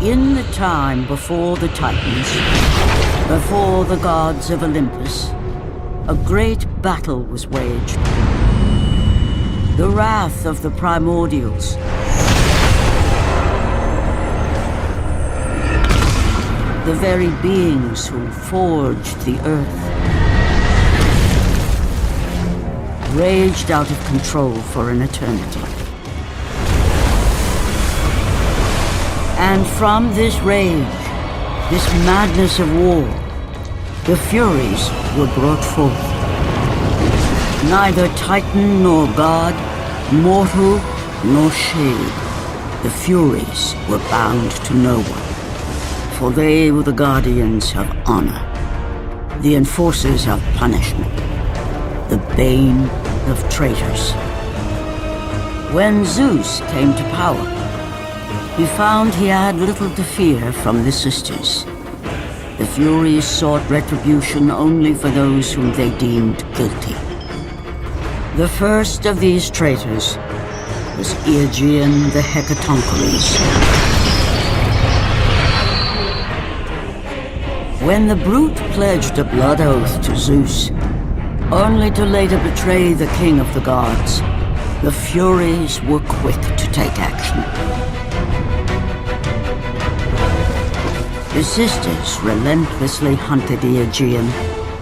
In the time before the Titans, before the gods of Olympus, a great battle was waged. The wrath of the primordials. The very beings who forged the earth. Raged out of control for an eternity. And from this rage, this madness of war, the furies were brought forth. Neither Titan nor god, mortal nor shade, the furies were bound to no one, for they were the guardians of honor, the enforcers of punishment, the bane of traitors. When Zeus came to power, he found he had little to fear from the sisters. The Furies sought retribution only for those whom they deemed guilty. The first of these traitors was Aegean the Hecatoncheires. When the brute pledged a blood oath to Zeus, only to later betray the king of the gods, the Furies were quick to take action. The sisters relentlessly hunted Aegean,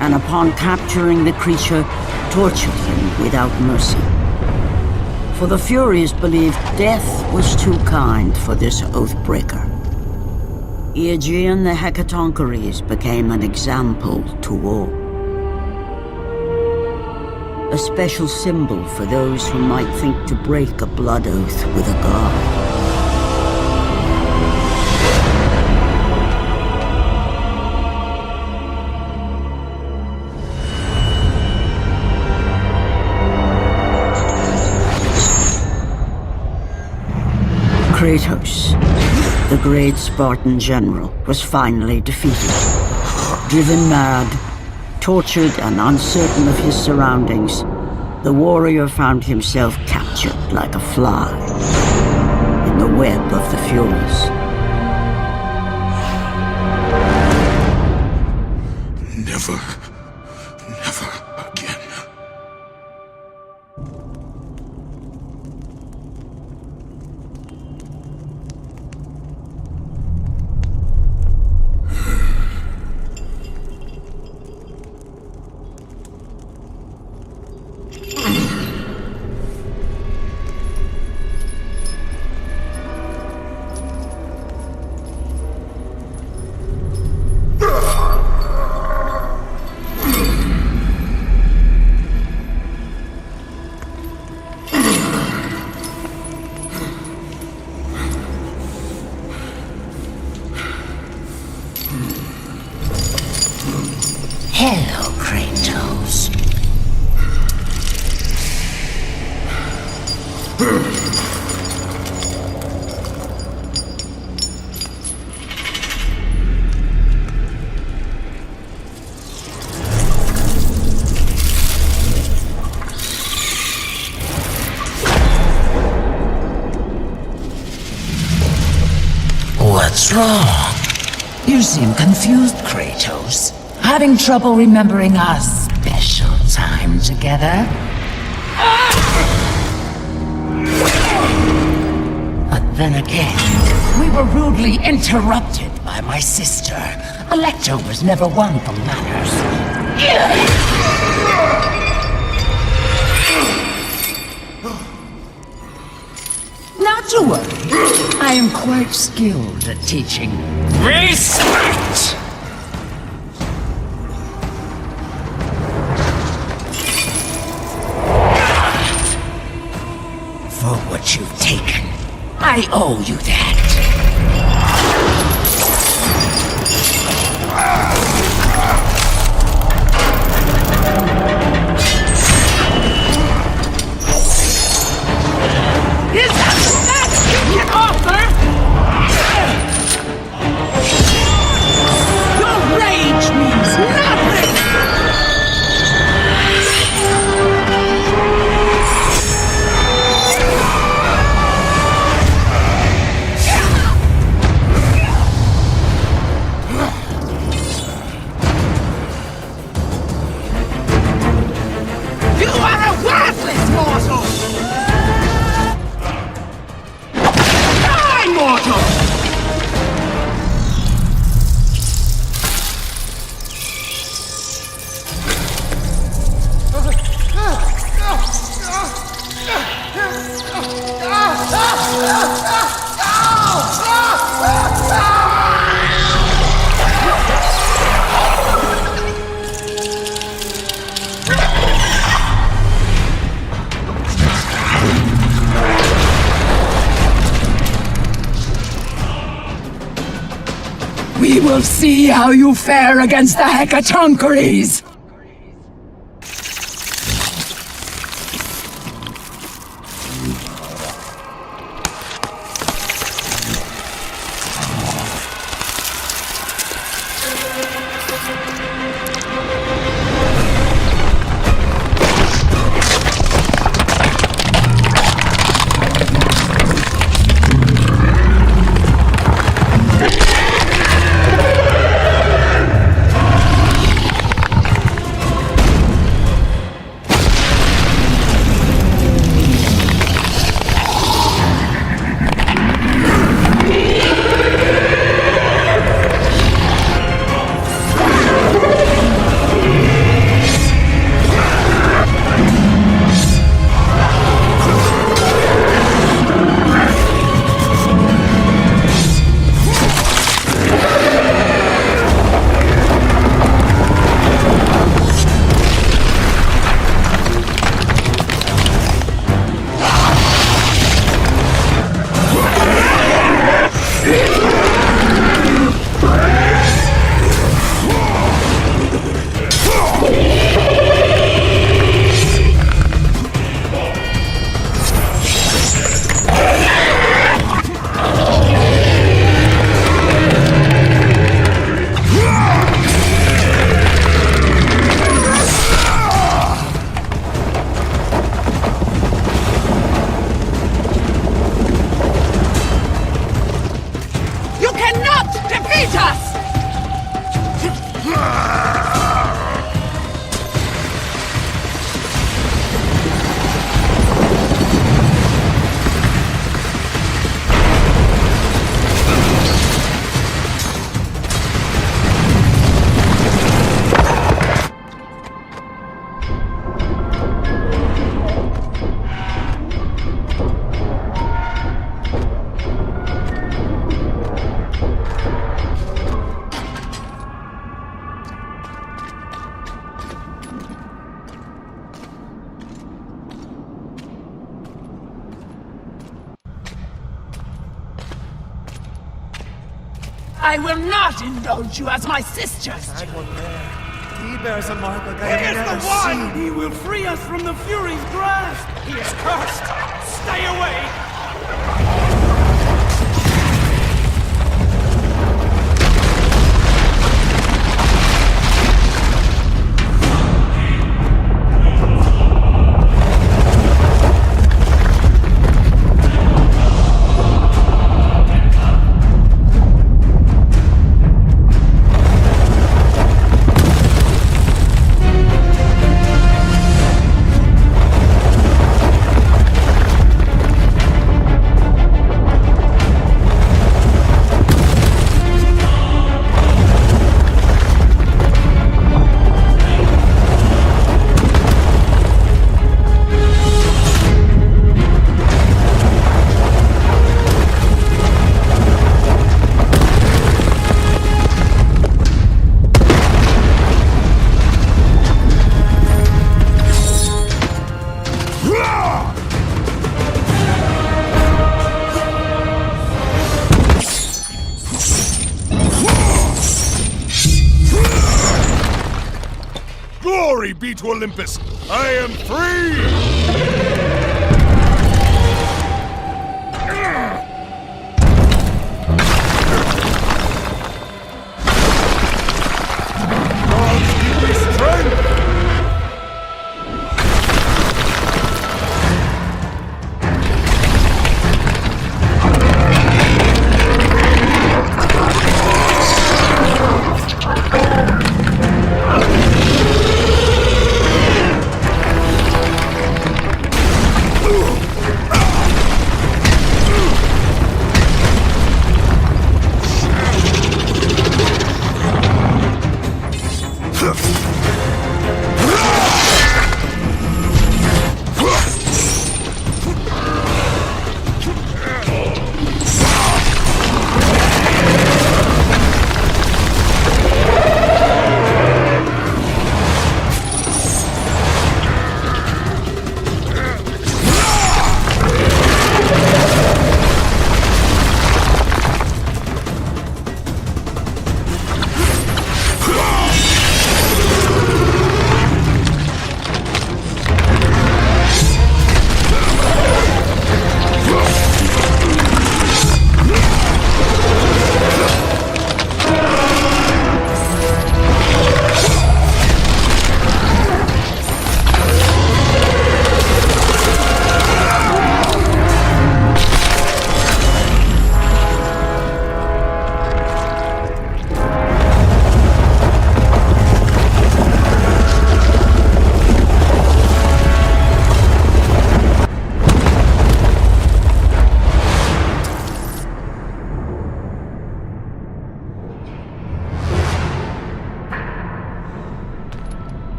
and upon capturing the creature, tortured him without mercy. For the Furies believed death was too kind for this oath-breaker. Aegean the Hecatoncheires became an example to all. A special symbol for those who might think to break a blood oath with a god. Kratos, the great Spartan general, was finally defeated. Driven mad, tortured and uncertain of his surroundings, the warrior found himself captured like a fly in the web of the Furies. Never again. Hello, Kratos. What's wrong? You seem confused, Kratos. Having trouble remembering our special time together? But then again, we were rudely interrupted by my sister. Electra was never one for manners. Not to worry. I am quite skilled at teaching respect. For what you've taken, I owe you that. Is that the best you can offer? Your rage means nothing! We will see how you fare against the Hecatoncheires! I will not indulge you as my sisters! He bears a mark like I He have is the never one! seen. He will free us from the Furies' grasp! He is cursed! Stay away! Glory be to Olympus! I am free! God give me strength!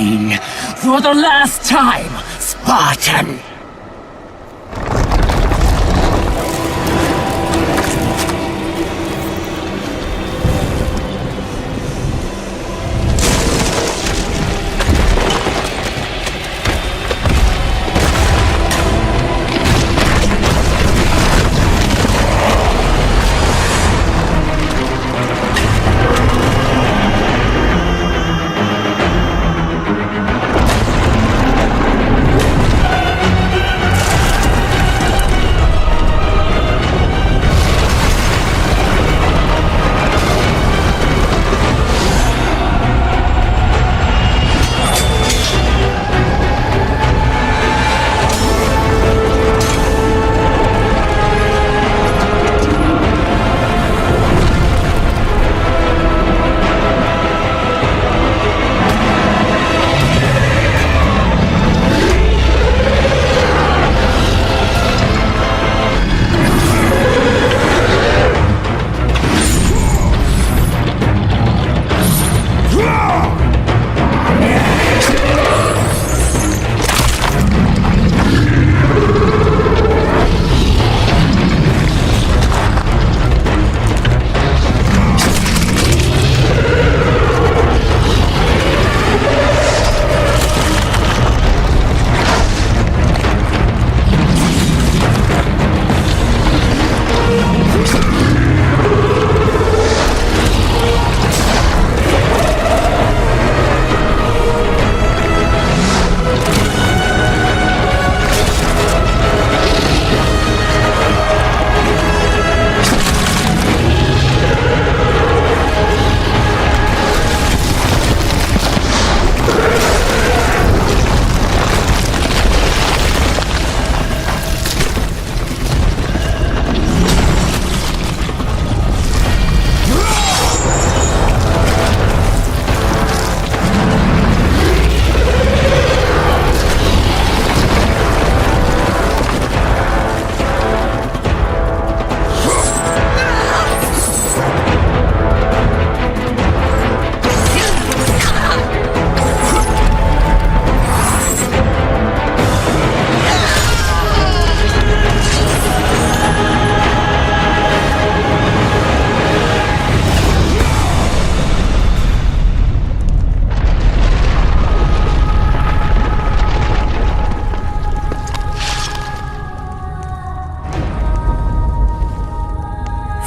pain for the last time, Spartan!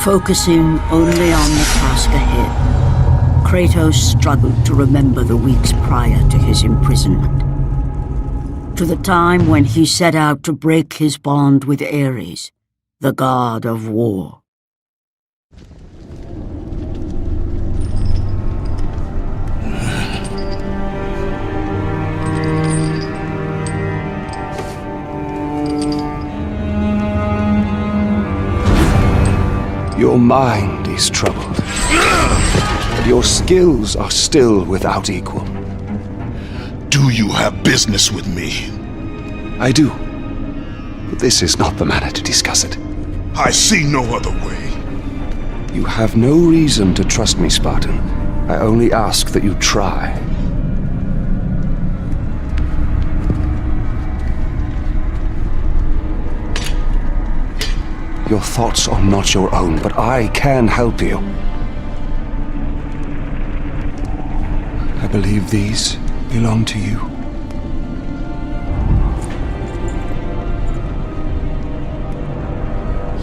Focusing only on the task ahead, Kratos struggled to remember the weeks prior to his imprisonment. To the time when he set out to break his bond with Ares, the god of war. Your mind is troubled. Your skills are still without equal. Do you have business with me? I do. But this is not the manner to discuss it. I see no other way. You have no reason to trust me, Spartan. I only ask that you try. Your thoughts are not your own, but I can help you. I believe these belong to you.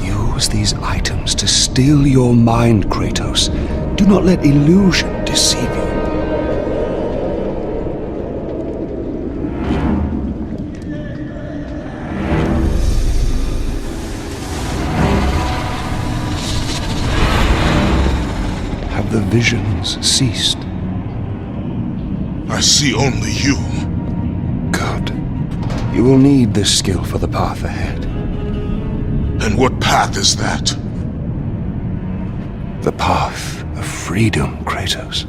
Use these items to still your mind, Kratos. Do not let illusion deceive you. The visions ceased. I see only you. Good. You will need this skill for the path ahead. And what path is that? The path of freedom, Kratos.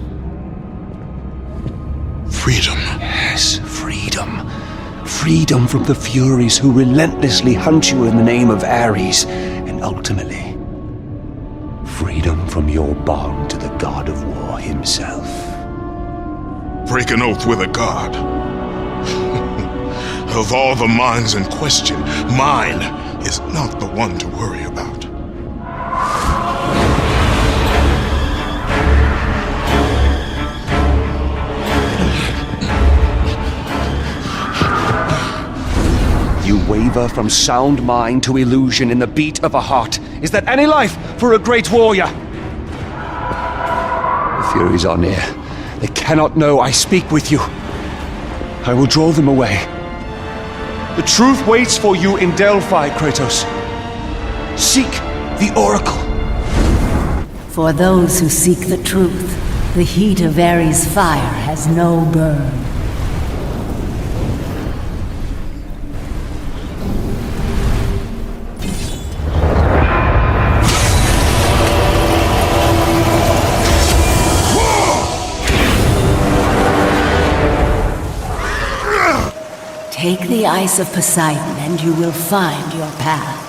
Freedom? Yes, freedom. Freedom from the furies who relentlessly hunt you in the name of Ares, and ultimately, freedom from your bond to the god of war himself. break an oath with a god. Of all the minds in question, mine is not the one to worry about. You waver from sound mind to illusion in the beat of a heart. Is that any life for a great warrior? The Furies are near. They cannot know I speak with you. I will draw them away. The truth waits for you in Delphi, Kratos. Seek the Oracle. For those who seek the truth, the heat of Ares' fire has no burn. Take the ice of Poseidon and you will find your path.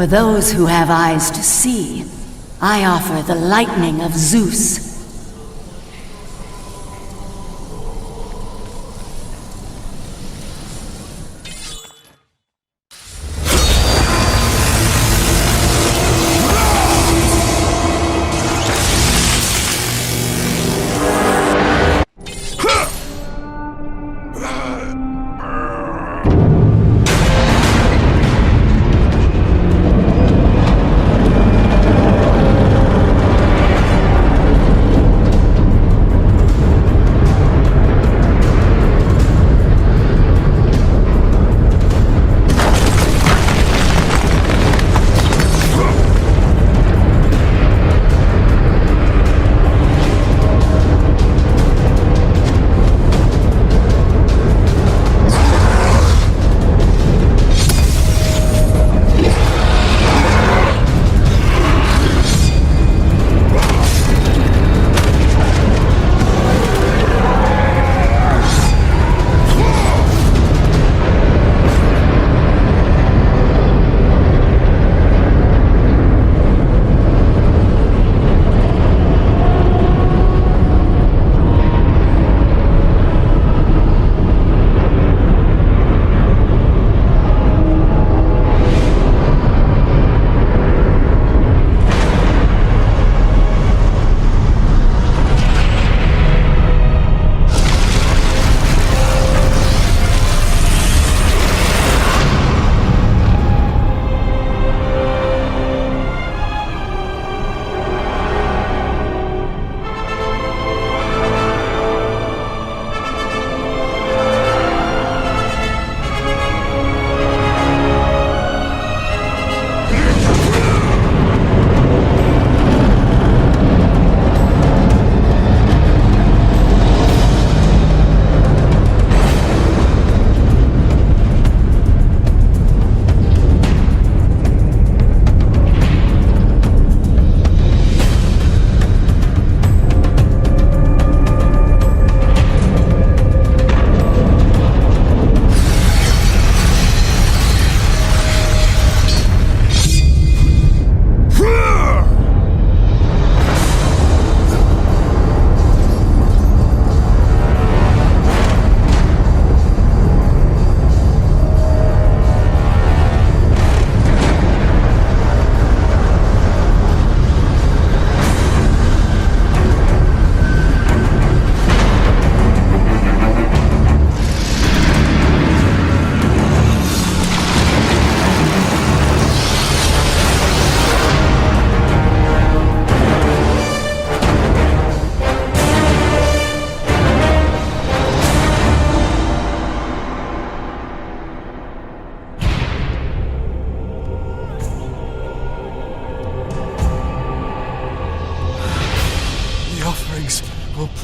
For those who have eyes to see, I offer the lightning of Zeus.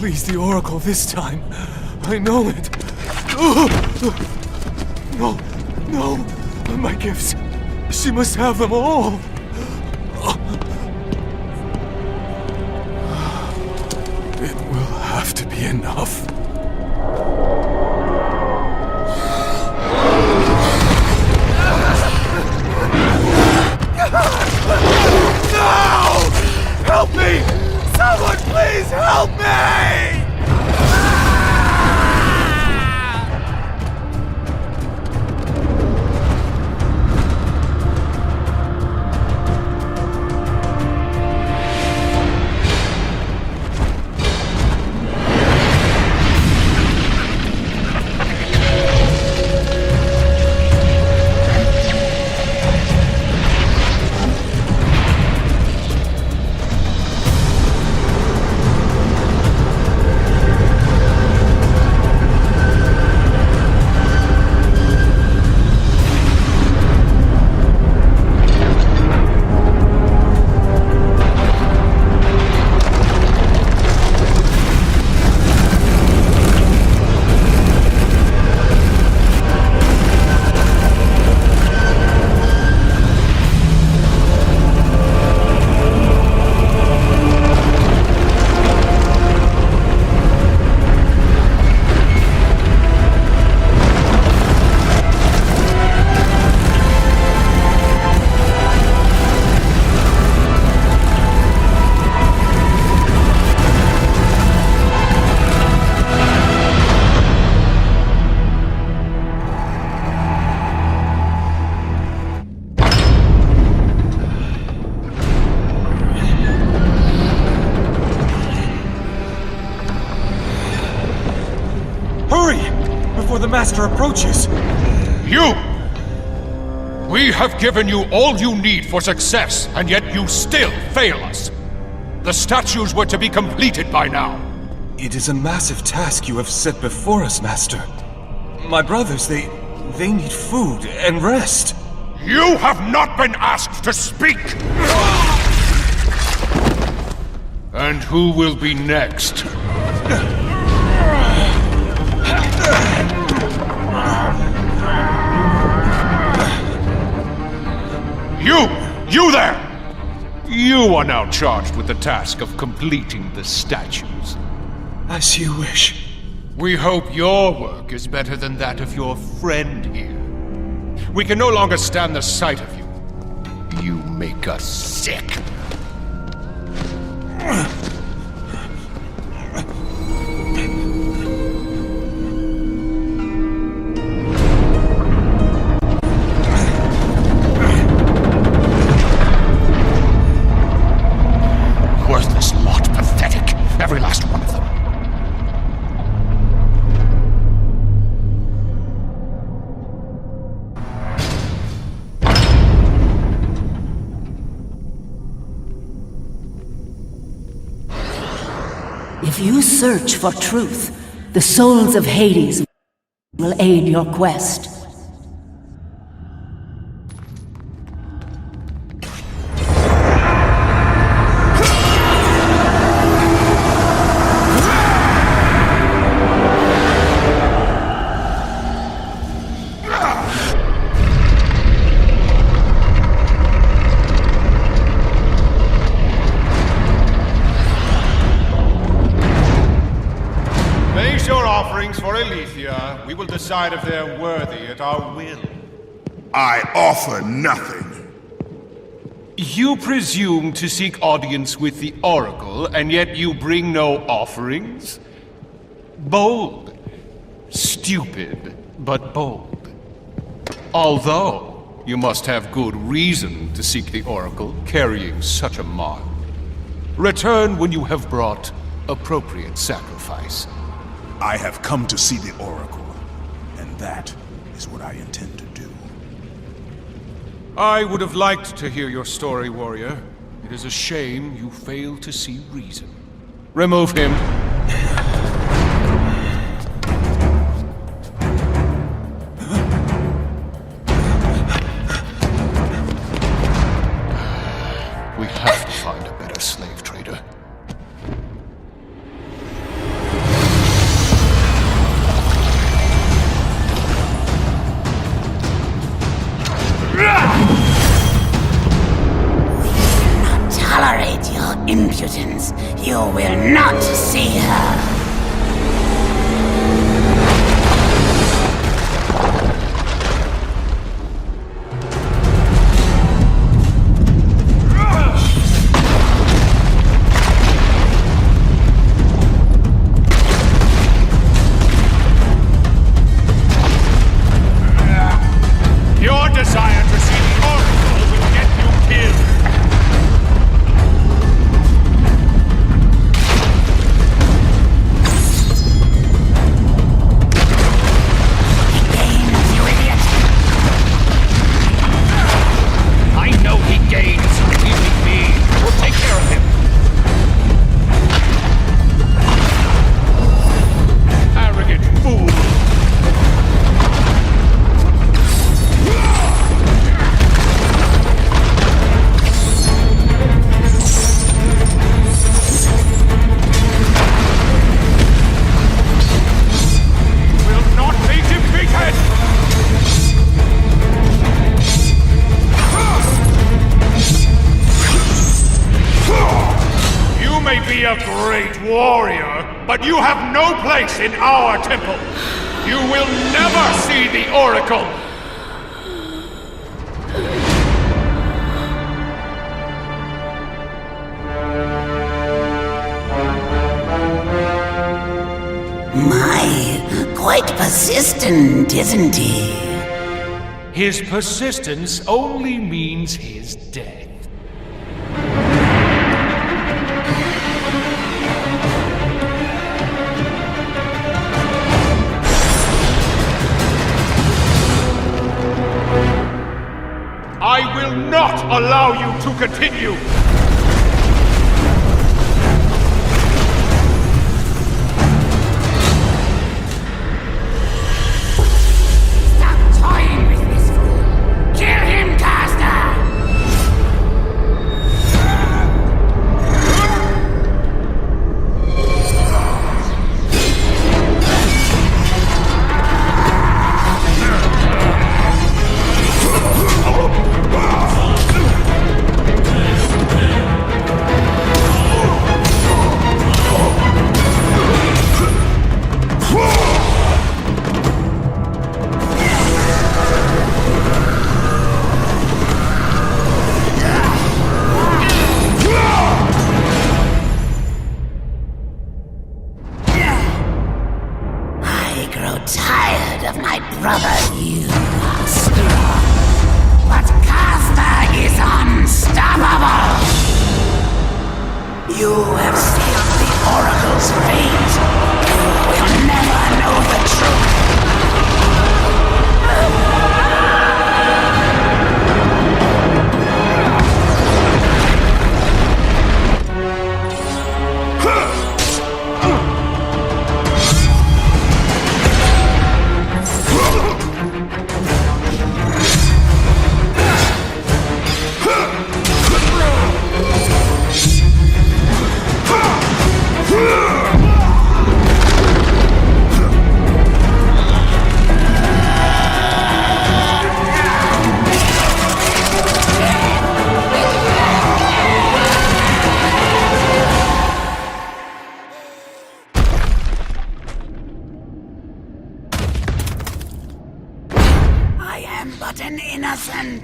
Please, the Oracle, this time. I know it. No, no, my gifts. She must have them all. It will have to be enough. No! Help me! Someone please help me! The Master approaches. You! We have given you all you need for success, and yet you still fail us. The statues were to be completed by now. It is a massive task you have set before us, Master. My brothers, they need food and rest. You have not been asked to speak! And who will be next? You there! You are now charged with the task of completing the statues. As you wish. We hope your work is better than that of your friend here. We can no longer stand the sight of you. You make us sick. Every last one of them. If you search for truth, the souls of Hades will aid your quest. We will decide if they're worthy at our will. I offer nothing. You presume to seek audience with the Oracle, and yet you bring no offerings? Bold. Stupid, but bold. Although, you must have good reason to seek the Oracle, carrying such a mark. Return when you have brought appropriate sacrifice. I have come to see the Oracle, and that is what I intend to do. I would have liked to hear your story, warrior. It is a shame you fail to see reason. Remove him. We have to find a better slave trader. see her. Your desire to see the Oracle will get you killed. You idiot! I know he gains. Leave me be. We'll take care of him. Arrogant fool. Will not be defeated! You may be a great warrior, but you have no place in our temple. You will never see the Oracle. My, quite persistent, isn't he? His persistence only means his death. I will not allow you to continue! Stop toying with this fool! Kill him, Caster! I grow tired of my brother. You are strong, but Caster is unstoppable. You have sealed the Oracle's fate. You will never know the truth. I am but an innocent.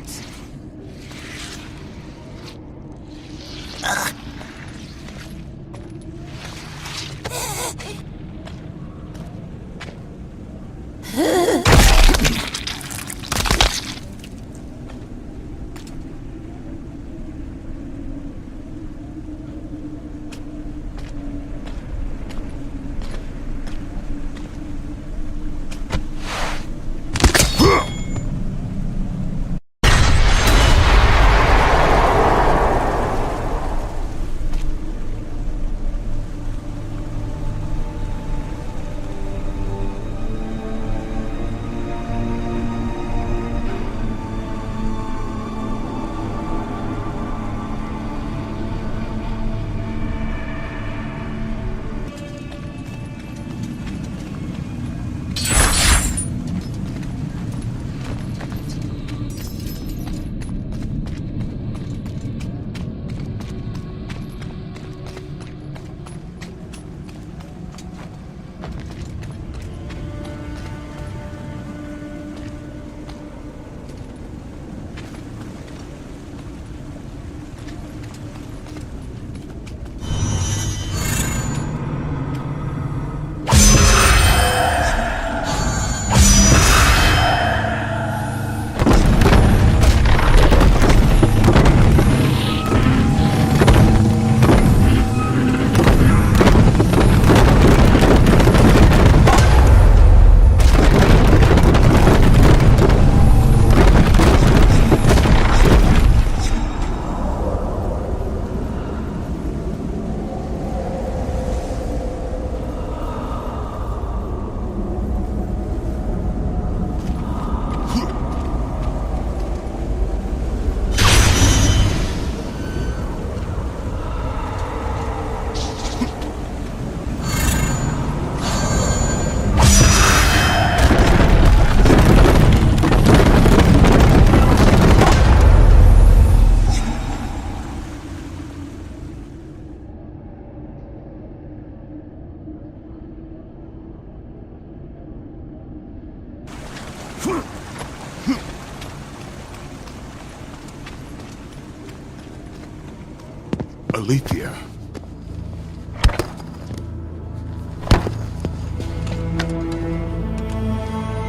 Alethea.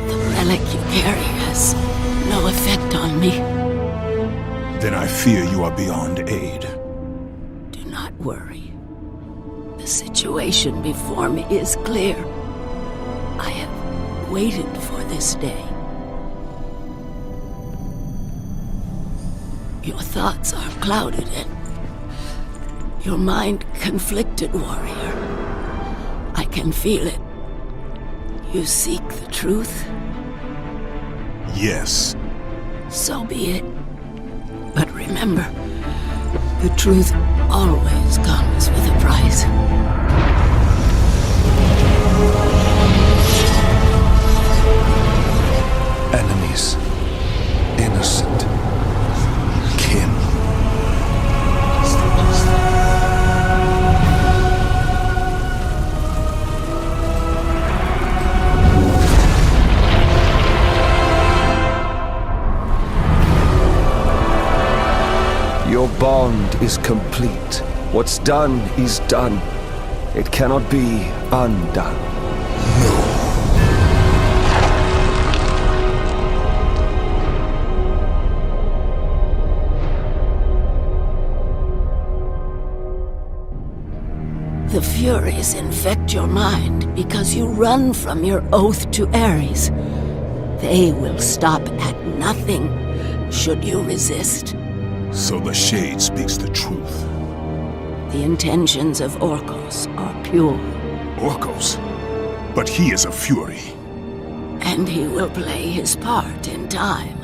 The relic you carry has no effect on me. Then I fear you are beyond aid. Do not worry. The situation before me is clear. I have waited for this day. Your thoughts are clouded and your mind conflicted, warrior. I can feel it. You seek the truth? Yes. So be it. But remember, the truth always comes with a price. Enemies. Innocent. Kin. Your bond is complete. What's done is done. It cannot be undone. The furies infect your mind because you run from your oath to Ares. They will stop at nothing should you resist. So the Shade speaks the truth. The intentions of Orcos are pure. Orcos? But he is a fury. And he will play his part in time.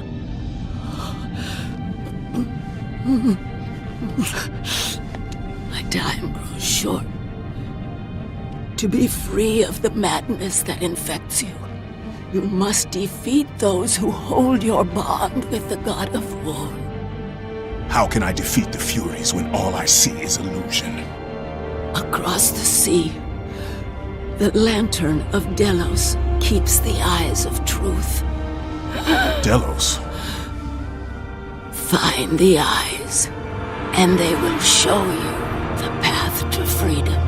My time grows short. To be free of the madness that infects you, you must defeat those who hold your bond with the god of war. How can I defeat the Furies when all I see is illusion? Across the sea, the lantern of Delos keeps the eyes of truth. Delos? Find the eyes, and they will show you the path to freedom.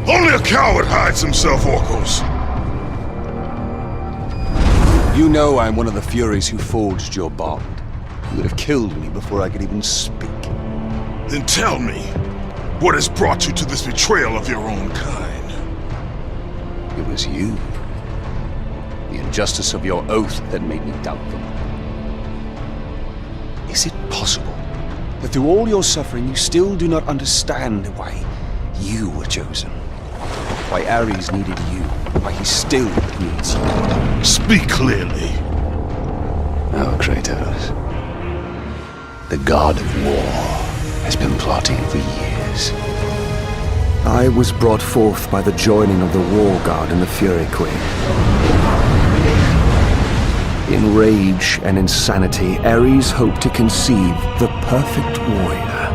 Only a coward hides himself, Orcos. You know I'm one of the Furies who forged your bond. You would have killed me before I could even speak. Then tell me, what has brought you to this betrayal of your own kind? It was you. The injustice of your oath that made me doubt them. Is it possible that through all your suffering you still do not understand why you were chosen? Why Ares needed you? Why he still needs you? Speak clearly. Oh, Kratos. The god of war has been plotting for years. I was brought forth by the joining of the War God and the Fury Queen. In rage and insanity, Ares hoped to conceive the perfect warrior.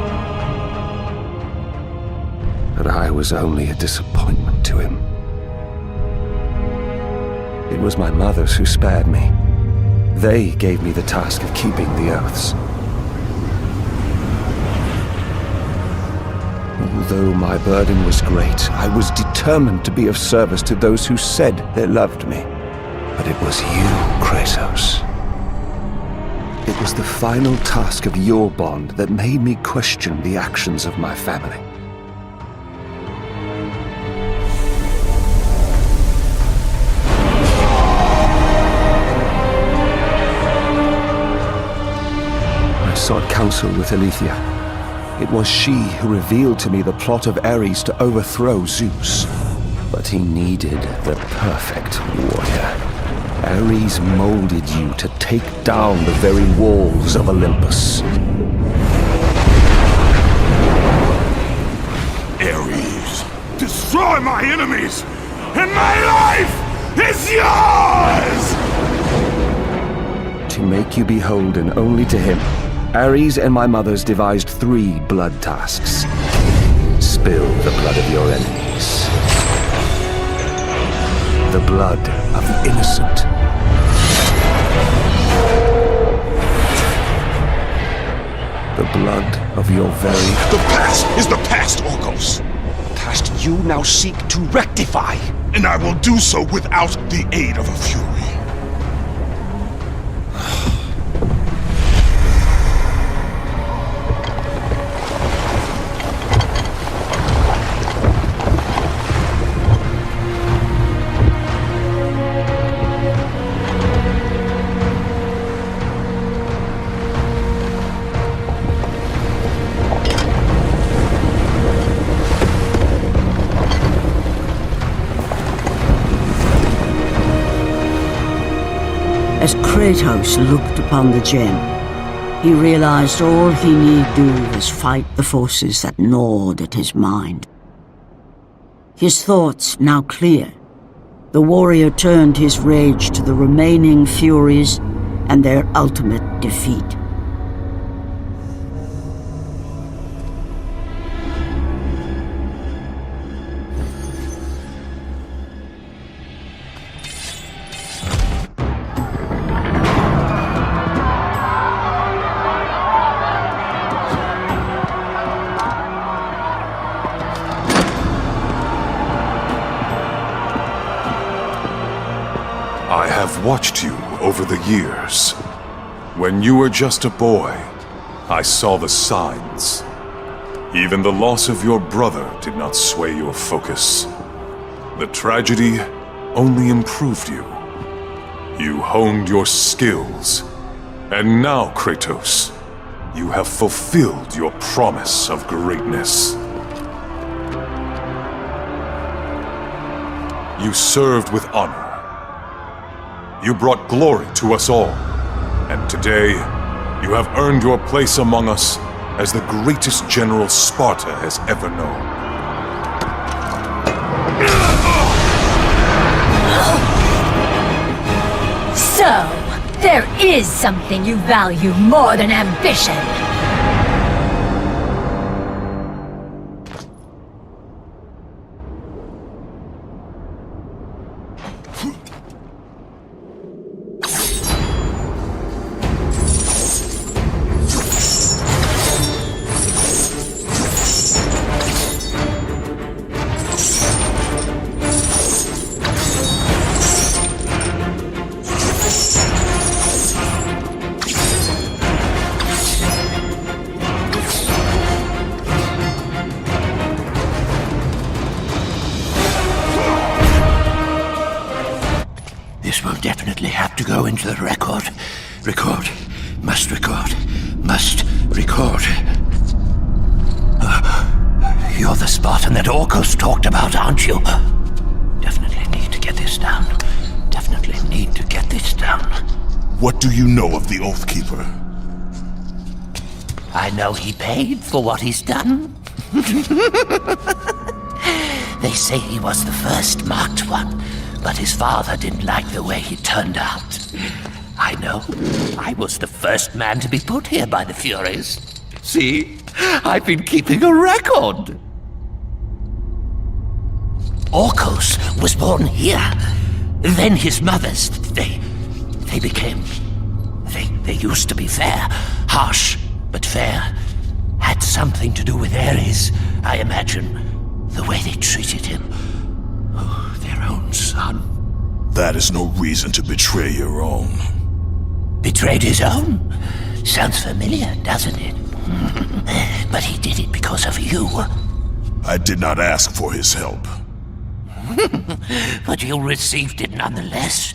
But I was only a disappointment to him. It was my mothers who spared me. They gave me the task of keeping the oaths. Although my burden was great, I was determined to be of service to those who said they loved me. But it was you, Kratos. It was the final task of your bond that made me question the actions of my family. I sought counsel with Aletheia. It was she who revealed to me the plot of Ares to overthrow Zeus. But he needed the perfect warrior. Ares molded you to take down the very walls of Olympus. Ares, destroy my enemies, and my life is yours! To make you beholden only to him, Ares and my mothers devised 3 blood tasks. Spill the blood of your enemies. The blood of the innocent. The blood of your very... The past is the past, Orcos. past you now seek to rectify. And I will do so without the aid of a fury. As Kratos looked upon the gem, he realized all he need do was fight the forces that gnawed at his mind. His thoughts now clear, the warrior turned his rage to the remaining furies and their ultimate defeat. I have watched you over the years. When you were just a boy, I saw the signs. Even the loss of your brother did not sway your focus. The tragedy only improved you. You honed your skills. And now, Kratos, you have fulfilled your promise of greatness. You served with honor. You brought glory to us all, and today, you have earned your place among us as the greatest general Sparta has ever known. So, there is something you value more than ambition. This will definitely have to go into the record. Record. Must record. Must record. You're the Spartan that Orcos talked about, aren't you? Definitely need to get this down. Definitely need to get this down. What do you know of the Oathkeeper? I know he paid for what he's done. They say he was the first marked one, but his father didn't like the way he turned out. I know. I was the first man to be put here by the Furies. See? I've been keeping a record. Orcus was born here. Then his mothers, they became... They used to be fair. Harsh, but fair. Had something to do with Ares, I imagine. The way they treated him. Oh, their own son. That is no reason to betray your own. Betrayed his own? Sounds familiar, doesn't it? But he did it because of you. I did not ask for his help. But you received it nonetheless,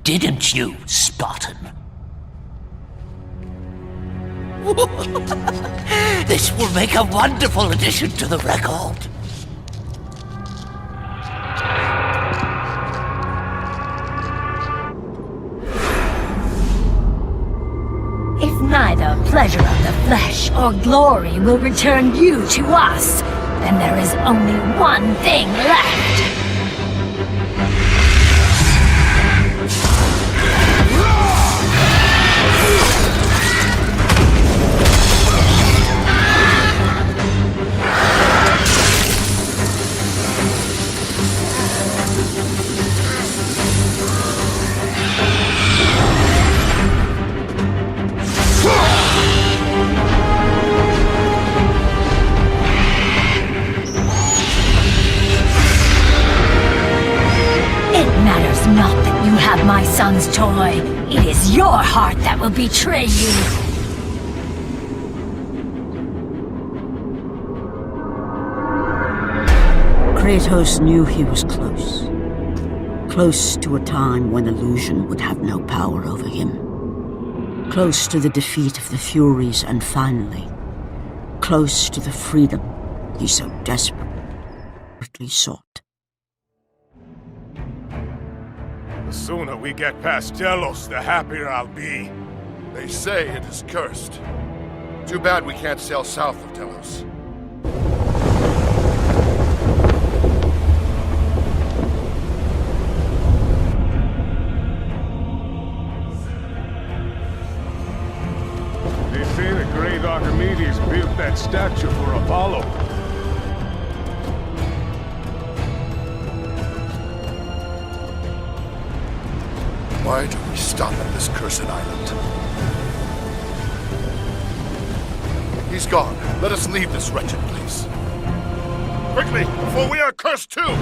didn't you, Spartan? This will make a wonderful addition to the record. If neither pleasure of the flesh or glory will return you to us, then there is only one thing left. Not that you have my son's toy. It is your heart that will betray you. Kratos knew he was close. Close to a time when illusion would have no power over him. Close to the defeat of the Furies, and finally, close to the freedom he so desperately sought. The sooner we get past Delos, the happier I'll be. They say it is cursed. Too bad we can't sail south of Delos. They say the great Archimedes built that statue for Apollo. Why do we stop at this cursed island? He's gone. Let us leave this wretched place. Quickly, before we are cursed too!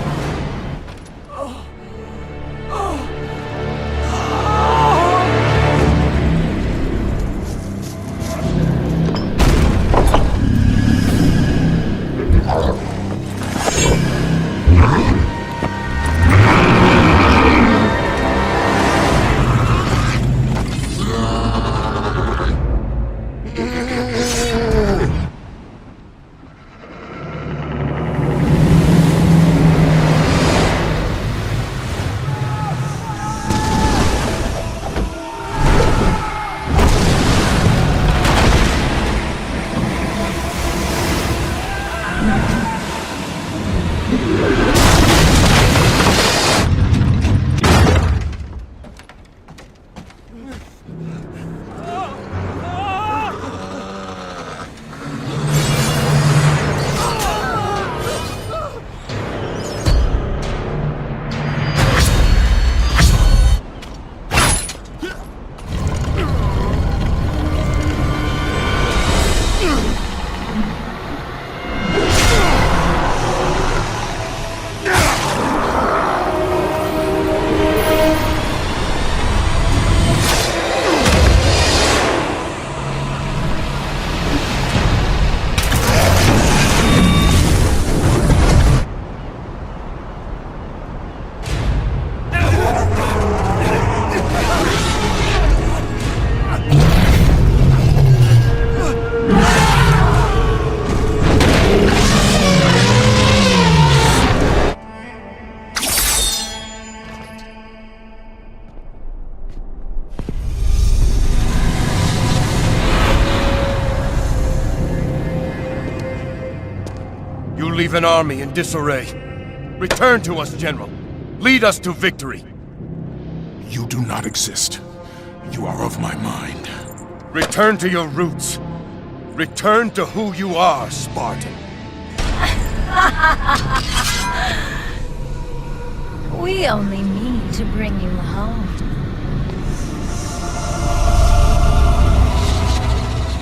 Leave an army in disarray. Return to us, General. Lead us to victory. You do not exist. You are of my mind. Return to your roots. Return to who you are, Spartan. We only mean to bring you home.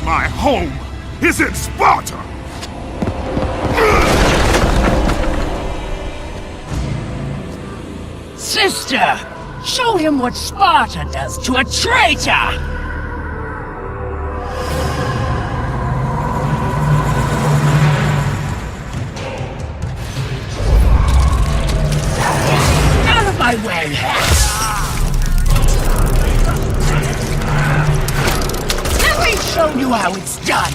My home is in Sparta! Sister! Show him what Sparta does to a traitor! Out of my way! Let me show you how it's done!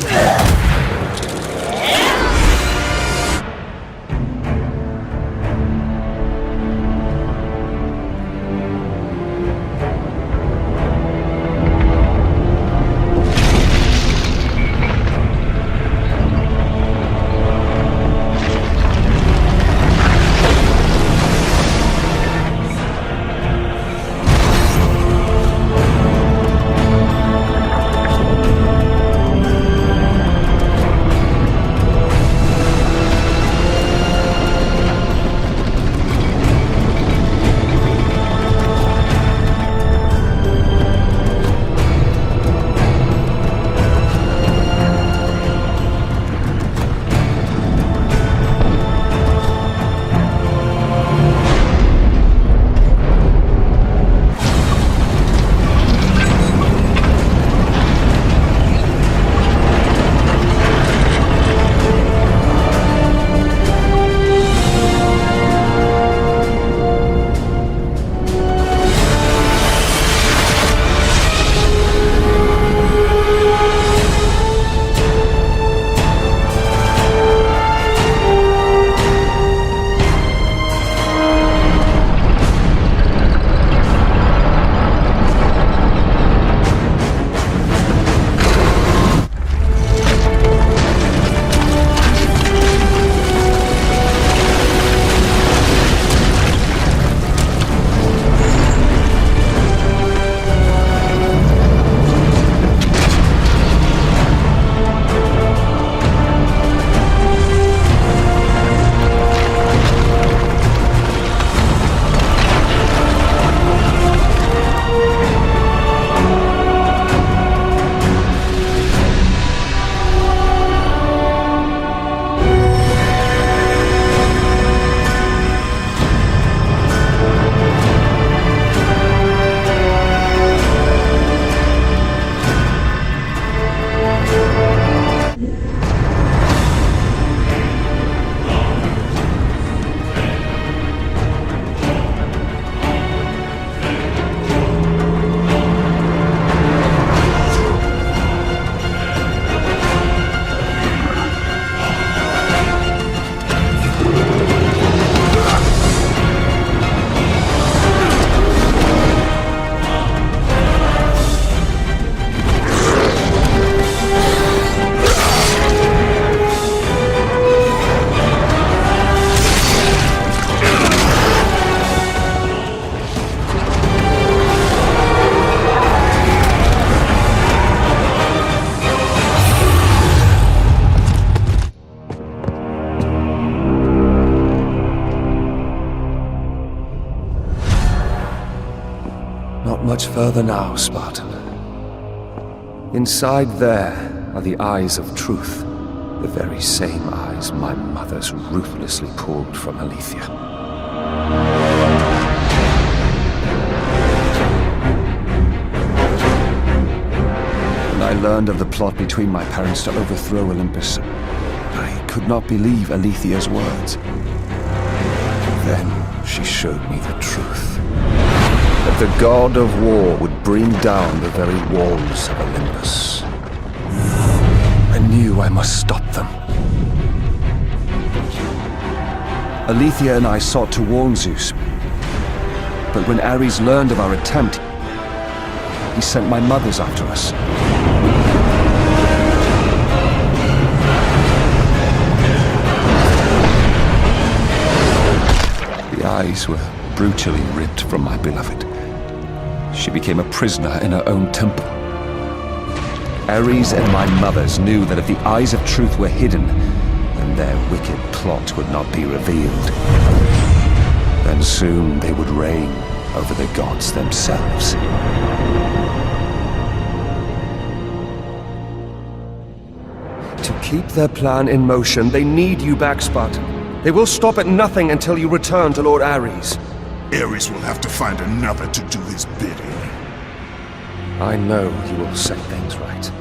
Much further now, Spartan. Inside there are the eyes of truth, the very same eyes my mothers ruthlessly pulled from Aletheia. When I learned of the plot between my parents to overthrow Olympus, I could not believe Aletheia's words. Then she showed me the truth. That the god of war would bring down the very walls of Olympus. I knew I must stop them. Aletheia and I sought to warn Zeus, but when Ares learned of our attempt, he sent my mothers after us. eyes were brutally ripped from my beloved. She became a prisoner in her own temple. Ares and my mothers knew that if the eyes of truth were hidden, then their wicked plot would not be revealed. Then soon they would reign over the gods themselves. To keep their plan in motion, they need you back, Sparta. They will stop at nothing until you return to Lord Ares. Ares will have to find another to do his bidding. I know you will set things right.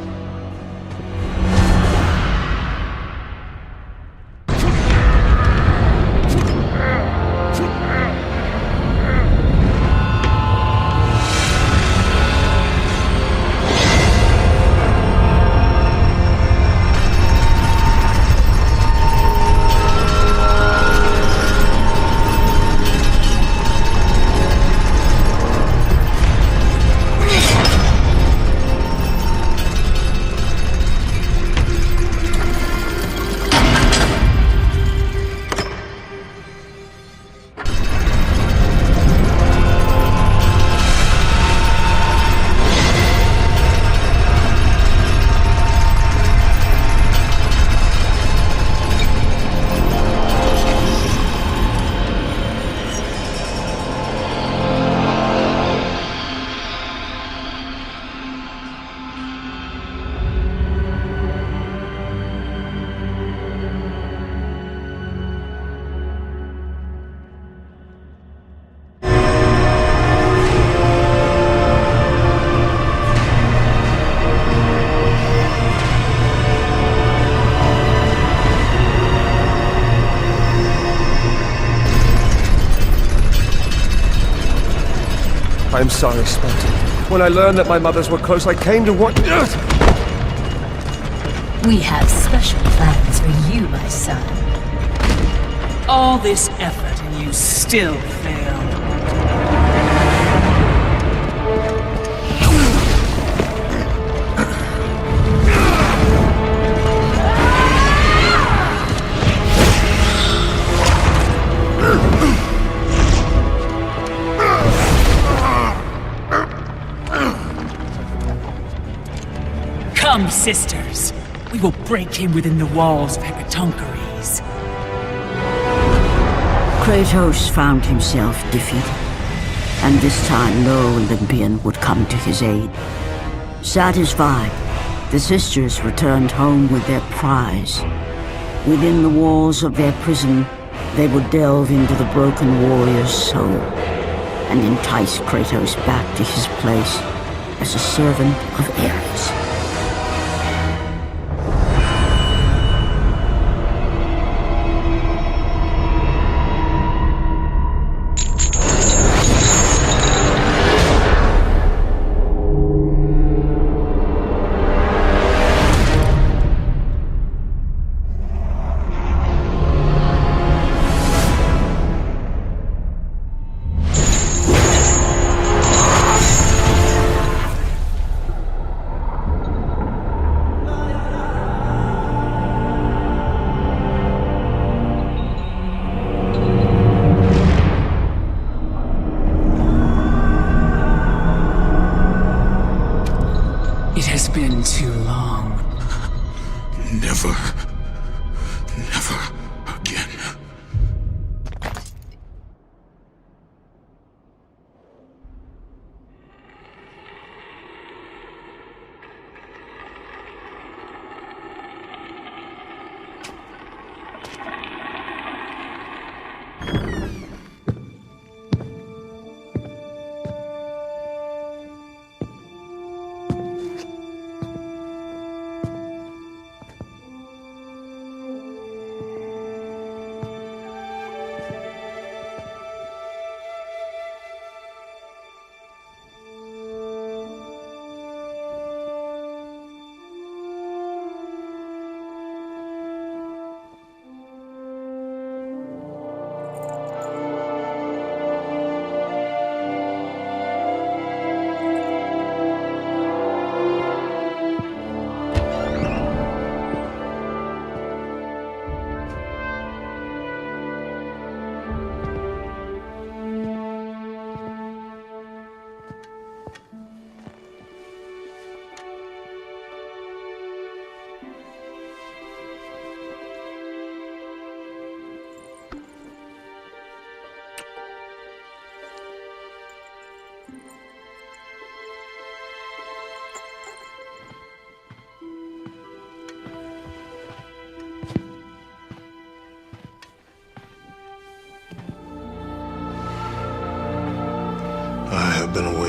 I'm sorry, Sparta. When I learned that my mothers were close, I came to want... We have special plans for you, my son. All this effort and you still failed. Come, sisters. We will break him within the walls of Hecatoncheires. Kratos found himself defeated, and this time no Olympian would come to his aid. Satisfied, the sisters returned home with their prize. Within the walls of their prison, they would delve into the broken warrior's soul and entice Kratos back to his place as a servant of Ares. Been too long. Never again.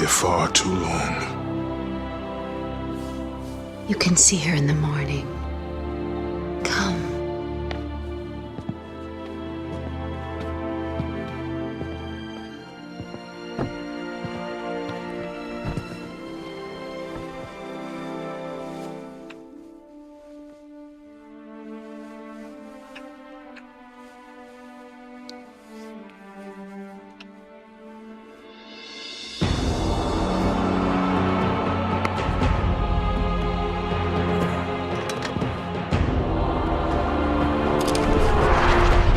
here far too long. You can see her in the morning. Come.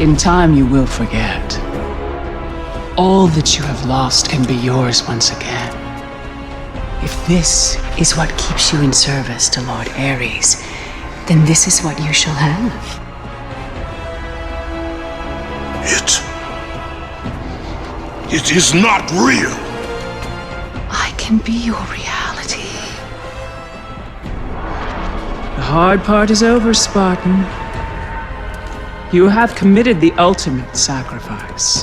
In time, you will forget. All that you have lost can be yours once again. If this is what keeps you in service to Lord Ares, then this is what you shall have. It is not real. I can be your reality. The hard part is over, Spartan. You have committed the ultimate sacrifice.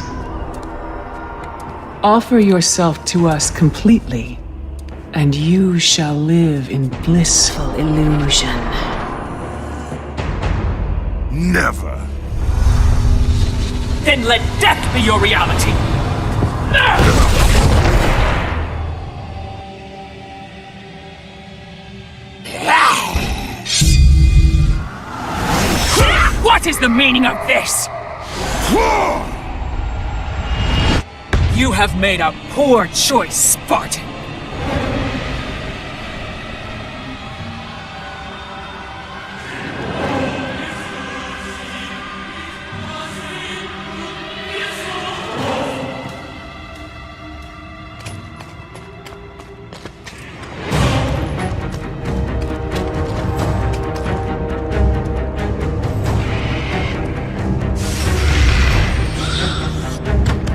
Offer yourself to us completely, and you shall live in blissful illusion. Never. Then let death be your reality! What is the meaning of this? You have made a poor choice, Spartan.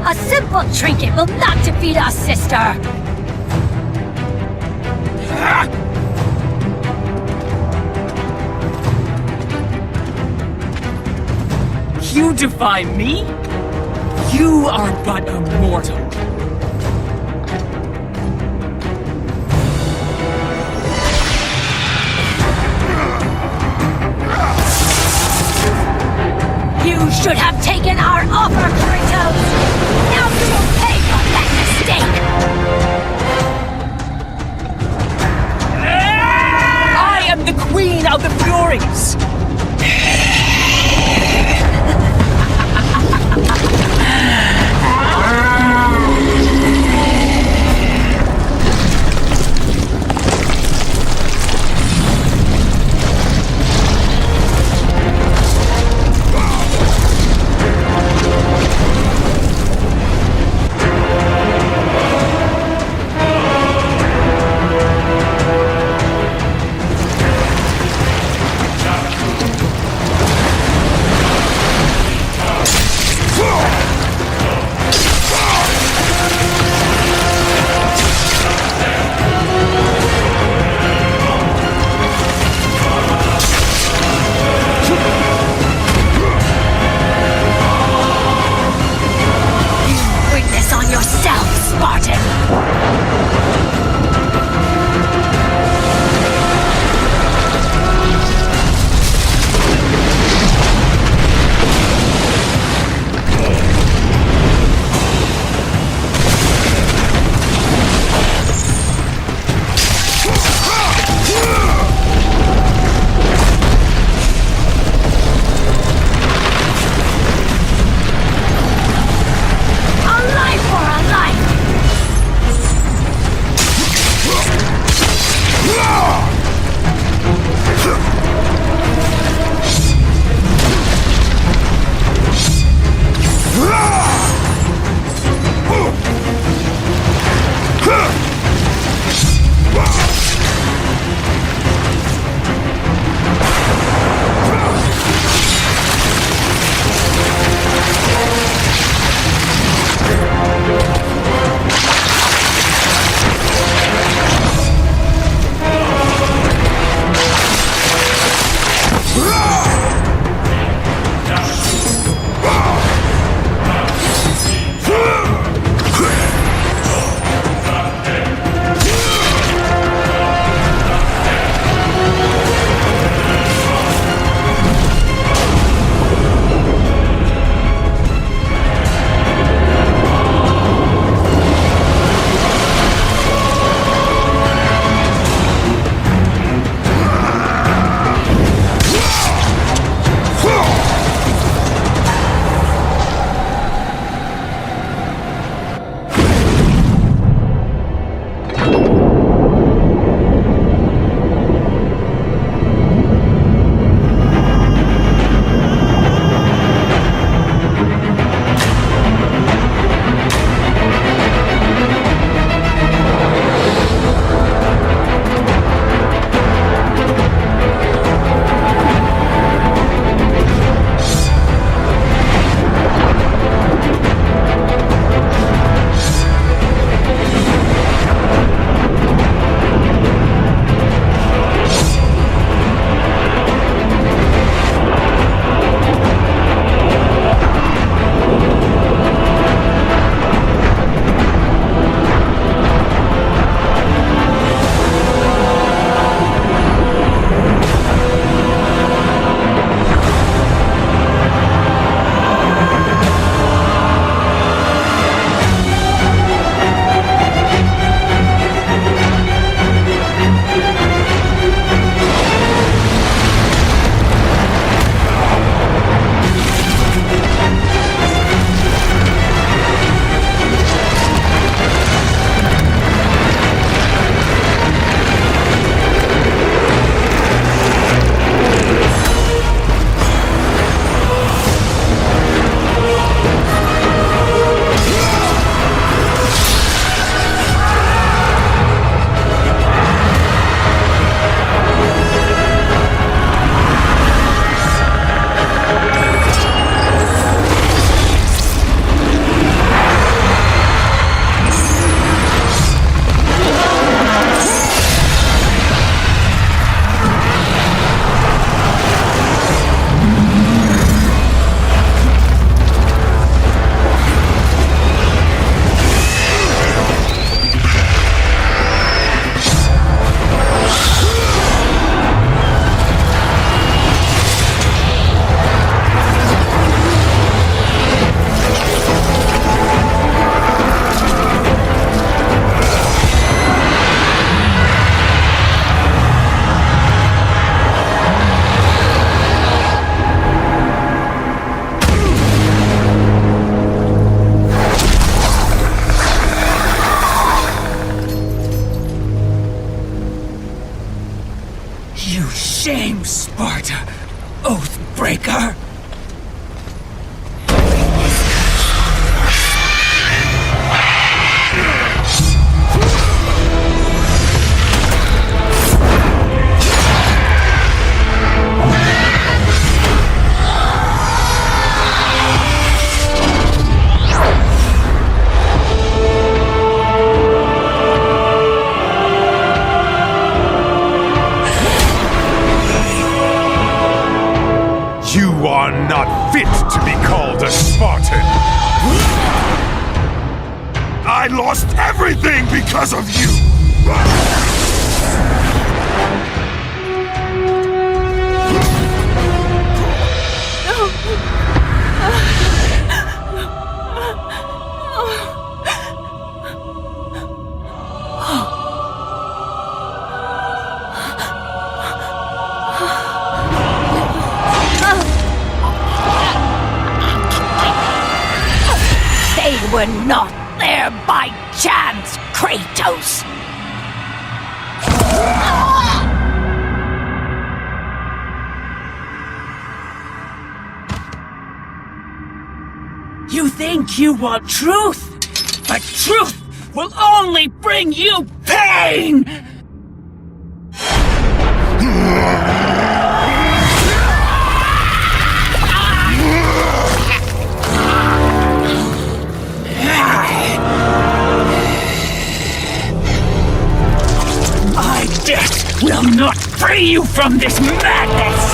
A simple trinket will not defeat us, sister! You defy me? You are but a mortal. You should have taken our offer, Kratos! Now you will pay for that mistake! I am the queen of the furies! You shame Sparta, Oathbreaker! You are not fit to be called a Spartan! I lost everything because of you! They were not there by chance, Kratos! You think you want truth, but truth will only bring you pain! My death will not free you from this madness!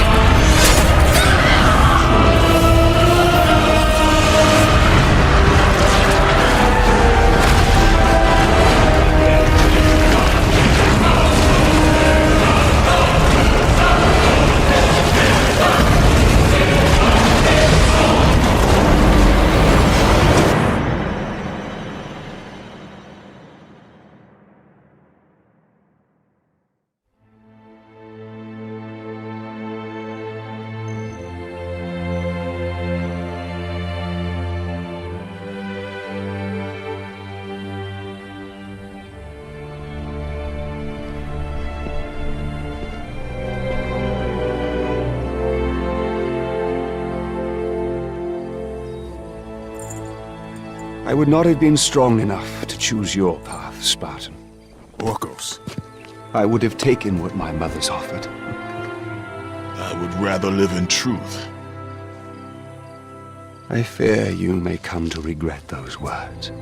I would not have been strong enough to choose your path, Spartan. Orcos. I would have taken what my mothers offered. I would rather live in truth. I fear you may come to regret those words.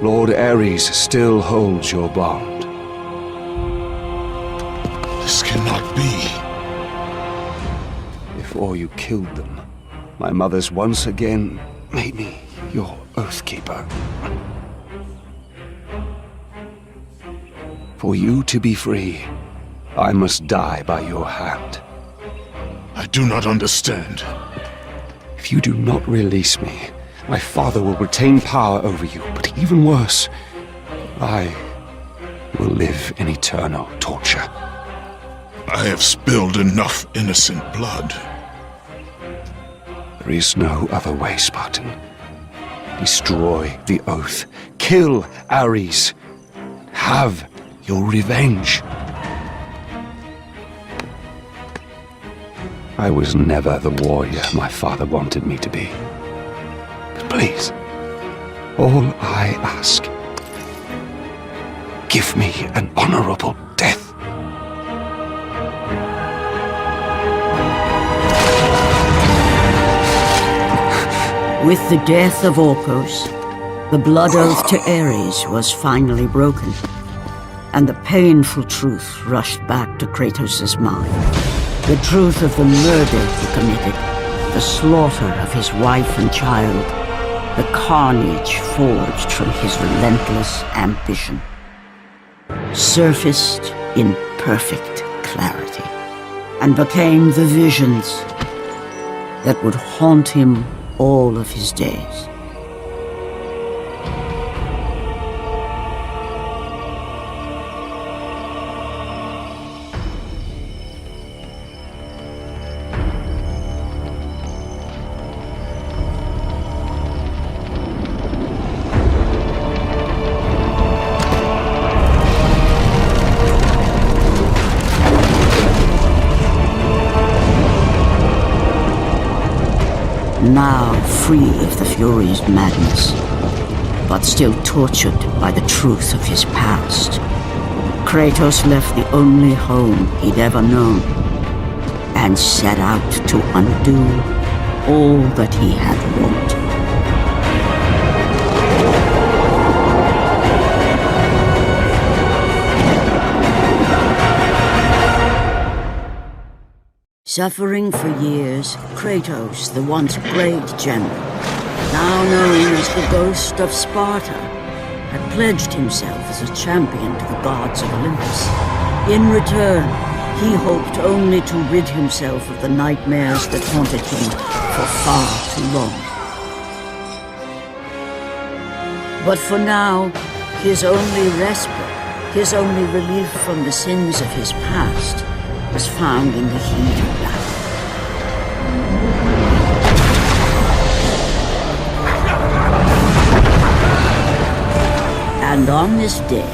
Lord Ares still holds your bond. This cannot be. Before you killed them, my mothers once again made me your Oathkeeper. For you to be free, I must die by your hand. I do not understand. If you do not release me, my father will retain power over you, but even worse, I will live in eternal torture. I have spilled enough innocent blood. There is no other way, Spartan. Destroy the Oath. Kill Ares. Have your revenge. I was never the warrior my father wanted me to be. But please, all I ask, give me an honorable death. With the death of Orcos, the blood oath to Ares was finally broken, and the painful truth rushed back to Kratos' mind. The truth of the murder he committed, the slaughter of his wife and child, the carnage forged from his relentless ambition, surfaced in perfect clarity, and became the visions that would haunt him all of his days. now free of the Furies' madness, but still tortured by the truth of his past. Kratos left the only home he'd ever known, and set out to undo all that he had wrought. Suffering for years, Kratos, the once great general, now known as the Ghost of Sparta, had pledged himself as a champion to the gods of Olympus. In return, he hoped only to rid himself of the nightmares that haunted him for far too long. But for now, his only respite, his only relief from the sins of his past, was found in the heat of battle. And on this day,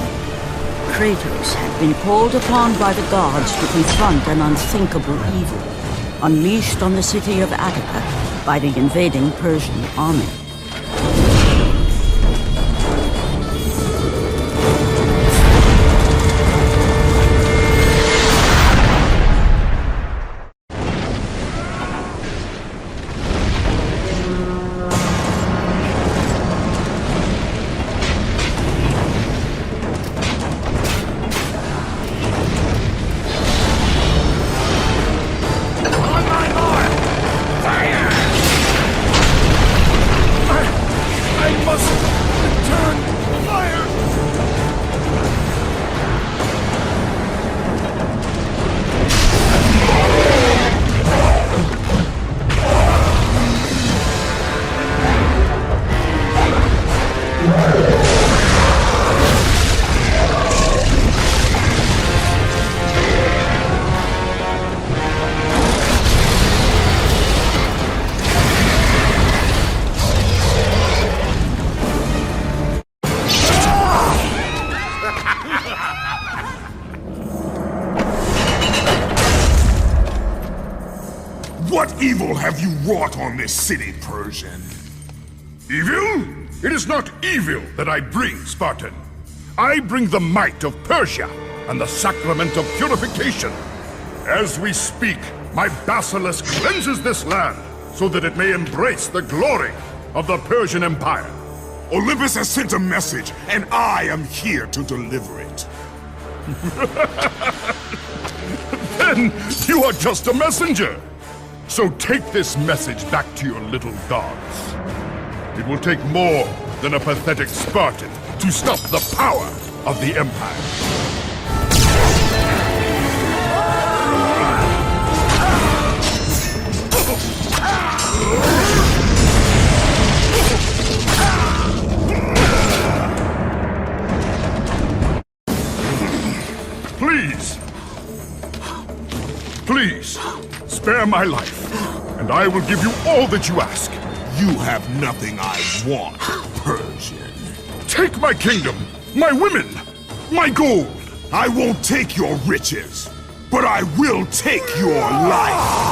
Kratos had been called upon by the gods to confront an unthinkable evil, unleashed on the city of Attica by the invading Persian army. What evil have you wrought on this city, Persian? Evil? It is not evil that I bring, Spartan. I bring the might of Persia and the sacrament of purification. As we speak, my basilisk cleanses this land so that it may embrace the glory of the Persian Empire. Olympus has sent a message, and I am here to deliver it. Then you are just a messenger. So take this message back to your little gods. It will take more than a pathetic Spartan to stop the power of the Empire. Please, spare my life, and I will give you all that you ask. You have nothing I want, Persian. Take my kingdom, my women, my gold. I won't take your riches, but I will take your life.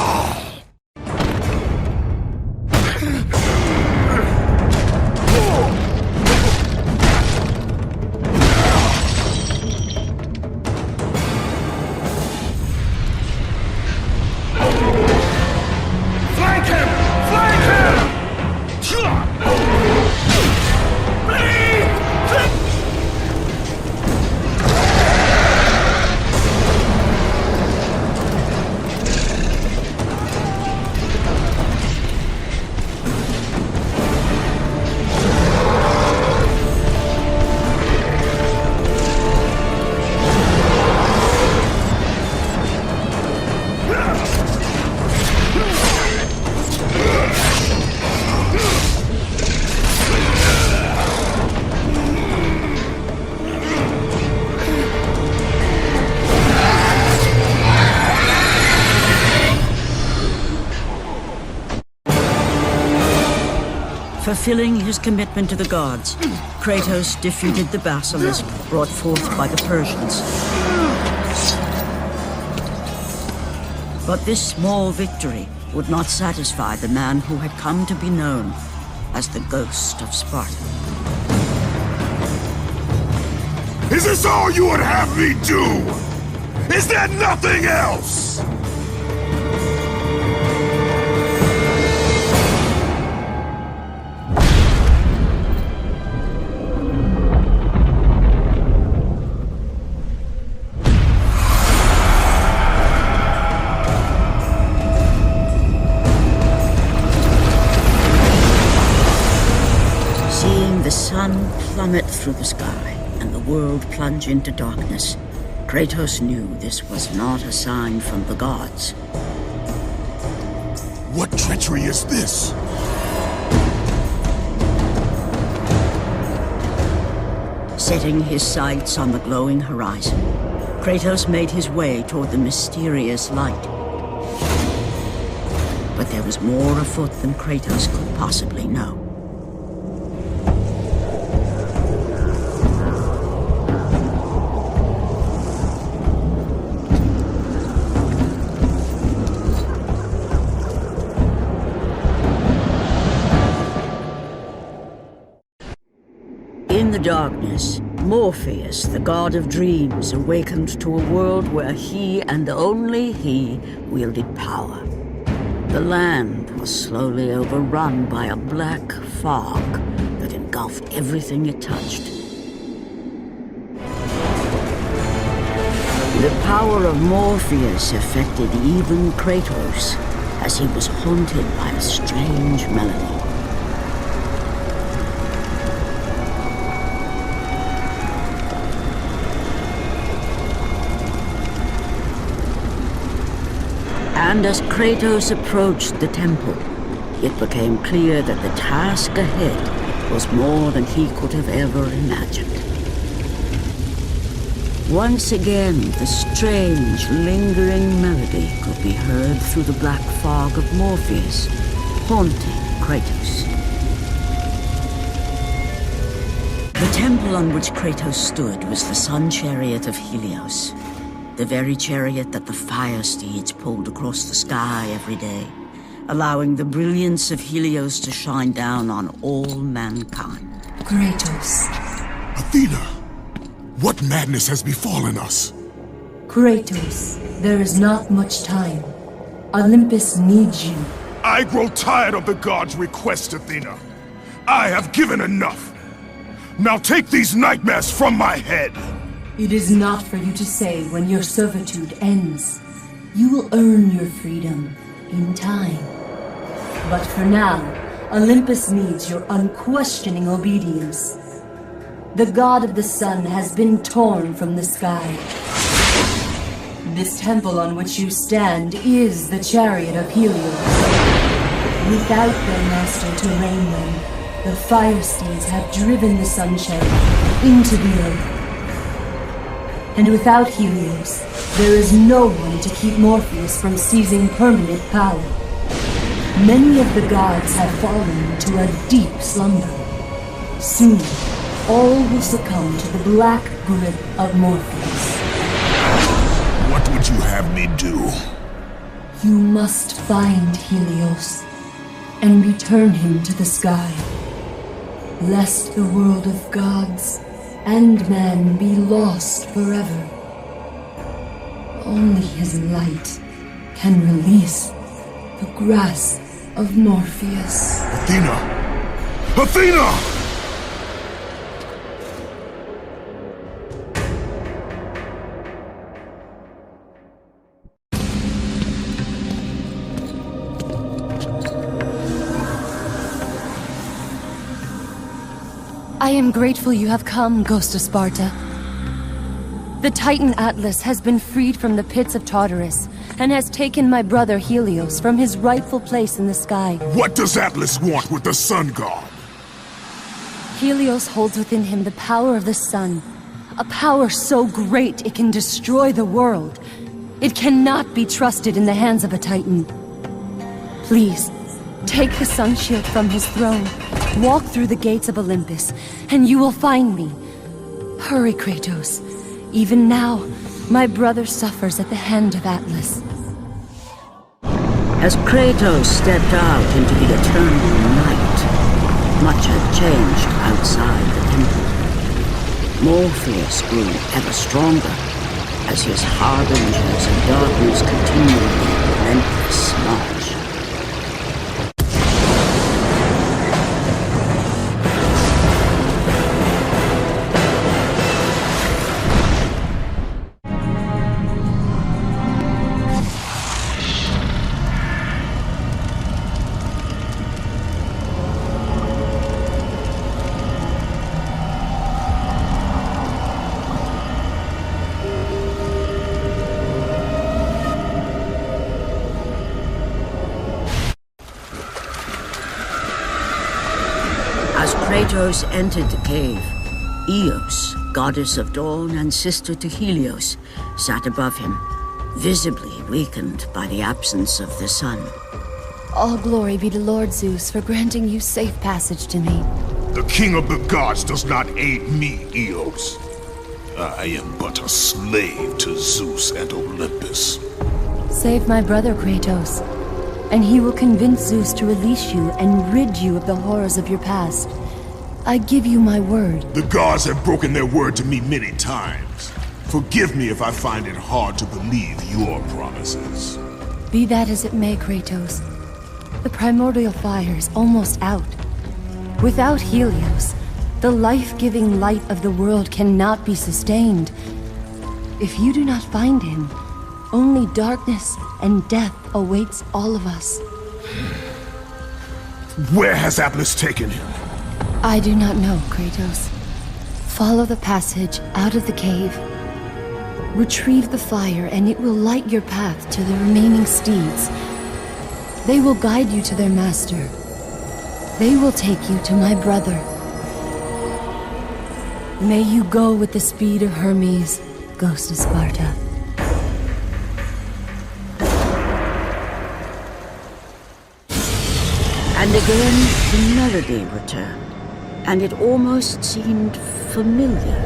Fulfilling his commitment to the gods, Kratos defeated the basilisk brought forth by the Persians. But this small victory would not satisfy the man who had come to be known as the Ghost of Sparta. Is this all you would have me do? Is there nothing else? Seeing the sun plummet through the sky and the world plunge into darkness, Kratos knew this was not a sign from the gods. What treachery is this? Setting his sights on the glowing horizon, Kratos made his way toward the mysterious light. But there was more afoot than Kratos could possibly know. In the darkness, Morpheus, the god of dreams, awakened to a world where he and only he wielded power. The land was slowly overrun by a black fog that engulfed everything it touched. The power of Morpheus affected even Kratos, as he was haunted by a strange melody. And as Kratos approached the temple, it became clear that the task ahead was more than he could have ever imagined. Once again, the strange, lingering melody could be heard through the black fog of Morpheus, haunting Kratos. The temple on which Kratos stood was the sun chariot of Helios. The very chariot that the fire steeds pulled across the sky every day, allowing the brilliance of Helios to shine down on all mankind. Kratos. Athena! What madness has befallen us? Kratos, there is not much time. Olympus needs you. I grow tired of the gods' requests, Athena. I have given enough. Now take these nightmares from my head. It is not for you to say when your servitude ends. You will earn your freedom in time. But for now, Olympus needs your unquestioning obedience. The god of the sun has been torn from the sky. This temple on which you stand is the chariot of Helios. Without their master to reign them, the fire steeds have driven the sun chariot into the earth. And without Helios, there is no one to keep Morpheus from seizing permanent power. Many of the gods have fallen to a deep slumber. Soon, all will succumb to the black grip of Morpheus. What would you have me do? You must find Helios and return him to the sky, lest the world of gods and man be lost forever. Only his light can release the grasp of Morpheus. Athena! Athena! I am grateful you have come, Ghost of Sparta. The Titan Atlas has been freed from the pits of Tartarus, and has taken my brother Helios from his rightful place in the sky. What does Atlas want with the sun god? Helios holds within him the power of the sun, a power so great it can destroy the world. It cannot be trusted in the hands of a Titan. Please, take the sun shield from his throne, walk through the gates of Olympus, and you will find me. Hurry, Kratos. Even now, my brother suffers at the hand of Atlas. As Kratos stepped out into the eternal night, much had changed outside the temple. Morpheus grew ever stronger as his harbingers of darkness continued their relentless march. As Kratos entered the cave, Eos, goddess of dawn and sister to Helios, sat above him, visibly weakened by the absence of the sun. All glory be to Lord Zeus for granting you safe passage to me. The king of the gods does not aid me, Eos. I am but a slave to Zeus and Olympus. Save my brother Kratos, and he will convince Zeus to release you and rid you of the horrors of your past. I give you my word. The gods have broken their word to me many times. Forgive me if I find it hard to believe your promises. Be that as it may, Kratos. The primordial fire is almost out. Without Helios, the life-giving light of the world cannot be sustained. If you do not find him, only darkness and death awaits all of us. Where has Atlas taken him? I do not know, Kratos. Follow the passage out of the cave. Retrieve the fire and it will light your path to the remaining steeds. They will guide you to their master. They will take you to my brother. May you go with the speed of Hermes, ghost of Sparta. And again, the melody returned, and it almost seemed familiar.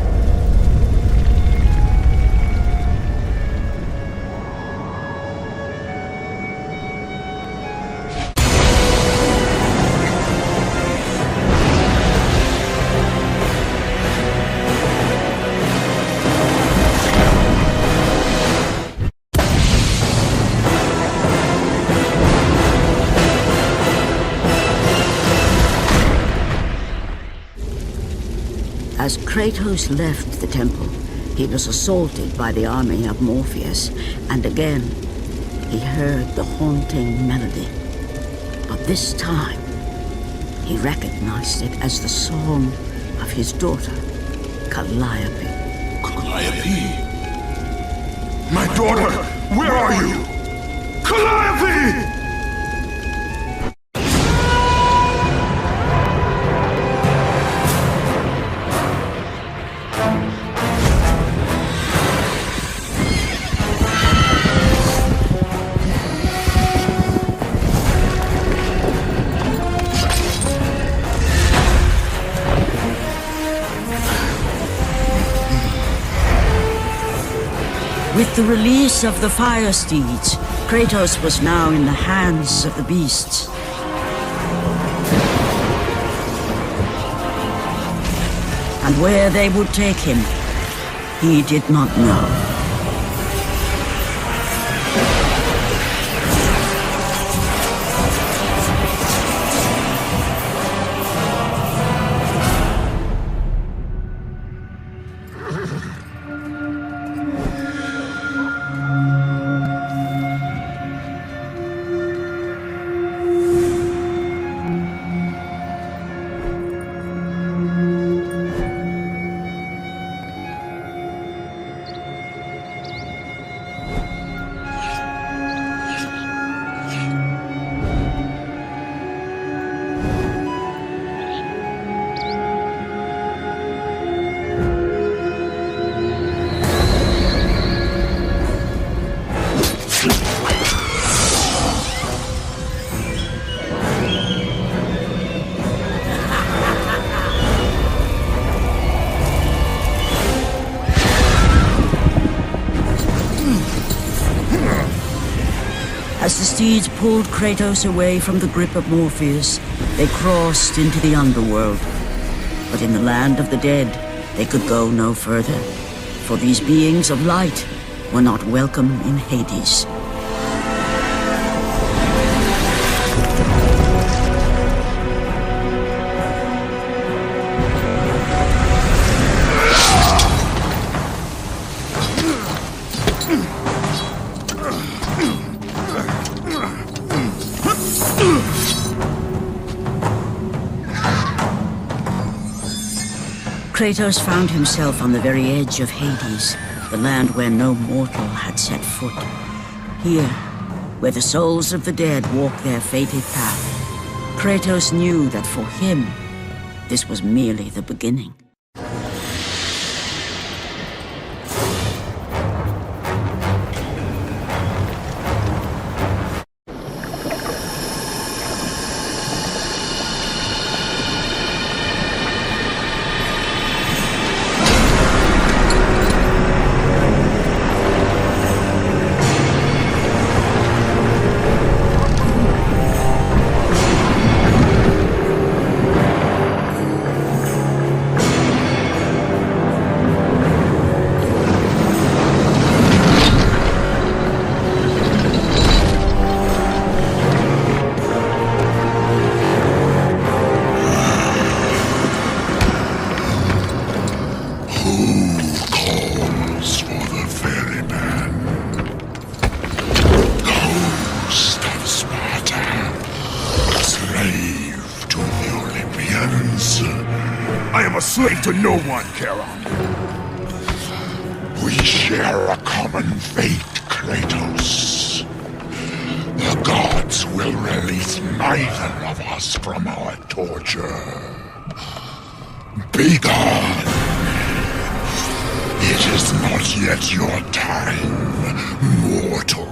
As Kratos left the temple, he was assaulted by the army of Morpheus, and again, he heard the haunting melody. But this time, he recognized it as the song of his daughter, Calliope. Calliope? My daughter, where are you? Calliope! With the release of the fire steeds, Kratos was now in the hands of the beasts. And where they would take him, he did not know. As the steeds pulled Kratos away from the grip of Morpheus, they crossed into the underworld. But in the land of the dead, they could go no further, for these beings of light were not welcome in Hades. Kratos found himself on the very edge of Hades, the land where no mortal had set foot. Here, where the souls of the dead walk their fated path, Kratos knew that for him, this was merely the beginning. To no one, Charon. We share a common fate, Kratos. The gods will release neither of us from our torture. Be gone! It is not yet your time, mortal.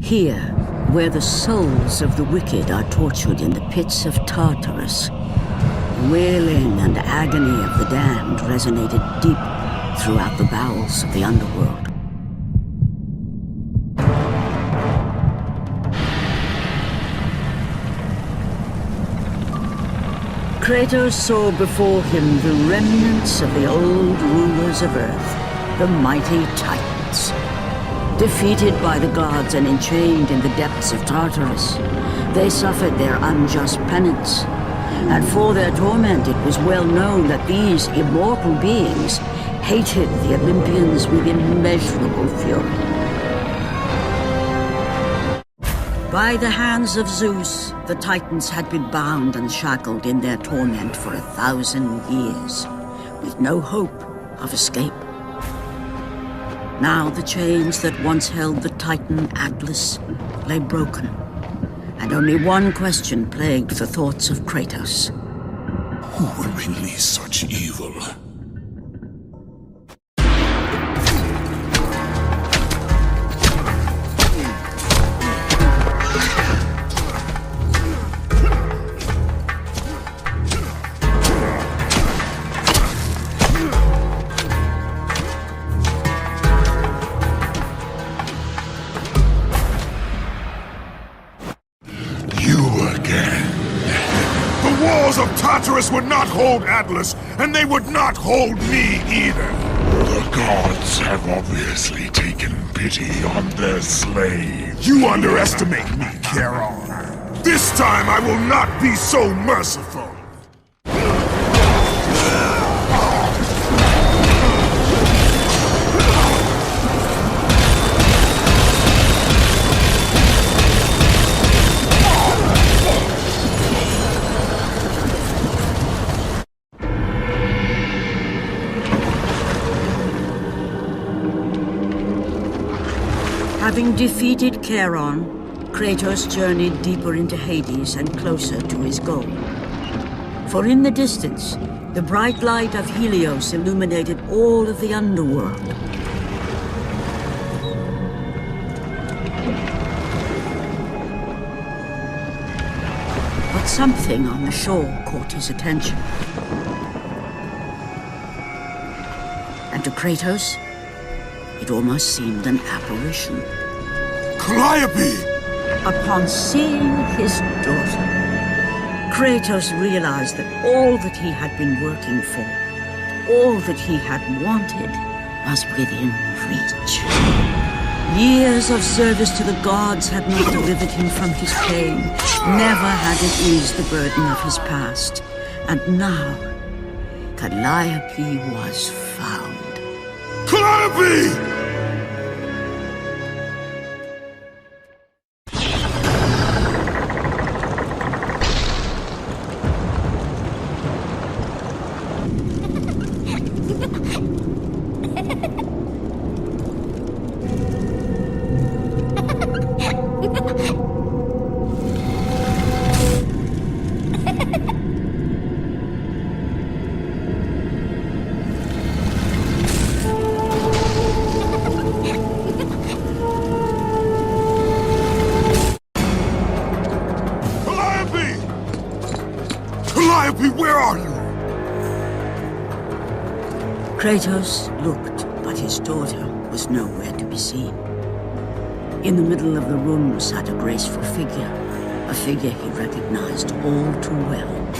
Here, where the souls of the wicked are tortured in the pits of Tartarus, the wailing and agony of the damned resonated deep throughout the bowels of the underworld. Kratos saw before him the remnants of the old rulers of Earth, the mighty Titans. Defeated by the gods and enchained in the depths of Tartarus, they suffered their unjust penance. And for their torment, it was well known that these immortal beings hated the Olympians with immeasurable fury. By the hands of Zeus, the Titans had been bound and shackled in their torment for 1,000 years, with no hope of escape. Now the chains that once held the Titan Atlas lay broken, and only one question plagued the thoughts of Kratos. Who will release such evil? Tartarus would not hold Atlas, and they would not hold me either. The gods have obviously taken pity on their slaves. You underestimate me, Charon. This time I will not be so merciful. Having defeated Charon, Kratos journeyed deeper into Hades and closer to his goal. For in the distance, the bright light of Helios illuminated all of the underworld. But something on the shore caught his attention. And to Kratos, it almost seemed an apparition. Calliope! Upon seeing his daughter, Kratos realized that all that he had been working for, all that he had wanted, was within reach. Years of service to the gods had not delivered him from his pain, never had it eased the burden of his past. And now, Calliope was found. Calliope! Where are you? Kratos looked, but his daughter was nowhere to be seen. In the middle of the room sat a graceful figure, a figure he recognized all too well.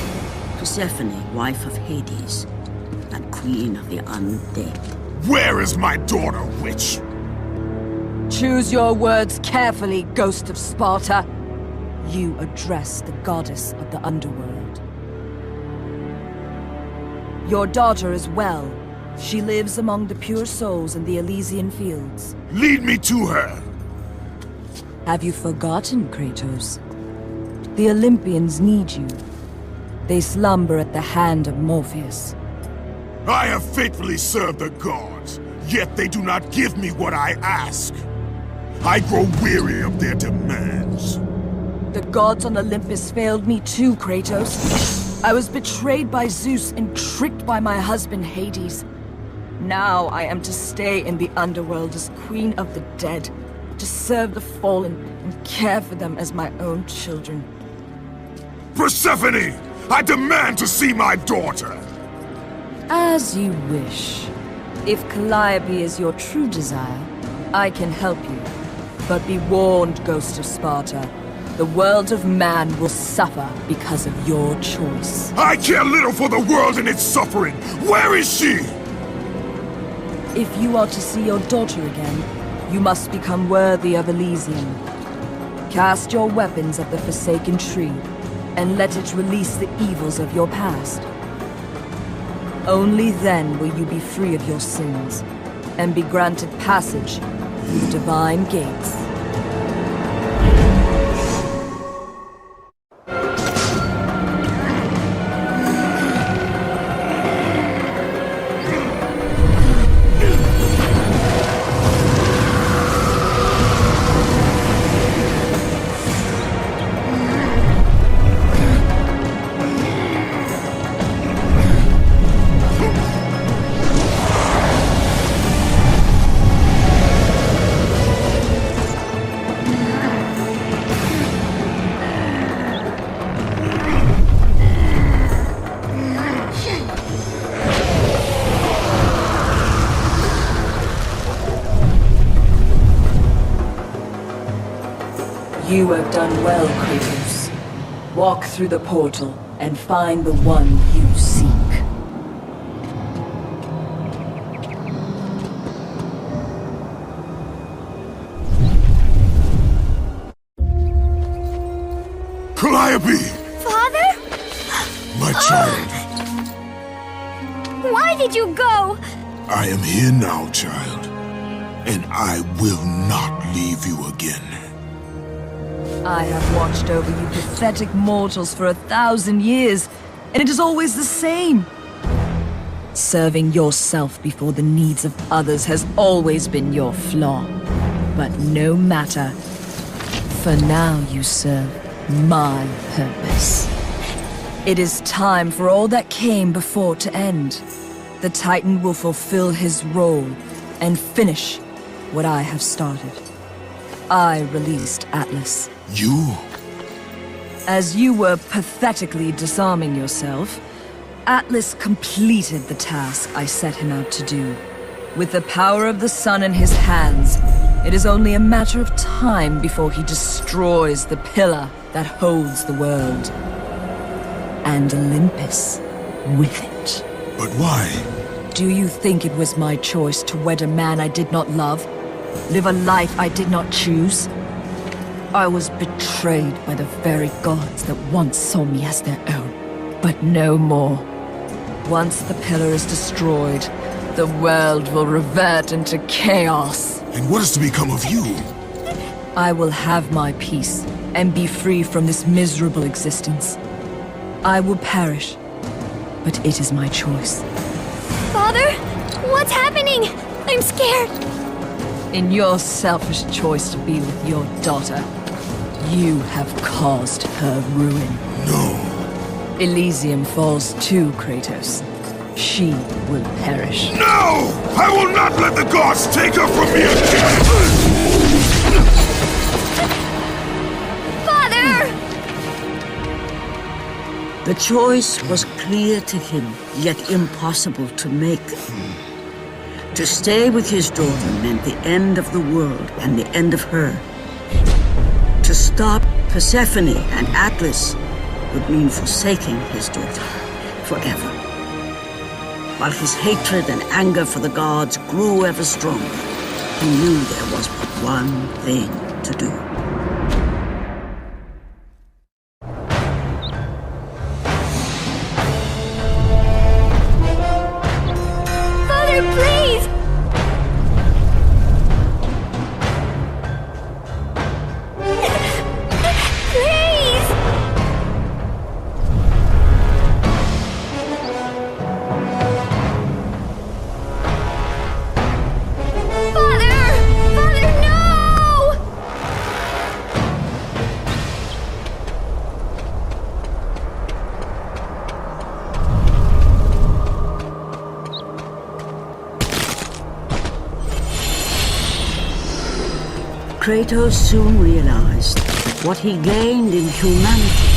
Persephone, wife of Hades, and queen of the undead. Where is my daughter, witch? Choose your words carefully, ghost of Sparta. You address the goddess of the underworld. Your daughter is well. She lives among the pure souls in the Elysian fields. Lead me to her! Have you forgotten, Kratos? The Olympians need you. They slumber at the hand of Morpheus. I have faithfully served the gods, yet they do not give me what I ask. I grow weary of their demands. The gods on Olympus failed me too, Kratos. I was betrayed by Zeus and tricked by my husband Hades. Now I am to stay in the underworld as queen of the dead, to serve the fallen and care for them as my own children. Persephone! I demand to see my daughter! As you wish. If Calliope is your true desire, I can help you. But be warned, Ghost of Sparta. The world of man will suffer because of your choice. I care little for the world and its suffering! Where is she? If you are to see your daughter again, you must become worthy of Elysium. Cast your weapons at the Forsaken Tree, and let it release the evils of your past. Only then will you be free of your sins, and be granted passage through the divine gates. You have done well, Kratos. Walk through the portal and find the one you seek. Calliope! Father? My child. Why did you go? I am here now, child. And I will not leave you again. I have watched over you pathetic mortals for 1,000 years, and it is always the same. Serving yourself before the needs of others has always been your flaw. But no matter. For now you serve my purpose. It is time for all that came before to end. The Titan will fulfill his role and finish what I have started. I released Atlas. You? As you were pathetically disarming yourself, Atlas completed the task I set him out to do. With the power of the sun in his hands, it is only a matter of time before he destroys the pillar that holds the world. And Olympus with it. But why? Do you think it was my choice to wed a man I did not love? Live a life I did not choose? I was betrayed by the very gods that once saw me as their own. But no more. Once the pillar is destroyed, the world will revert into chaos. And what is to become of you? I will have my peace and be free from this miserable existence. I will perish, but it is my choice. Father? What's happening? I'm scared. In your selfish choice to be with your daughter, you have caused her ruin. No. Elysium falls too, Kratos. She will perish. No! I will not let the gods take her from me again! Father! The choice was clear to him, yet impossible to make. To stay with his daughter meant the end of the world and the end of her. To stop Persephone and Atlas would mean forsaking his daughter forever. While his hatred and anger for the gods grew ever stronger, he knew there was but one thing to do. Father, please! Please! Father, no! Kratos soon realized that what he gained in humanity,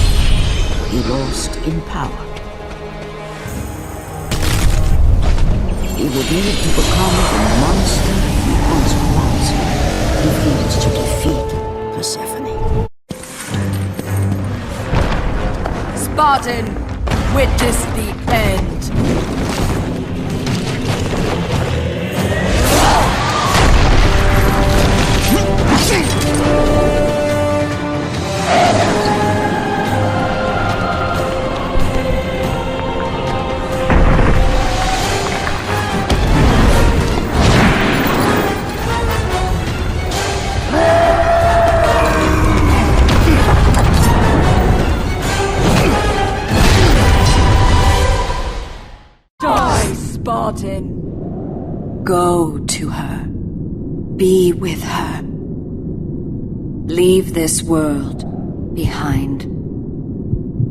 he lost in power. He would need to become the monster he once was if he was to defeat Persephone. Spartan, witness the end. Die, Spartan. Go to her. Be with her. Leave this world behind.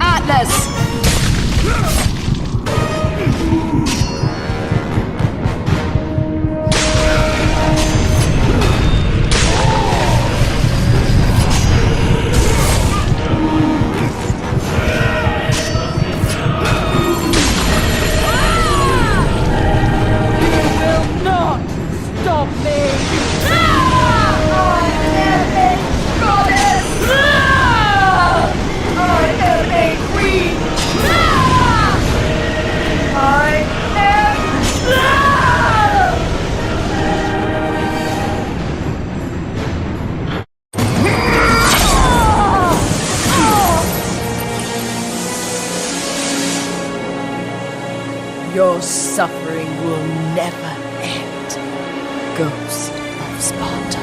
Atlas! Your suffering will never end, Ghost of Sparta.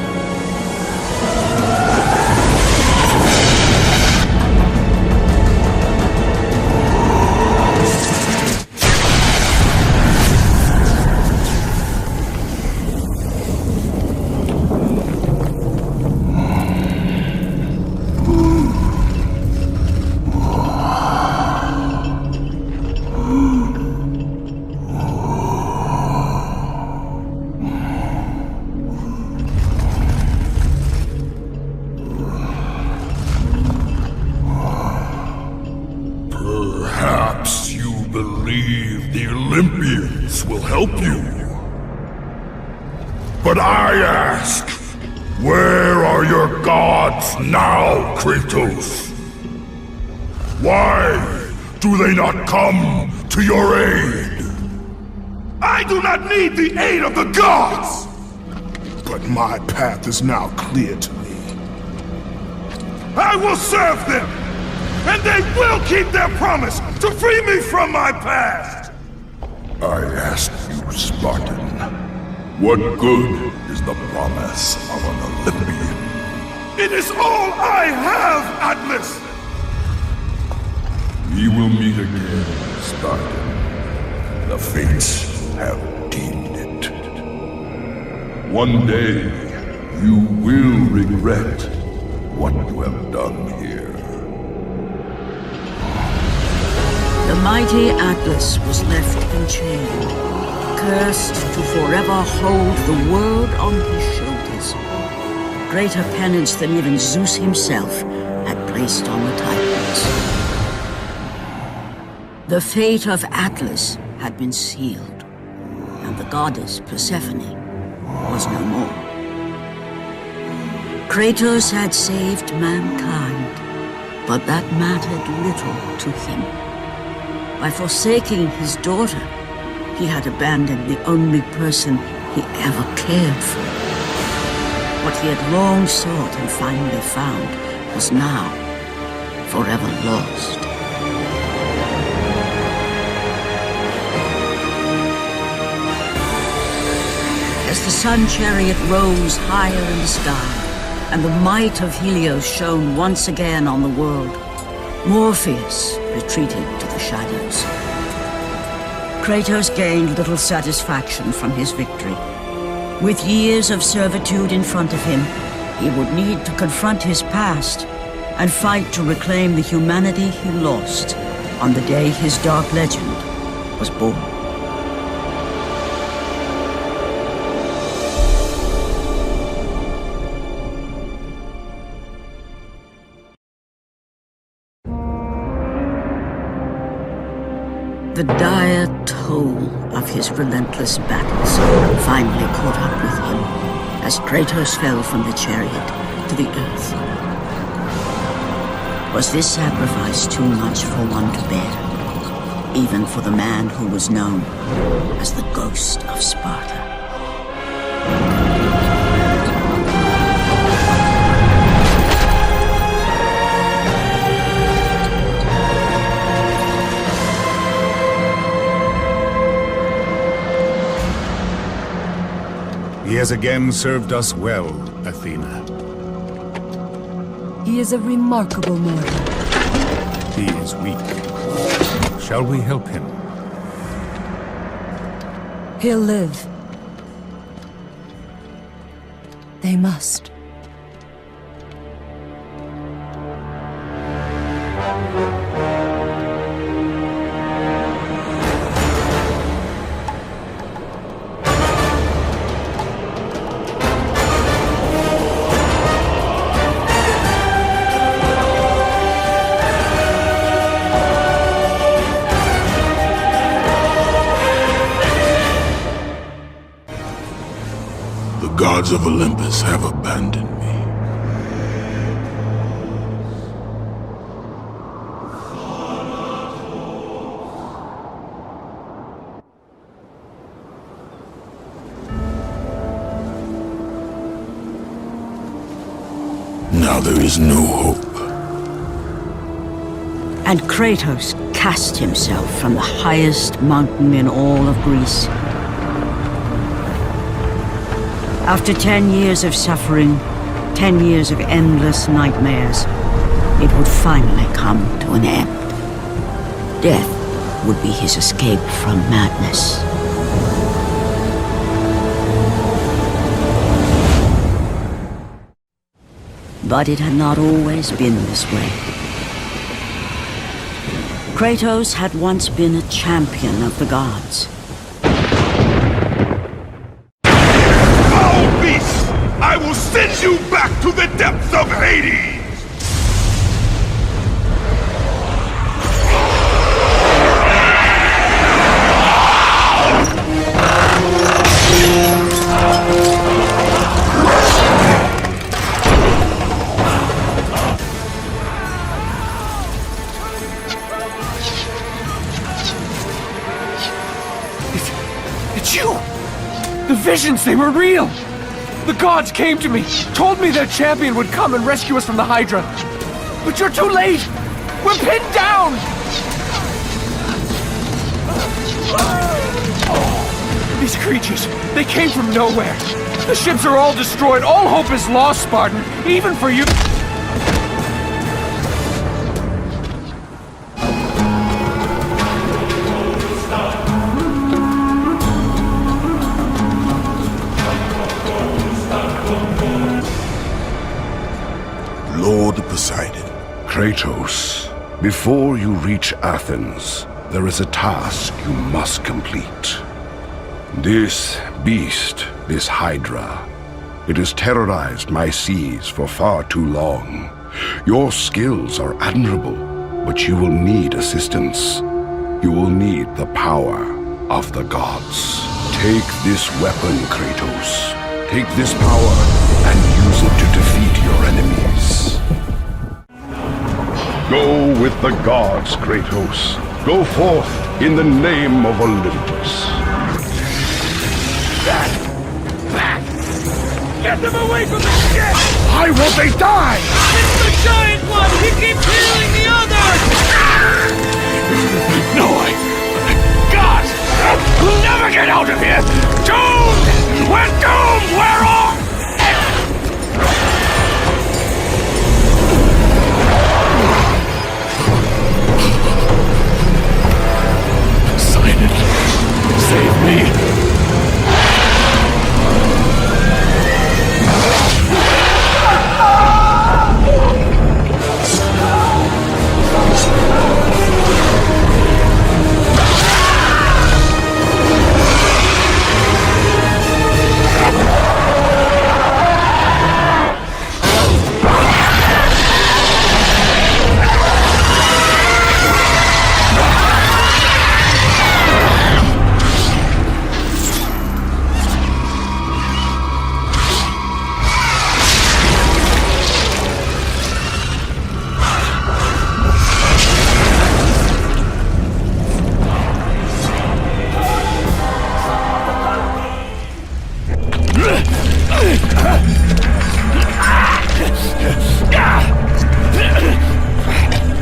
Olympians will help you. But I ask, where are your gods now, Kratos? Why do they not come to your aid? I do not need the aid of the gods! But my path is now clear to me. I will serve them, and they will keep their promise to free me from my past! I ask you, Spartan, what good is the promise of an Olympian? It is all I have, Atlas! We will meet again, Spartan. The fates have deemed it. One day, you will regret what you have done here. The mighty Atlas was left enchained, cursed to forever hold the world on his shoulders. Greater penance than even Zeus himself had placed on the Titans. The fate of Atlas had been sealed, and the goddess Persephone was no more. Kratos had saved mankind, but that mattered little to him. By forsaking his daughter, he had abandoned the only person he ever cared for. What he had long sought and finally found was now forever lost. As the sun chariot rose higher in the sky, and the might of Helios shone once again on the world, Morpheus retreated to the shadows. Kratos gained little satisfaction from his victory. With years of servitude in front of him, he would need to confront his past and fight to reclaim the humanity he lost on the day his dark legend was born. The dire toll of his relentless battles finally caught up with him as Kratos fell from the chariot to the earth. Was this sacrifice too much for one to bear, even for the man who was known as the Ghost of Sparta? He has again served us well, Athena. He is a remarkable mortal. He is weak. Shall we help him? He'll live. They must. The gods of Olympus have abandoned me. Now there is no hope. And Kratos cast himself from the highest mountain in all of Greece. After 10 years of suffering, 10 years of endless nightmares, it would finally come to an end. Death would be his escape from madness. But it had not always been this way. Kratos had once been a champion of the gods. I will send you back to the depths of Hades! It's you! The visions, they were real! The gods came to me, told me their champion would come and rescue us from the Hydra. But you're too late! We're pinned down! These creatures, they came from nowhere. The ships are all destroyed. All hope is lost, Spartan. Even for you. Lord Poseidon. Kratos, before you reach Athens, there is a task you must complete. This beast, this Hydra, it has terrorized my seas for far too long. Your skills are admirable, but you will need assistance. You will need the power of the gods. Take this weapon, Kratos. Take this power and use it to defeat your enemies. Go with the gods, Kratos. Go forth in the name of Olympus. Back! Get them away from the ship! Why won't they die? It's the giant one! He keeps healing the others! No way! God! We'll never get out of here! Doomed! We're doomed! We're all... Poseidon, save me!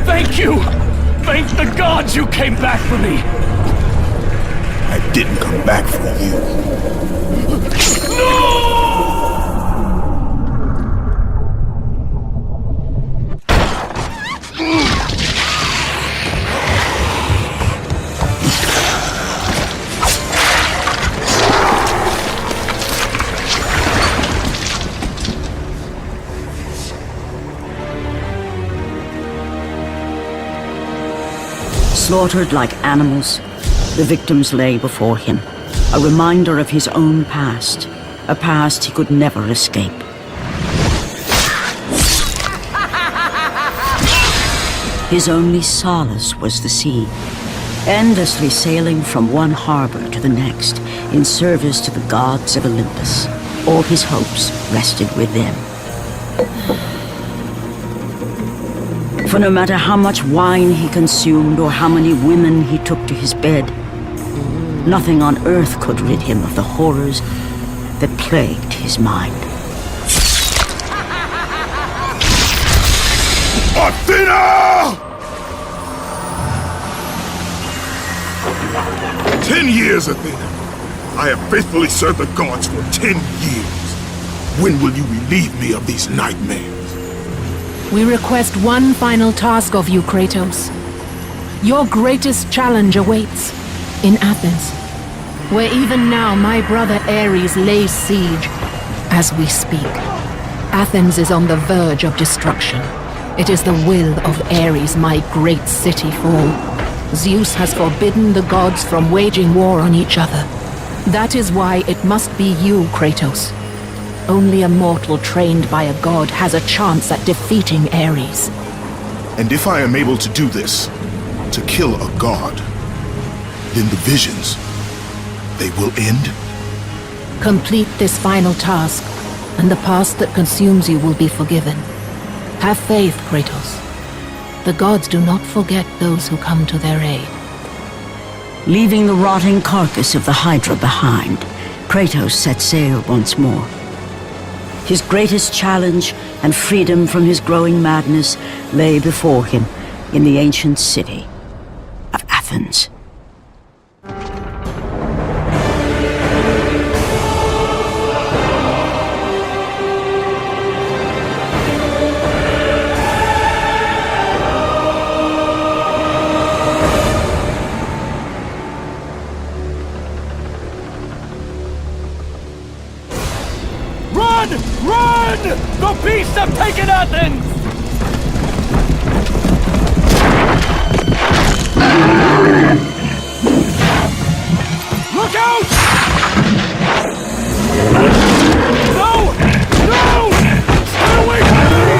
Thank you! Thank the gods you came back for me! I didn't come back for you. No! Slaughtered like animals, the victims lay before him, a reminder of his own past, a past he could never escape. His only solace was the sea, endlessly sailing from one harbor to the next in service to the gods of Olympus. All his hopes rested with them. For no matter how much wine he consumed or how many women he took to his bed, nothing on earth could rid him of the horrors that plagued his mind. Athena! 10 years, Athena. I have faithfully served the gods for 10 years. When will you relieve me of these nightmares? We request one final task of you, Kratos. Your greatest challenge awaits in Athens, where even now my brother Ares lays siege as we speak. Athens is on the verge of destruction. It is the will of Ares my great city fall. Zeus has forbidden the gods from waging war on each other. That is why it must be you, Kratos. Only a mortal trained by a god has a chance at defeating Ares. And if I am able to do this, to kill a god, then the visions, they will end? Complete this final task, and the past that consumes you will be forgiven. Have faith, Kratos. The gods do not forget those who come to their aid. Leaving the rotting carcass of the Hydra behind, Kratos set sail once more. His greatest challenge and freedom from his growing madness lay before him in the ancient city of Athens. Run! The beasts have taken Athens! Look out! No! No! Stay away from me!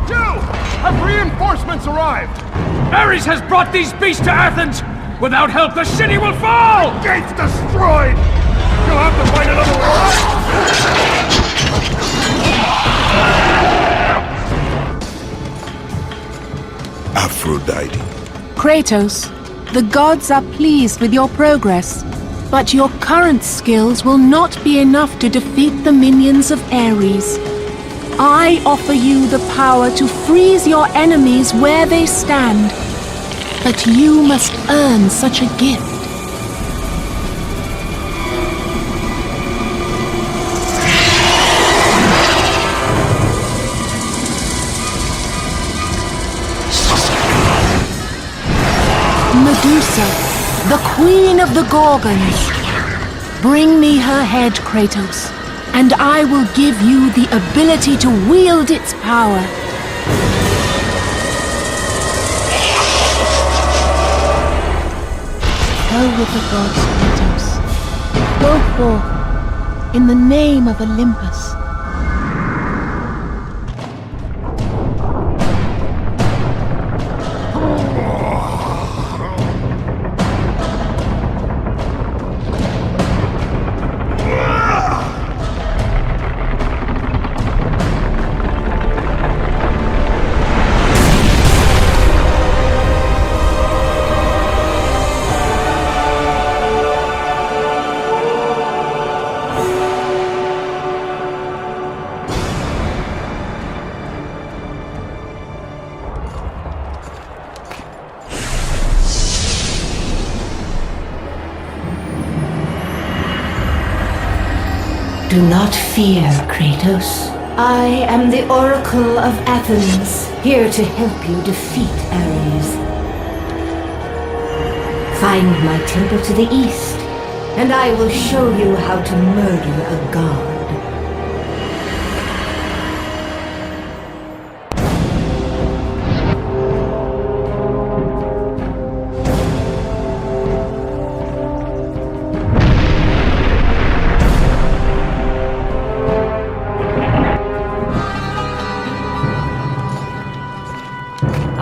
Jill! Have reinforcements arrived? Ares has brought these beasts to Athens! Without help, the city will fall! Gates destroyed! You'll have to find another way! Aphrodite. Kratos, the gods are pleased with your progress, but your current skills will not be enough to defeat the minions of Ares. I offer you the power to freeze your enemies where they stand. But you must earn such a gift. Medusa, the queen of the Gorgons. Bring me her head, Kratos, and I will give you the ability to wield its power. Go with the gods, Kratos. Go forth, in the name of Olympus. Do not fear, Kratos. I am the Oracle of Athens, here to help you defeat Ares. Find my temple to the east, and I will show you how to murder a god.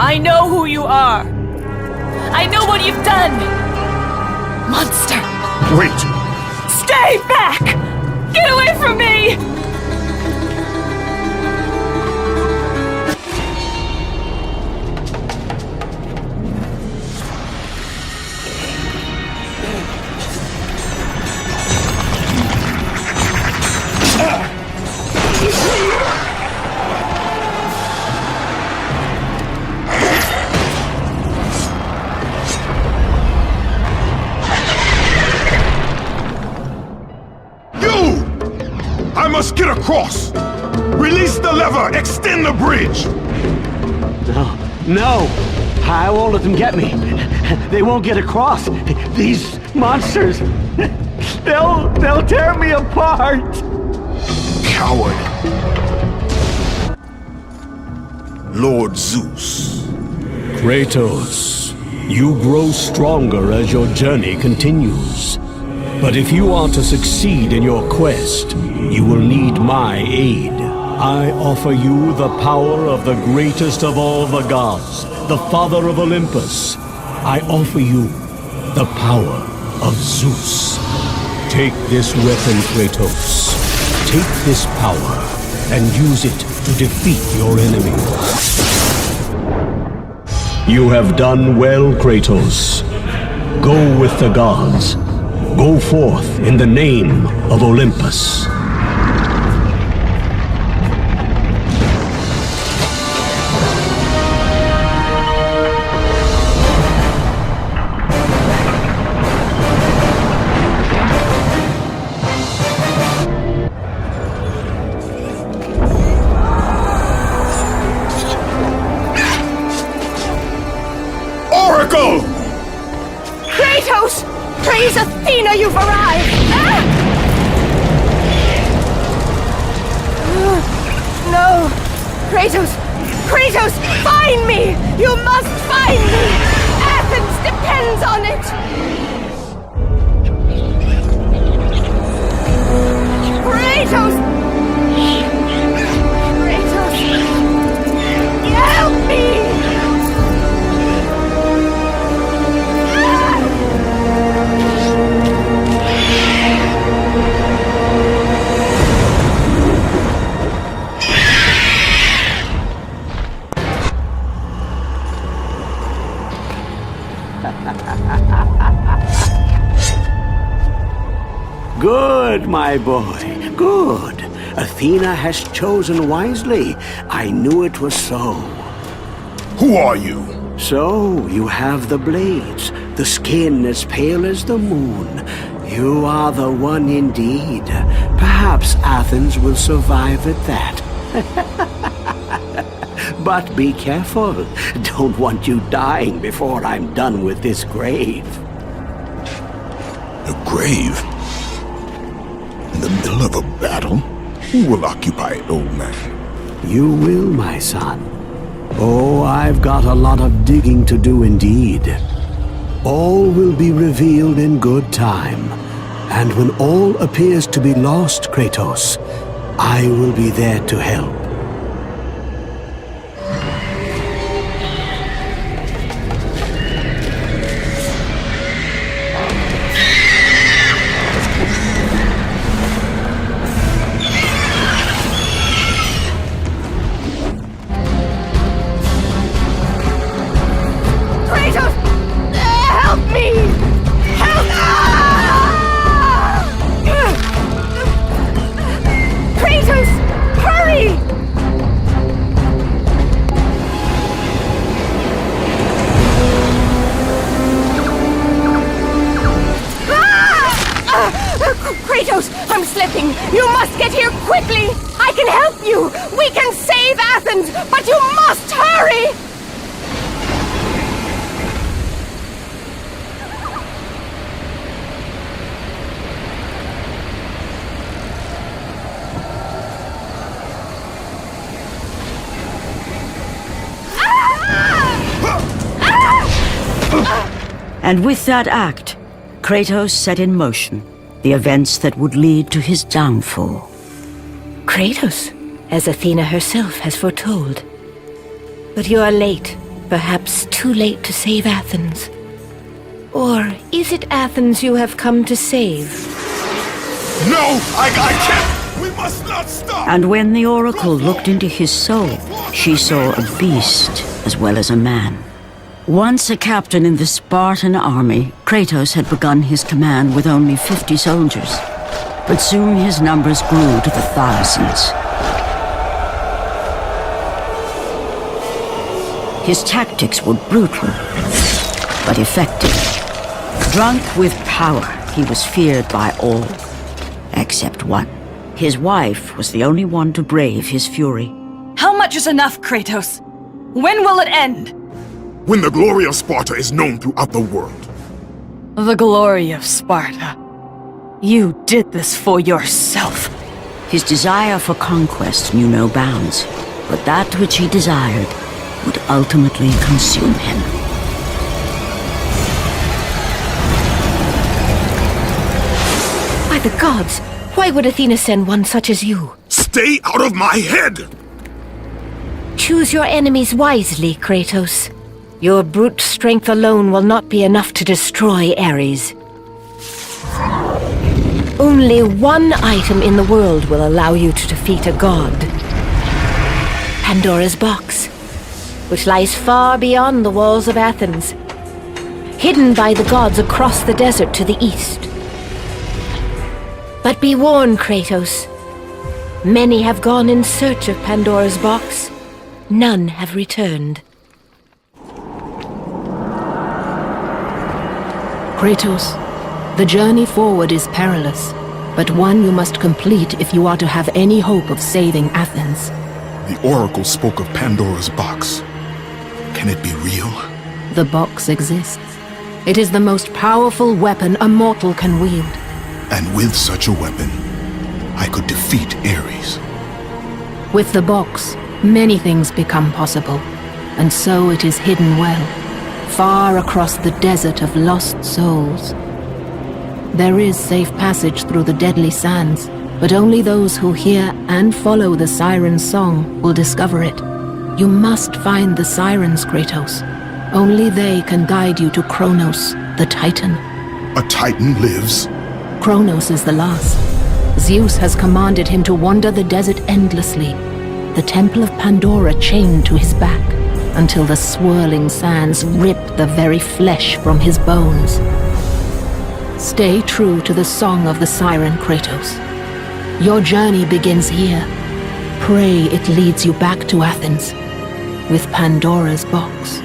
I know who you are. I know what you've done. Monster. Wait! Stay back! Get away from me! I must get across! Release the lever! Extend the bridge! No! I won't let them get me. They won't get across. These monsters, they'll tear me apart! Coward! Lord Zeus. Kratos, you grow stronger as your journey continues. But if you are to succeed in your quest, you will need my aid. I offer you the power of the greatest of all the gods, the father of Olympus. I offer you the power of Zeus. Take this weapon, Kratos. Take this power and use it to defeat your enemies. You have done well, Kratos. Go with the gods. Go forth in the name of Olympus. Oracle! Kratos! Praise Athena, you've arrived! No! Kratos! Kratos! Find me! You must find me! Athens depends on it! Kratos! Kratos! Help me! Good, my boy, good. Athena has chosen wisely. I knew it was so. Who are you? So, you have the blades, the skin as pale as the moon. You are the one indeed. Perhaps Athens will survive at that. But be careful. Don't want you dying before I'm done with this grave. A grave? In the middle of a battle? Who will occupy it, old man? You will, my son. Oh, I've got a lot of digging to do indeed. All will be revealed in good time. And when all appears to be lost, Kratos, I will be there to help. Kratos, I'm slipping! You must get here quickly! I can help you! We can save Athens, but you must hurry! And with that act, Kratos set in motion the events that would lead to his downfall. Kratos, as Athena herself has foretold. But you are late, perhaps too late to save Athens. Or is it Athens you have come to save? No! I can't! We must not stop! And when the Oracle looked into his soul, she saw a beast as well as a man. Once a captain in the Spartan army, Kratos had begun his command with only 50 soldiers. But soon his numbers grew to the thousands. His tactics were brutal, but effective. Drunk with power, he was feared by all, except one. His wife was the only one to brave his fury. How much is enough, Kratos? When will it end? When the glory of Sparta is known throughout the world. The glory of Sparta. You did this for yourself. His desire for conquest knew no bounds, but that which he desired would ultimately consume him. By the gods, why would Athena send one such as you? Stay out of my head! Choose your enemies wisely, Kratos. Your brute strength alone will not be enough to destroy Ares. Only one item in the world will allow you to defeat a god. Pandora's box, which lies far beyond the walls of Athens, hidden by the gods across the desert to the east. But be warned, Kratos. Many have gone in search of Pandora's box. None have returned. Kratos, the journey forward is perilous, but one you must complete if you are to have any hope of saving Athens. The Oracle spoke of Pandora's box. Can it be real? The box exists. It is the most powerful weapon a mortal can wield. And with such a weapon, I could defeat Ares. With the box, many things become possible, and so it is hidden well, far across the desert of lost souls. There is safe passage through the deadly sands, but only those who hear and follow the siren's song will discover it. You must find the sirens, Kratos. Only they can guide you to Kronos, the Titan. A Titan lives? Kronos is the last. Zeus has commanded him to wander the desert endlessly, the Temple of Pandora chained to his back, until the swirling sands rip the very flesh from his bones. Stay true to the song of the siren, Kratos. Your journey begins here. Pray it leads you back to Athens, with Pandora's box.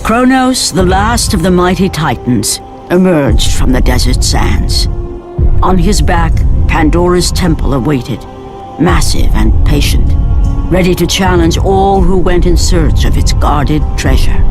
Kronos, the last of the mighty Titans, emerged from the desert sands. On his back, Pandora's temple awaited, massive and patient, ready to challenge all who went in search of its guarded treasure.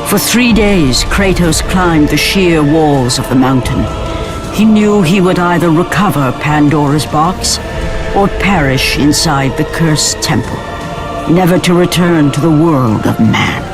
For 3 days, Kratos climbed the sheer walls of the mountain. He knew he would either recover Pandora's box or perish inside the cursed temple, never to return to the world of man.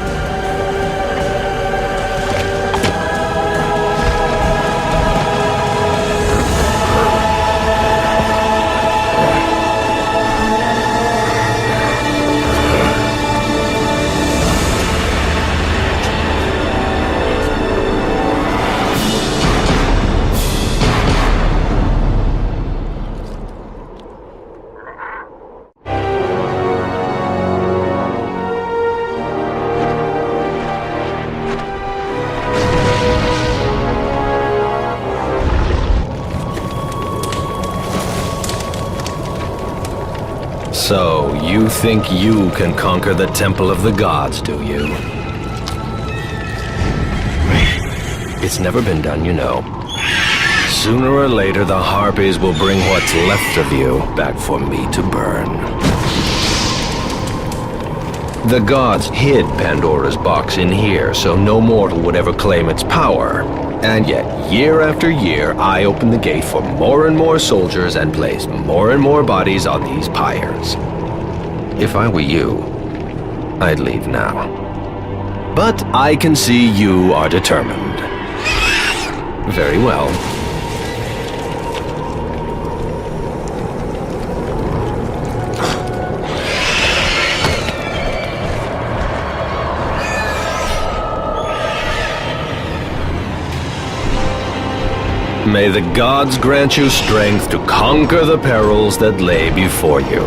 So, you think you can conquer the Temple of the Gods, do you? It's never been done, you know. Sooner or later, the Harpies will bring what's left of you back for me to burn. The gods hid Pandora's box in here, so no mortal would ever claim its power. And yet, year after year, I open the gate for more and more soldiers and place more and more bodies on these pyres. If I were you, I'd leave now. But I can see you are determined. Very well. May the gods grant you strength to conquer the perils that lay before you.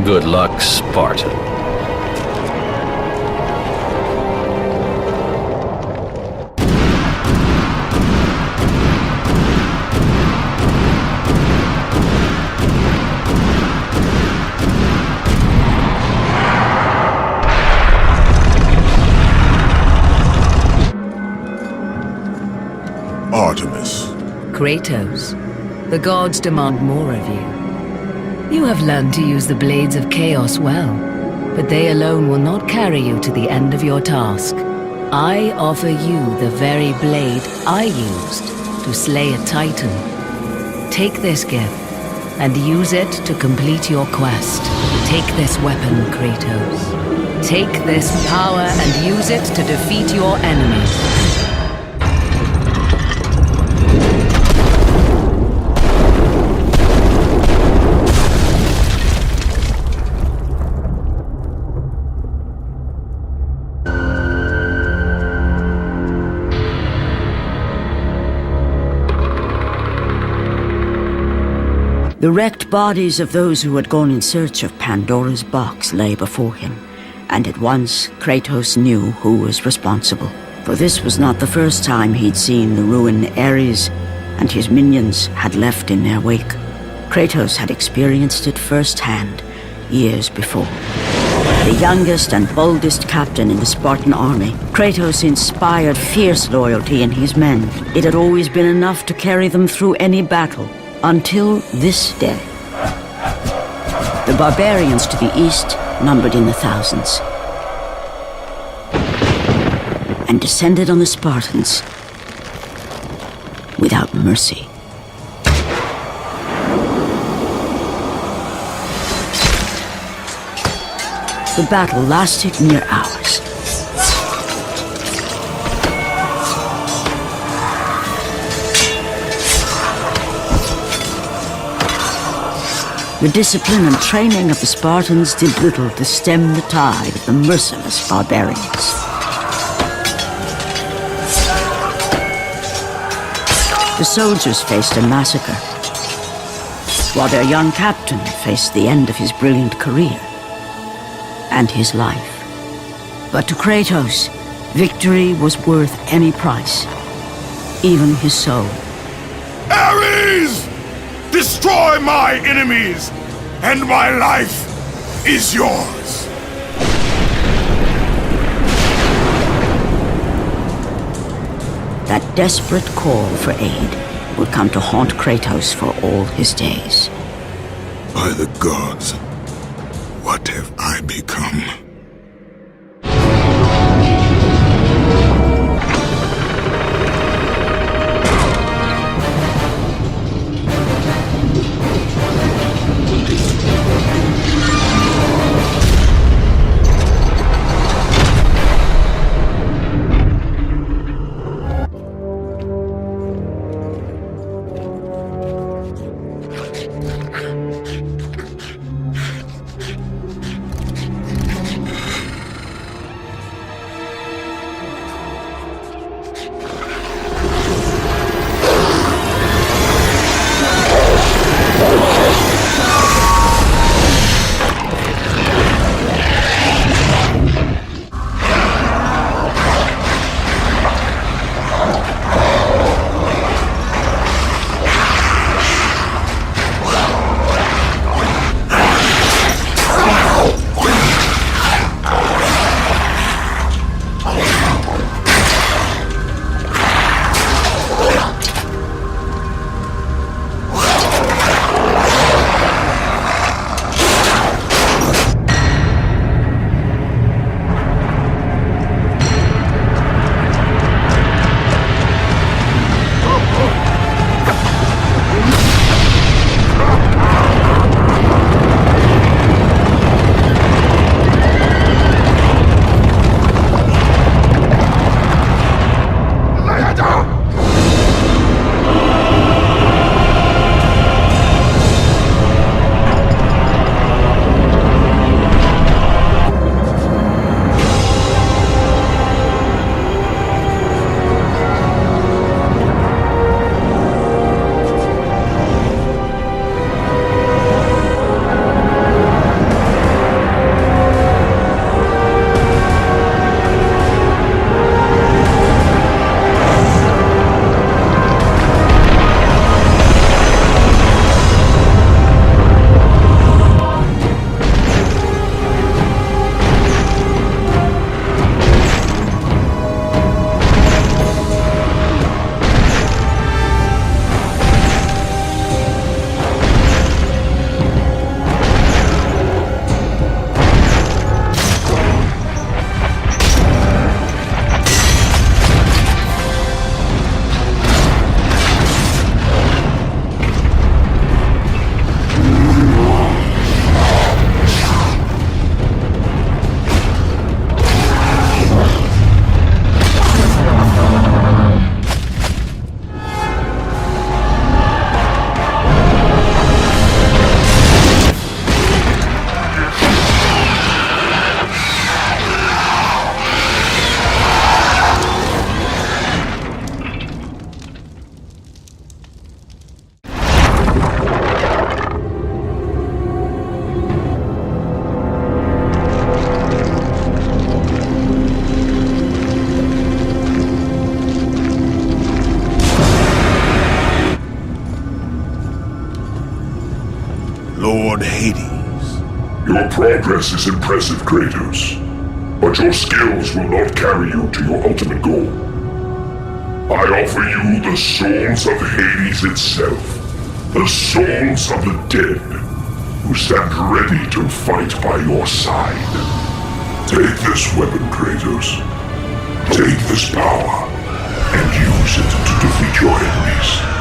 Good luck, Spartan. Artemis. Kratos, the gods demand more of you. You have learned to use the blades of chaos well, but they alone will not carry you to the end of your task. I offer you the very blade I used to slay a titan. Take this gift and use it to complete your quest. Take this weapon, Kratos. Take this power and use it to defeat your enemies. The wrecked bodies of those who had gone in search of Pandora's box lay before him, and at once Kratos knew who was responsible. For this was not the first time he'd seen the ruin Ares and his minions had left in their wake. Kratos had experienced it firsthand, years before. The youngest and boldest captain in the Spartan army, Kratos inspired fierce loyalty in his men. It had always been enough to carry them through any battle. Until this day. The barbarians to the east numbered in the thousands, and descended on the Spartans without mercy. The battle lasted near hours. The discipline and training of the Spartans did little to stem the tide of the merciless barbarians. The soldiers faced a massacre, while their young captain faced the end of his brilliant career and his life. But to Kratos, victory was worth any price, even his soul. Ares! Destroy my enemies, and my life is yours. That desperate call for aid would come to haunt Kratos for all his days. By the gods, what have I become? progress is impressive, Kratos. But your skills will not carry you to your ultimate goal. I offer you the souls of Hades itself. The souls of the dead, who stand ready to fight by your side. Take this weapon, Kratos. Take this power, and use it to defeat your enemies.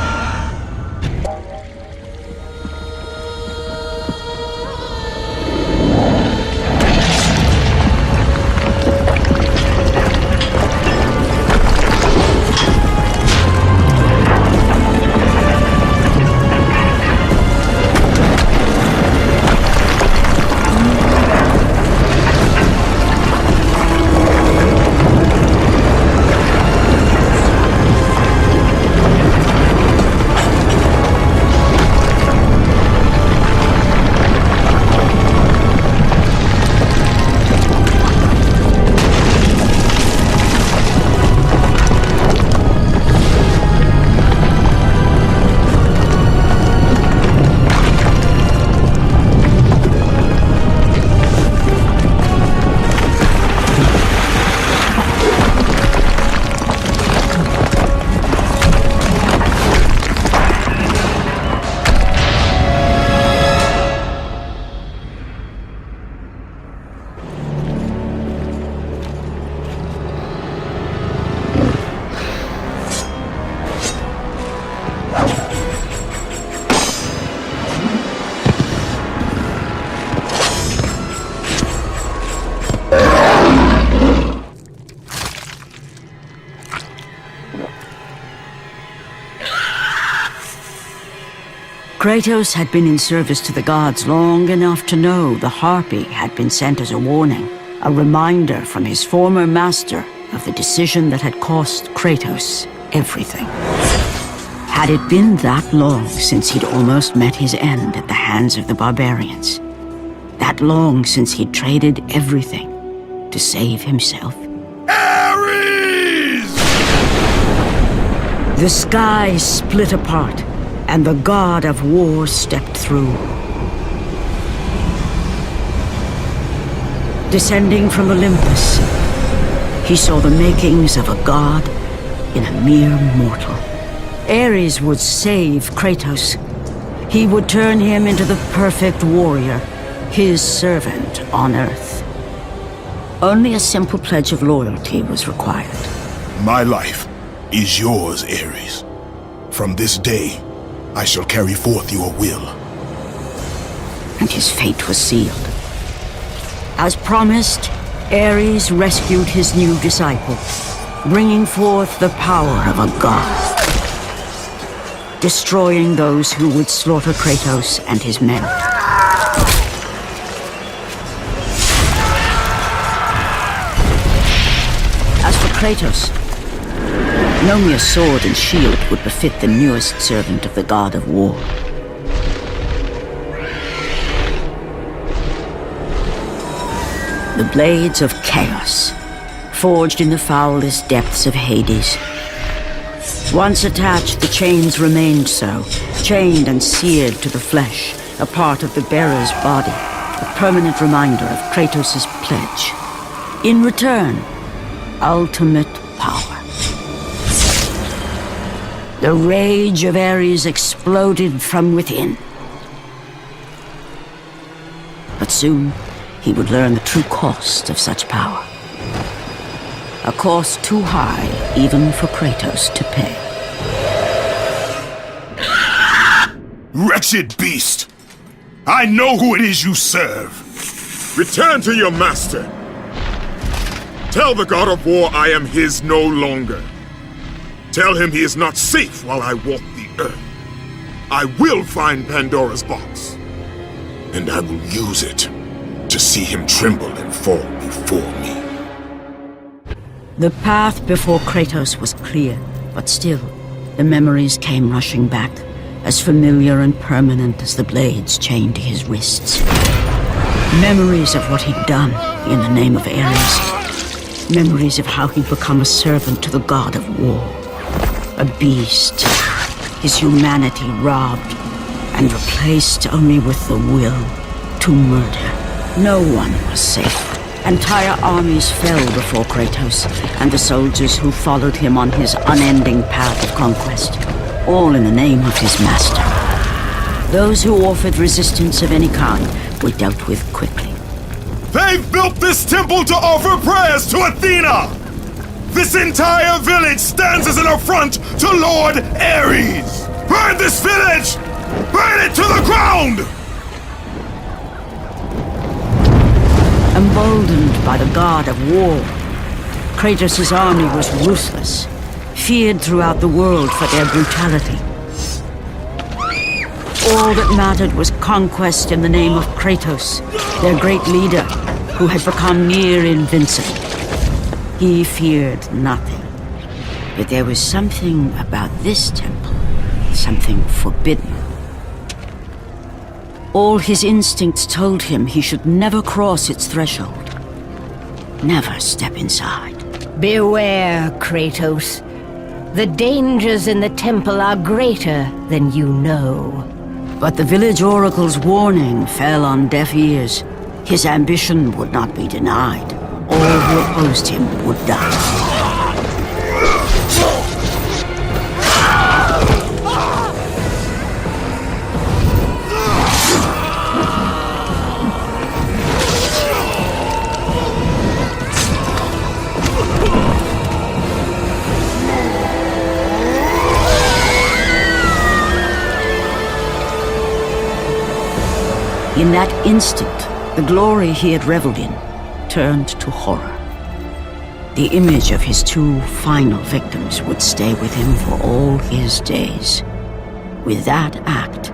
Kratos had been in service to the gods long enough to know the Harpy had been sent as a warning, a reminder from his former master of the decision that had cost Kratos everything. Had it been that long since he'd almost met his end at the hands of the barbarians? That long since he'd traded everything to save himself? Ares! The sky split apart, and the god of war stepped through. Descending from Olympus, he saw the makings of a god in a mere mortal. Ares would save Kratos. He would turn him into the perfect warrior, his servant on Earth. Only a simple pledge of loyalty was required. My life is yours, Ares. From this day, I shall carry forth your will. And his fate was sealed. As promised, Ares rescued his new disciple, bringing forth the power of a god, destroying those who would slaughter Kratos and his men. As for Kratos, no mere sword and shield would befit the newest servant of the god of war. The blades of chaos, forged in the foulest depths of Hades. Once attached, the chains remained so, chained and seared to the flesh, a part of the bearer's body, a permanent reminder of Kratos' pledge. In return, ultimate power. The rage of Ares exploded from within. But soon, he would learn the true cost of such power. A cost too high even for Kratos to pay. Wretched beast! I know who it is you serve! Return to your master! Tell the god of war I am his no longer. Tell him he is not safe while I walk the earth. I will find Pandora's box. And I will use it to see him tremble and fall before me. The path before Kratos was clear, but still, the memories came rushing back, as familiar and permanent as the blades chained to his wrists. Memories of what he'd done in the name of Ares. Memories of how he'd become a servant to the god of war. A beast, his humanity robbed and replaced only with the will to murder. No one was safe. Entire armies fell before Kratos and the soldiers who followed him on his unending path of conquest, all in the name of his master. Those who offered resistance of any kind were dealt with quickly. They've built this temple to offer prayers to Athena! This entire village stands as an affront to Lord Ares! Burn this village! Burn it to the ground! Emboldened by the god of war, Kratos' army was ruthless, feared throughout the world for their brutality. All that mattered was conquest in the name of Kratos, their great leader, who had become near invincible. He feared nothing. But there was something about this temple, something forbidden. All his instincts told him he should never cross its threshold. Never step inside. Beware, Kratos. The dangers in the temple are greater than you know. But the village oracle's warning fell on deaf ears. His ambition would not be denied. All who opposed him would die. In that instant, the glory he had reveled in turned to horror. The image of his two final victims would stay with him for all his days. With that act,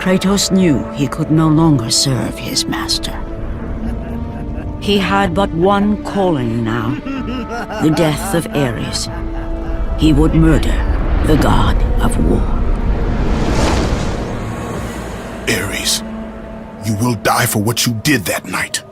Kratos knew he could no longer serve his master. He had but one calling now, the death of Ares. He would murder the god of war. Ares, you will die for what you did that night.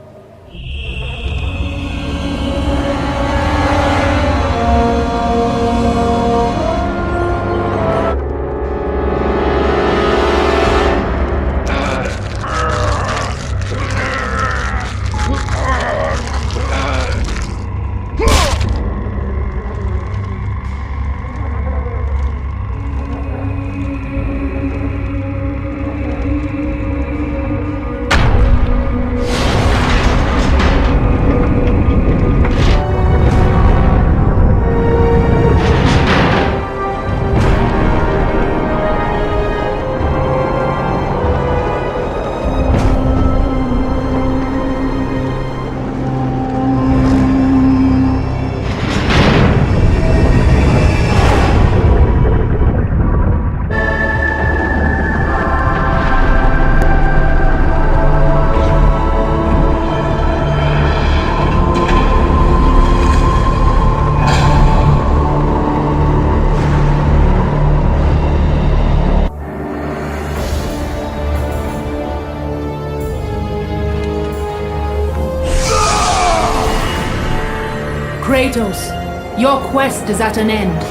Kratos, your quest is at an end.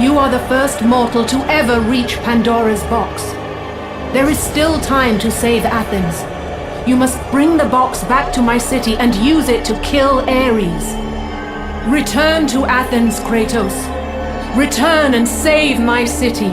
You are the first mortal to ever reach Pandora's box. There is still time to save Athens. You must bring the box back to my city and use it to kill Ares. Return to Athens, Kratos. Return and save my city.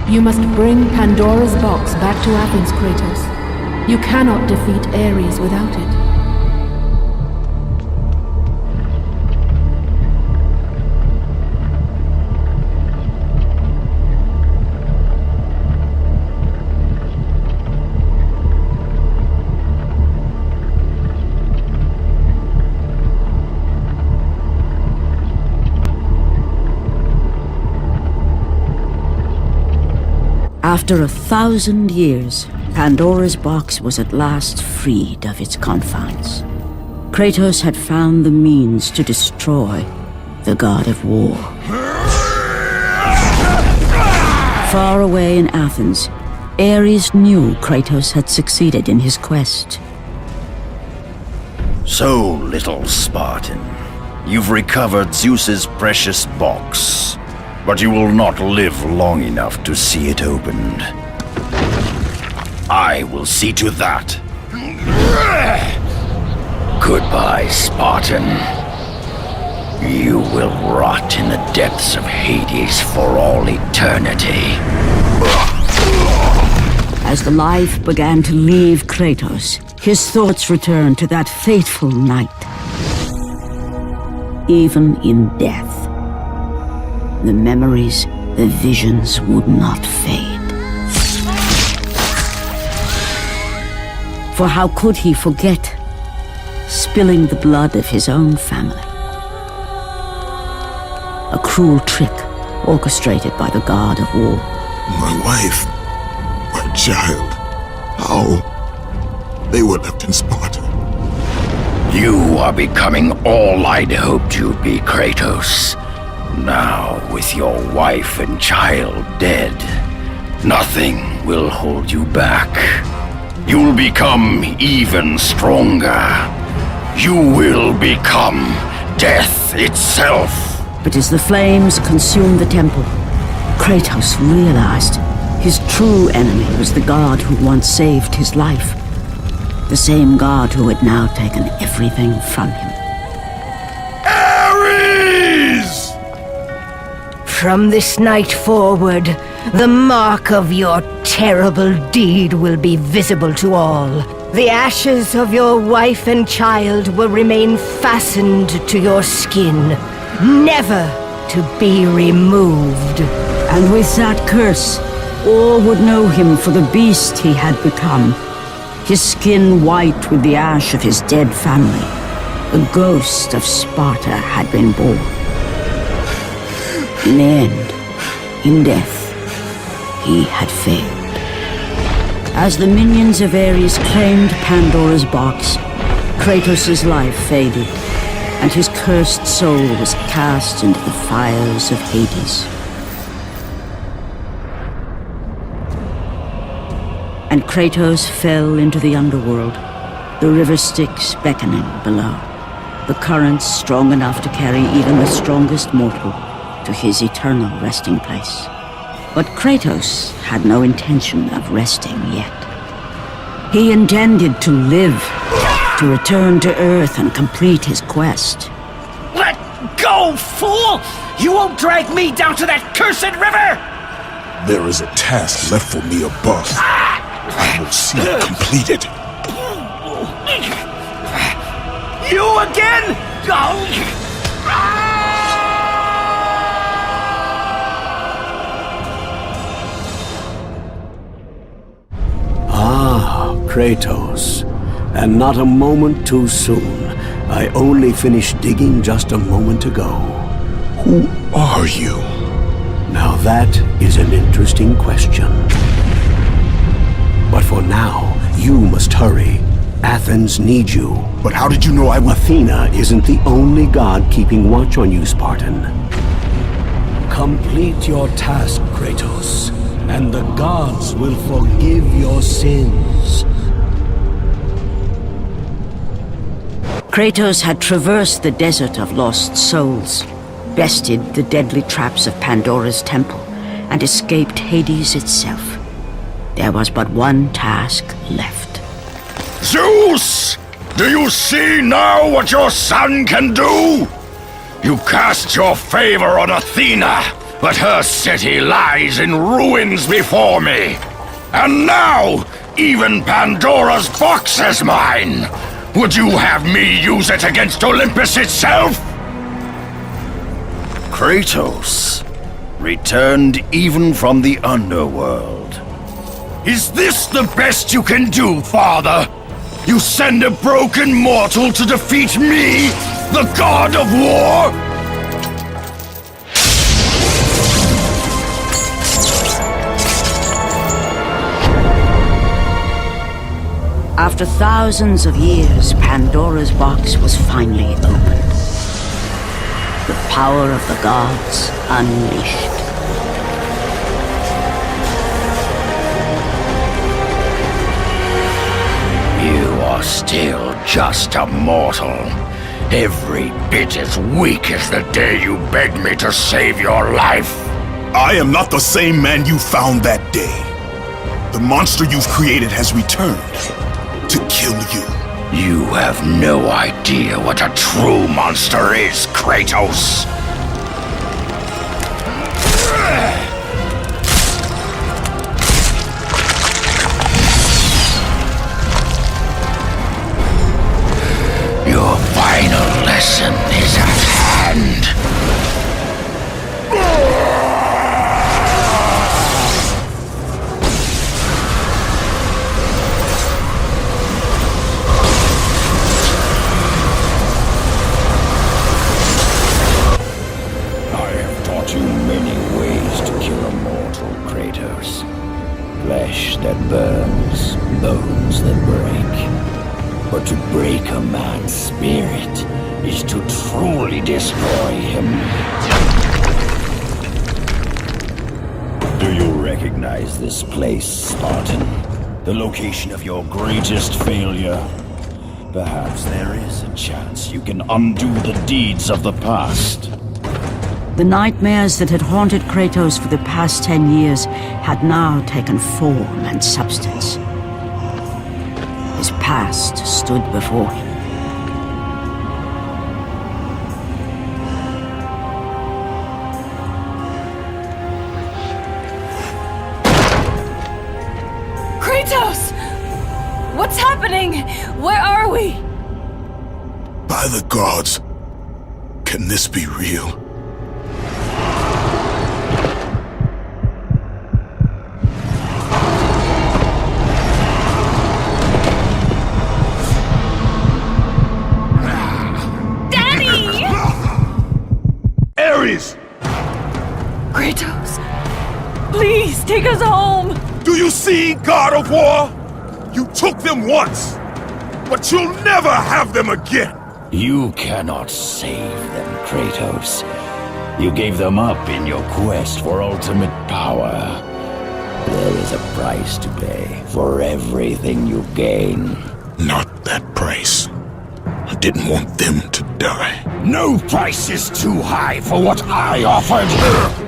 You must bring Pandora's box back to Athens, Kratos. You cannot defeat Ares without it. After 1,000 years, Pandora's box was at last freed of its confines. Kratos had found the means to destroy the god of war. Far away in Athens, Ares knew Kratos had succeeded in his quest. So, little Spartan, you've recovered Zeus's precious box. But you will not live long enough to see it opened. I will see to that. Goodbye, Spartan. You will rot in the depths of Hades for all eternity. As the life began to leave Kratos, his thoughts returned to that fateful night. Even in death, the memories, the visions would not fade. For how could he forget spilling the blood of his own family? A cruel trick orchestrated by the god of war. My wife, my child, how? They were left in Sparta. You are becoming all I'd hoped you'd be, Kratos. Now, with your wife and child dead, nothing will hold you back. You'll become even stronger. You will become death itself. But as the flames consumed the temple, Kratos realized his true enemy was the god who once saved his life. The same god who had now taken everything from him. Ares! From this night forward, the mark of your terrible deed will be visible to all. The ashes of your wife and child will remain fastened to your skin, never to be removed. And with that curse, all would know him for the beast he had become. His skin white with the ash of his dead family. The ghost of Sparta had been born. In the end, in death, he had failed. As the minions of Ares claimed Pandora's box, Kratos' life faded, and his cursed soul was cast into the fires of Hades. And Kratos fell into the underworld, the river Styx beckoning below, the currents strong enough to carry even the strongest mortal to his eternal resting place. But Kratos had no intention of resting yet. He intended to live, to return to Earth and complete his quest. Let go, fool! You won't drag me down to that cursed river! There is a task left for me above. I will see it completed. You again? Kratos, and not a moment too soon. I only finished digging just a moment ago. Who are you? Now that is an interesting question. But for now, you must hurry. Athens needs you. But how did you know I would? Athena isn't the only god keeping watch on you, Spartan. Complete your task, Kratos, and the gods will forgive your sins. Kratos had traversed the desert of lost souls, bested the deadly traps of Pandora's temple, and escaped Hades itself. There was but one task left. Zeus! Do you see now what your son can do? You cast your favor on Athena, but her city lies in ruins before me. And now, Even Pandora's box is mine! Would you have me use it against Olympus itself? Kratos, returned even from the underworld. Is this the best you can do, Father? You send a broken mortal to defeat me, the god of war? After thousands of years, Pandora's box was finally opened. The power of the gods unleashed. You are still just a mortal. Every bit as weak as the day you begged me to save your life. I am not the same man you found that day. The monster you've created has returned to kill you. You have no idea what a true monster is, Kratos. Your final lesson is at hand. Flesh that burns, bones that break. But to break a man's spirit is to truly destroy him. Do you recognize this place, Spartan? The location of your greatest failure? Perhaps there is a chance you can undo the deeds of the past. The nightmares that had haunted Kratos for the past 10 years had now taken form and substance. His past stood before him. Kratos! What's happening? Where are we? By the gods, can this be real? Kratos, please take us home! Do you see, God of War? You took them once, but you'll never have them again! You cannot save them, Kratos. You gave them up in your quest for ultimate power. There is a price to pay for everything you gain. Not that price. I didn't want them to die. No price is too high for what I offered!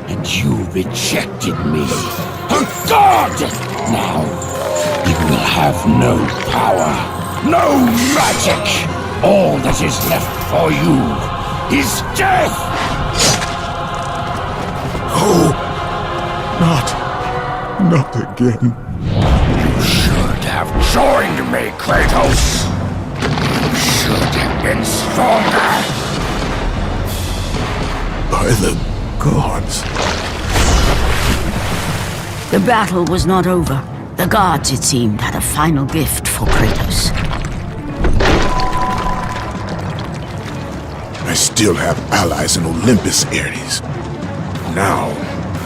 And you rejected me. A god! Now, you will have no power, no magic! All that is left for you is death! Oh, not again. You should have joined me, Kratos! Should have been stronger. By the gods. The battle was not over. The gods, it seemed, had a final gift for Kratos. I still have allies in Olympus, Ares. Now,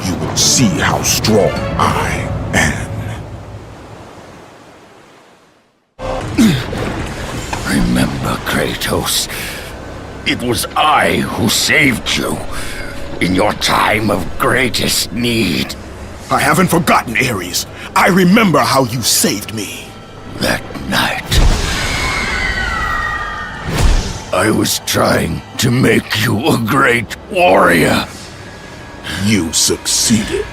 you will see how strong I am. Remember, Kratos, it was I who saved you in your time of greatest need. I haven't forgotten, Ares. I remember how you saved me. That night, I was trying to make you a great warrior. You succeeded.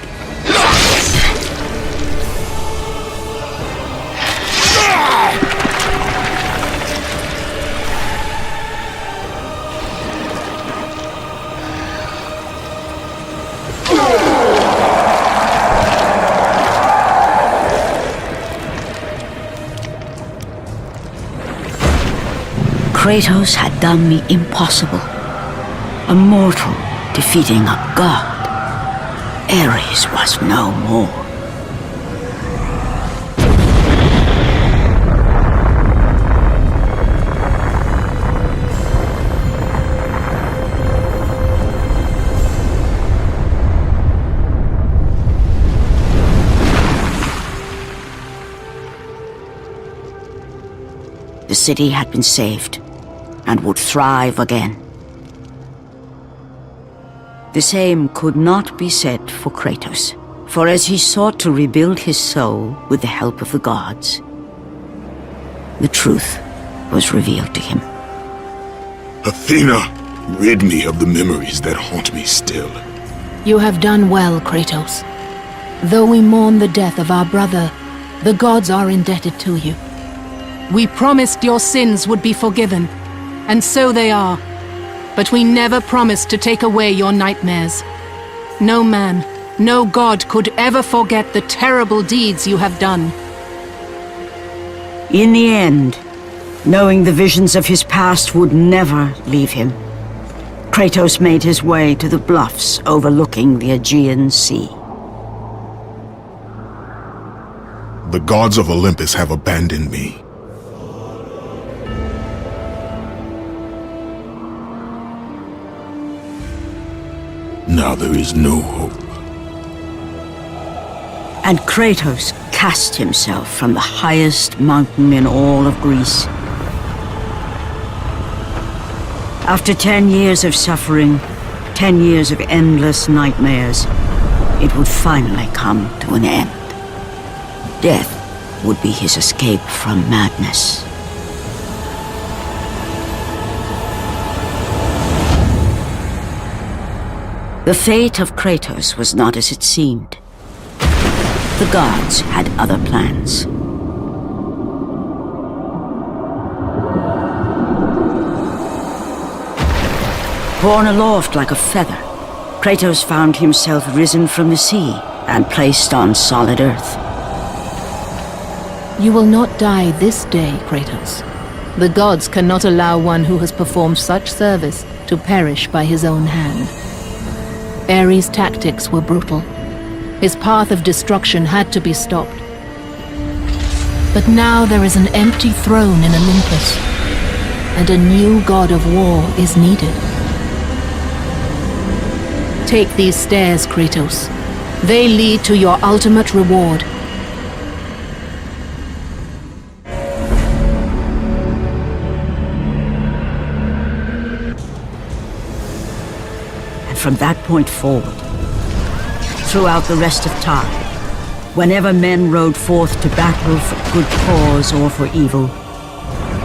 Kratos had done the impossible. A mortal defeating a god. Ares was no more. The city had been saved and would thrive again. The same could not be said for Kratos, for as he sought to rebuild his soul with the help of the gods, the truth was revealed to him. Athena, rid me of the memories that haunt me still. You have done well, Kratos. Though we mourn the death of our brother, the gods are indebted to you. We promised your sins would be forgiven, and so they are. But we never promised to take away your nightmares. No man, no god could ever forget the terrible deeds you have done. In the end, knowing the visions of his past would never leave him, Kratos made his way to the bluffs overlooking the Aegean Sea. The gods of Olympus have abandoned me. Now there is no hope. And Kratos cast himself from the highest mountain in all of Greece. After 10 years of suffering, 10 years of endless nightmares, it would finally come to an end. Death would be his escape from madness. The fate of Kratos was not as it seemed. The gods had other plans. Borne aloft like a feather, Kratos found himself risen from the sea and placed on solid earth. You will not die this day, Kratos. The gods cannot allow one who has performed such service to perish by his own hand. Ares' tactics were brutal. His path of destruction had to be stopped. But now there is an empty throne in Olympus, and a new god of war is needed. Take these stairs, Kratos. They lead to your ultimate reward. From that point forward, throughout the rest of time, whenever men rode forth to battle for good cause or for evil,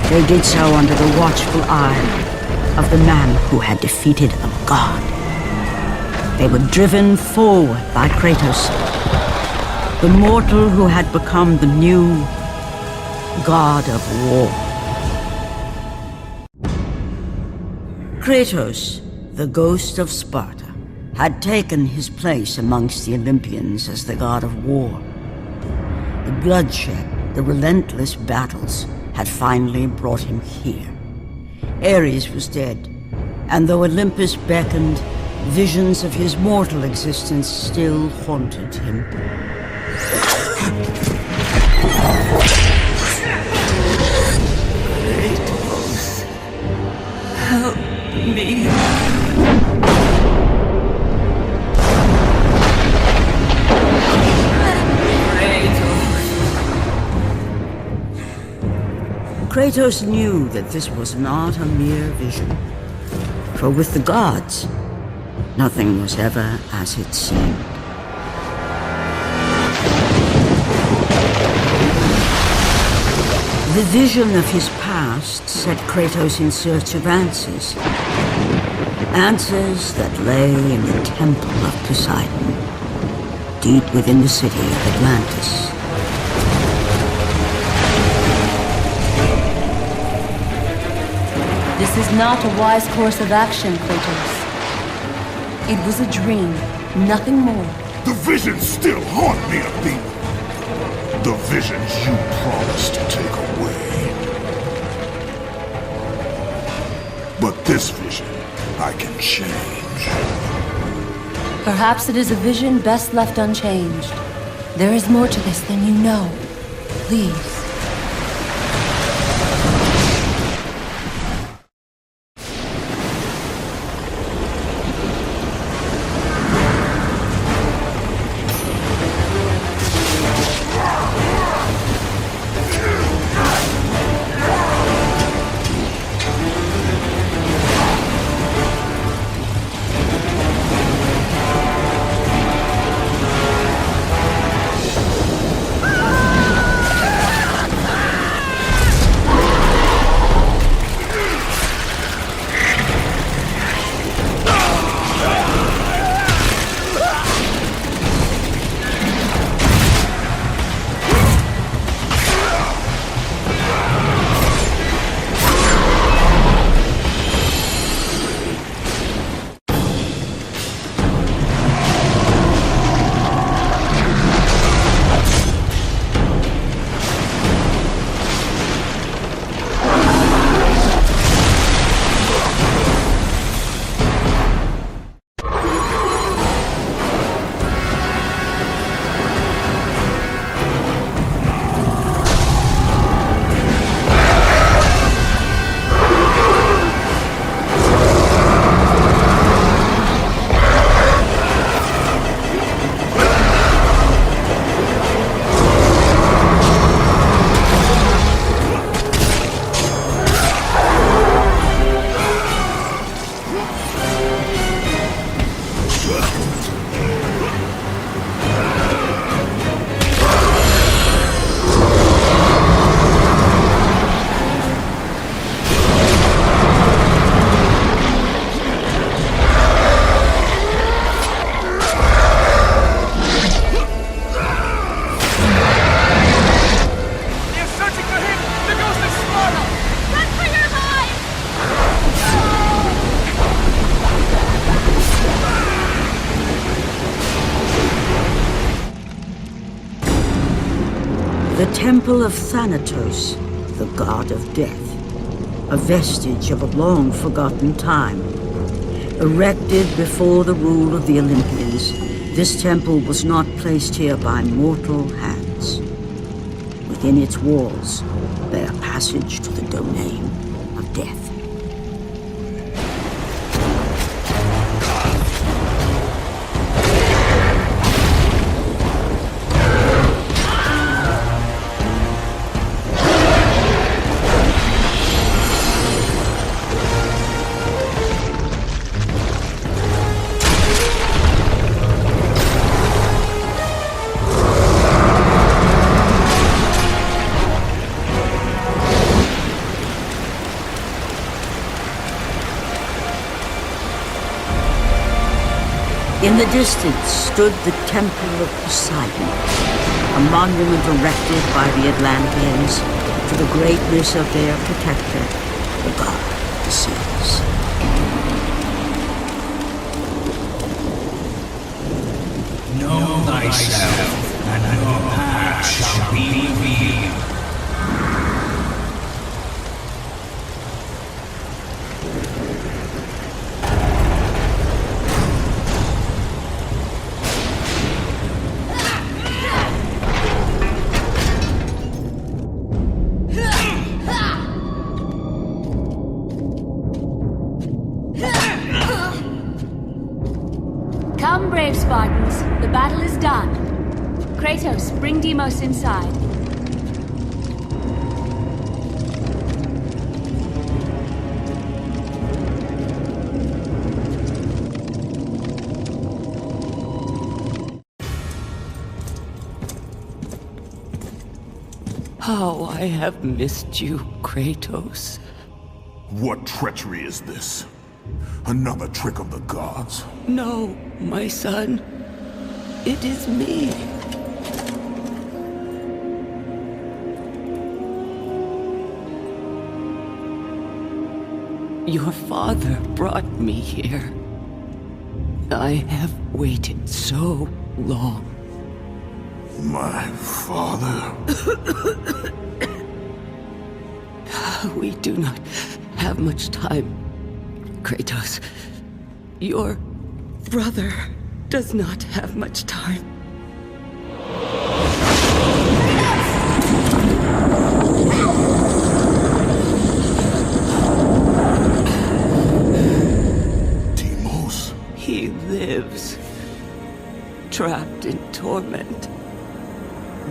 they did so under the watchful eye of the man who had defeated a god. They were driven forward by Kratos, the mortal who had become the new god of war. Kratos, the ghost of Sparta, had taken his place amongst the Olympians as the god of war. The bloodshed, the relentless battles, had finally brought him here. Ares was dead, and though Olympus beckoned, visions of his mortal existence still haunted him. Kratos, help me. Kratos knew that this was not a mere vision, for with the gods, nothing was ever as it seemed. The vision of his past set Kratos in search of answers. Answers that lay in the temple of Poseidon, deep within the city of Atlantis. This is not a wise course of action, Kratos. It was a dream, nothing more. The visions still haunt me, Athena. The visions you promised to take away. this vision I can change. Perhaps it is a vision best left unchanged. There is more to this than you know. Please. The Temple of Thanatos, the god of death, a vestige of a long-forgotten time. Erected before the rule of the Olympians, this temple was not placed here by mortal hands. Within its walls lay a passage to the domain of death. In the distance stood the Temple of Poseidon, a monument erected by the Atlanteans to the greatness of their protector, the god of the seas. Know thyself, and your path shall be revealed. Come, brave Spartans. The battle is done. Kratos, bring Deimos inside. How I have missed you, Kratos. What treachery is this? Another trick of the gods? No, my son. It is me. Your father brought me here. I have waited so long. My father? We do not have much time. Kratos. Your brother does not have much time. He lives, trapped in torment,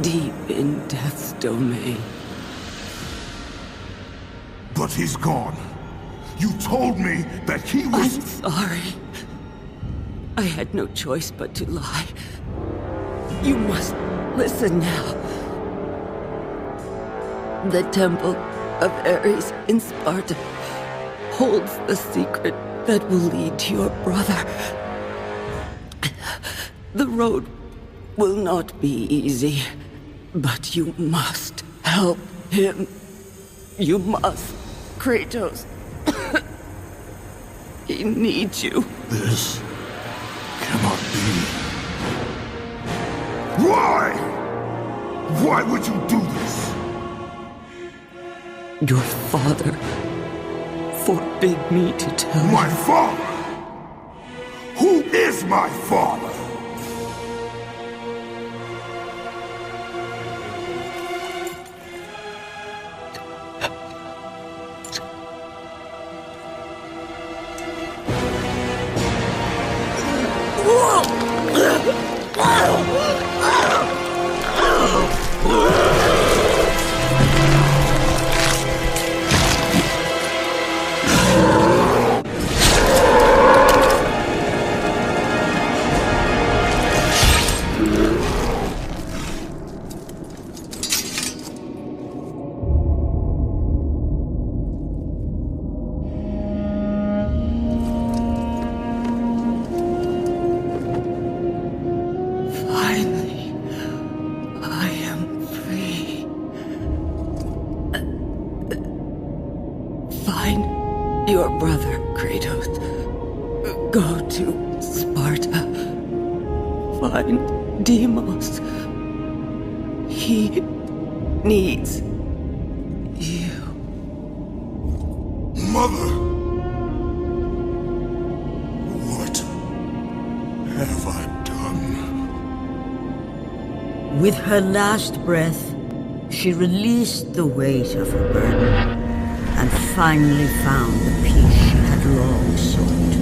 deep in death's domain. But he's gone. You told me that he was— I'm sorry. I had no choice but to lie. You must listen now. The temple of Ares in Sparta holds the secret that will lead to your brother. The road will not be easy, but you must help him. You must, Kratos. He needs you. This cannot be. Why? Why would you do this? Your father forbid me to tell My you. father? Who is my father? Your brother, Kratos. Go to Sparta. Find Deimos. He needs you. Mother! What have I done? With her last breath, she released the weight of her burden and finally found the peace she had long sought.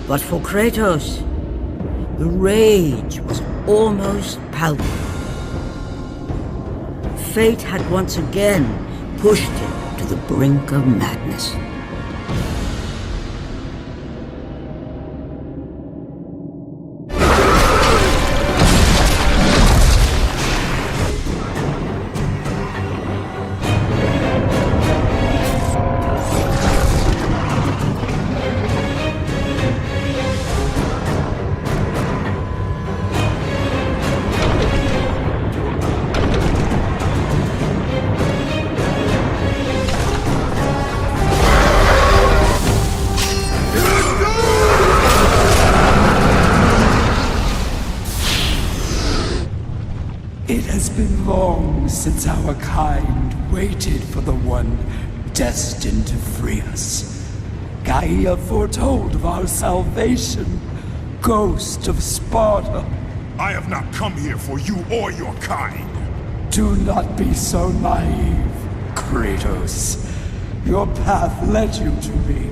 But for Kratos, the rage was almost palpable. Fate had once again pushed him to the brink of madness. It has been long since our kind waited for the one destined to free us. Gaia foretold of our salvation, ghost of Sparta. I have not come here for you or your kind. Do not be so naive, Kratos. Your path led you to me.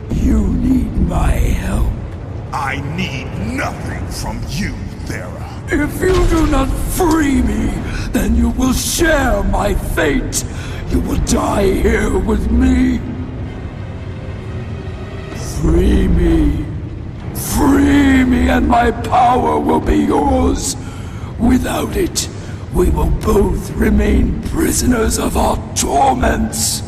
You need my help. I need nothing from you, Thera. If you do not free me, then you will share my fate. You will die here with me. Free me. Free me and my power will be yours. Without it, we will both remain prisoners of our torments.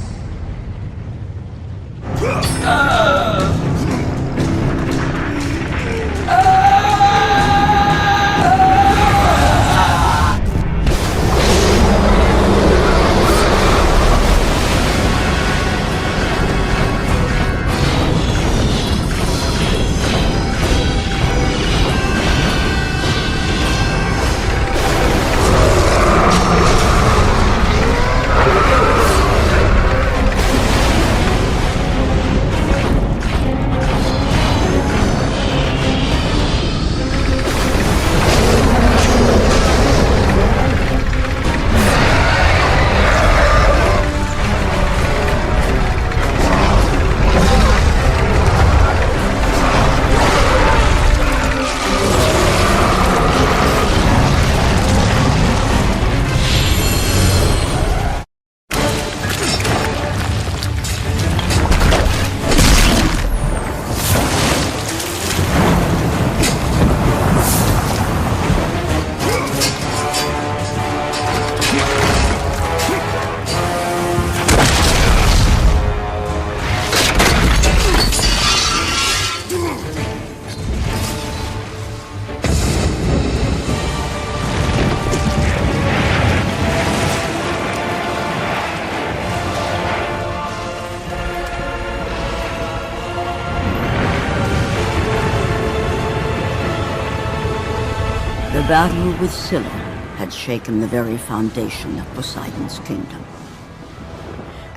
battle with Scylla had shaken the very foundation of Poseidon's kingdom.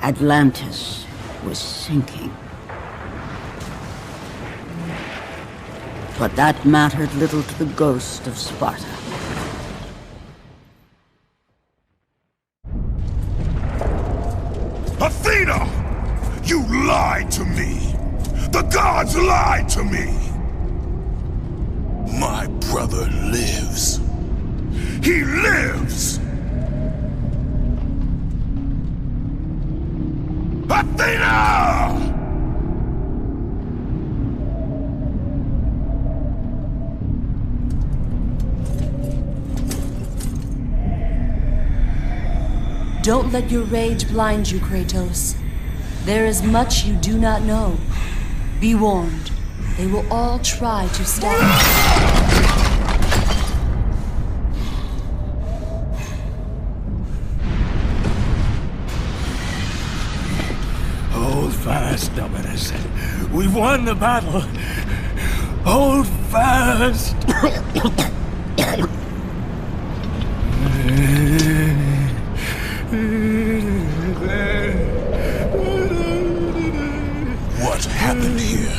Atlantis was sinking. But that mattered little to the ghost of Sparta. Athena! You lied to me! The gods lied to me! My brother lives. He lives! Athena! Don't let your rage blind you, Kratos. There is much you do not know. Be warned. They will all try to stop you. Hold fast, Dominus. We've won the battle. Hold fast. What happened here?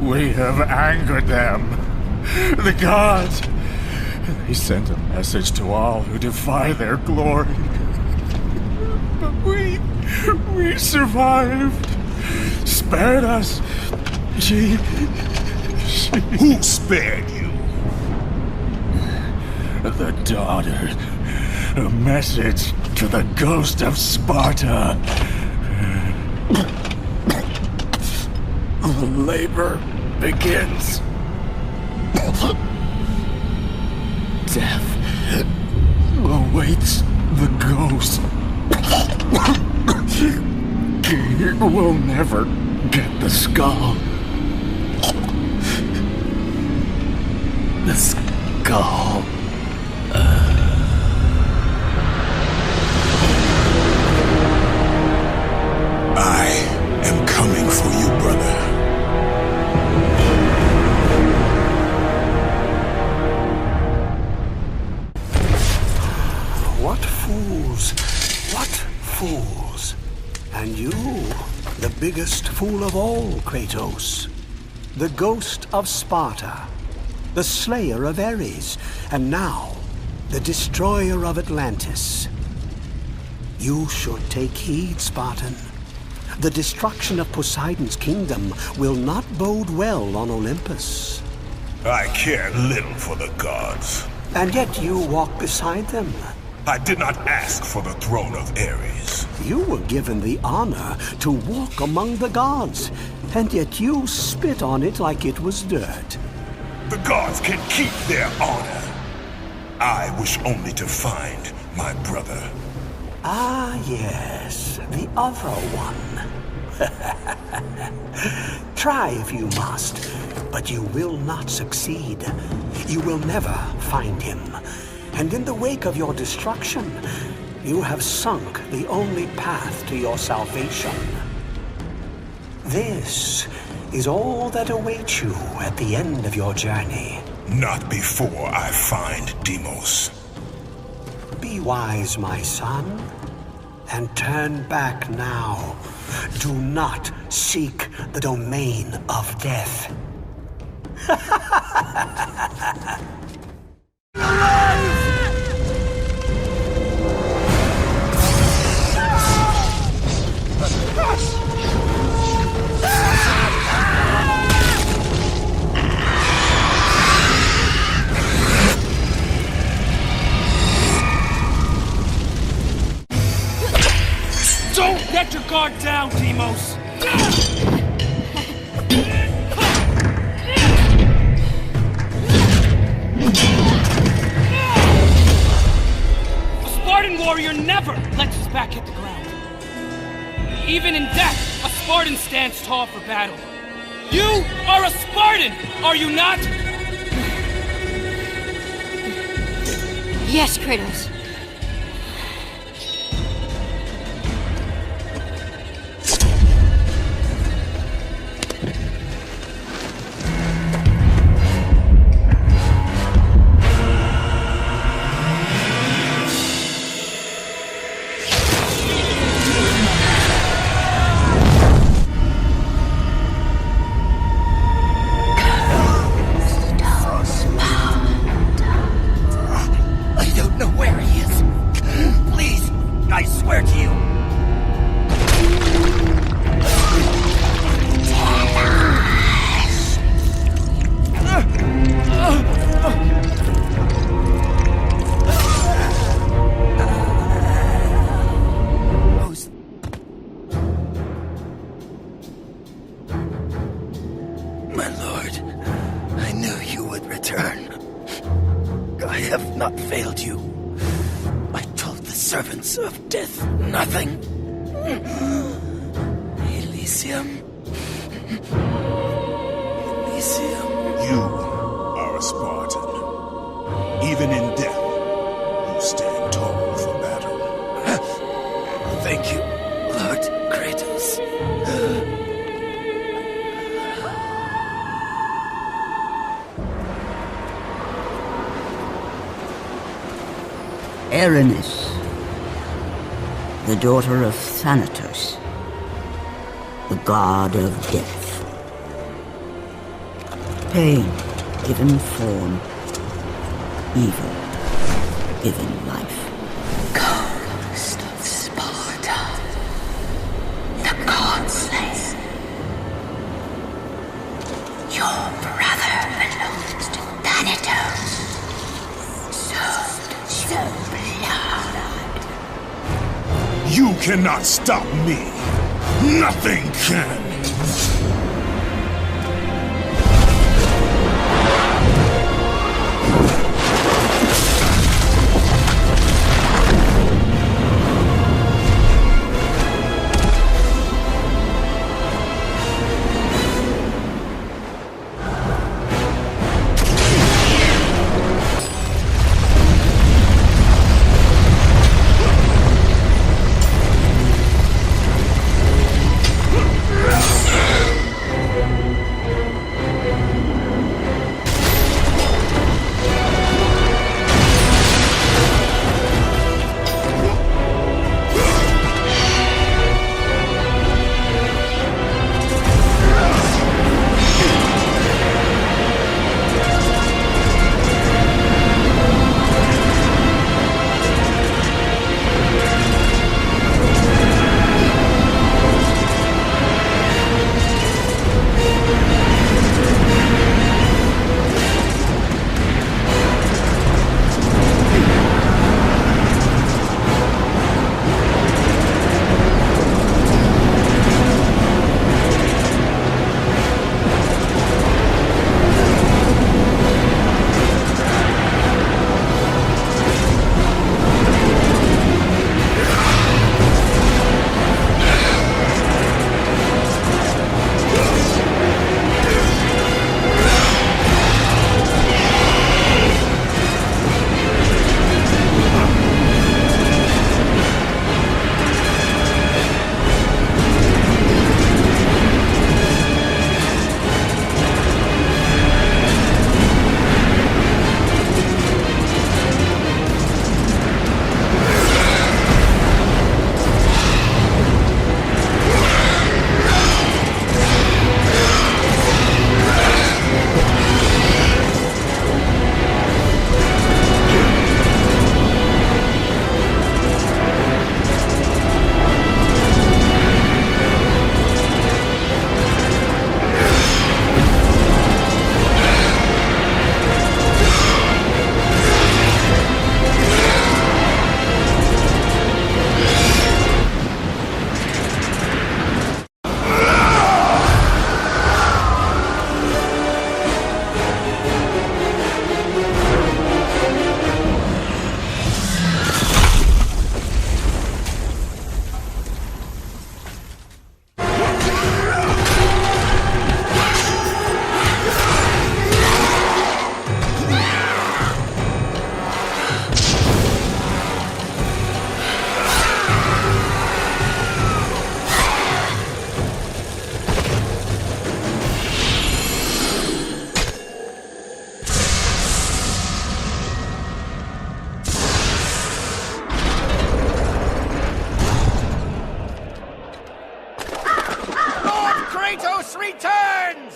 We have angered them. The gods. They sent a message to all who defy their glory. But we survived. Spared us. She... Who spared you? The daughter. A message to the ghost of Sparta. The labor begins. Death awaits the ghost. He will never get the skull. The skull. I am coming for you, brother. What fools! What fools! And you, the biggest fool of all, Kratos. The ghost of Sparta, the slayer of Ares, and now, the destroyer of Atlantis. You should take heed, Spartan. The destruction of Poseidon's kingdom will not bode well on Olympus. I care little for the gods. And yet you walk beside them. I did not ask for the throne of Ares. You were given the honor to walk among the gods, and yet you spit on it like it was dirt. The gods can keep their honor. I wish only to find my brother. Ah, yes, the other one. Try if you must, but you will not succeed. You will never find him. And in the wake of your destruction, you have sunk the only path to your salvation. This is all that awaits you at the end of your journey. Not before I find Deimos. Be wise, my son, and turn back now. Do not seek the domain of death. Don't let your guard down, Deimos! A Spartan warrior never lets his back hit the ground. Even in death, a Spartan stands tall for battle. You are a Spartan, are you not? Yes, Kratos. hurt you. My lord, I knew you would return. I have not failed you. I told the servants of death nothing. Elysium. Elysium. You are a Spartan. Even in death, you stand tall for battle. Thank you, Lord Kratos. Erinis, the daughter of Thanatos, the god of death. Pain given form, evil given life. Ghost of Sparta, the god slayer. Your brother belongs to Thanatos. So blood. You cannot stop me. Nothing can. Kratos returns!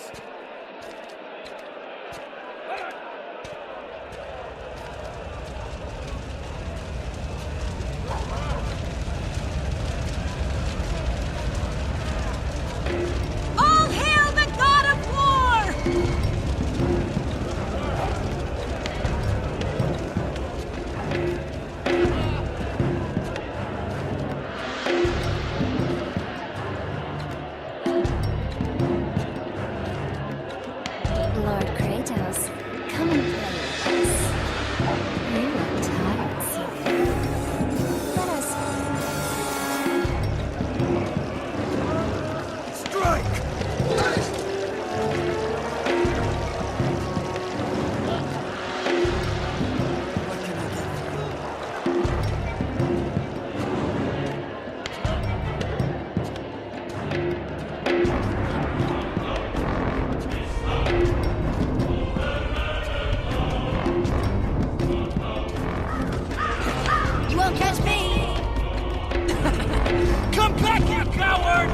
Coward!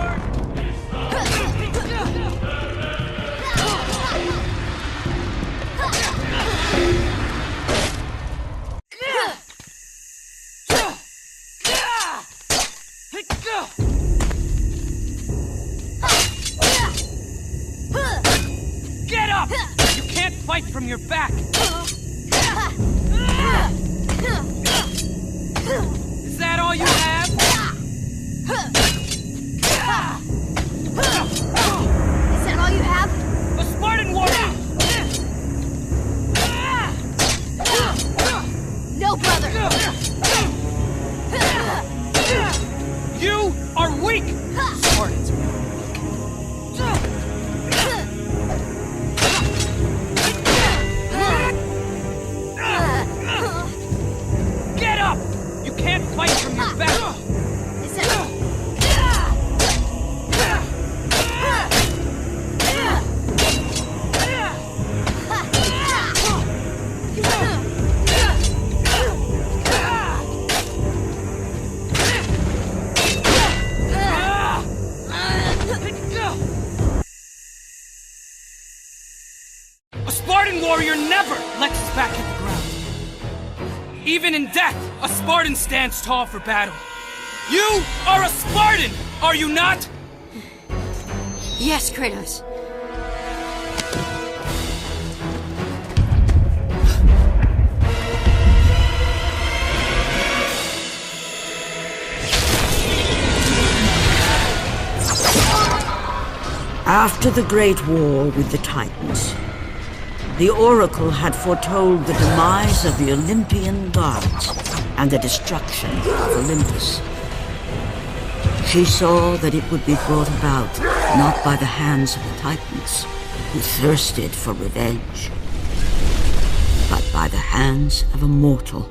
Get up! You can't fight from your back! Is that all you have? Is that all you have? A Spartan warrior! No, brother! You are weak! Spartans are Get up! You can't fight from your back! Is that... A Spartan warrior never lets his back hit the ground. Even in death, a Spartan stands tall for battle. You are a Spartan, are you not? Yes, Kratos. After the Great War with the Titans, the Oracle had foretold the demise of the Olympian gods and the destruction of Olympus. She saw that it would be brought about not by the hands of the Titans, who thirsted for revenge, but by the hands of a mortal,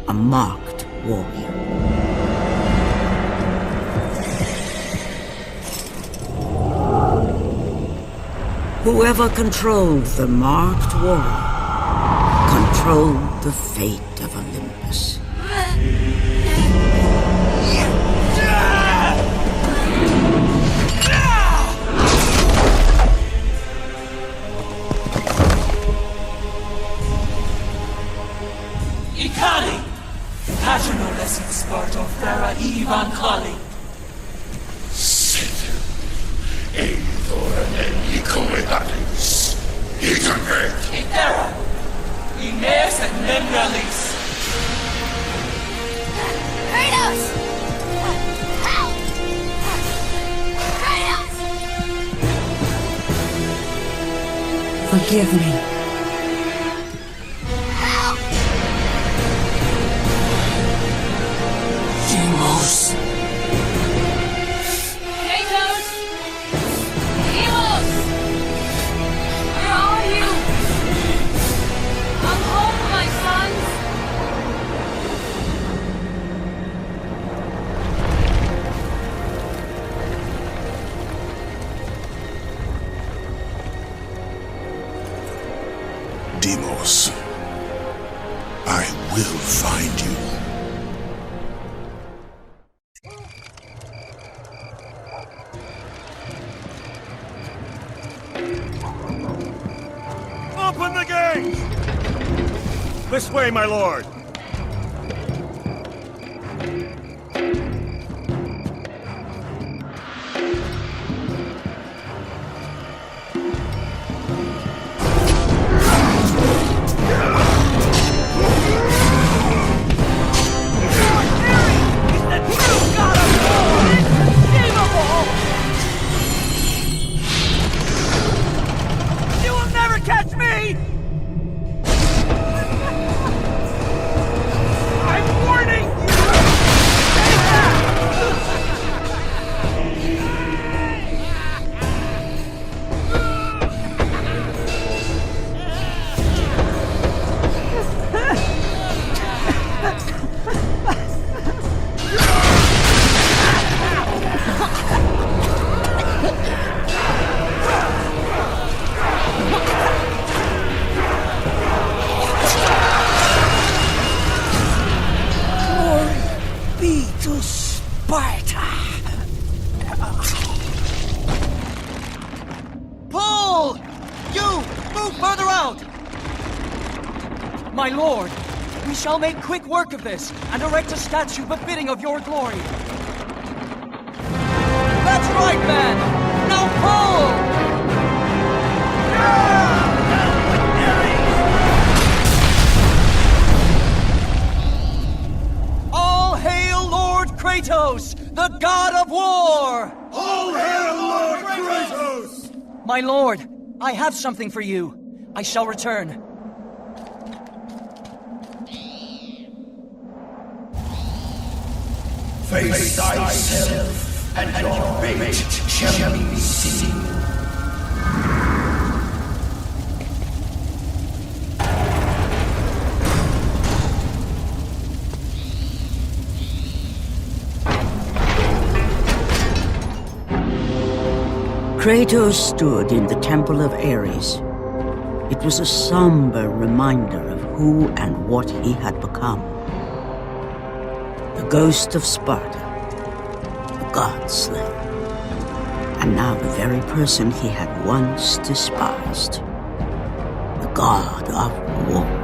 a marked warrior. Whoever controlled the marked warrior controlled the fate of Olympus. Ikari! Patronoles in Sparta, Thera Ivan Kali. Itera! Ines and Memralis! Kratos! Help! Kratos! Forgive me. Help! Deimos! Kratos! Deimos! Where are you? Come home, my sons! Deimos, I will find you. Open the gate! This way, my lord! You will never catch me! I'm warning you! Stay back! Glory be to Sparta! Pull! You! Move further out! My lord, we shall make quick work of this, and erect a statue befitting of your glory. That's right, man! Now pull! All hail Lord Kratos, the god of war! All hail Lord Kratos! My lord, I have something for you. I shall return. Face thyself, and your fate shall be seen. Kratos stood in the Temple of Ares. It was a somber reminder of who and what he had become. The ghost of Sparta, the god slayer, and now the very person he had once despised, the god of war.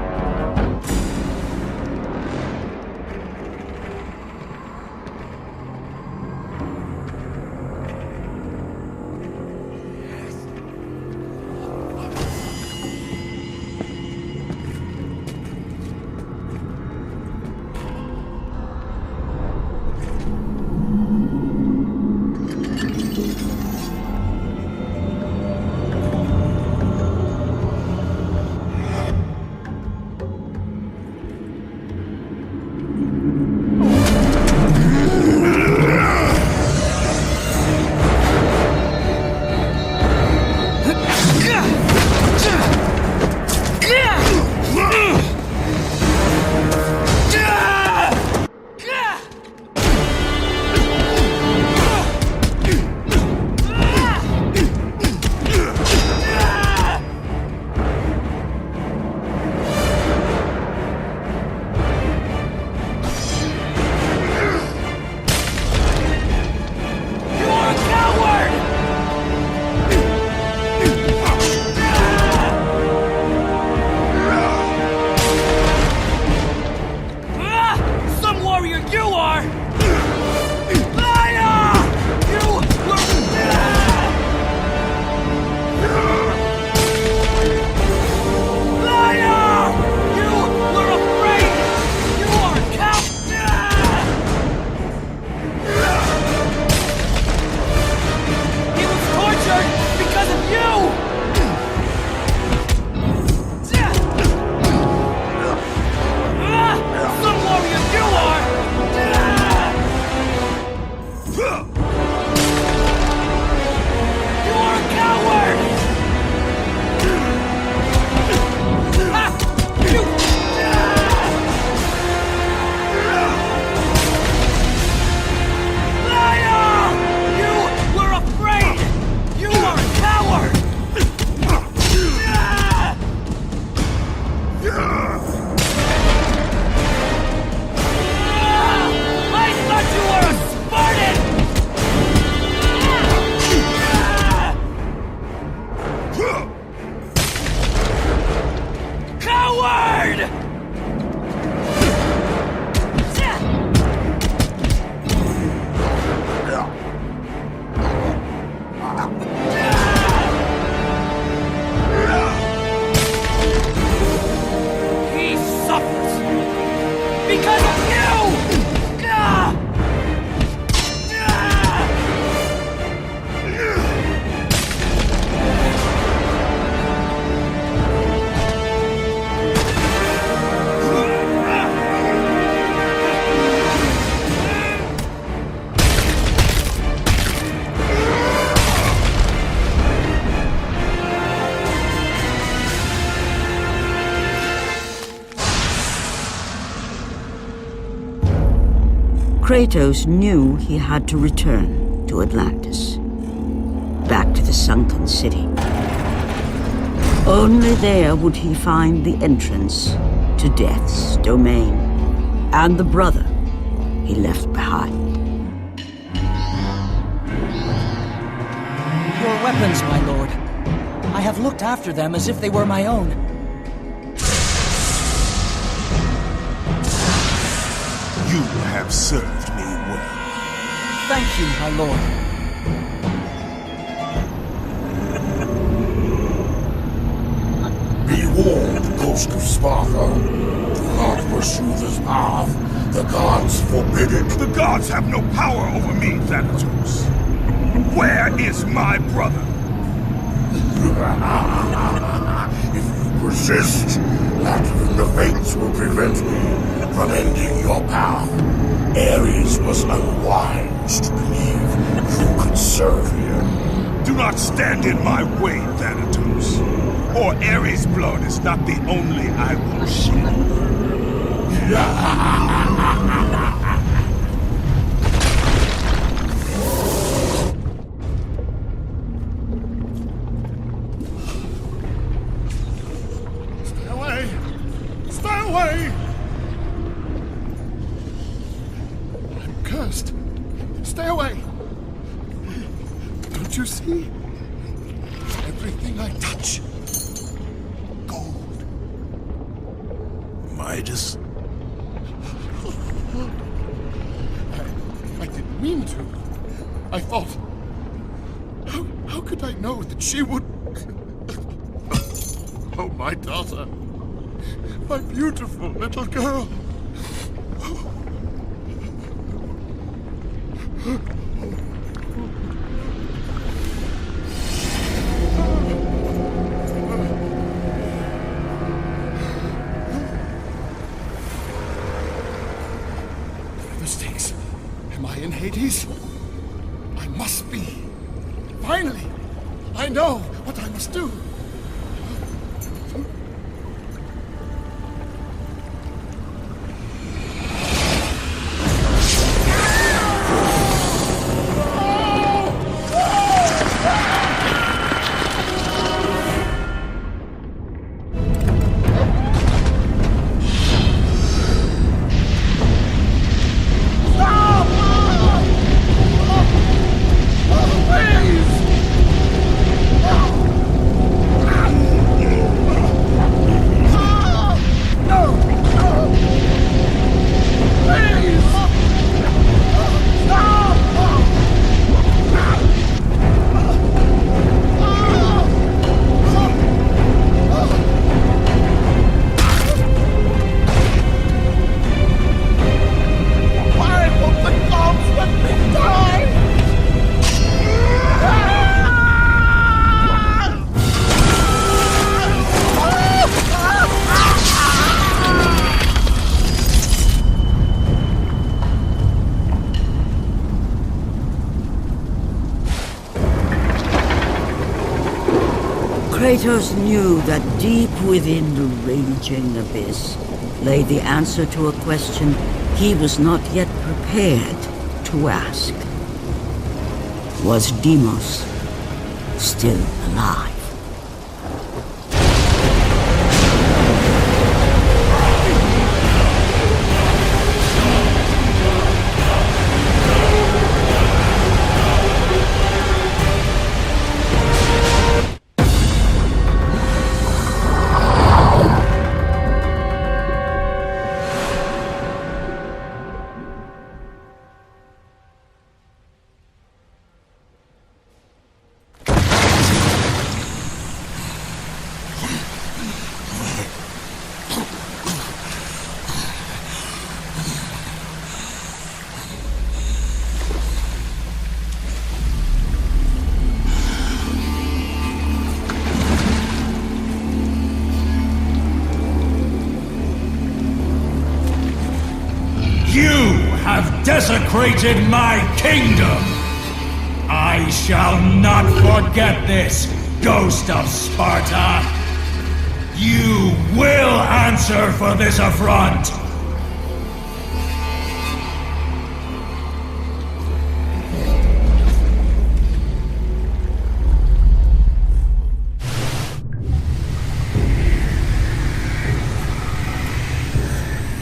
Kratos knew he had to return to Atlantis, back to the sunken city. Only there would he find the entrance to Death's domain, and the brother he left behind. weapons, my lord. I have looked after them as if they were my own. You have served me well. Thank you, my lord. Be warned, Ghost of Sparta. Do not pursue this path. The gods forbid it. The gods have no power over me, Thanatos. Where is my brother? If you persist, that the fates will prevent me from ending your path. Ares was unwise to believe you could serve him. Do not stand in my way, Thanatos. Or Ares' blood is not the only I will shed. Stay away! Stay away! I'm cursed. Stay away! Don't you see? Everything I touch. Gold. Midas. I didn't mean to. I thought... How could I know that she would... Oh, my daughter. My beautiful little girl. Mistakes. Am I in Hades? I must be. Finally! I know what I must do. Kratos knew that deep within the raging abyss lay the answer to a question he was not yet prepared to ask. Was Deimos still alive? Desecrated my kingdom! I shall not forget this, Ghost of Sparta! You will answer for this affront!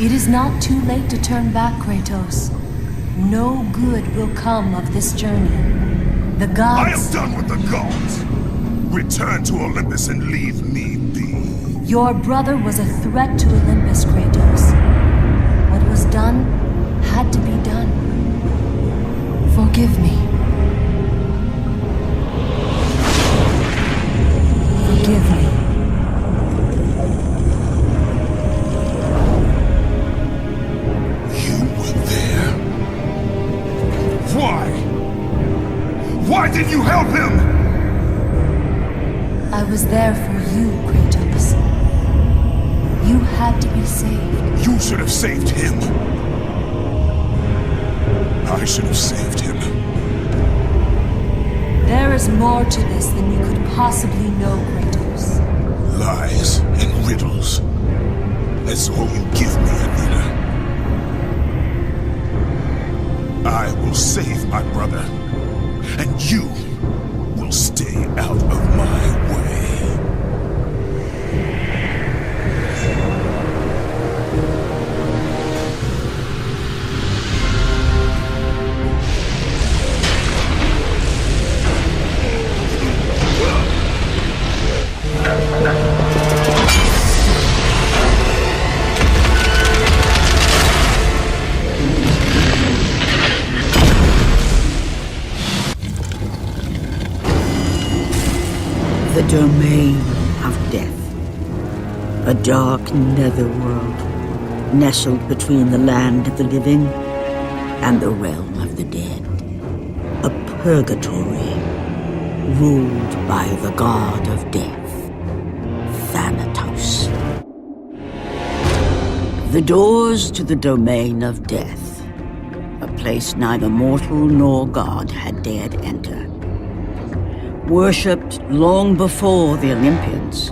It is not too late to turn back, Kratos. No good will come of this journey. The gods... I am done with the gods! Return to Olympus and leave me be. Your brother was a threat to Olympus, Kratos. What was done had to be done. Forgive me. Forgive me. You were there. Why? Why did you help him? I was there for you, Kratos. You had to be saved. You should have saved him. I should have saved him. There is more to this than you could possibly know, Kratos. Lies and riddles. That's all you give me, Athena. I will save my brother, and you will stay out of my way. The domain of death. A dark netherworld, nestled between the land of the living and the realm of the dead. A purgatory, ruled by the god of death, Thanatos. The doors to the domain of death, a place neither mortal nor god had dared enter. Worshipped long before the Olympians,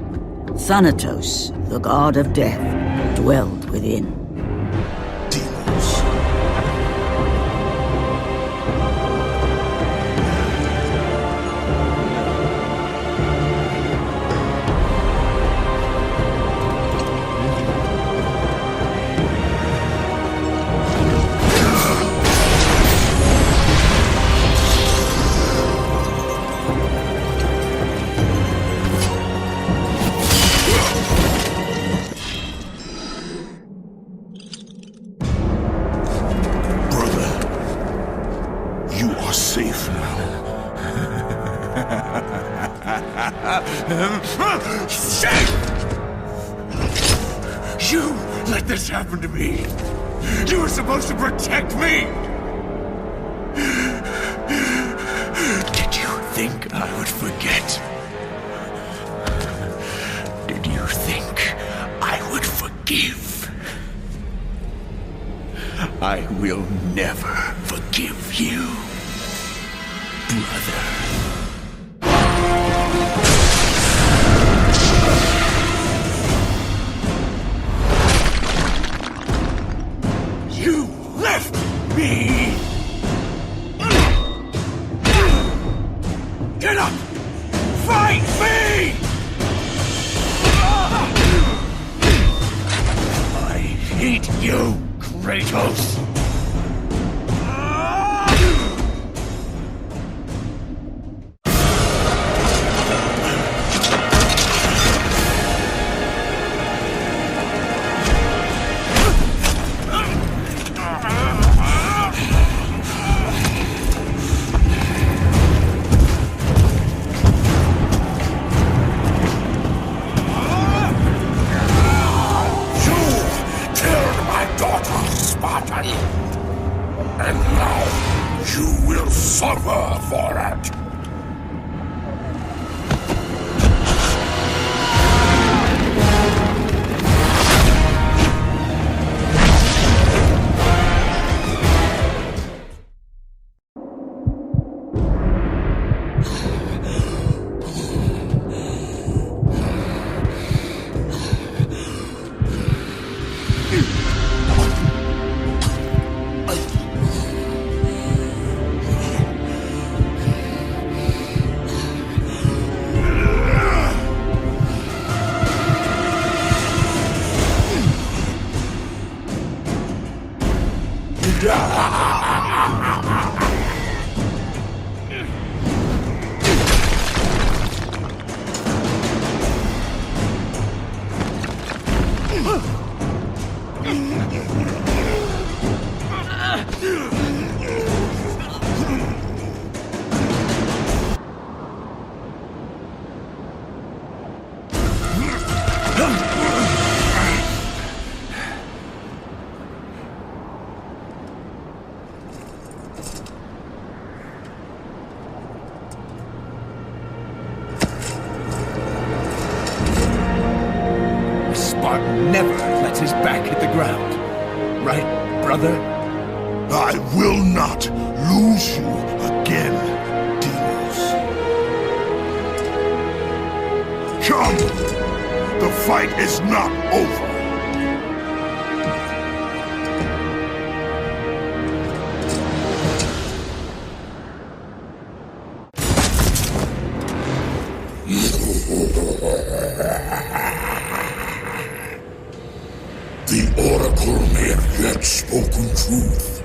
Thanatos, the god of death, dwelled within. You let this happen to me! You were supposed to protect me! Did you think I would forget? Did you think I would forgive? I will never forgive you, brother. Me! Get up! Fight me! I hate you, Kratos! And now you will suffer for it! Asgard never lets his back hit the ground. Right, brother? I will not lose you again, Deimos. Come! The fight is not over. The Oracle may have yet spoken truth.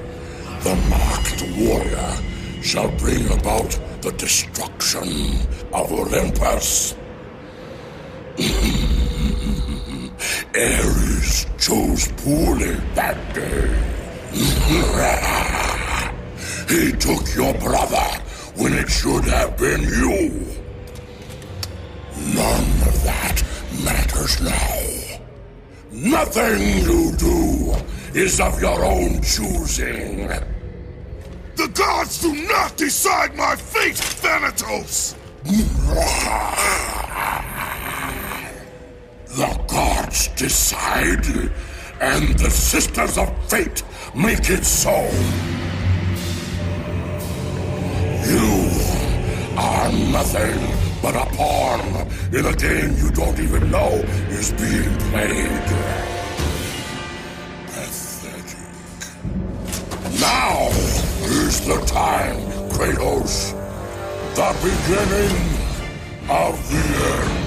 The marked warrior shall bring about the destruction of Olympus. Ares chose poorly that day. He took your brother when it should have been you. None of that matters now. Nothing you do is of your own choosing. The gods do not decide my fate, Thanatos! The gods decide, and the Sisters of Fate make it so. You are nothing but a pawn in a game you don't even know is being played. Pathetic. Now is the time, Kratos. The beginning of the end.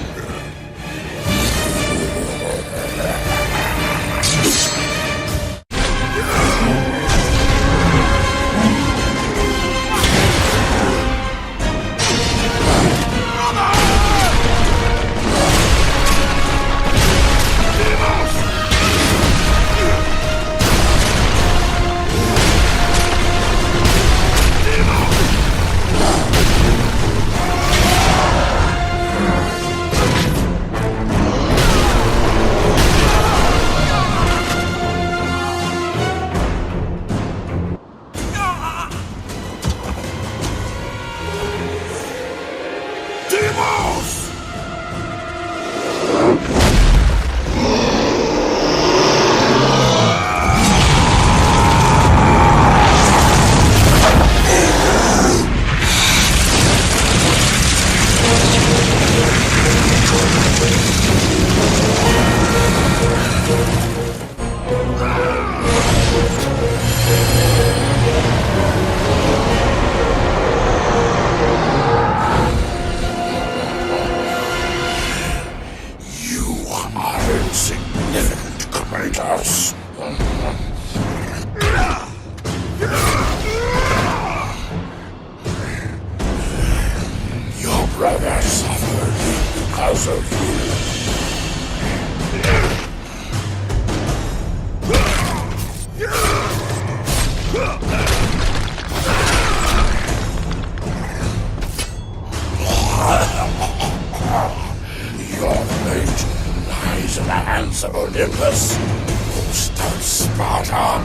Your fate lies in the hands of Olympus, host of Sparta.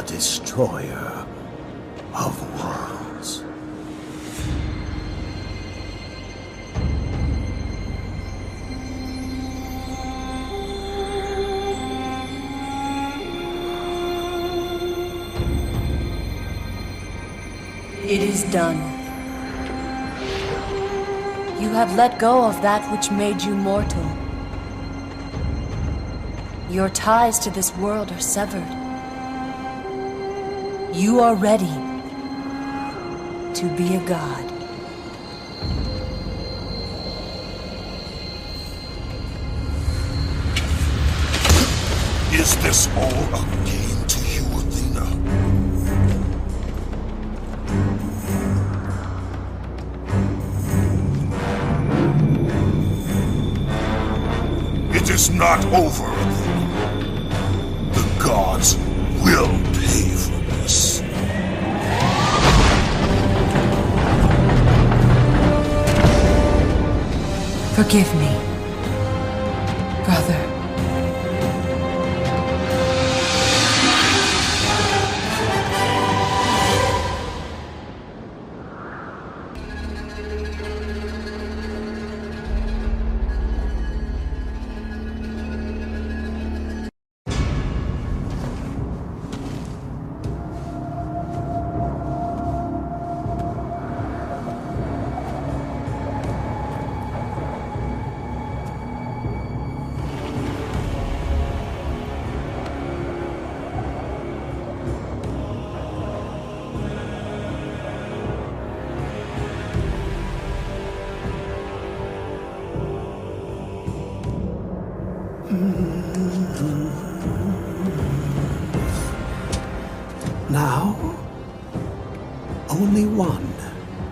destroyer of worlds. It is done. You have let go of that which made you mortal. Your ties to this world are severed. You are ready to be a god. Is this all a game to you, Athena? It is not over, Athena. The gods will pay for this. Forgive me, brother. Now, only one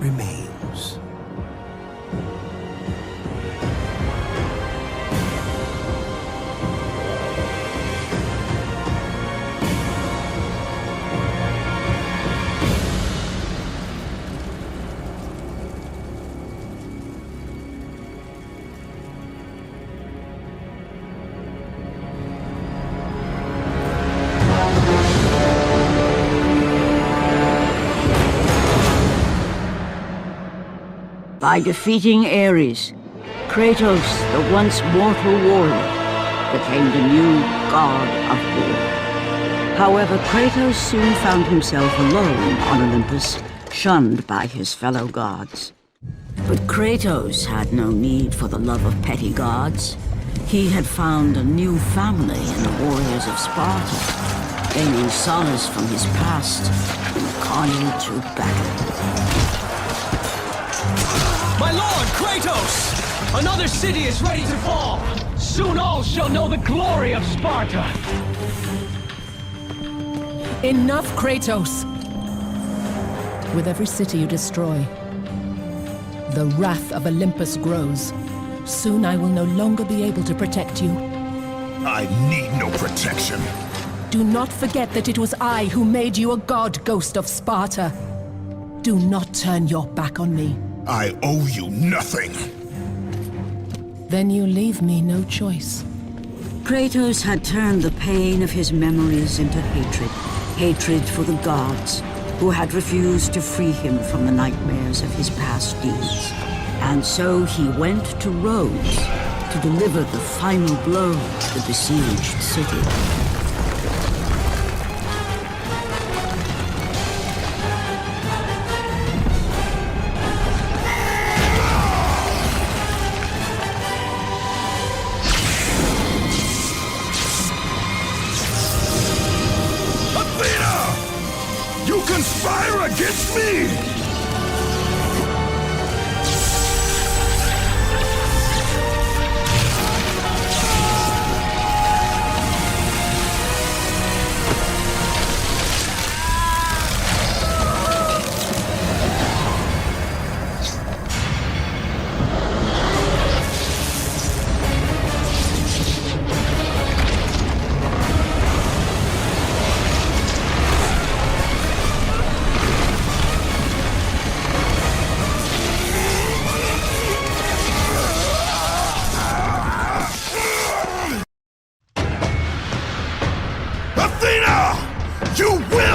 remains. By defeating Ares, Kratos, the once mortal warrior, became the new god of war. However, Kratos soon found himself alone on Olympus, shunned by his fellow gods. But Kratos had no need for the love of petty gods. He had found a new family in the warriors of Sparta, gaining solace from his past in the carnage of battle. My lord, Kratos! Another city is ready to fall! Soon all shall know the glory of Sparta! Enough, Kratos! With every city you destroy, the wrath of Olympus grows. Soon I will no longer be able to protect you. I need no protection. Do not forget that it was I who made you a god, Ghost of Sparta. Do not turn your back on me. I owe you nothing. Then you leave me no choice. Kratos had turned the pain of his memories into hatred. Hatred for the gods, who had refused to free him from the nightmares of his past deeds. And so he went to Rhodes to deliver the final blow to the besieged city. Conspire against me!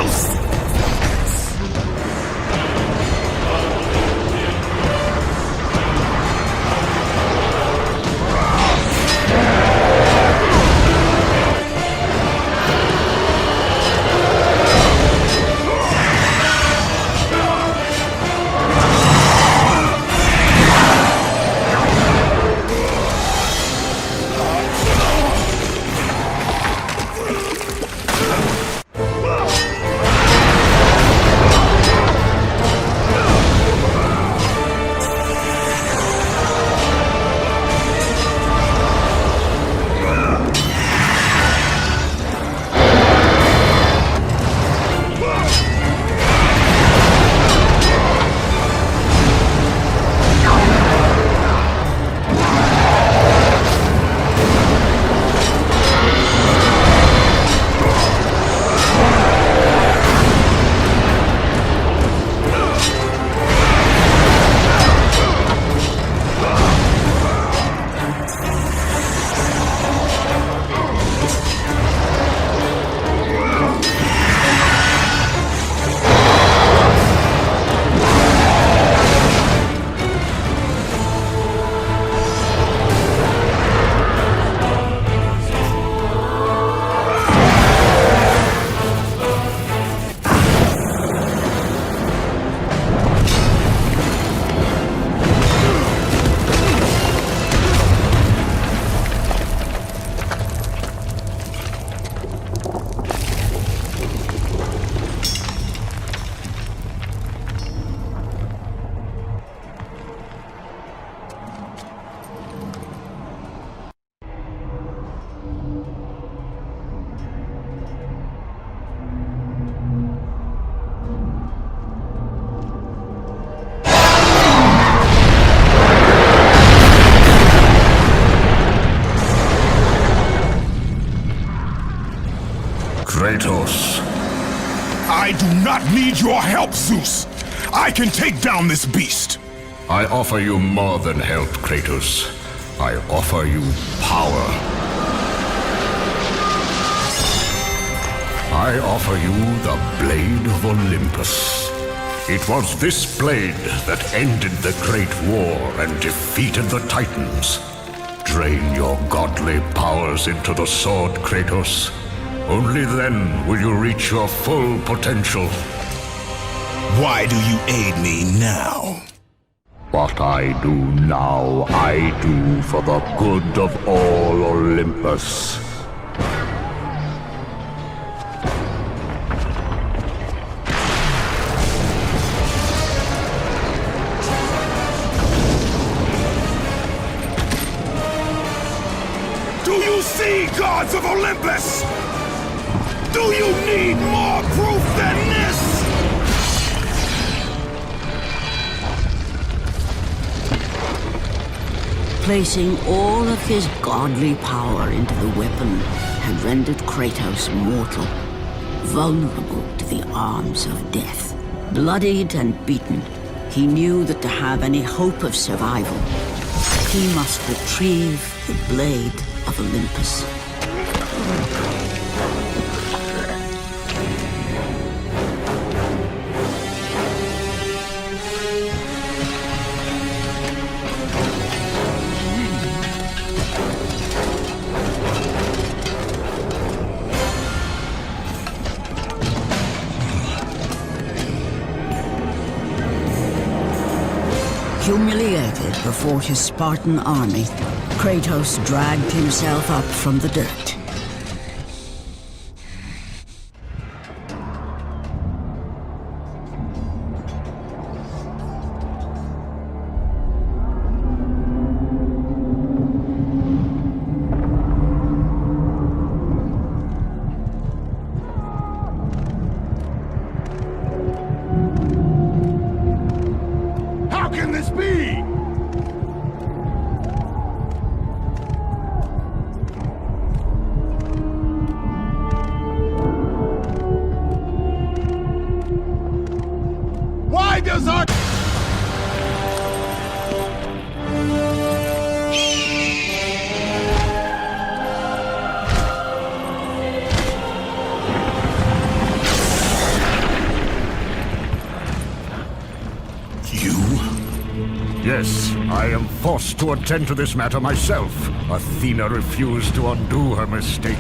Zeus! Kratos. I do not need your help, Zeus. I can take down this beast. I offer you more than help, Kratos. I offer you power. I offer you the Blade of Olympus. It was this blade that ended the Great War and defeated the Titans. Drain your godly powers into the sword, Kratos. Only then will you reach your full potential. Why do you aid me now? What I do now, I do for the good of all Olympus. Do you see, gods of Olympus? Do you need more proof than this? Placing all of his godly power into the weapon had rendered Kratos mortal, vulnerable to the arms of death. Bloodied and beaten, he knew that to have any hope of survival, he must retrieve the Blade of Olympus. Humiliated before his Spartan army, Kratos dragged himself up from the dirt. How can this be? Why does our... Yes, I am forced to attend to this matter myself. Athena refused to undo her mistake.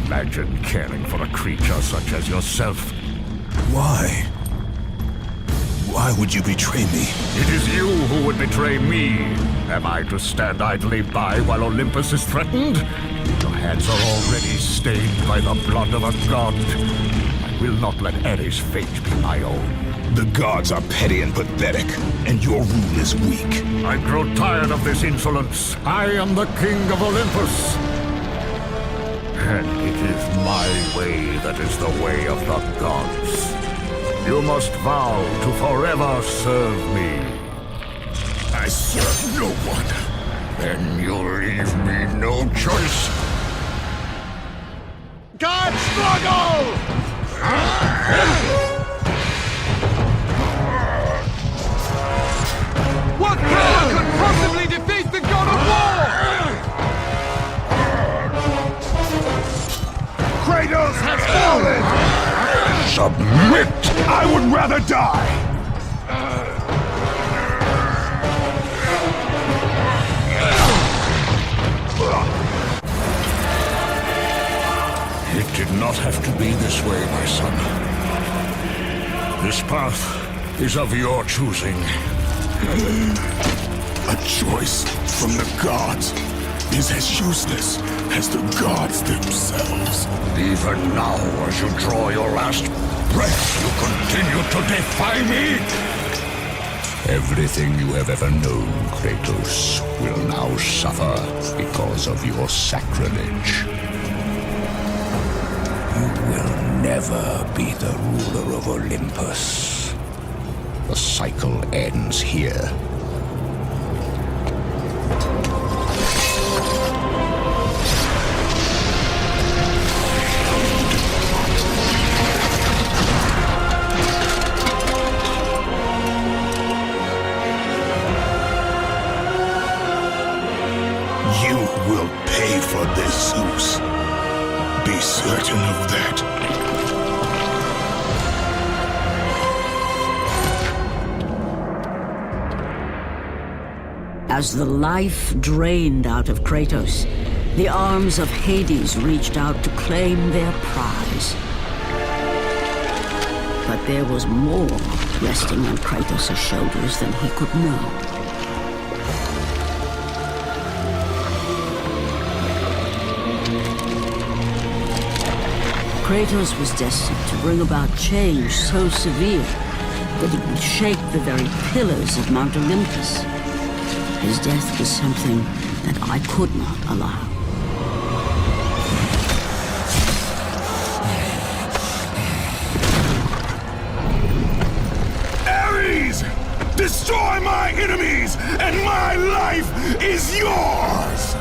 Imagine caring for a creature such as yourself. Why? Why would you betray me? It is you who would betray me. Am I to stand idly by while Olympus is threatened? Your hands are already stained by the blood of a god. I will not let Ares' fate be my own. The gods are petty and pathetic, and your rule is weak. I grow tired of this insolence. I am the king of Olympus. And it is my way that is the way of the gods. You must vow to forever serve me. I serve no one. Then you leave me no choice. God struggle! What power could possibly defeat the god of war? Kratos has fallen! Submit! I would rather die! It did not have to be this way, my son. This path is of your choosing. A choice from the gods is as useless as the gods themselves. Even now, as you draw your last breath, you continue to defy me? Everything you have ever known, Kratos, will now suffer because of your sacrilege. You will never be the ruler of Olympus. The cycle ends here. You will pay for this, Zeus. Be certain of that. As the life drained out of Kratos, the arms of Hades reached out to claim their prize. But there was more resting on Kratos' shoulders than he could know. Kratos was destined to bring about change so severe that it would shake the very pillars of Mount Olympus. His death was something that I could not allow. Ares! Destroy my enemies, and my life is yours!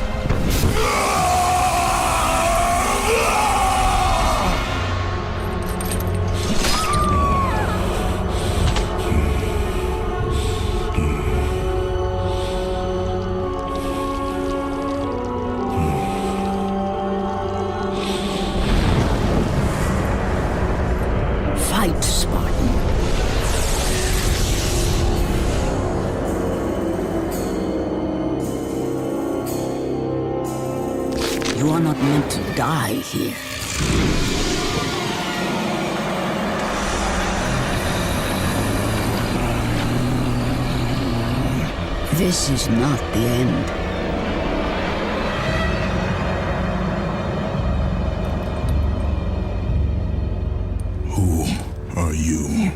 Fight, Spartan. You are not meant to die here. This is not the end. Who are you?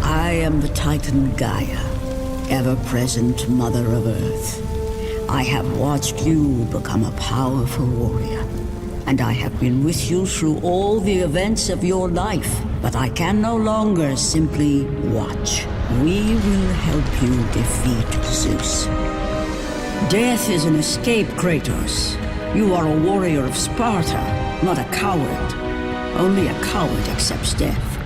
I am the Titan Gaia, ever-present Mother of Earth. I have watched you become a powerful warrior, and I have been with you through all the events of your life, but I can no longer simply watch. We will help you defeat Zeus. Death is an escape, Kratos. You are a warrior of Sparta, not a coward. Only a coward accepts death.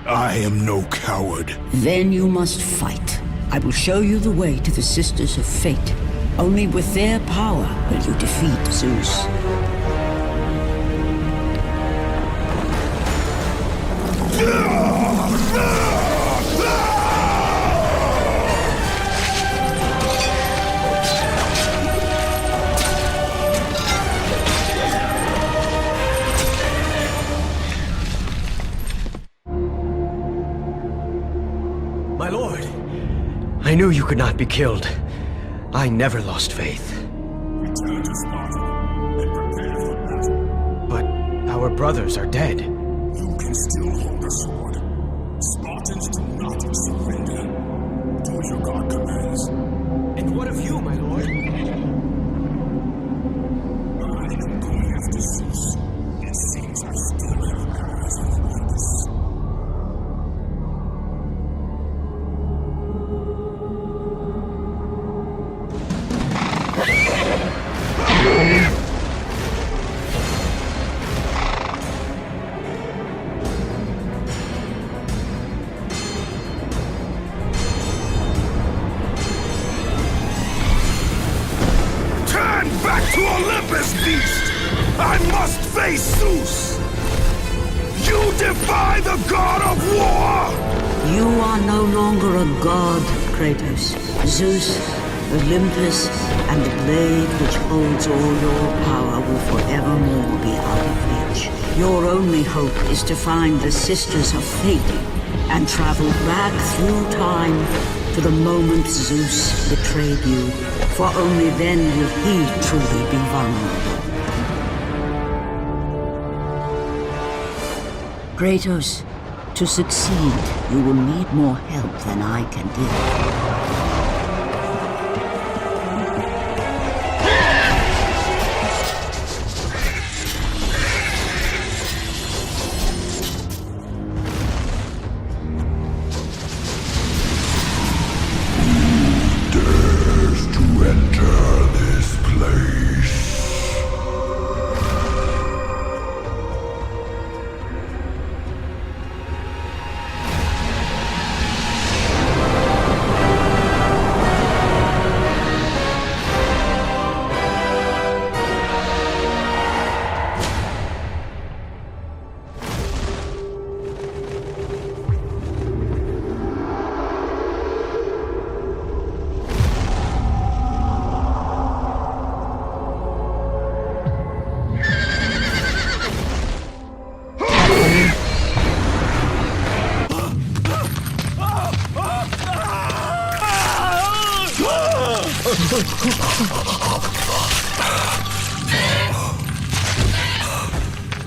I am no coward. Then you must fight. I will show you the way to the Sisters of Fate. Only with their power will you defeat Zeus. knew you could not be killed. I never lost faith. Return to Sparta and prepare for battle. But our brothers are dead. You can still hold a sword. Spartans do not surrender. Do as your god commands. And what of you, my lord? I am going after Zeus. It seems I still have powers on Olympus. Turn back to Olympus, beast! I must face Zeus! You defy the god of war! You are no longer a god, Kratos. Zeus, Olympus, and the blade which holds all your power will forevermore be out of reach. Your only hope is to find the Sisters of Fate and travel back through time to the moment Zeus betrayed you, for only then will he truly be vulnerable. Kratos, to succeed, you will need more help than I can give.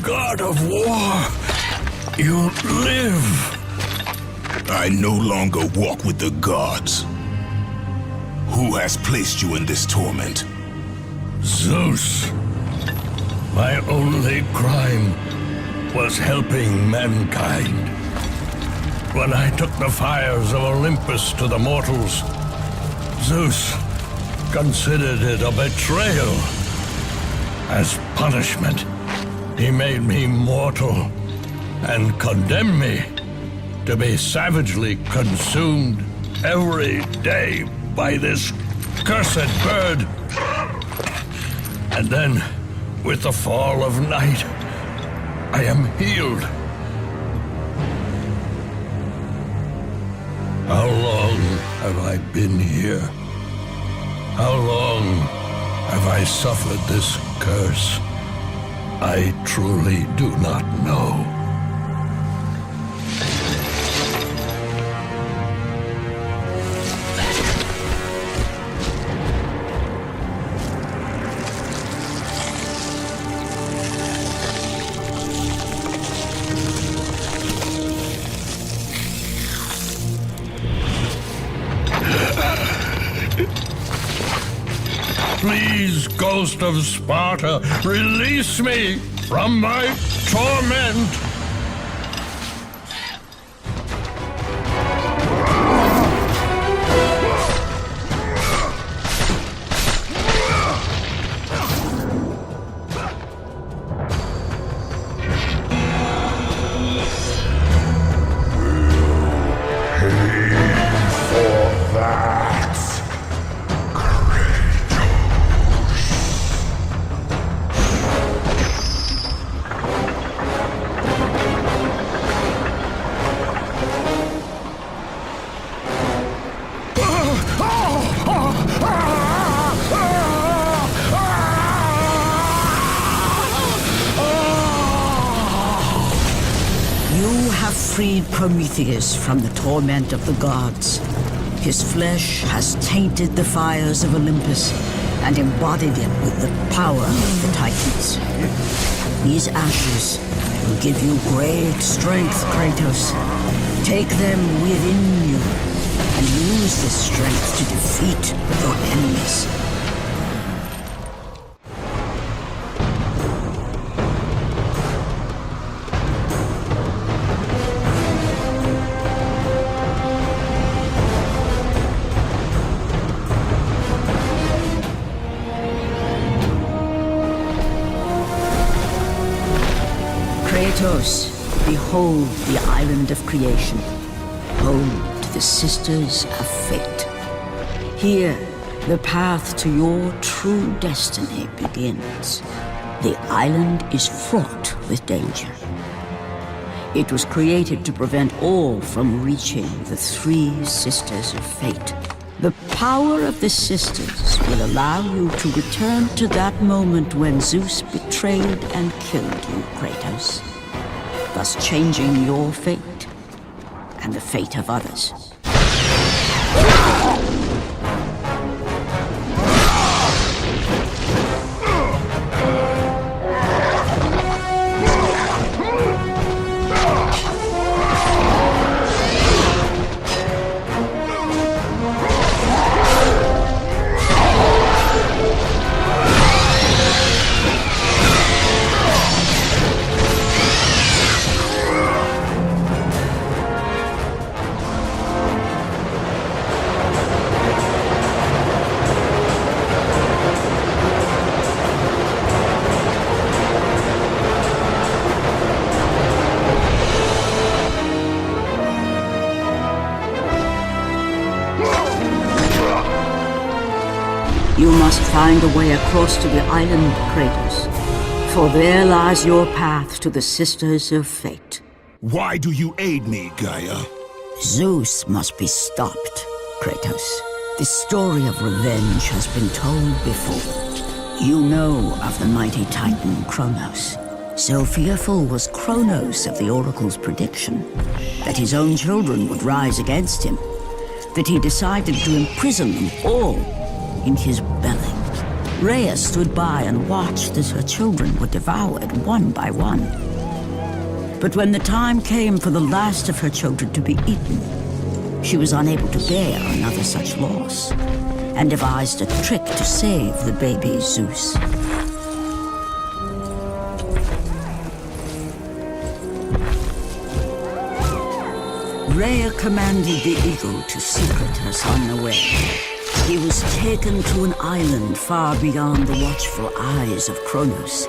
God of war, you live. I no longer walk with the gods. Who has placed you in this torment? Zeus. My only crime was helping mankind. When I took the fires of Olympus to the mortals, Zeus considered it a betrayal. As punishment, he made me mortal and condemned me to be savagely consumed every day by this cursed bird. And then, with the fall of night, I am healed. How long have I been here? How long have I suffered this curse? I truly do not know. Please, Ghost of Sparta, release me from my torment! Freed Prometheus from the torment of the gods. His flesh has tainted the fires of Olympus and embodied it with the power of the Titans. These ashes will give you great strength, Kratos. Take them within you and use this strength to defeat your enemies. Kratos, behold the island of creation, home to the Sisters of Fate. Here, the path to your true destiny begins. The island is fraught with danger. It was created to prevent all from reaching the three Sisters of Fate. The power of the Sisters will allow you to return to that moment when Zeus betrayed and killed you, Kratos, thus changing your fate and the fate of others. You must find a way across to the island, Kratos, for there lies your path to the Sisters of Fate. Why do you aid me, Gaia? Zeus must be stopped, Kratos. The story of revenge has been told before. You know of the mighty Titan Kronos. So fearful was Kronos of the Oracle's prediction that his own children would rise against him, that he decided to imprison them all in his belly. Rhea stood by and watched as her children were devoured one by one. But when the time came for the last of her children to be eaten, she was unable to bear another such loss, and devised a trick to save the baby Zeus. Rhea commanded the eagle to secret her son away. He was taken to an island far beyond the watchful eyes of Kronos.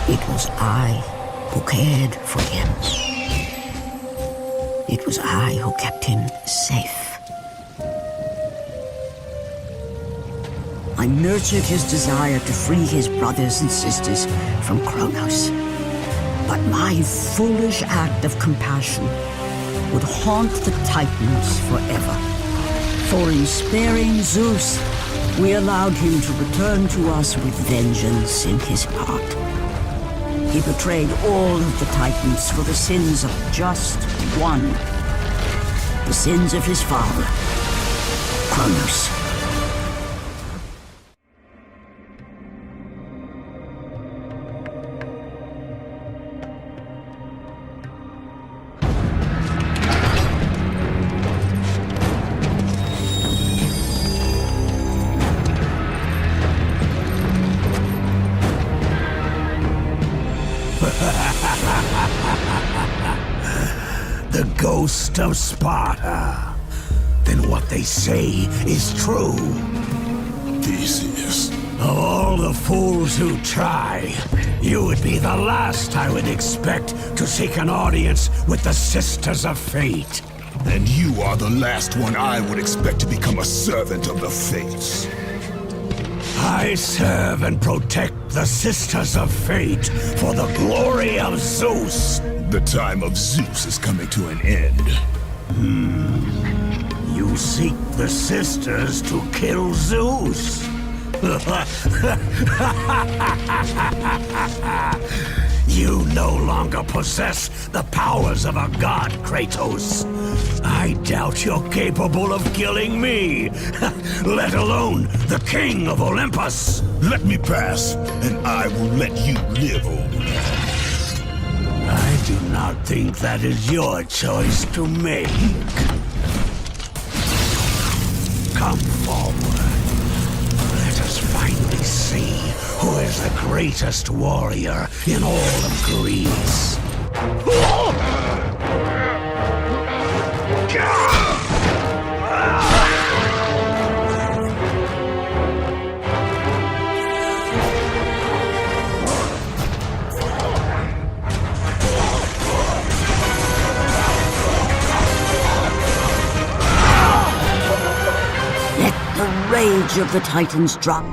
It was I who cared for him. It was I who kept him safe. I nurtured his desire to free his brothers and sisters from Kronos. But my foolish act of compassion would haunt the Titans forever. For in sparing Zeus, we allowed him to return to us with vengeance in his heart. He betrayed all of the Titans for the sins of just one. The sins of his father, Kronos. The ghost of Sparta. Then what they say is true. Theseus. Of all the fools who try, you would be the last I would expect to seek an audience with the Sisters of Fate. And you are the last one I would expect to become a servant of the Fates. I serve and protect the Sisters of Fate for the glory of Zeus. The time of Zeus is coming to an end. You seek the Sisters to kill Zeus? You no longer possess the powers of a god, Kratos. I doubt you're capable of killing me, let alone the king of Olympus. Let me pass, and I will let you live, old man. I do not think that is your choice to make. Come forward. Let us finally see who is the greatest warrior in all of Greece. Let the rage of the Titans drop.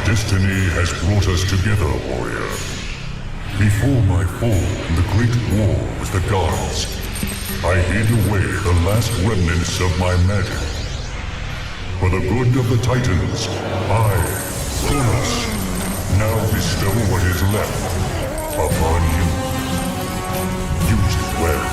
Destiny has brought us together, warrior. Before my fall in the great war with the gods, I hid away the last remnants of my magic. For the good of the Titans, I, Kronos, now bestow what is left upon you. Use it well.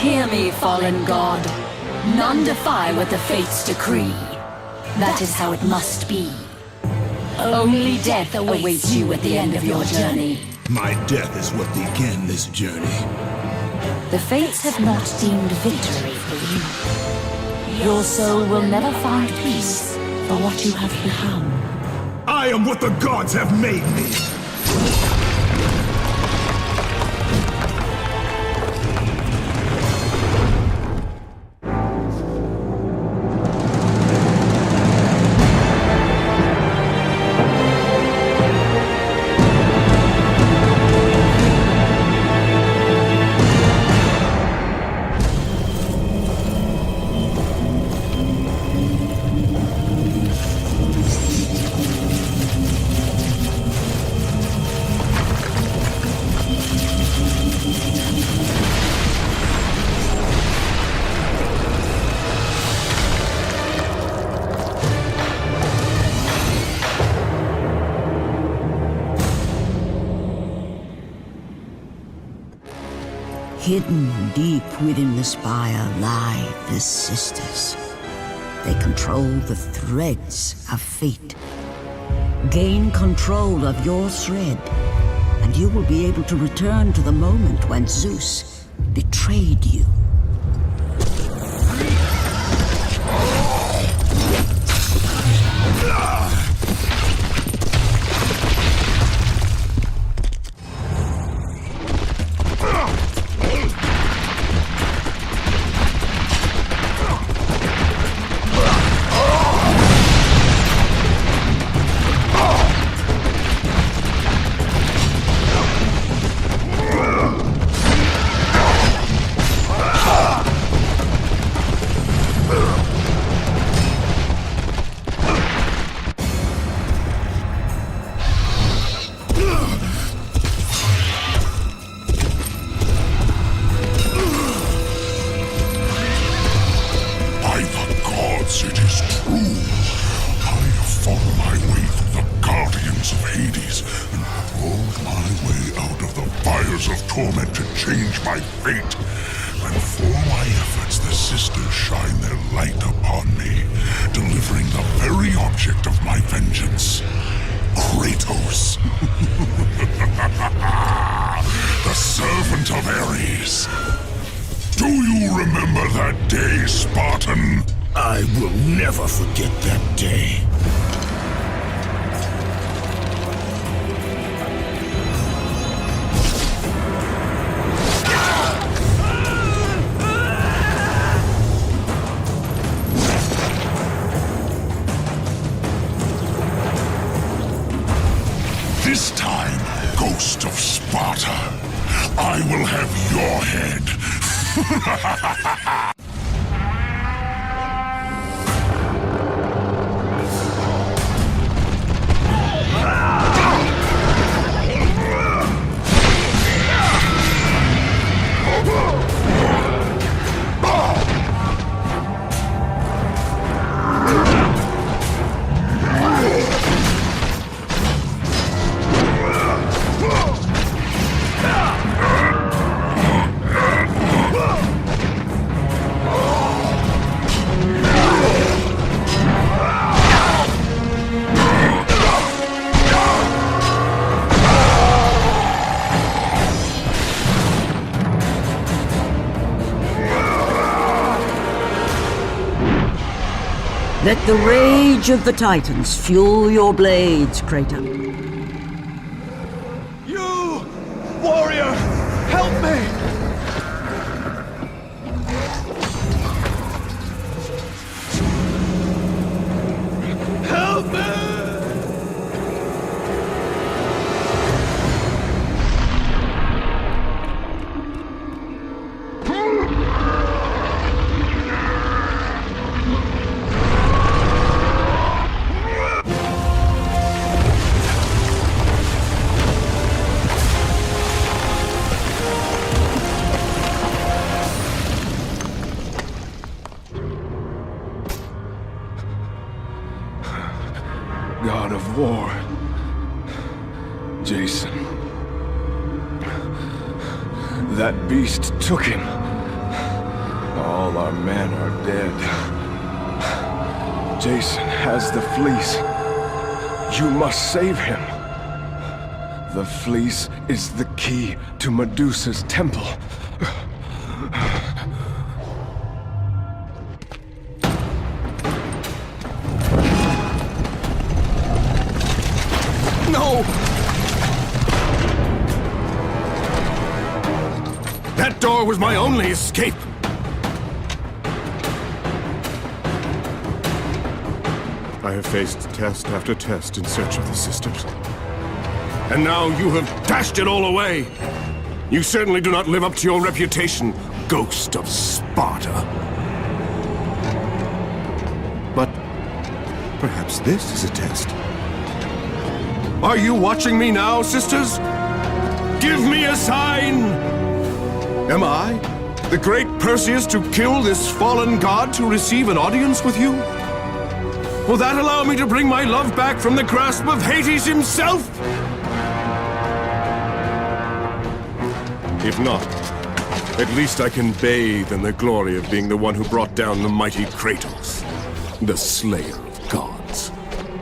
Hear me, fallen god. None defy what the fates decree. That is how it must be. Only death awaits you at the end of your journey. My death is what began this journey. The fates have not deemed victory for you. Your soul will never find peace for what you have become. I am what the gods have made me! Hidden deep within the spire lie the sisters. They control the threads of fate. Gain control of your thread, and you will be able to return to the moment when Zeus betrayed you. Kratos. The servant of Ares. Do you remember that day, Spartan? I will never forget that day. This time, Ghost of Sparta, I will have your head. Let the rage of the Titans fuel your blades, Kratos. You! Warrior! Help me! Help me! God of War, Jason. That beast took him. All our men are dead. Jason has the fleece. You must save him. The fleece is the key to Medusa's temple. No! That door was my only escape! I have faced test after test in search of the sisters. And now you have dashed it all away! You certainly do not live up to your reputation, ghost of Sparta. But perhaps this is a test. Are you watching me now, sisters? Give me a sign! Am I, the great Perseus, to kill this fallen god to receive an audience with you? Will that allow me to bring my love back from the grasp of Hades himself? If not, at least I can bathe in the glory of being the one who brought down the mighty Kratos, the slayer of gods.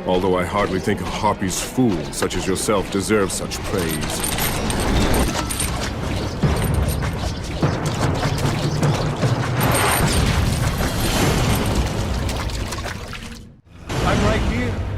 Although I hardly think a Harpy's fool such as yourself deserves such praise. I'm right here.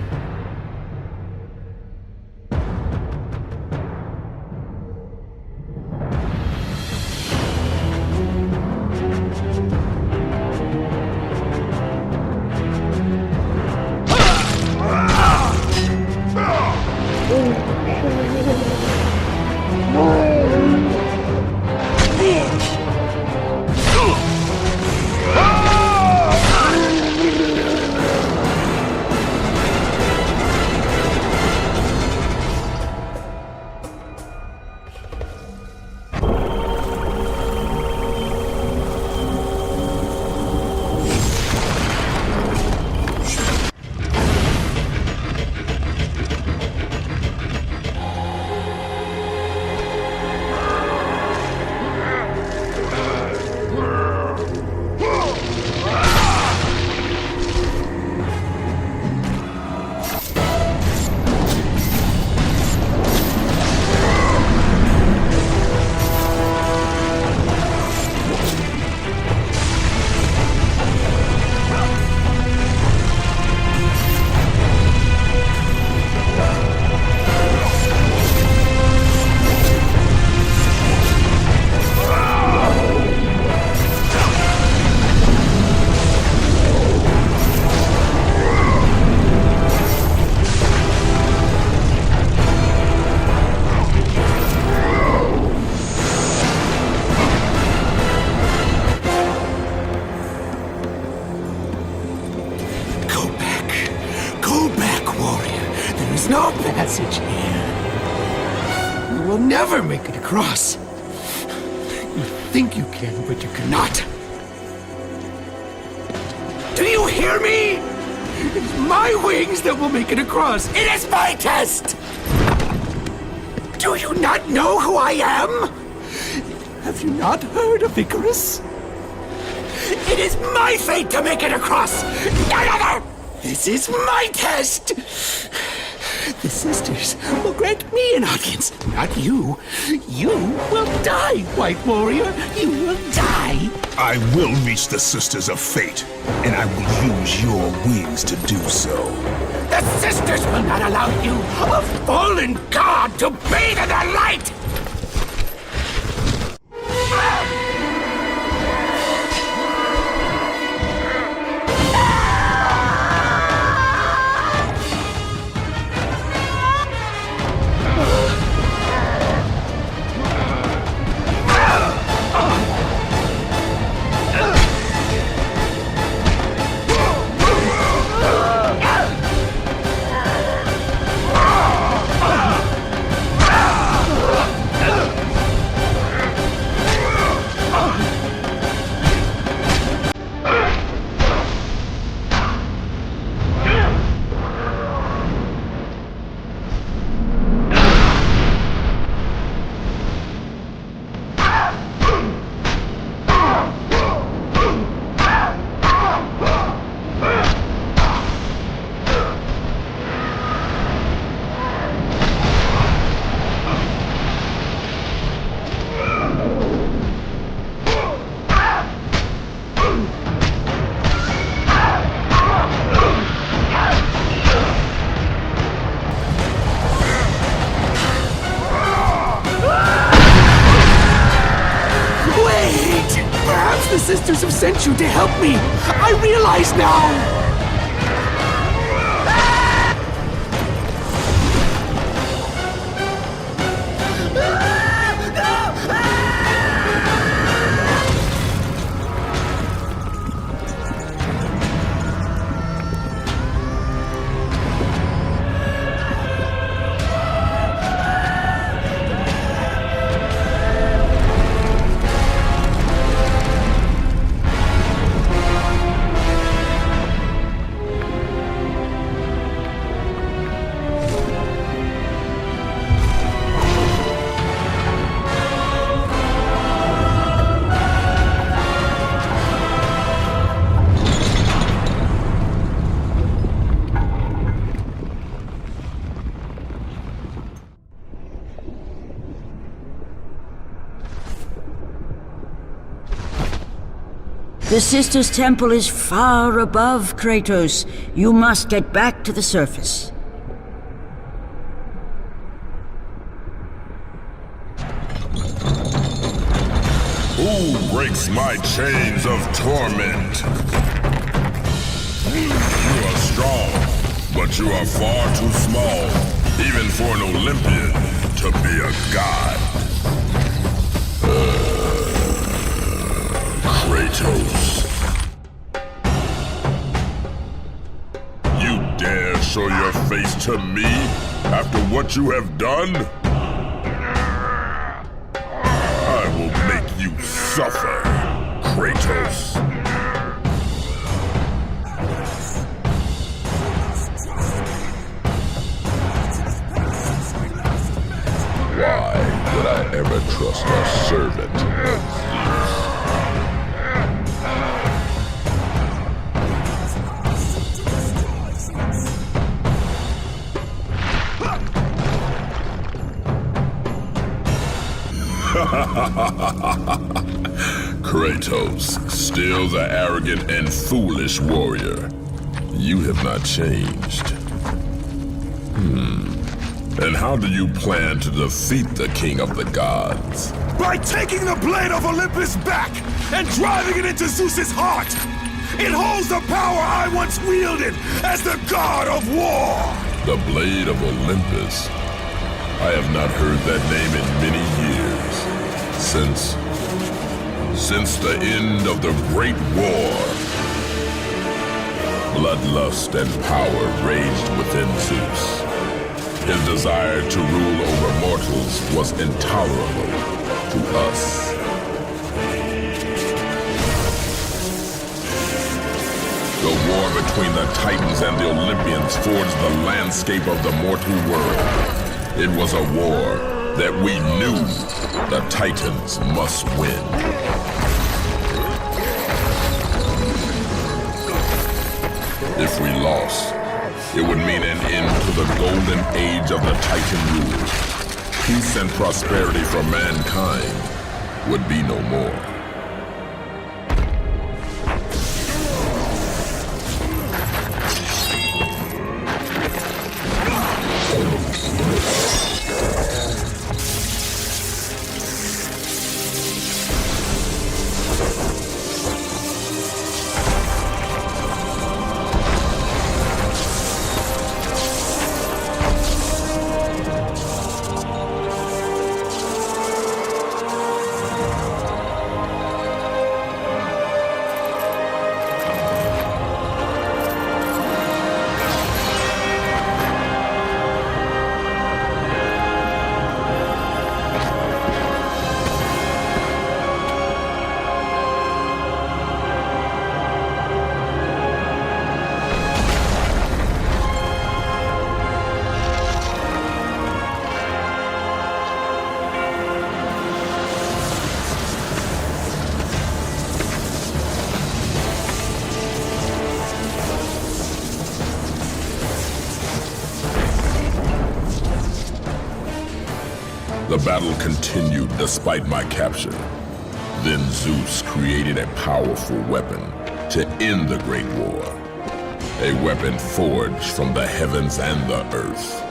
no passage here. You will never make it across. You think you can, but you cannot. Do you hear me? It's my wings that will make it across. It is my test! Do you not know who I am? Have you not heard of Icarus? It is my fate to make it across! None other! This is my test! The sisters will grant me an audience, not you. You will die, White Warrior. You will die. I will reach the Sisters of Fate, and I will use your wings to do so. The sisters will not allow you, a fallen god, to bathe in their light! Wait! Perhaps the sisters have sent you to help me! I realize now! The Sisters' Temple is far above Kratos. You must get back to the surface. Who breaks my chains of torment? You are strong, but you are far too small, even for an Olympian to be a god. Kratos. You dare show your face to me after what you have done? I will make you suffer, Kratos. Why would I ever trust a servant of Zeus? Kratos, still the arrogant and foolish warrior. You have not changed. And how do you plan to defeat the king of the gods? By taking the blade of Olympus back and driving it into Zeus's heart! It holds the power I once wielded as the god of war! The blade of Olympus? I have not heard that name in many years. Since the end of the Great War. Bloodlust and power raged within Zeus. His desire to rule over mortals was intolerable to us. The war between the Titans and the Olympians forged the landscape of the mortal world. It was a war that we knew the Titans must win. If we lost, it would mean an end to the golden age of the Titan rule. Peace and prosperity for mankind would be no more. The battle continued despite my capture. Then Zeus created a powerful weapon to end the Great War. A weapon forged from the heavens and the earth.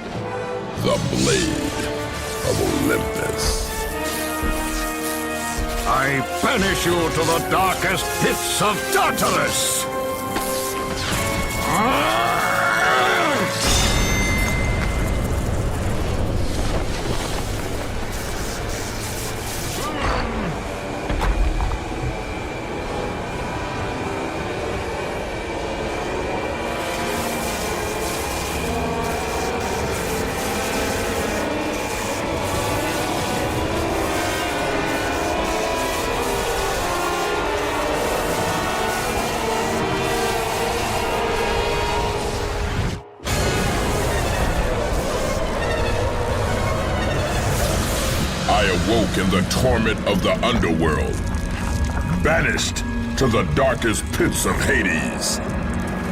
The Blade of Olympus. I banish you to the darkest pits of Tartarus! I awoke in the torment of the underworld, banished to the darkest pits of Hades.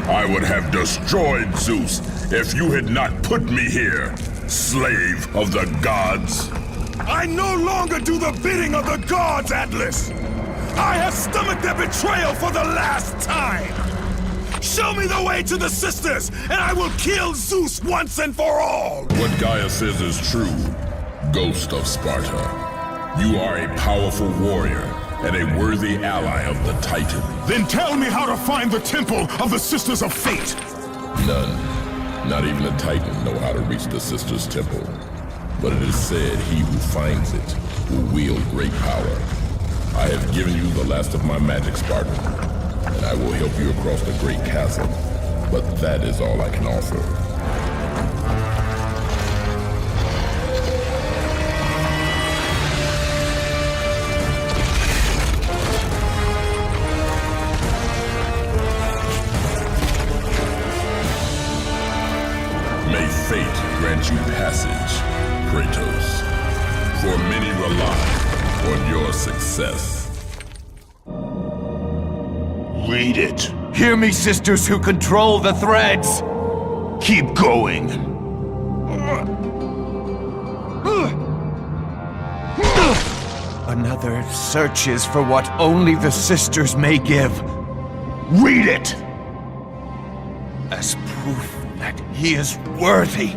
I would have destroyed Zeus if you had not put me here, slave of the gods. I no longer do the bidding of the gods, Atlas! I have stomached their betrayal for the last time! Show me the way to the sisters, and I will kill Zeus once and for all! What Gaia says is true, Ghost of Sparta. You are a powerful warrior and a worthy ally of the Titan. Then tell me how to find the temple of the Sisters of Fate! None, not even a Titan, know how to reach the Sisters' Temple. But it is said he who finds it will wield great power. I have given you the last of my magic, Spartan, and I will help you across the great chasm. But that is all I can offer. May fate grant you passage, Kratos, for many rely on your success. Read it. Hear me, sisters who control the threads. Keep going. Another searches for what only the sisters may give. Read it! As proof that he is worthy.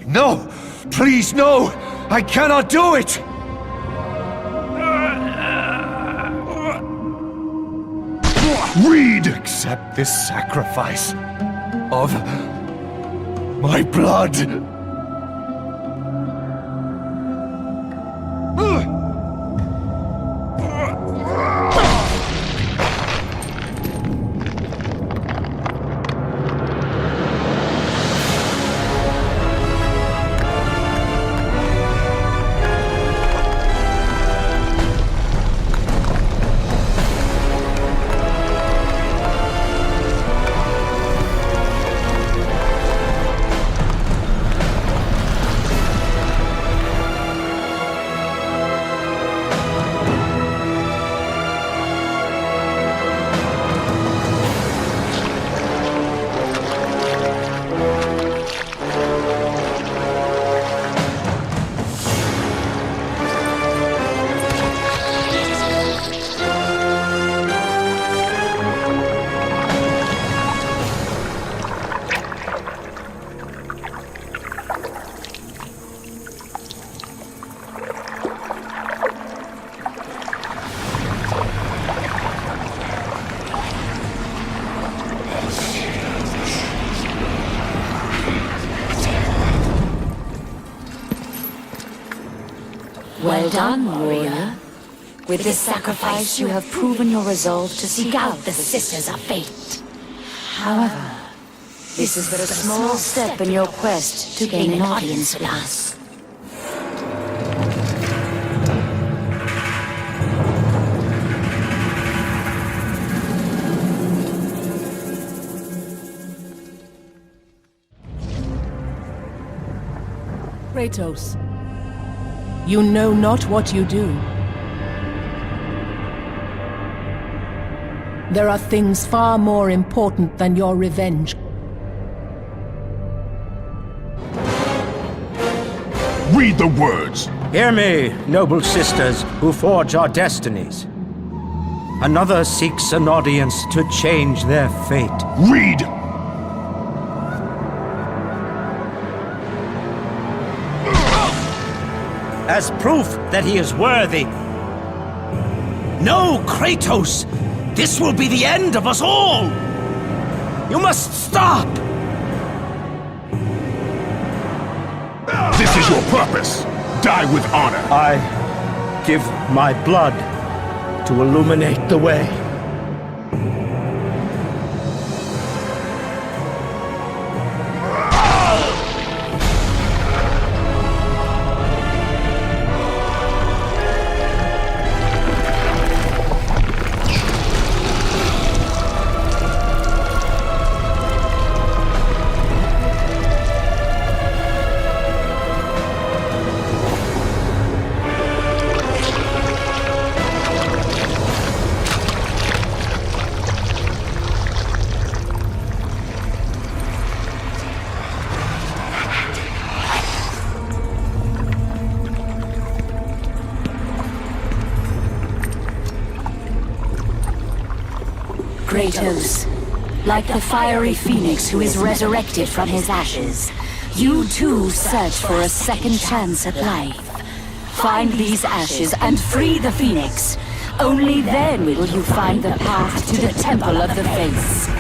No! Please, no! I cannot do it! Read! Accept this sacrifice of my blood. Well done, warrior. With this sacrifice, you have proven your resolve to seek out the Sisters of Fate. However, this is but a small step in your quest to gain an audience with us. Kratos, you know not what you do. There are things far more important than your revenge. Read the words! Hear me, noble sisters who forge our destinies. Another seeks an audience to change their fate. Read! As proof that he is worthy, No, Kratos! This will be the end of us all! You must stop! This is your purpose. Die with honor. I give my blood to illuminate the way. Kratos, like the fiery phoenix who is resurrected from his ashes, you too search for a second chance at life. Find these ashes and free the phoenix. Only then will you find the path to the Temple of the Face.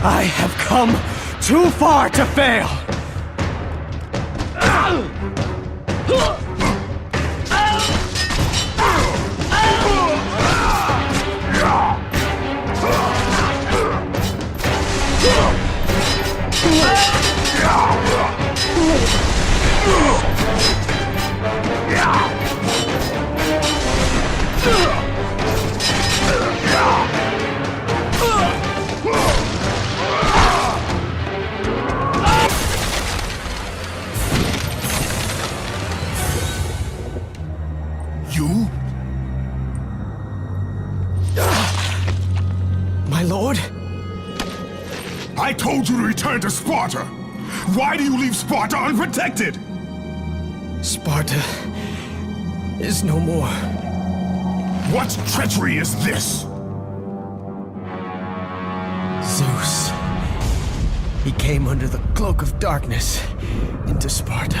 I have come too far to fail! You? My lord? I told you to return to Sparta! Why do you leave Sparta unprotected? Sparta is no more. What treachery is this? Zeus. He came under the cloak of darkness into Sparta.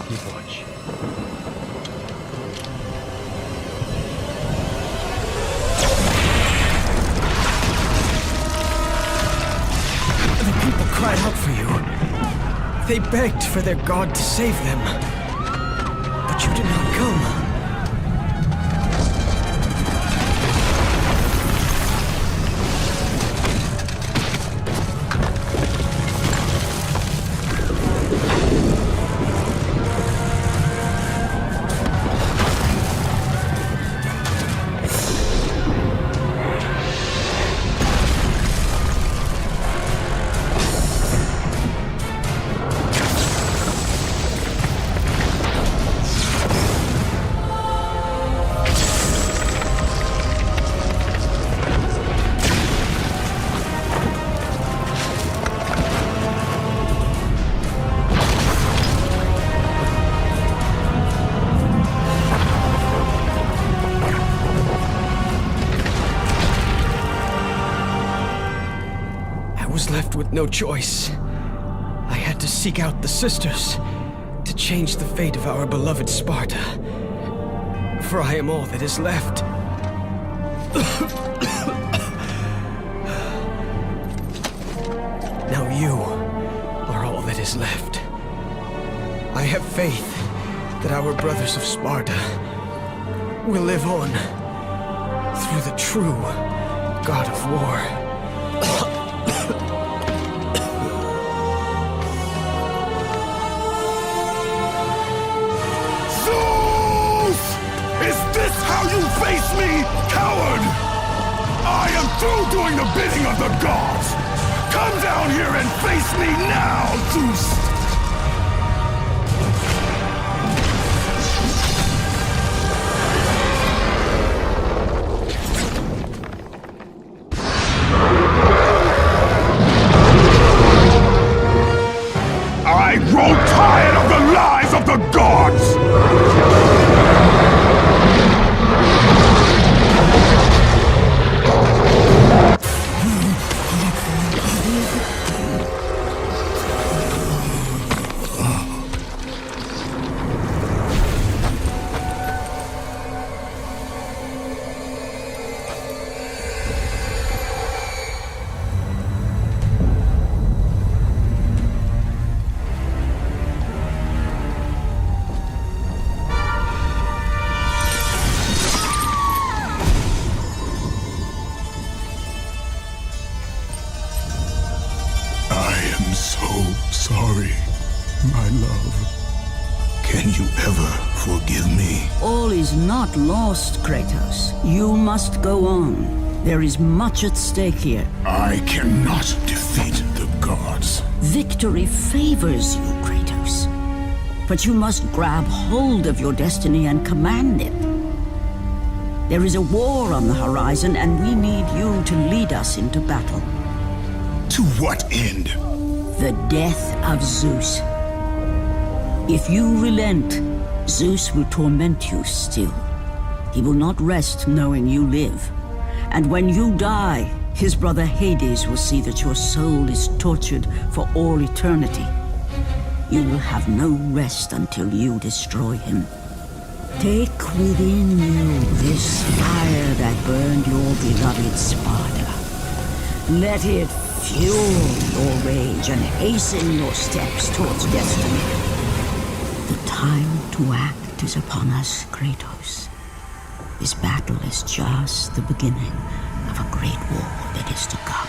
You watch. The people cried out for you. They begged for their god to save them. But you did not come. No choice. I had to seek out the sisters to change the fate of our beloved Sparta. For I am all that is left. Now you are all that is left. I have faith that our brothers of Sparta will live on through the true God of War. Zeus! Is this how you face me, coward? I am through doing the bidding of the gods! Come down here and face me now, Zeus! I grow tired of the lies of the gods! Sorry, my love. Can you ever forgive me? All is not lost, Kratos. You must go on. There is much at stake here. I cannot defeat the gods. Victory favors you, Kratos. But you must grab hold of your destiny and command it. There is a war on the horizon, and we need you to lead us into battle. To what end? The death of Zeus. If you relent, Zeus will torment you still. He will not rest knowing you live. And when you die, his brother Hades will see that your soul is tortured for all eternity. You will have no rest until you destroy him. Take within you this fire that burned your beloved Sparta. Let it fuel your rage and hasten your steps towards destiny. The time to act is upon us, Kratos. This battle is just the beginning of a great war that is to come.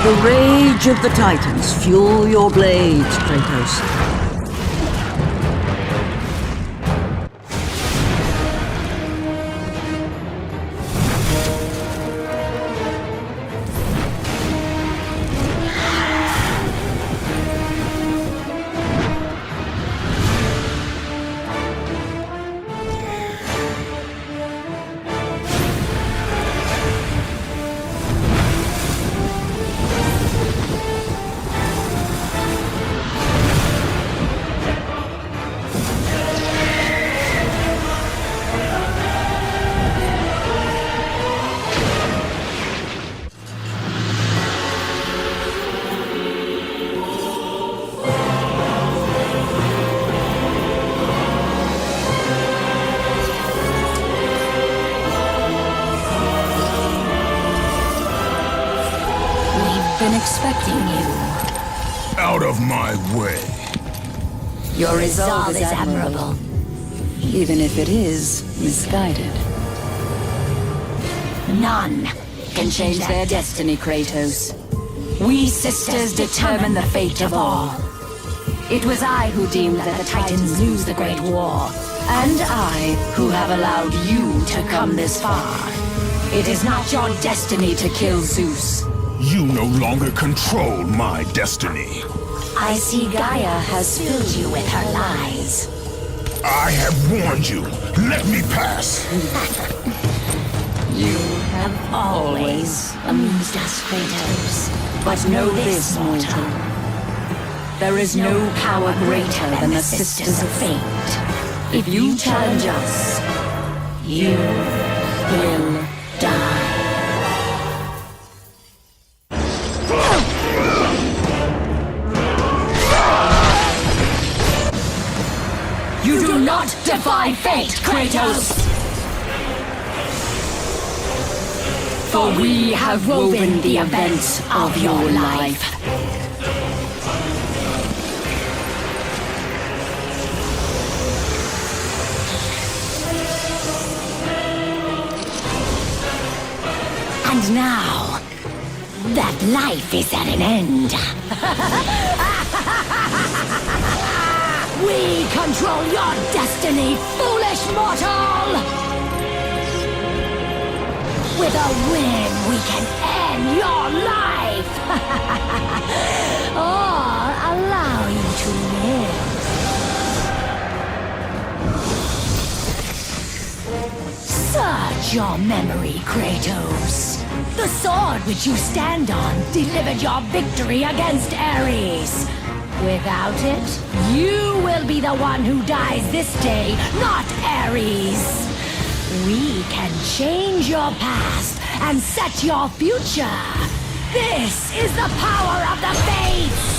The rage of the Titans fuel your blades, Kratos. Been expecting you. Out of my way. Your resolve is admirable, even if it is misguided. None can change their destiny, Kratos. We sisters determine the fate of all. It was I who deemed that the Titans lose the Great War, And I, who have allowed you to come this far. It is not your destiny to kill Zeus. You no longer control my destiny. I see Gaia has filled you with her lies. I have warned you. Let me pass. You have always amused us, Kratos. But know this, mortal. There is no power greater than the Sisters of Fate. If you challenge us, you will die. You do not defy fate, Kratos! For we have woven the events of your life. And now, that life is at an end. We control your destiny, foolish mortal! With a win, we can end your life! Or allow you to live. Search your memory, Kratos. The sword which you stand on delivered your victory against Ares. Without it, you will be the one who dies this day, not Ares. We can change your past and set your future. This is the power of the Fates!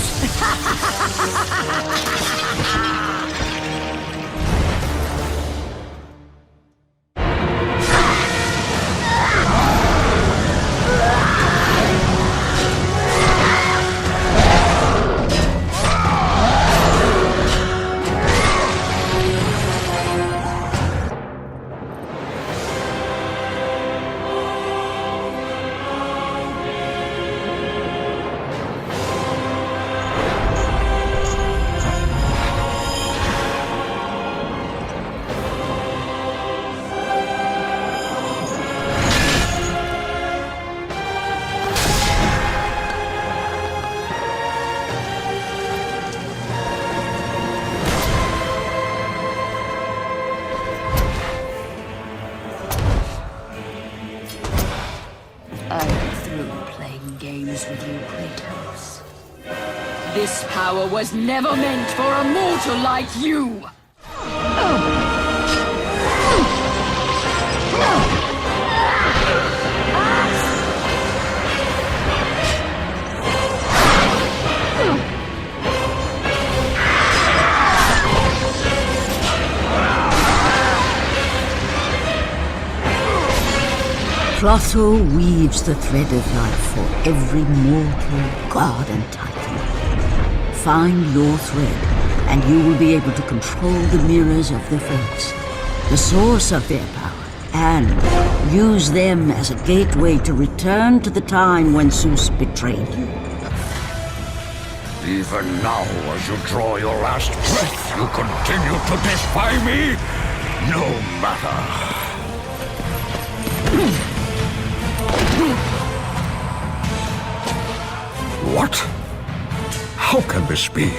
This power was never meant for a mortal like you! Clotho weaves the thread of life for every mortal, god and titan. Find your thread, and you will be able to control the mirrors of the Fates, the source of their power, and use them as a gateway to return to the time when Zeus betrayed you. Even now, as you draw your last breath, you continue to defy me? No matter. What? How can this be?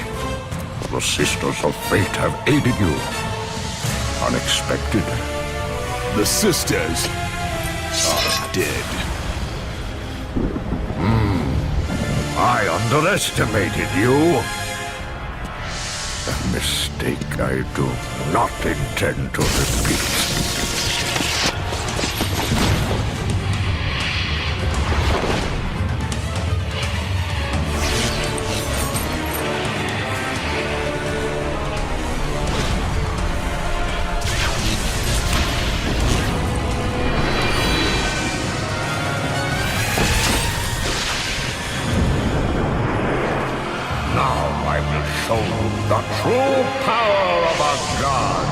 The Sisters of Fate have aided you. Unexpected. The Sisters are dead. I underestimated you. A mistake I do not intend to repeat. Show the true power of a god.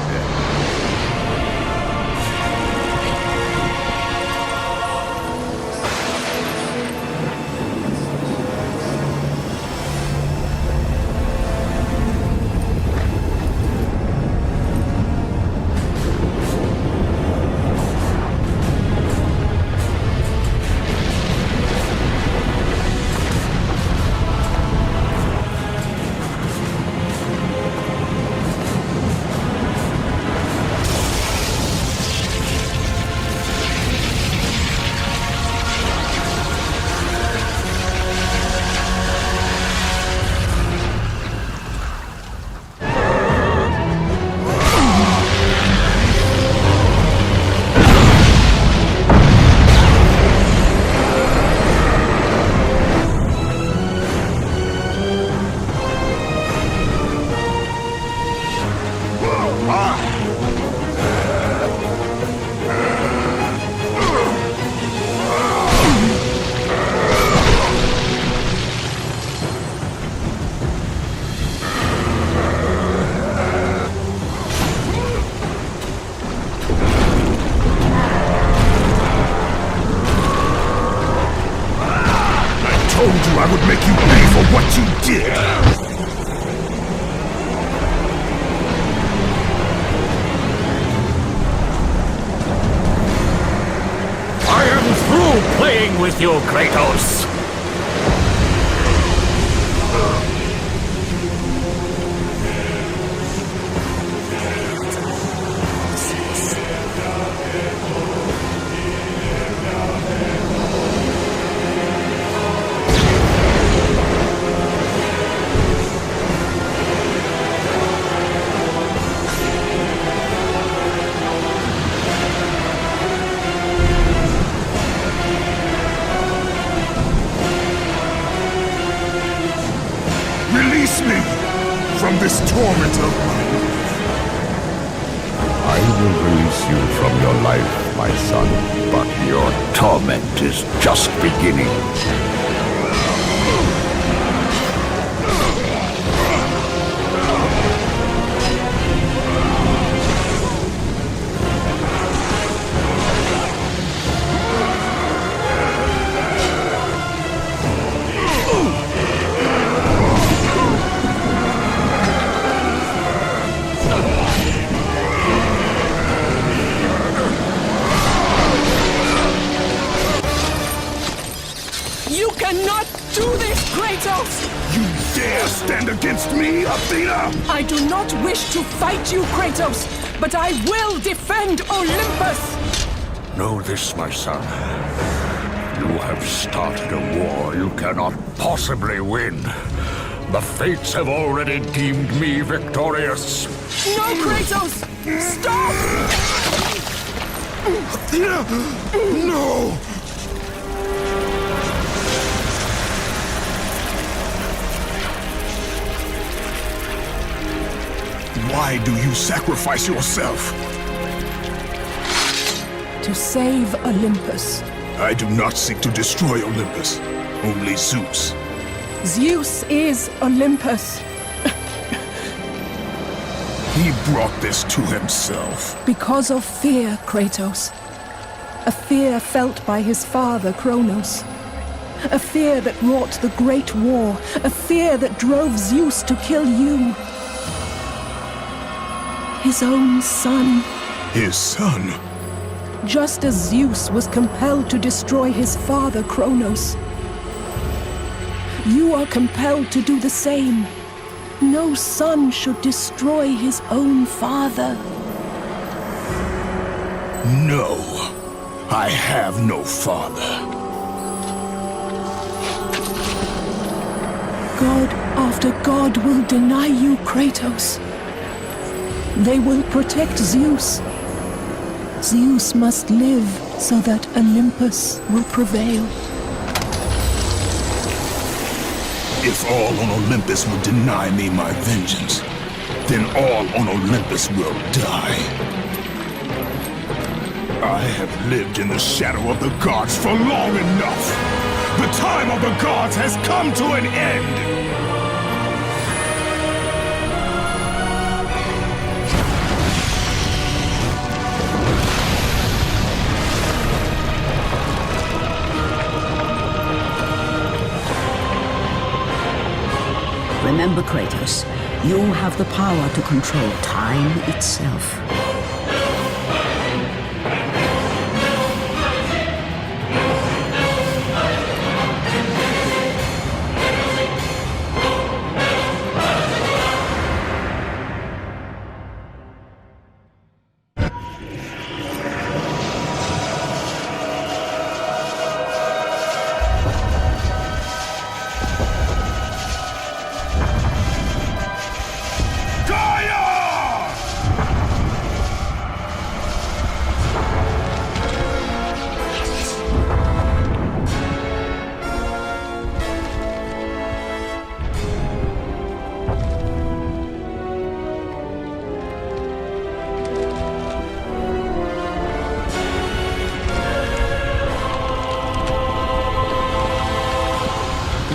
I would make you pay for what you did! I am through playing with you, Kratos! Release me from this torment of mine. I will release you from your life, my son, but your torment is just beginning. You cannot do this, Kratos! You dare stand against me, Athena? I do not wish to fight you, Kratos, but I will defend Olympus! Know this, my son. You have started a war you cannot possibly win. The fates have already deemed me victorious. No, Kratos! Stop! Athena! No! Why do you sacrifice yourself? To save Olympus. I do not seek to destroy Olympus, only Zeus. Zeus is Olympus. He brought this to himself. Because of fear, Kratos. A fear felt by his father, Kronos. A fear that wrought the Great War. A fear that drove Zeus to kill you. His own son. His son? Just as Zeus was compelled to destroy his father, Kronos. You are compelled to do the same. No son should destroy his own father. No, I have no father. God after God will deny you, Kratos. They will protect Zeus. Zeus must live so that Olympus will prevail. If all on Olympus will deny me my vengeance, then all on Olympus will die. I have lived in the shadow of the gods for long enough. The time of the gods has come to an end. Remember, Kratos, you have the power to control time itself.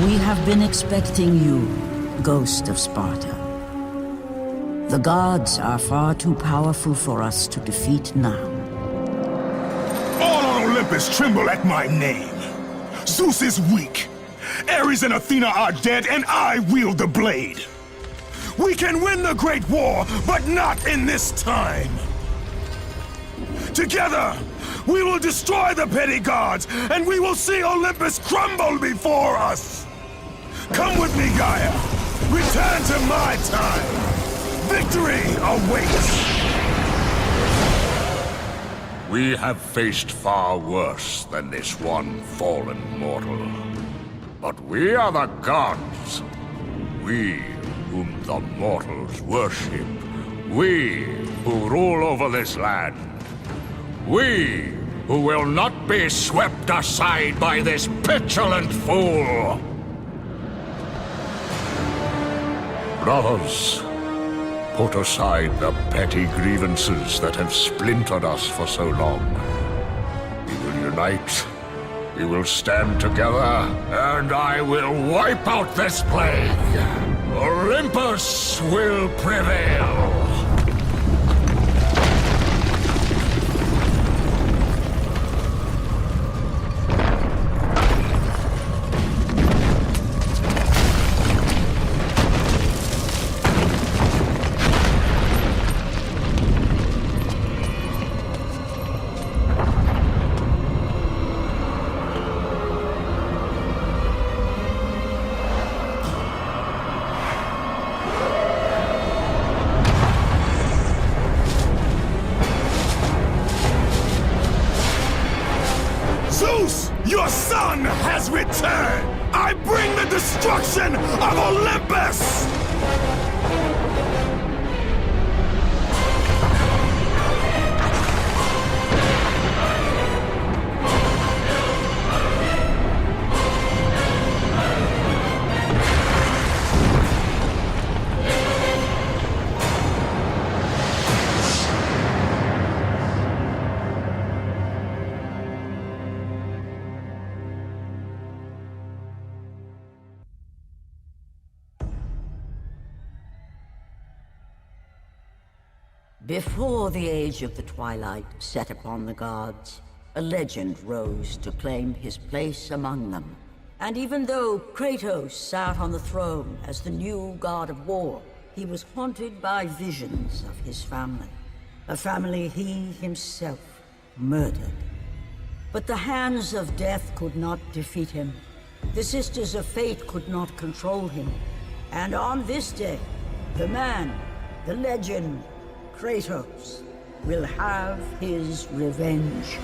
We have been expecting you, Ghost of Sparta. The gods are far too powerful for us to defeat now. All on Olympus tremble at my name. Zeus is weak, Ares and Athena are dead, and I wield the blade. We can win the Great War, but not in this time. Together, we will destroy the petty gods, and we will see Olympus crumble before us. Come with me, Gaia. Return to my time. Victory awaits. We have faced far worse than this one fallen mortal. But we are the gods. We whom the mortals worship. We who rule over this land. We who will not be swept aside by this petulant fool. Brothers, put aside the petty grievances that have splintered us for so long. We will unite, we will stand together, and I will wipe out this plague. Olympus will prevail. Zeus, your son has returned! I bring the destruction of Olympus! Before the age of the twilight set upon the gods, a legend rose to claim his place among them. And even though Kratos sat on the throne as the new god of war, he was haunted by visions of his family. A family he himself murdered. But the hands of death could not defeat him. The sisters of fate could not control him. And on this day, the man, the legend, Kratos, will have his revenge.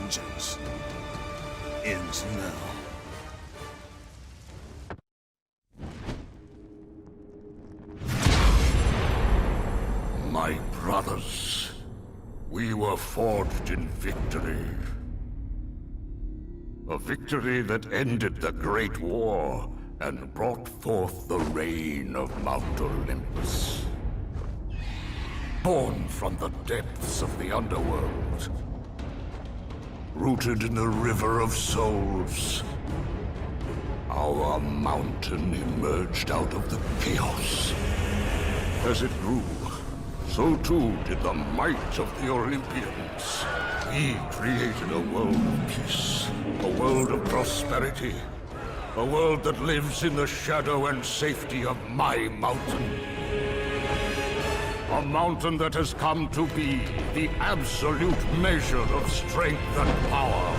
vengeance ends now. My brothers, we were forged in victory. A victory that ended the Great War and brought forth the reign of Mount Olympus. Born from the depths of the underworld, rooted in the River of Souls, our mountain emerged out of the chaos. As it grew, so too did the might of the Olympians. We created a world of peace, a world of prosperity, a world that lives in the shadow and safety of my mountain. A mountain that has come to be the absolute measure of strength and power.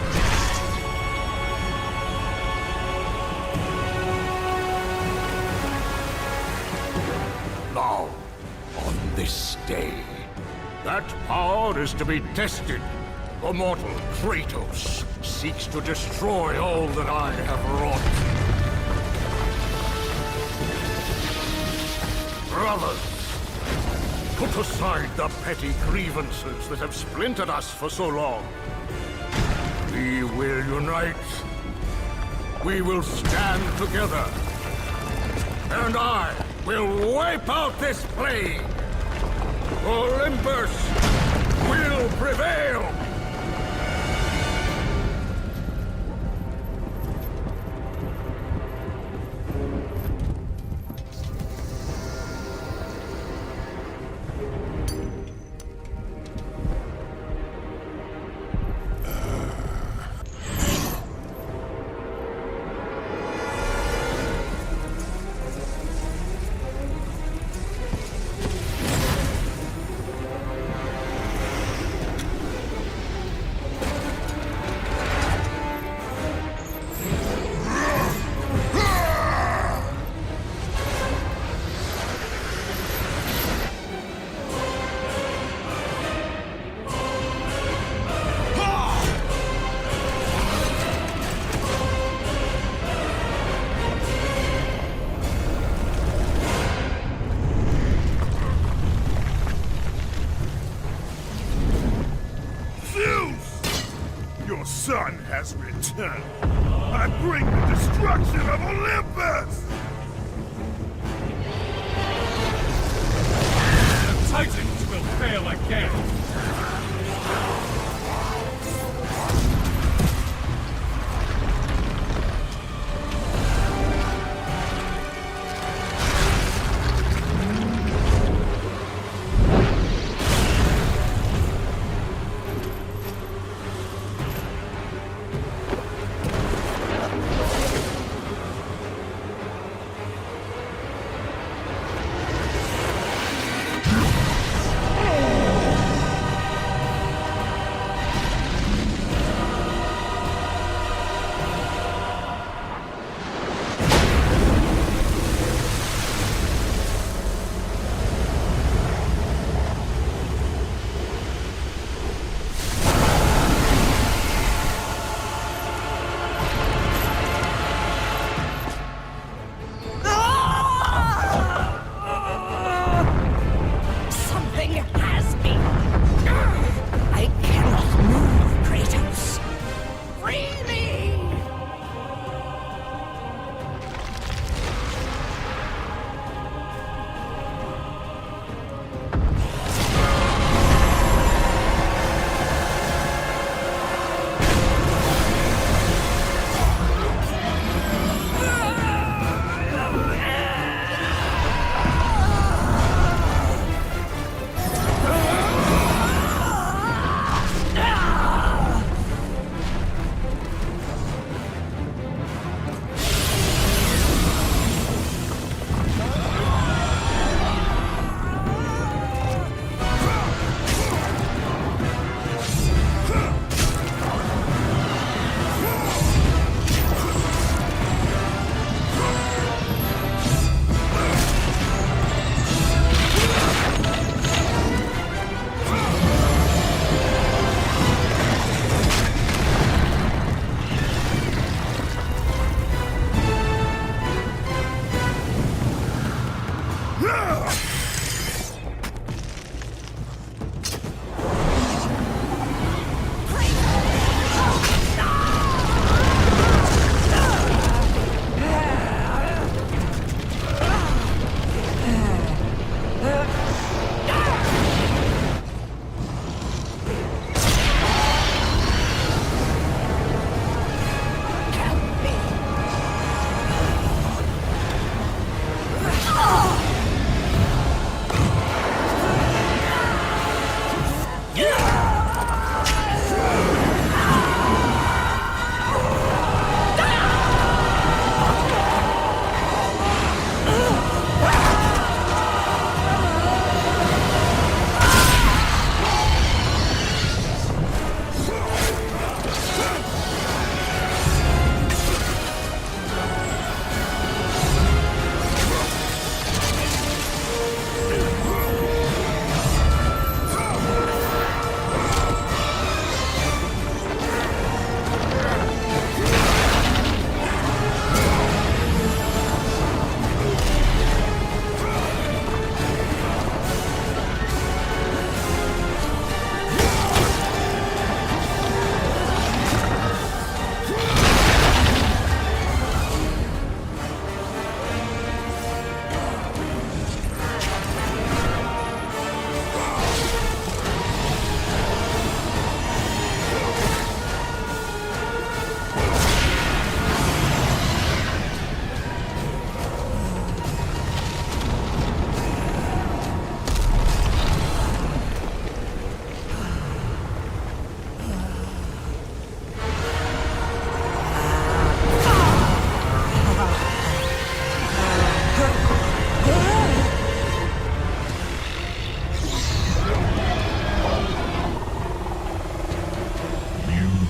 Now, on this day, that power is to be tested. The mortal Kratos seeks to destroy all that I have wrought. Brothers, put aside the petty grievances that have splintered us for so long. We will unite. We will stand together. And I will wipe out this plague. Olympus will prevail! Son has returned. I bring the destruction of Olympus! The Titans will fail again!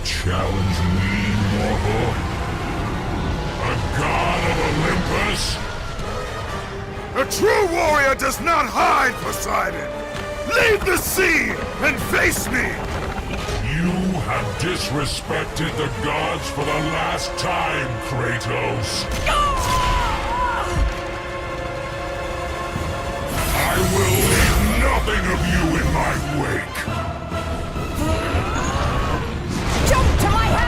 challenge me, mortal? A god of Olympus? A true warrior does not hide, Poseidon! Leave the sea and face me! You have disrespected the gods for the last time, Kratos. I will leave nothing of you in my wake. Jump to my hand!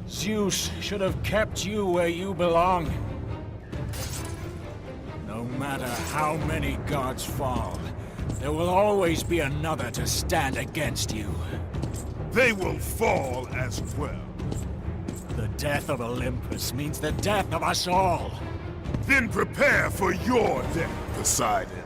Zeus should have kept you where you belong. No matter how many gods fall, there will always be another to stand against you. They will fall as well. The death of Olympus means the death of us all. Then prepare for your death, Poseidon.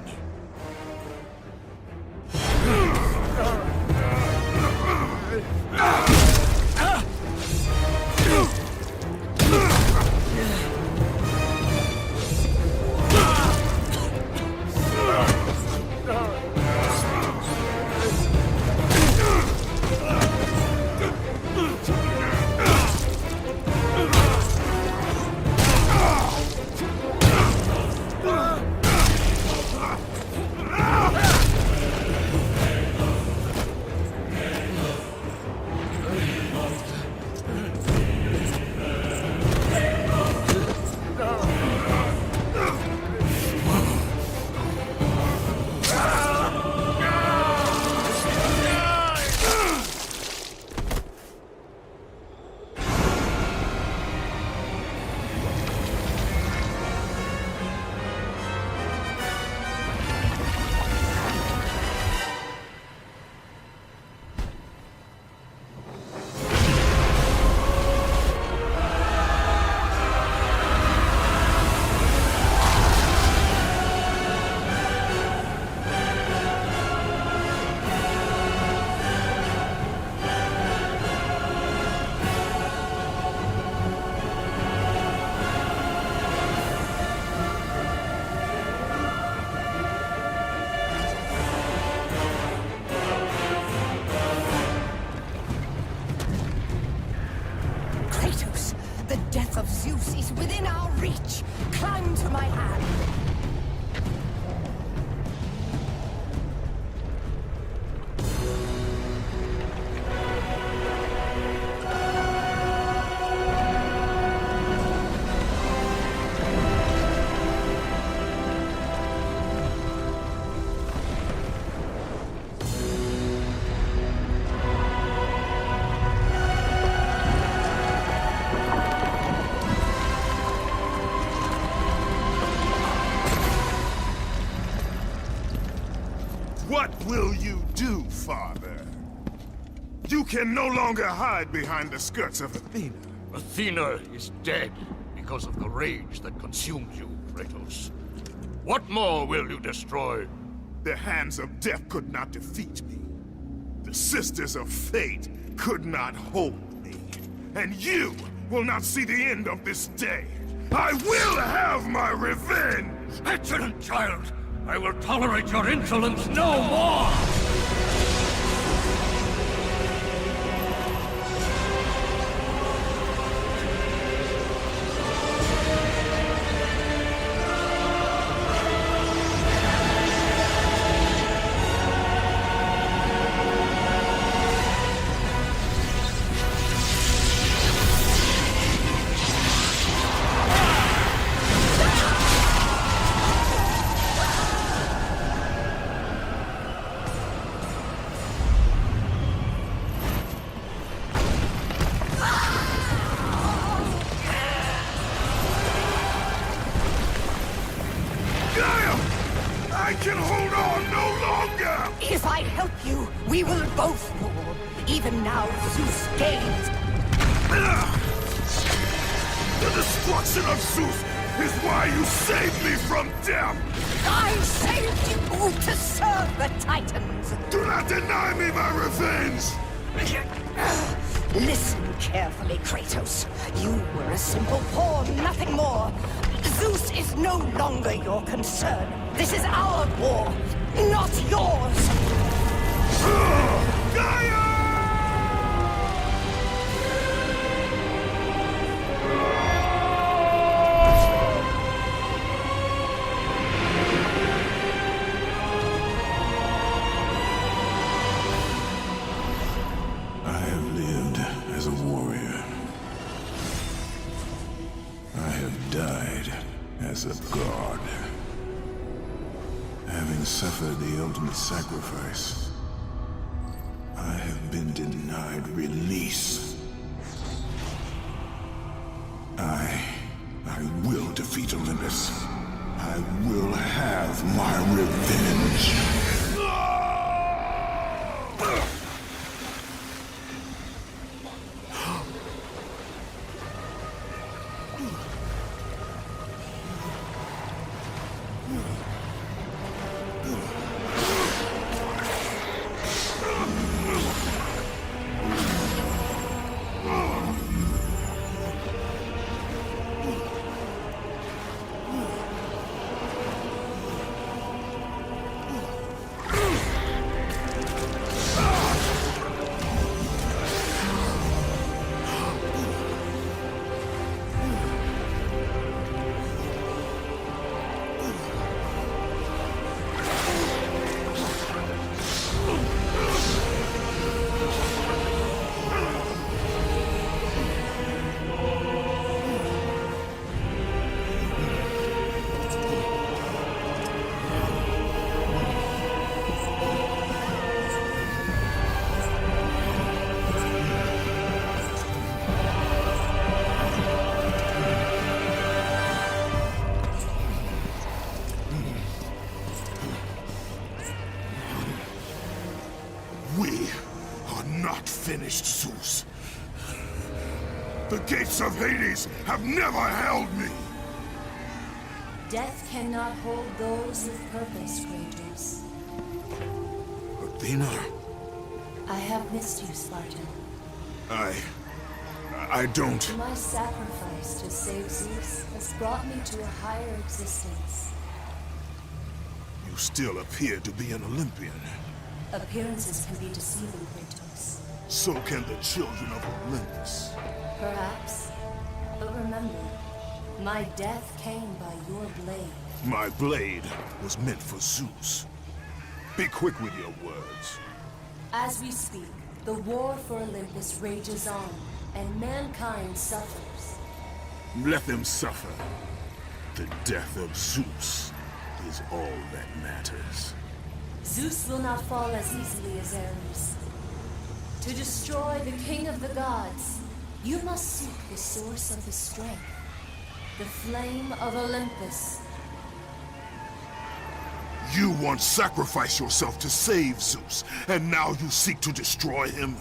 What will you do, Father? You can no longer hide behind the skirts of Athena. Athena is dead because of the rage that consumes you, Kratos. What more will you destroy? The hands of death could not defeat me. The sisters of fate could not hold me. And you will not see the end of this day. I will have my revenge! Petulant child! I will tolerate your insolence no more! I can hold on no longer! If I help you, we will both fall. Even now, Zeus gains. The destruction of Zeus is why you saved me from death! I saved you to serve the Titans! Do not deny me my revenge! Listen carefully, Kratos. You were a simple pawn, nothing more. Zeus is no longer your concern. This is our war, not yours! Gaia! I have lived as a warrior. I have died as a god. Having suffered the ultimate sacrifice, I have been denied release. I will defeat Olympus. I will have my revenge. Finished, Zeus. The gates of Hades have never held me! Death cannot hold those with purpose, Kratos. Athena? I have missed you, Spartan. I don't... My sacrifice to save Zeus has brought me to a higher existence. You still appear to be an Olympian. Appearances can be deceiving, Kratos. So can the children of Olympus. Perhaps. But remember, my death came by your blade. My blade was meant for Zeus. Be quick with your words. As we speak, the war for Olympus rages on, and mankind suffers. Let them suffer. The death of Zeus is all that matters. Zeus will not fall as easily as Ares. To destroy the king of the gods, you must seek the source of his strength, the flame of Olympus. You once sacrificed yourself to save Zeus, and now you seek to destroy him?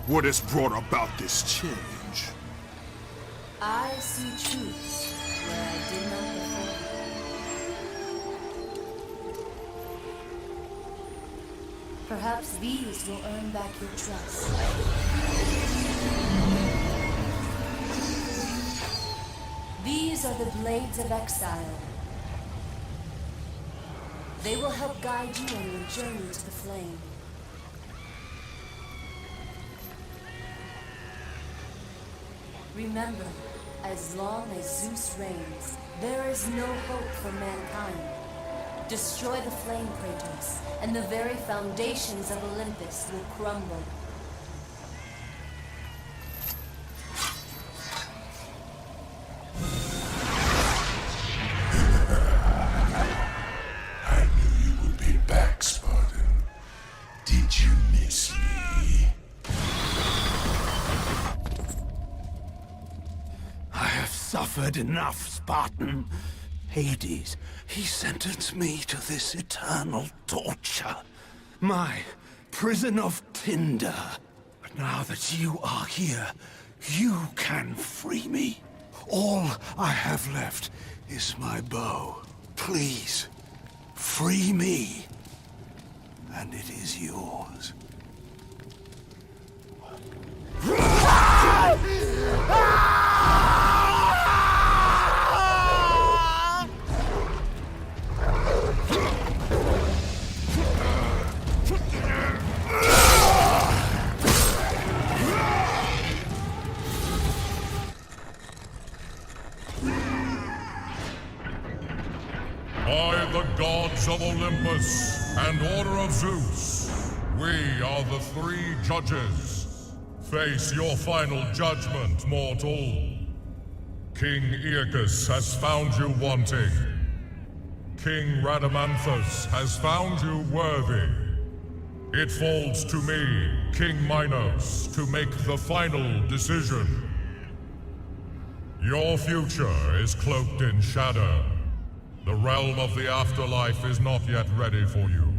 What has brought about this change? I see truths where I did not before. Perhaps these will earn back your trust. These are the Blades of Exile. They will help guide you on your journey to the flame. Remember, as long as Zeus reigns, there is no hope for mankind. Destroy the flame, Kratos, and the very foundations of Olympus will crumble. Suffered enough, Spartan. Hades, he sentenced me to this eternal torture. My prison of tinder. But now that you are here, you can free me. All I have left is my bow. Please, free me, and it is yours. By the gods of Olympus and Order of Zeus, we are the three judges. Face your final judgment, mortal. King Aeacus has found you wanting. King Rhadamanthus has found you worthy. It falls to me, King Minos, to make the final decision. Your future is cloaked in shadow. The realm of the afterlife is not yet ready for you.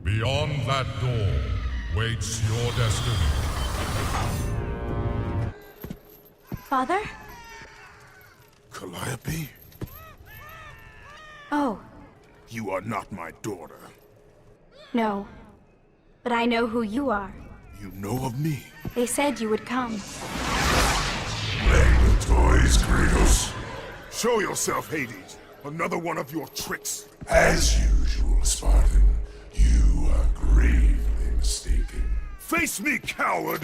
Beyond that door waits your destiny. Father? Calliope? Oh, You are not my daughter. no. But I know who you are. You know of me? They said you would come. Play with toys, Kratos. Show yourself, Hades. Another one of your tricks. As usual, Spartan, you are gravely mistaken. Face me, coward!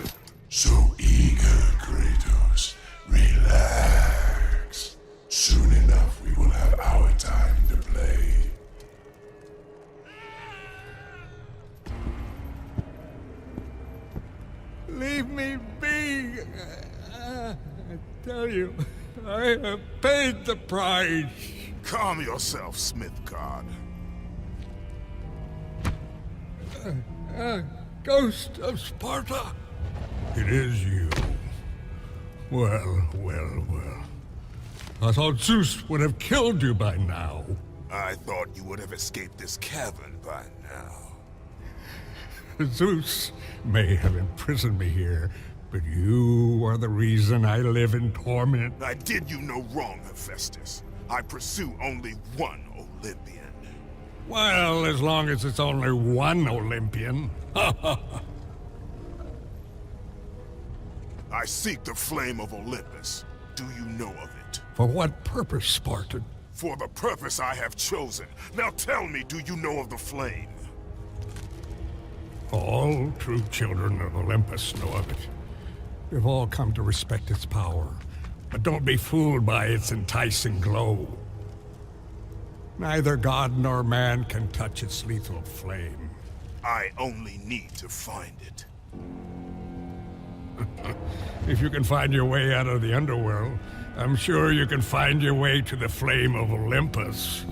So eager, Kratos. Relax. Soon enough, we will have our time to play. Leave me be! I tell you, I have paid the price. Calm yourself, Smith God. Ghost of Sparta! It is you. Well, well, well. I thought Zeus would have killed you by now. I thought you would have escaped this cavern by now. Zeus may have imprisoned me here, but you are the reason I live in torment. I did you no wrong, Hephaestus. I pursue only one Olympian. Well, as long as it's only one Olympian. I seek the flame of Olympus. Do you know of it? For what purpose, Spartan? For the purpose I have chosen. Now tell me, do you know of the flame? All true children of Olympus know of it. We've all come to respect its power, but don't be fooled by its enticing glow. Neither god nor man can touch its lethal flame. I only need to find it. If you can find your way out of the underworld, I'm sure you can find your way to the flame of Olympus.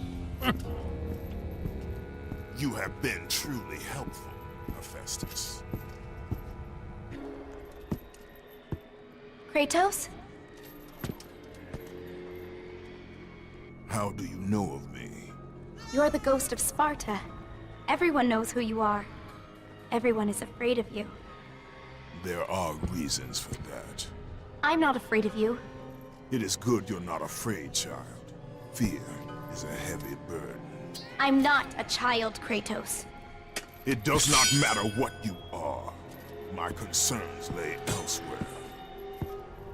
You have been truly helpful, Hephaestus. Kratos? How do you know of me? You're the ghost of Sparta. Everyone knows who you are. Everyone is afraid of you. There are reasons for that. I'm not afraid of you. It is good you're not afraid, child. Fear is a heavy burden. I'm not a child, Kratos. It does not matter what you are. My concerns lay elsewhere.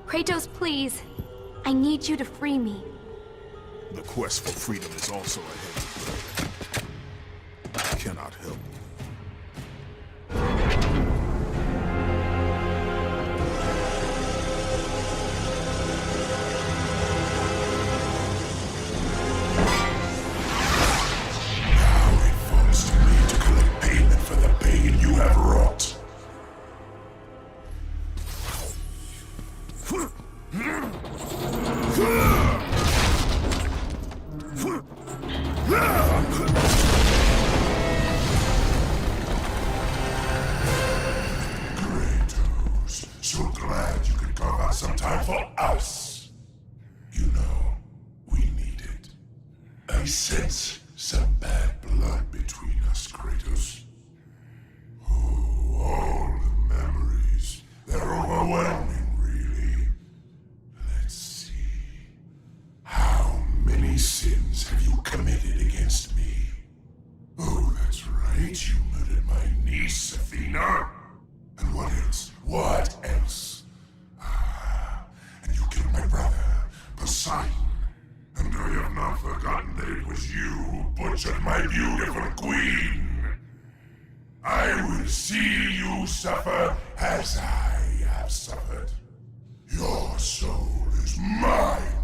Kratos, please. I need you to free me. The quest for freedom is also a heavy burden. I cannot help you. sense some bad blood between us, Kratos. Oh, all the memories. They're overwhelming, really. Let's see. How many sins have you committed against me? Oh, that's right. You murdered my niece, Athena. And what else? What else? And you killed my brother, Poseidon. And I have not forgotten that it was you who butchered my beautiful queen. I will see you suffer as I have suffered. Your soul is mine.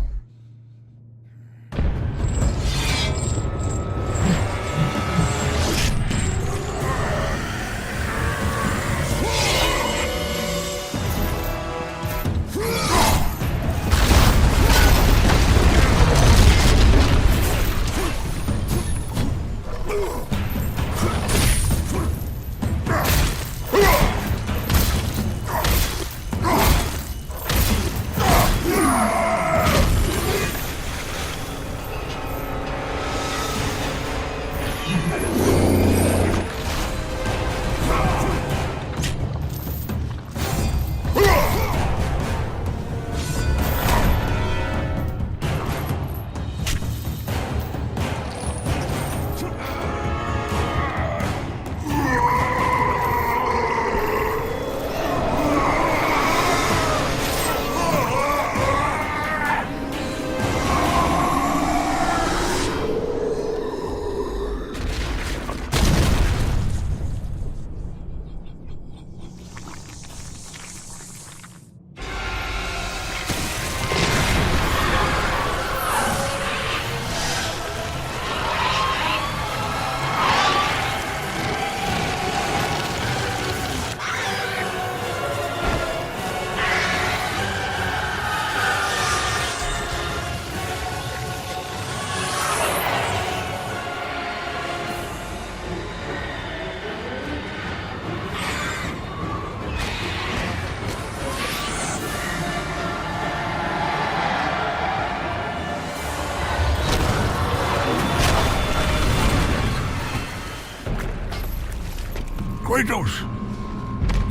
Kratos!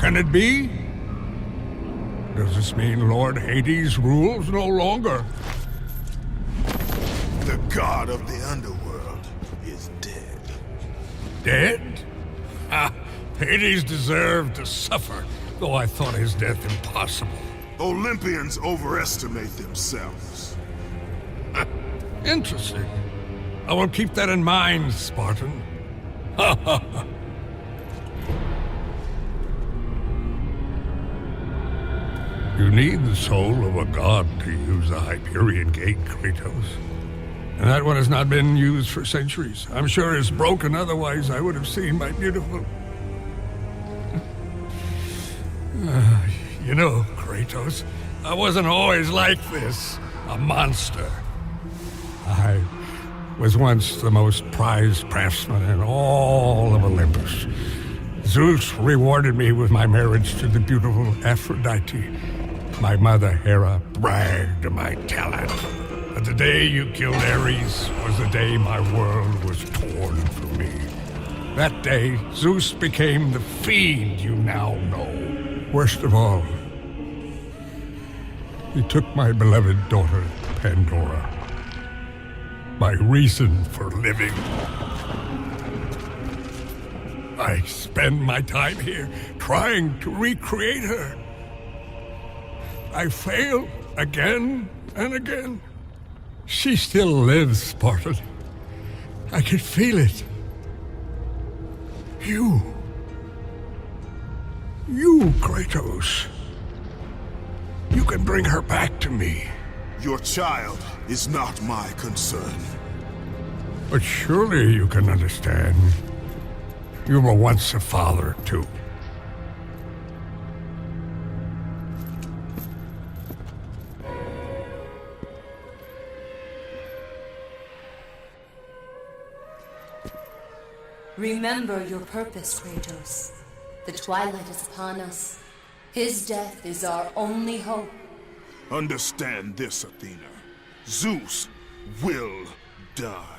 Can it be? Does this mean Lord Hades rules no longer? The god of the underworld is dead. Dead? Ah, Hades deserved to suffer, though I thought his death impossible. Olympians overestimate themselves. Interesting. I will keep that in mind, Spartan. Ha ha ha. You need the soul of a god to use the Hyperion Gate, Kratos. And that one has not been used for centuries. I'm sure it's broken, otherwise I would have seen my beautiful... You know, Kratos, I wasn't always like this, a monster. I was once the most prized craftsman in all of Olympus. Zeus rewarded me with my marriage to the beautiful Aphrodite. My mother, Hera, bragged of my talent. But But the day you killed Ares was the day my world was torn from me. That day, Zeus became the fiend you now know. Worst of all, he took my beloved daughter, Pandora. My reason for living. I spend my time here trying to recreate her. I fail again and again. She still lives, Sparta. I can feel it. You, Kratos. You can bring her back to me. Your child is not my concern. But surely you can understand. You were once a father, too. Remember your purpose, Kratos. The twilight is upon us. His death is our only hope. Understand this, Athena. Zeus will die.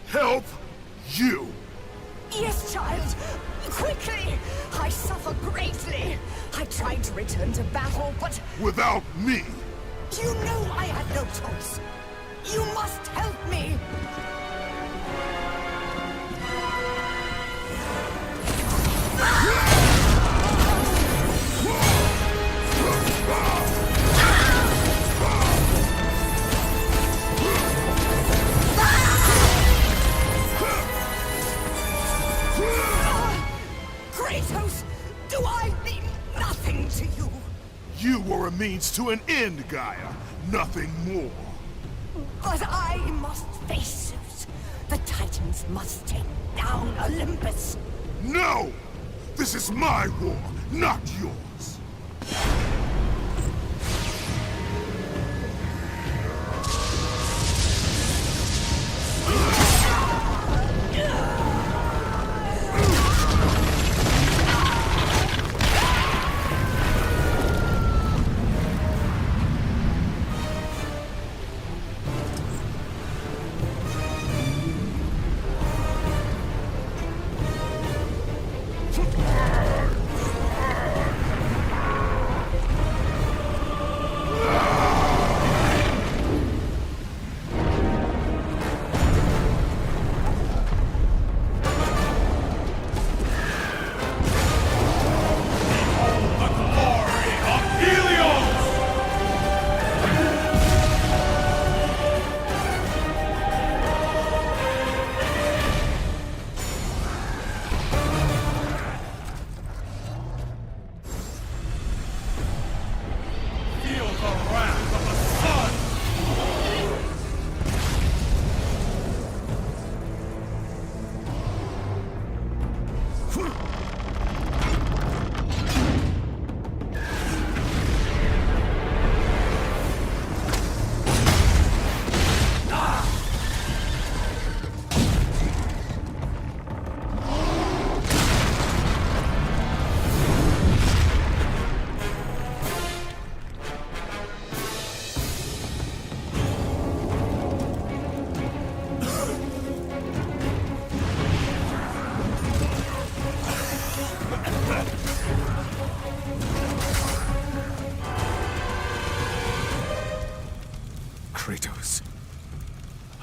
Help you! Yes, child. Quickly! I suffer greatly. I tried to return to battle, but... Without me! You know I had no choice. You must help me! Kratos, do I mean nothing to you? You were a means to an end, Gaia. Nothing more. But I must face Zeus. The Titans must take down Olympus. No! This is my war, not yours. Kratos,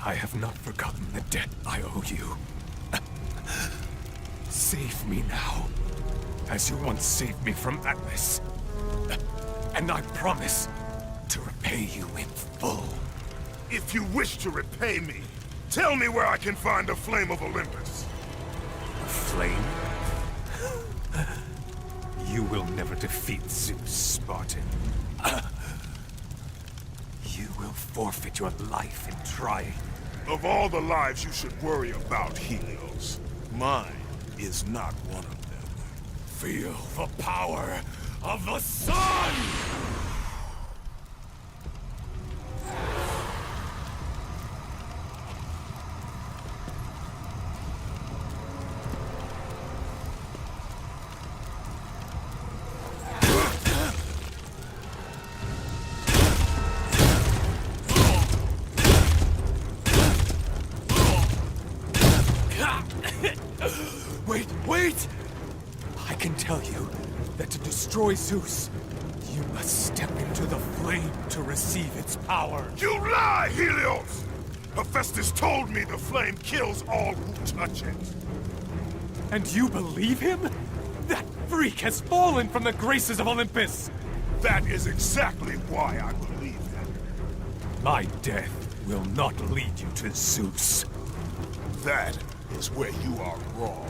I have not forgotten the debt I owe you. Save me now, as you once saved me from Atlas. And I promise to repay you in full. If you wish to repay me, tell me where I can find a flame of Olympus. A flame? You will never defeat Zeus, Spartan. You will forfeit your life in trying. Of all the lives you should worry about, Helios, mine is not one of them. Feel the power of the sun! Wait! I can tell you that to destroy Zeus, you must step into the flame to receive its power. You lie, Helios! Hephaestus told me the flame kills all who touch it. And you believe him? That freak has fallen from the graces of Olympus! That is exactly why I believe him. My death will not lead you to Zeus. That is where you are wrong.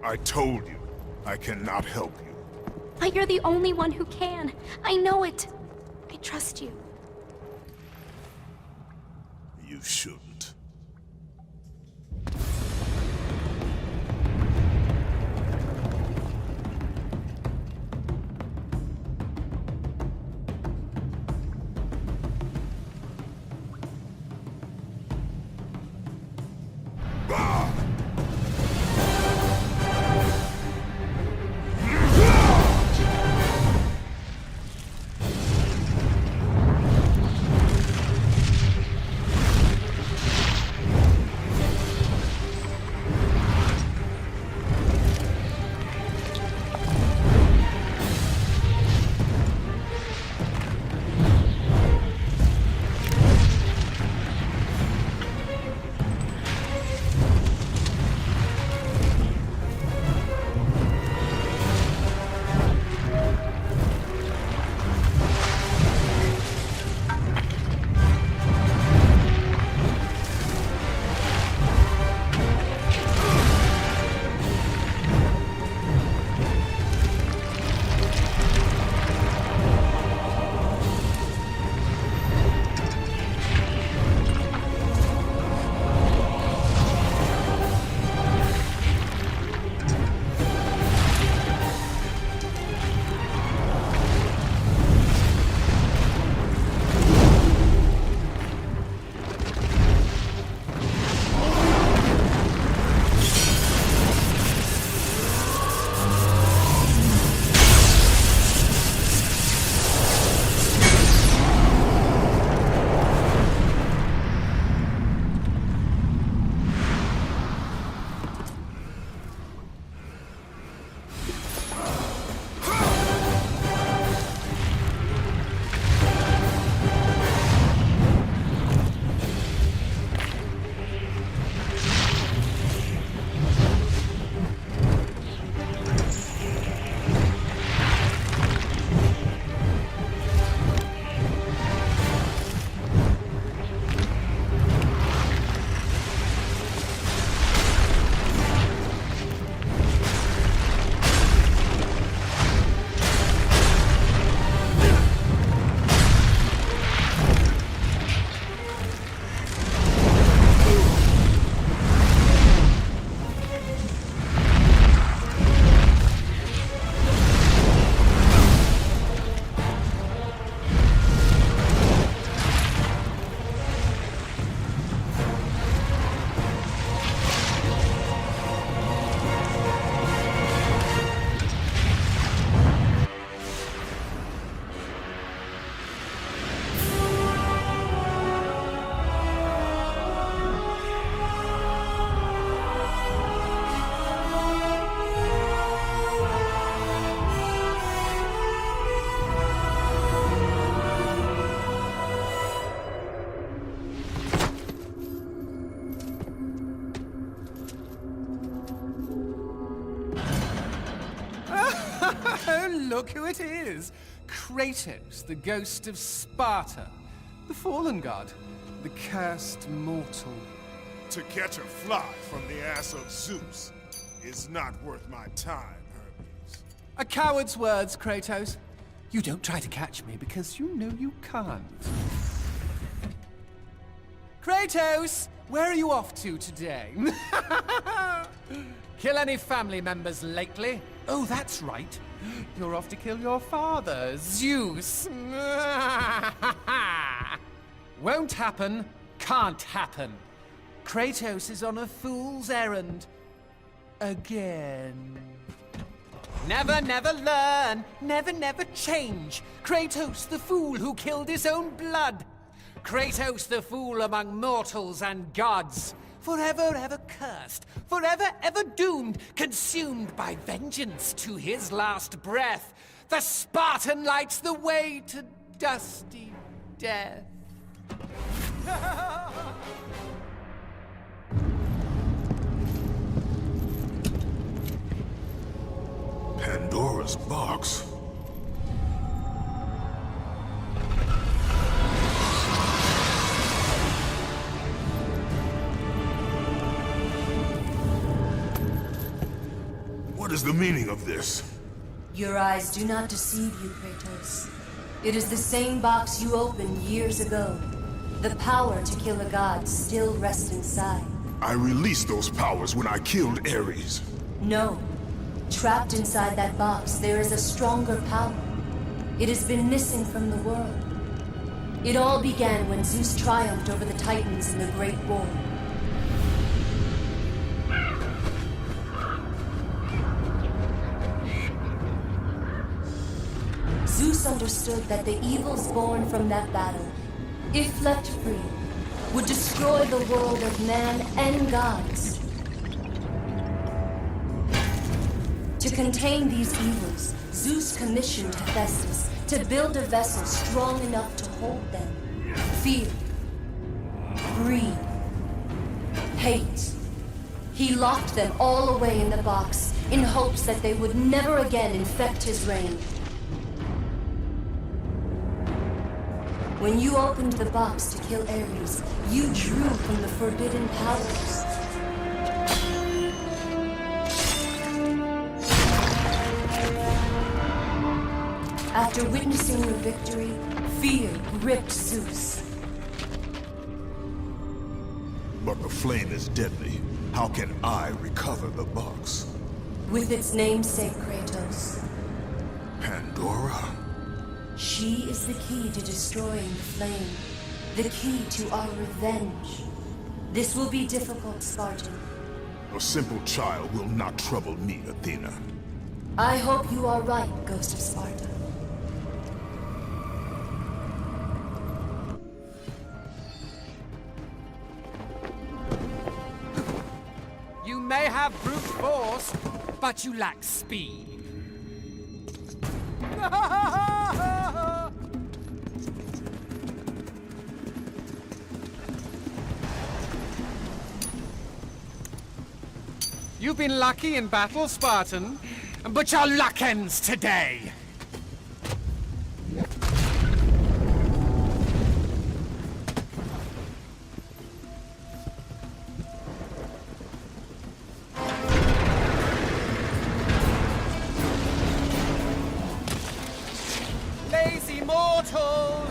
I told you, I cannot help you. But you're the only one who can. I know it. I trust you. You shouldn't. look who it is! Kratos, the ghost of Sparta. The fallen god. The cursed mortal. To catch a fly from the ass of Zeus is not worth my time, Hermes. A coward's words, Kratos. You don't try to catch me because you know you can't. Kratos! Where are you off to today? Kill any family members lately? Oh, that's right. You're off to kill your father, Zeus. Won't happen, can't happen. Kratos is on a fool's errand. Again. Never, never learn. Never, never change. Kratos, the fool who killed his own blood. Kratos, the fool among mortals and gods. Forever, ever cursed. Forever, ever doomed. Consumed by vengeance to his last breath. The Spartan lights the way to dusty death. Pandora's box? What is the meaning of this? Your eyes do not deceive you, Kratos. It is the same box you opened years ago. The power to kill a god still rests inside. I released those powers when I killed Ares. No. Trapped inside that box, there is a stronger power. It has been missing from the world. It all began when Zeus triumphed over the Titans in the Great War. Zeus understood that the evils born from that battle, if left free, would destroy the world of man and gods. To contain these evils, Zeus commissioned Hephaestus to build a vessel strong enough to hold them. Fear, greed, hate. He locked them all away in the box in hopes that they would never again infect his reign. When you opened the box to kill Ares, you drew from the forbidden powers. After witnessing your victory, fear gripped Zeus. But the flame is deadly. How can I recover the box? With its namesake, Kratos. Pandora? She is the key to destroying the flame. The key to our revenge. This will be difficult, Spartan. A simple child will not trouble me, Athena. I hope you are right, Ghost of Sparta. You may have brute force, but you lack speed. You've been lucky in battle, Spartan, but your luck ends today. Lazy mortal!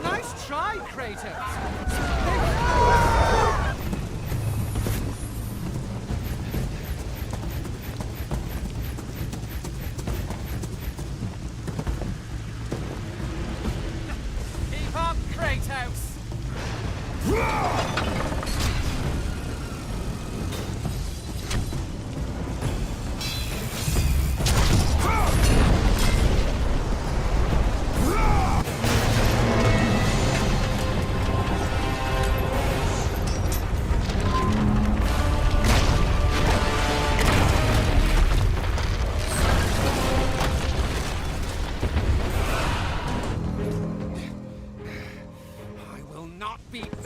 Nice try, Kratos! Keep up, Kratos!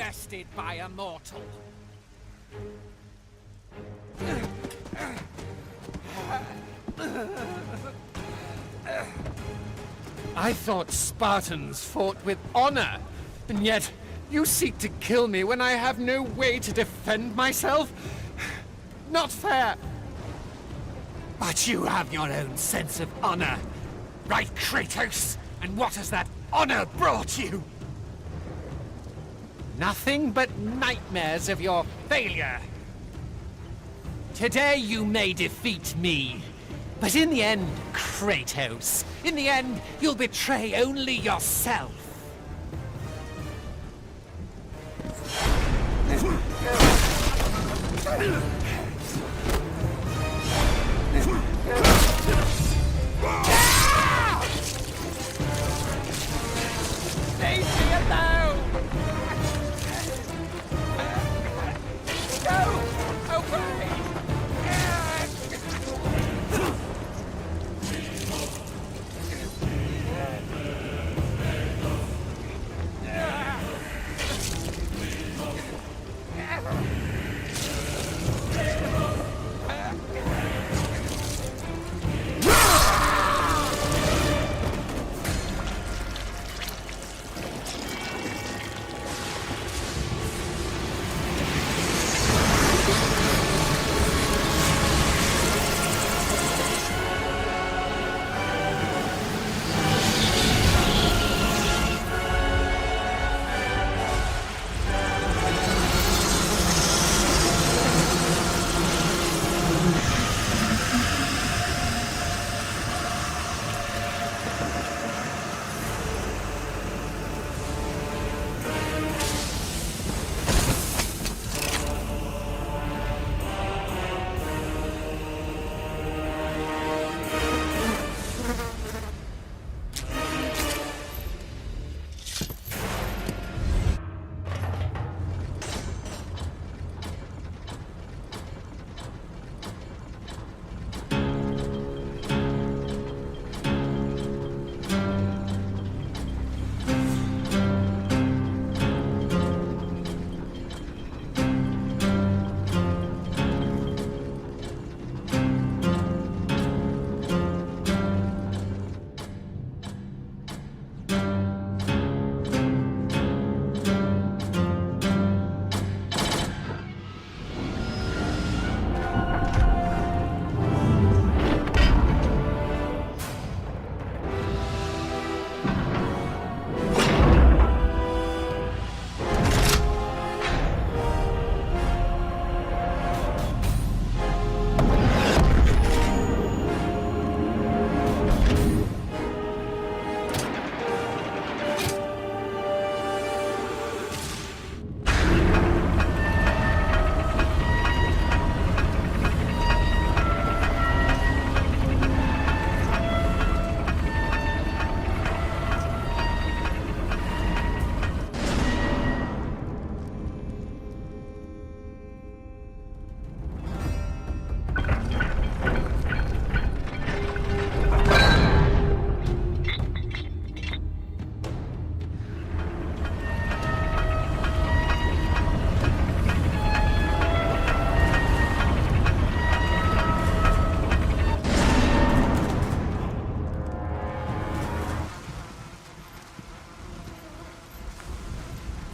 bested by a mortal. I thought Spartans fought with honor, and yet you seek to kill me when I have no way to defend myself? Not fair. But you have your own sense of honor, right, Kratos? And what has that honor brought you? Nothing but nightmares of your failure. Today you may defeat me, but in the end, Kratos, in the end, you'll betray only yourself. Leave me alone! Go away!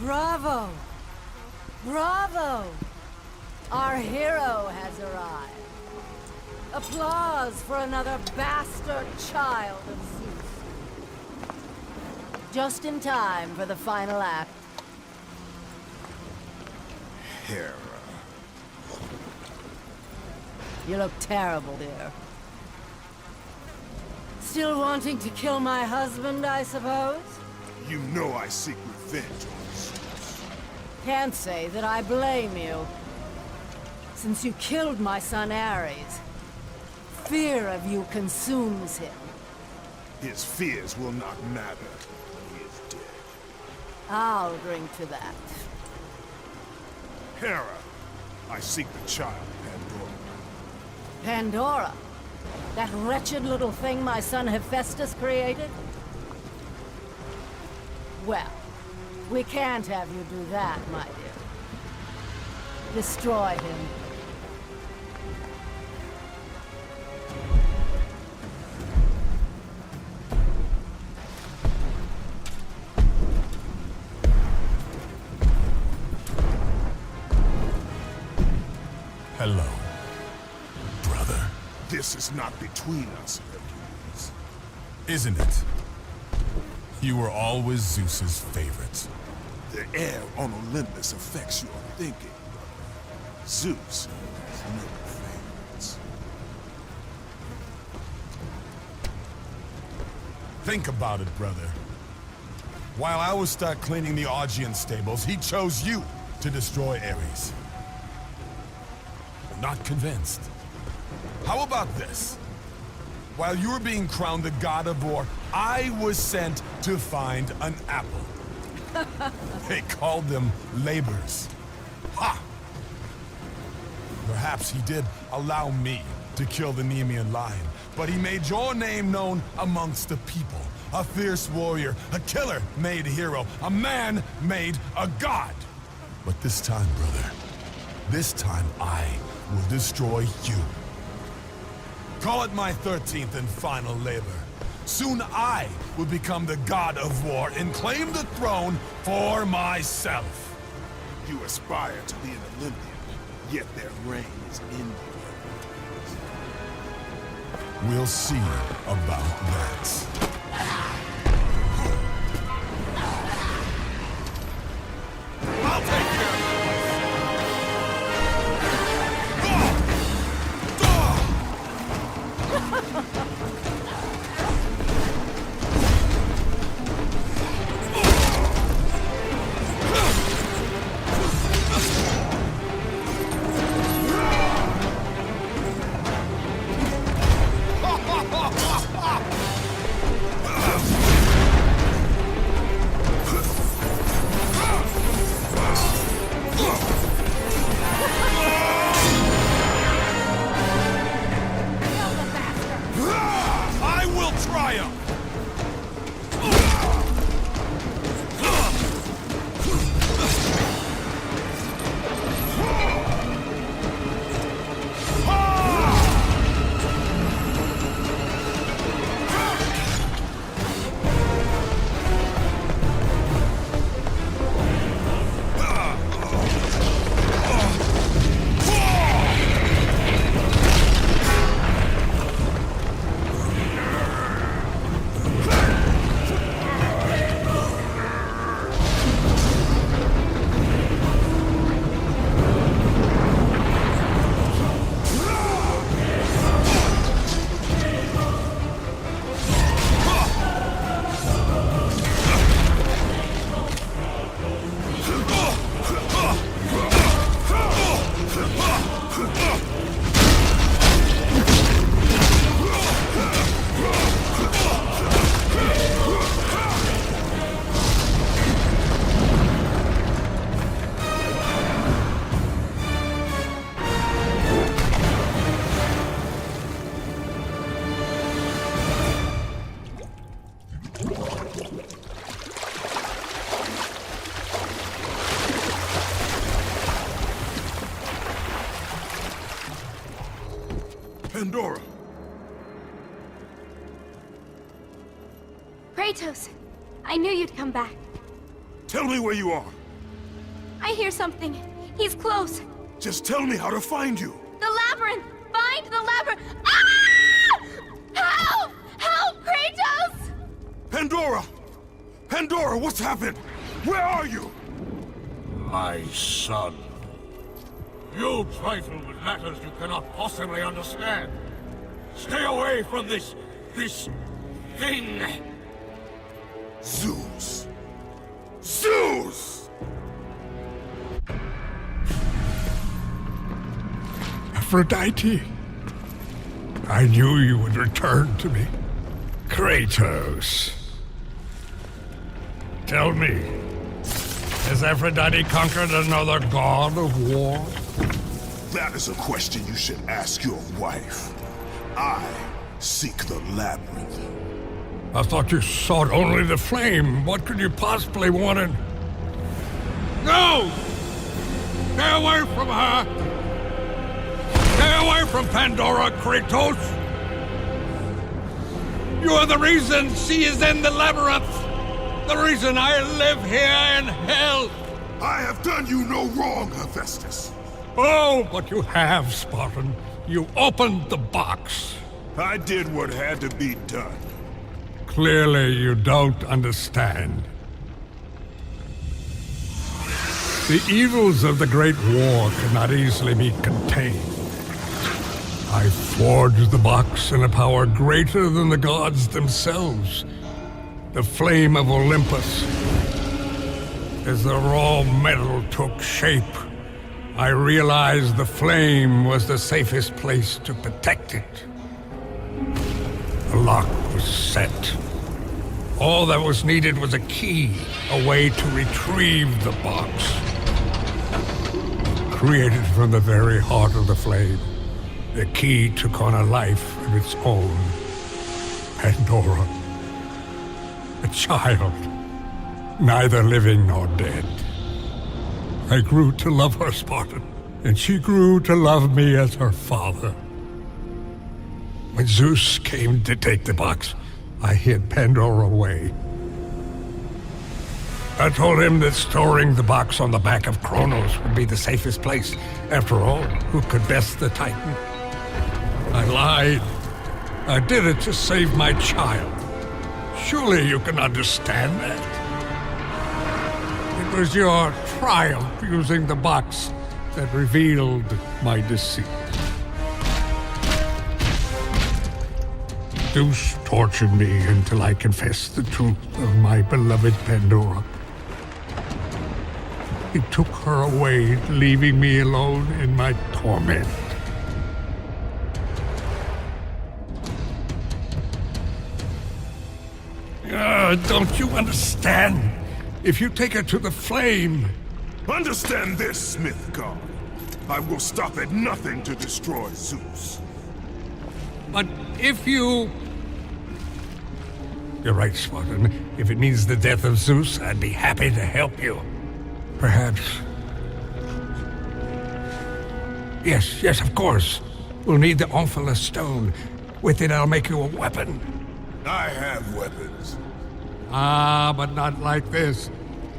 Bravo! Bravo! Our hero has arrived. Applause for another bastard child of Zeus. Just in time for the final act. Hera. You look terrible, dear. Still wanting to kill my husband, I suppose? You know I seek revenge on Zeus. Can't say that I blame you. Since you killed my son Ares, fear of you consumes him. His fears will not matter when he is dead. I'll drink to that. Hera, I seek the child, Pandora. Pandora? That wretched little thing my son Hephaestus created? Well, We can't have you do that, my dear. Destroy him. Hello, brother. This is not between us, Hercules. Isn't it? You were always Zeus's favorite. The air on Olympus affects your thinking, brother. Zeus has no favorites. Think about it, brother. While I was stuck cleaning the Augean stables, he chose you to destroy Ares. Not convinced. How about this? While you were being crowned the god of war, I was sent to find an apple. They called them labors. Ha! Perhaps he did allow me to kill the Nemean lion, but he made your name known amongst the people. A fierce warrior, a killer made hero, a man made a god. But this time, brother, this time I will destroy you. Call it my 13th and final labor. Soon I will become the god of war and claim the throne for myself. You aspire to be an Olympian, yet their reign is ending. We'll see about that. I'll take care of it. Pandora! Kratos, I knew you'd come back. Tell me where you are. I hear something. He's close. Just tell me how to find you. The labyrinth! Find the labyrinth! Ah! Help! Help, Kratos! Pandora! Pandora, what's happened? Where are you? My son. You trifle with matters you cannot possibly understand. Stay away from this thing. Zeus. Zeus! Aphrodite, I knew you would return to me. Kratos. Tell me, has Aphrodite conquered another god of war? That is a question you should ask your wife. I seek the labyrinth. I thought you sought only the flame. What could you possibly want in... No! Stay away from her! Stay away from Pandora, Kratos! You are the reason she is in the labyrinth! The reason I live here in hell! I have done you no wrong, Hephaestus. Oh, but you have, Spartan. You opened the box. I did what had to be done. Clearly, you don't understand. The evils of the Great War cannot easily be contained. I forged the box in a power greater than the gods themselves. The flame of Olympus. As the raw metal took shape, I realized the flame was the safest place to protect it. The lock was set. All that was needed was a key, a way to retrieve the box. Created from the very heart of the flame, the key took on a life of its own. Pandora. A child, neither living nor dead. I grew to love her, Spartan, and she grew to love me as her father. When Zeus came to take the box, I hid Pandora away. I told him that storing the box on the back of Kronos would be the safest place. After all, who could best the Titan? I lied. I did it to save my child. Surely you can understand that. It was your triumph using the box that revealed my deceit. Zeus tortured me until I confessed the truth of my beloved Pandora. He took her away, leaving me alone in my torment. Don't you understand? If you take her to the flame... Understand this, Smith God. I will stop at nothing to destroy Zeus. But if you... You're right, Spartan. If it means the death of Zeus, I'd be happy to help you. Perhaps... Yes, of course. We'll need the Omphalos stone. With it, I'll make you a weapon. I have weapons. Ah, but not like this.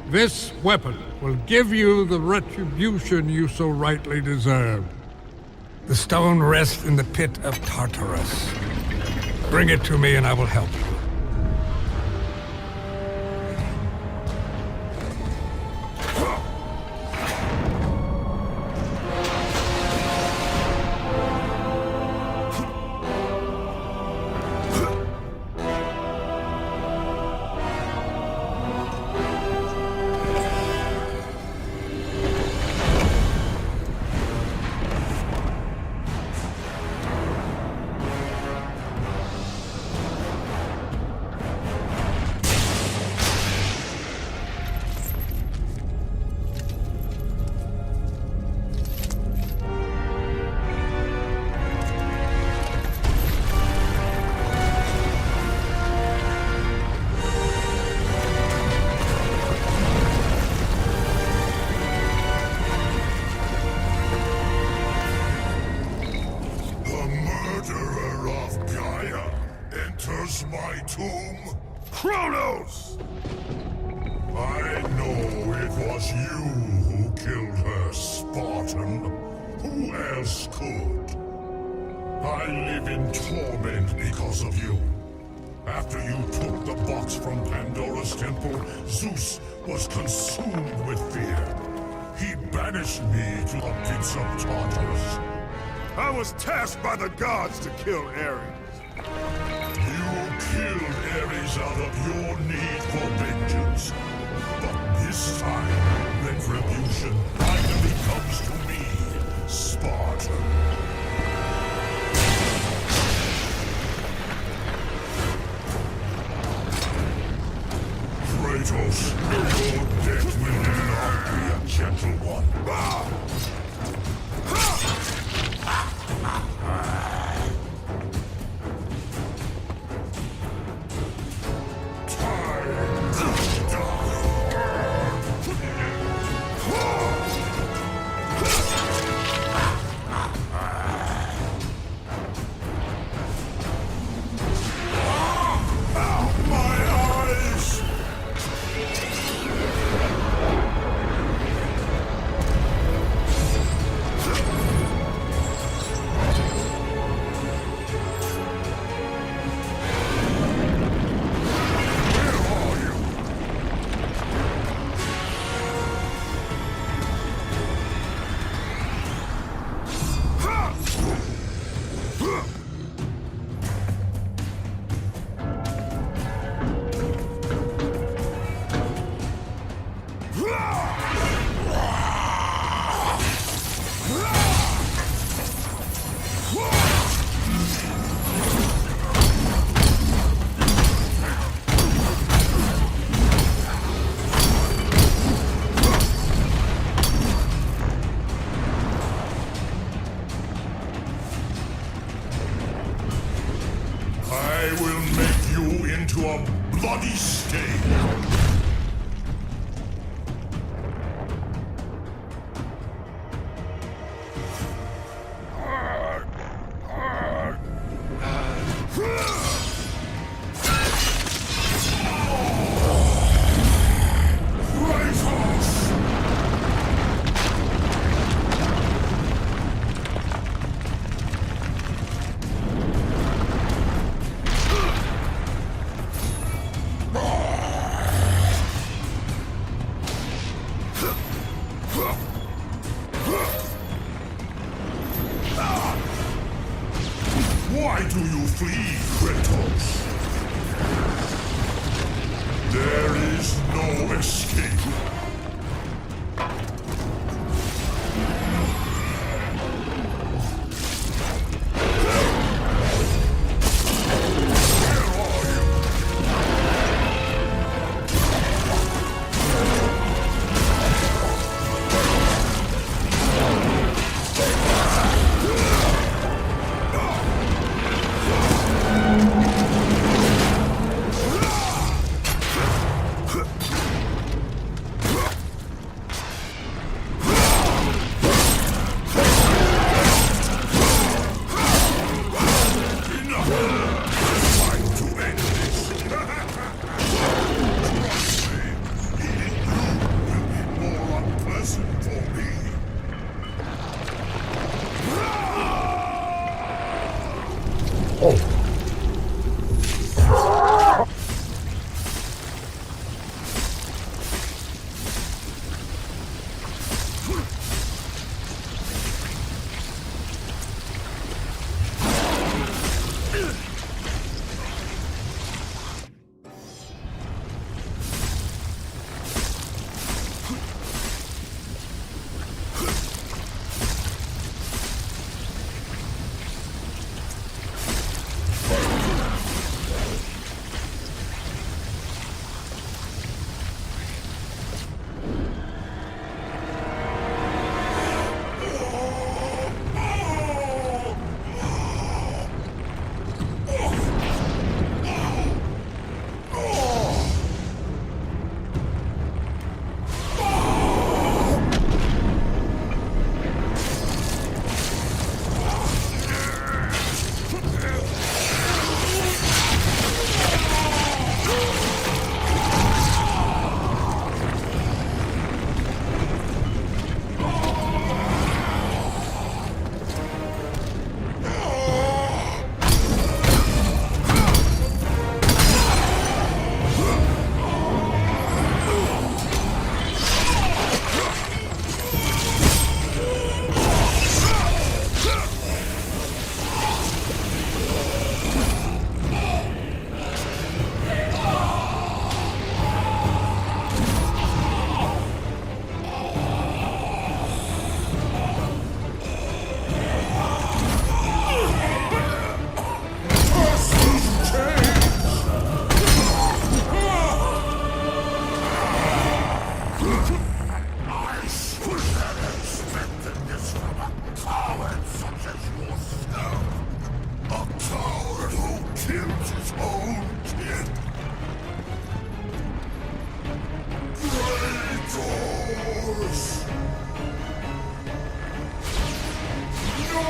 This weapon will give you the retribution you so rightly deserve. The stone rests in the pit of Tartarus. Bring it to me and I will help you. My tomb? Kronos! I know it was you who killed her, Spartan. Who else could? I live in torment because of you. After you took the box from Pandora's temple, Zeus was consumed with fear. He banished me to the pits of Tartarus. I was tasked by the gods to kill Ares. You killed Ares out of your need for vengeance. But this time, retribution finally comes to me, Spartan. Kratos, your death will not be a gentle one. Kratos! No!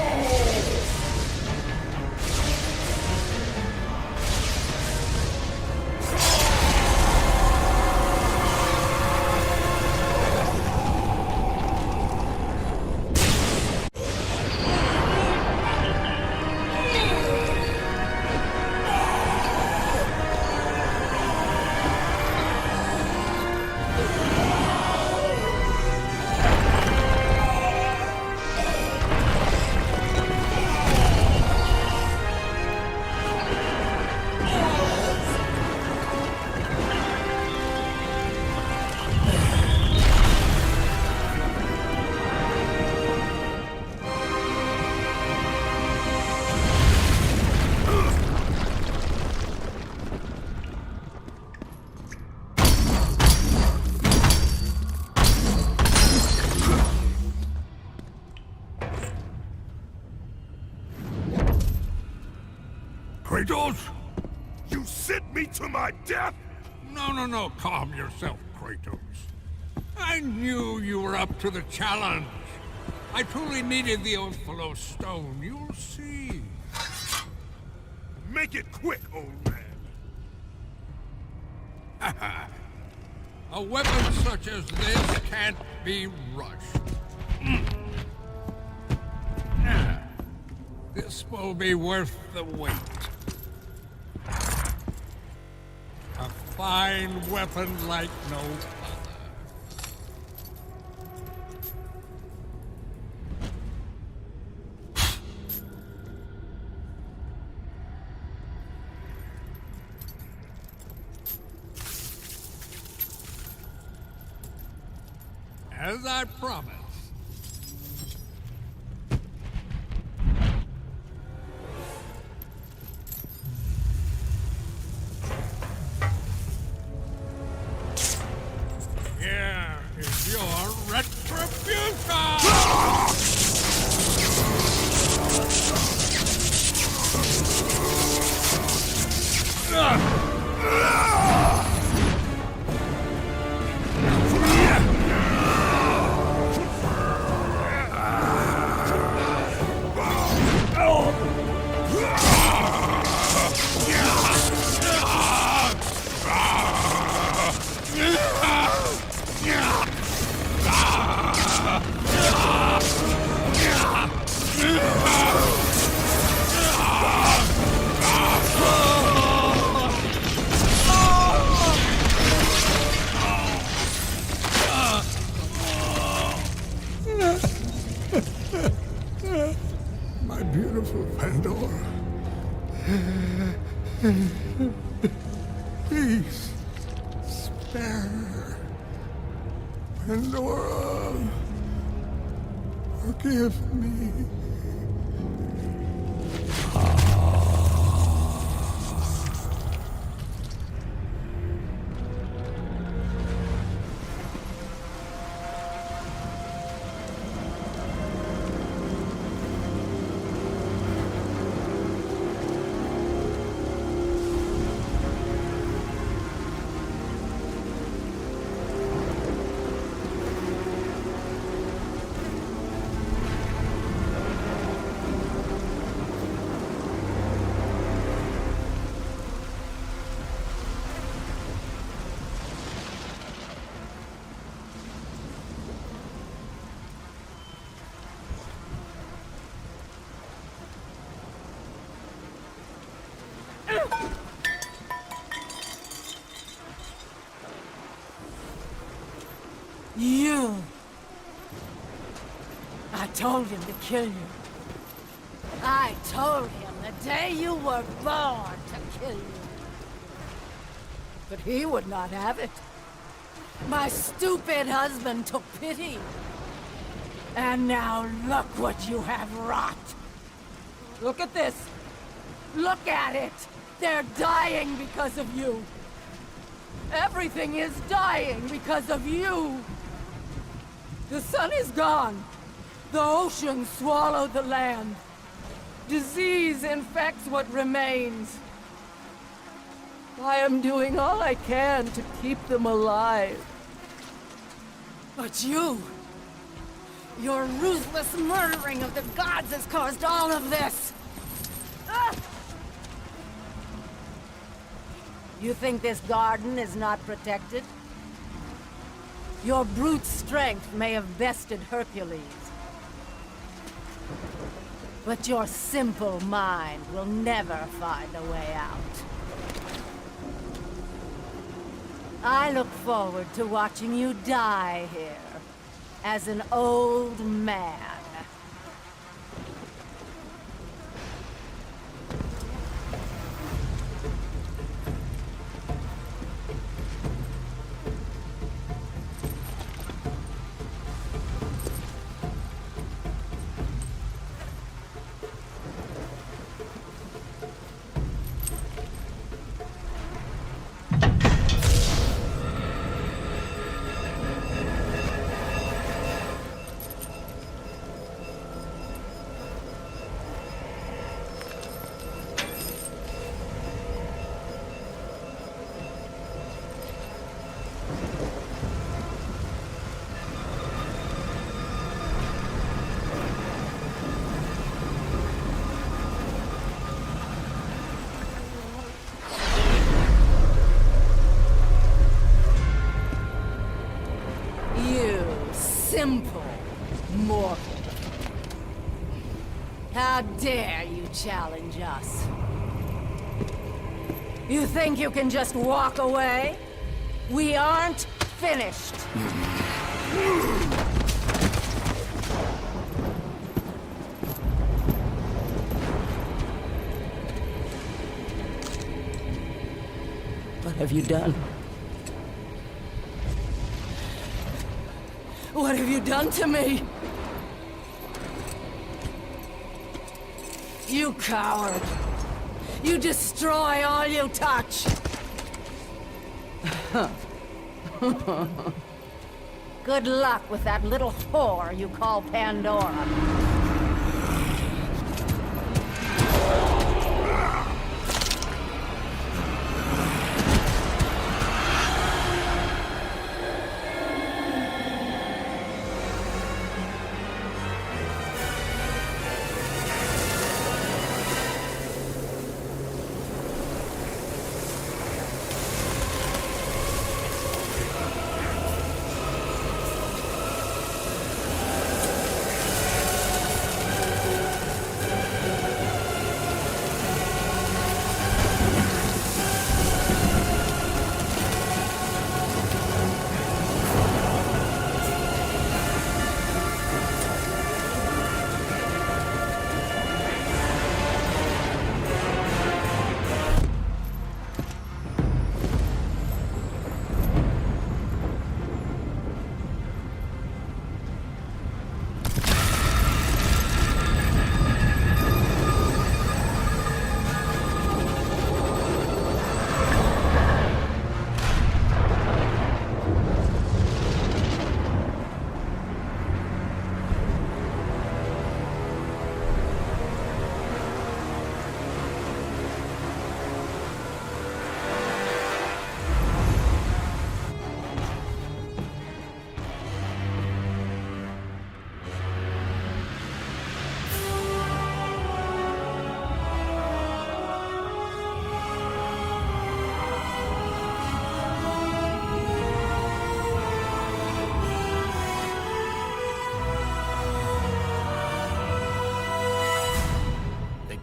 Kratos? You sent me to my death? No, calm yourself, Kratos. I knew you were up to the challenge. I truly needed the Ophilo stone, you'll see. Make it quick, old man. A weapon such as this can't be rushed. This will be worth the wait. A fine weapon like no other. As I promised. Here is your retribution! My beautiful Pandora. Please, spare her. Pandora, forgive me. You! I told him to kill you. I told him the day you were born to kill you. But he would not have it. My stupid husband took pity. And now look what you have wrought. Look at this. Look at it. They're dying because of you. Everything is dying because of you. The sun is gone. The ocean swallowed the land. Disease infects what remains. I am doing all I can to keep them alive. But your ruthless murdering of the gods has caused all of this! Ah! You think this garden is not protected? Your brute strength may have bested Hercules. But your simple mind will never find a way out. I look forward to watching you die here, as an old man. Simple mortal. How dare you challenge us? You think you can just walk away? We aren't finished. What have you done? What have you done to me? You coward! You destroy all you touch! Good luck with that little whore you call Pandora.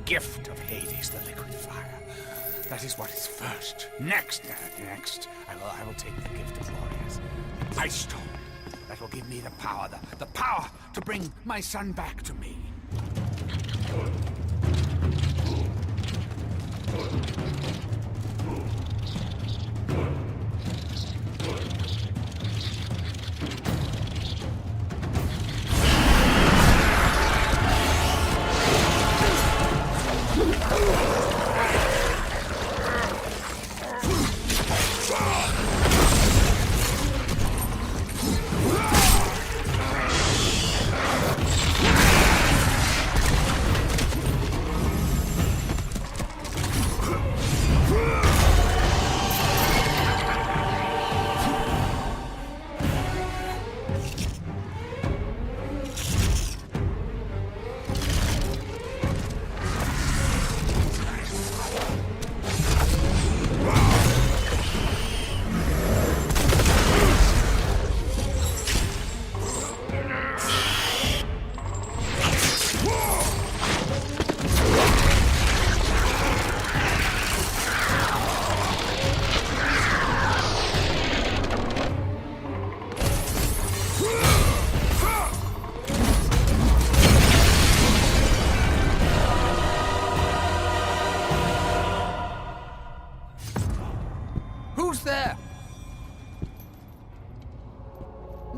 Gift of Hades, the liquid fire. That is what is first. Next, I will take the gift of Glorious. The Ice Stone. That will give me the power to bring my son back to me.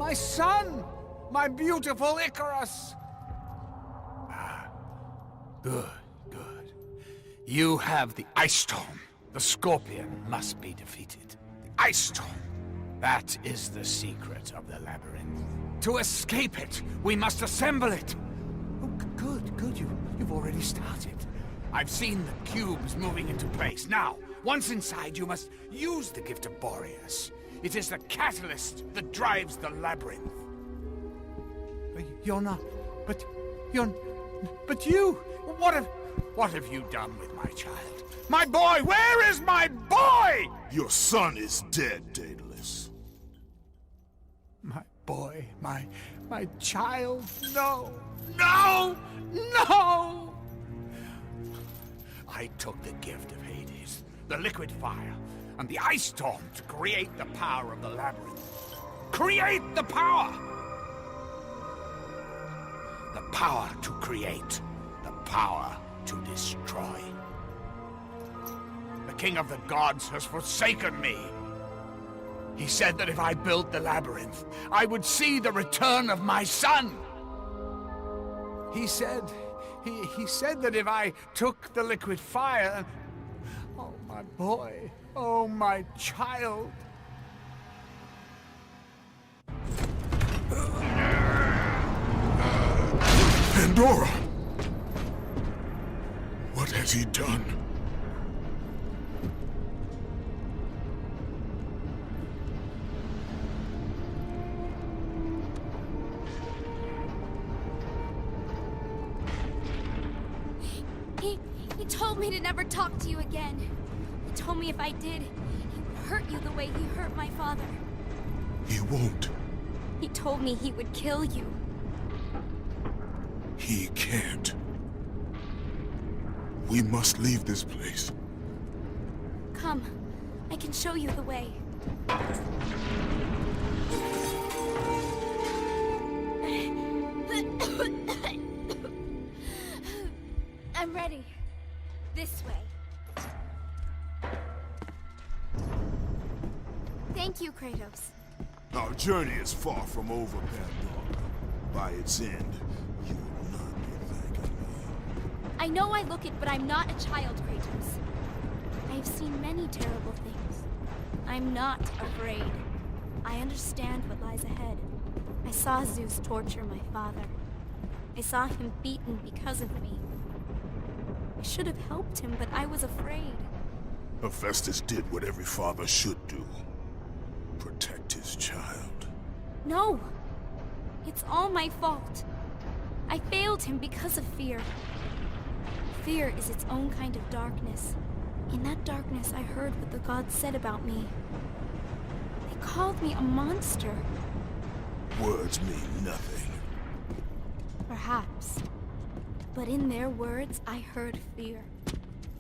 My son! My beautiful Icarus! Good, good. You have the Ice Storm. The Scorpion must be defeated. The Ice Storm. That is the secret of the Labyrinth. To escape it, we must assemble it. Oh, good, good. You've already started. I've seen the cubes moving into place. Now, once inside, you must use the gift of Boreas. It is the catalyst that drives the Labyrinth. You're not... But you... What have you done with my child? My boy! Where is my boy? Your son is dead, Daedalus. My boy, my child, no! No! No! I took the gift of Hades, the liquid fire, and the ice storm to create the power of the Labyrinth. Create the power! The power to create, the power to destroy. The king of the gods has forsaken me. He said that if I built the Labyrinth, I would see the return of my son. He said that if I took the liquid fire... Oh, my boy. Oh, my child. Pandora! What has he done? He told me to never talk to you again. He told me if I did, he would hurt you the way he hurt my father. He won't. He told me he would kill you. He can't. We must leave this place. Come, I can show you the way. I'm ready. This way. Thank you, Kratos. Our journey is far from over, Pandora. By its end, you will not be thanking me. I know I look it, but I'm not a child, Kratos. I have seen many terrible things. I'm not afraid. I understand what lies ahead. I saw Zeus torture my father. I saw him beaten because of me. I should have helped him, but I was afraid. Hephaestus did what every father should do. Protect his child. No! It's all my fault. I failed him because of fear. Fear is its own kind of darkness. In that darkness, I heard what the gods said about me. They called me a monster. Words mean nothing. Perhaps. But in their words, I heard fear.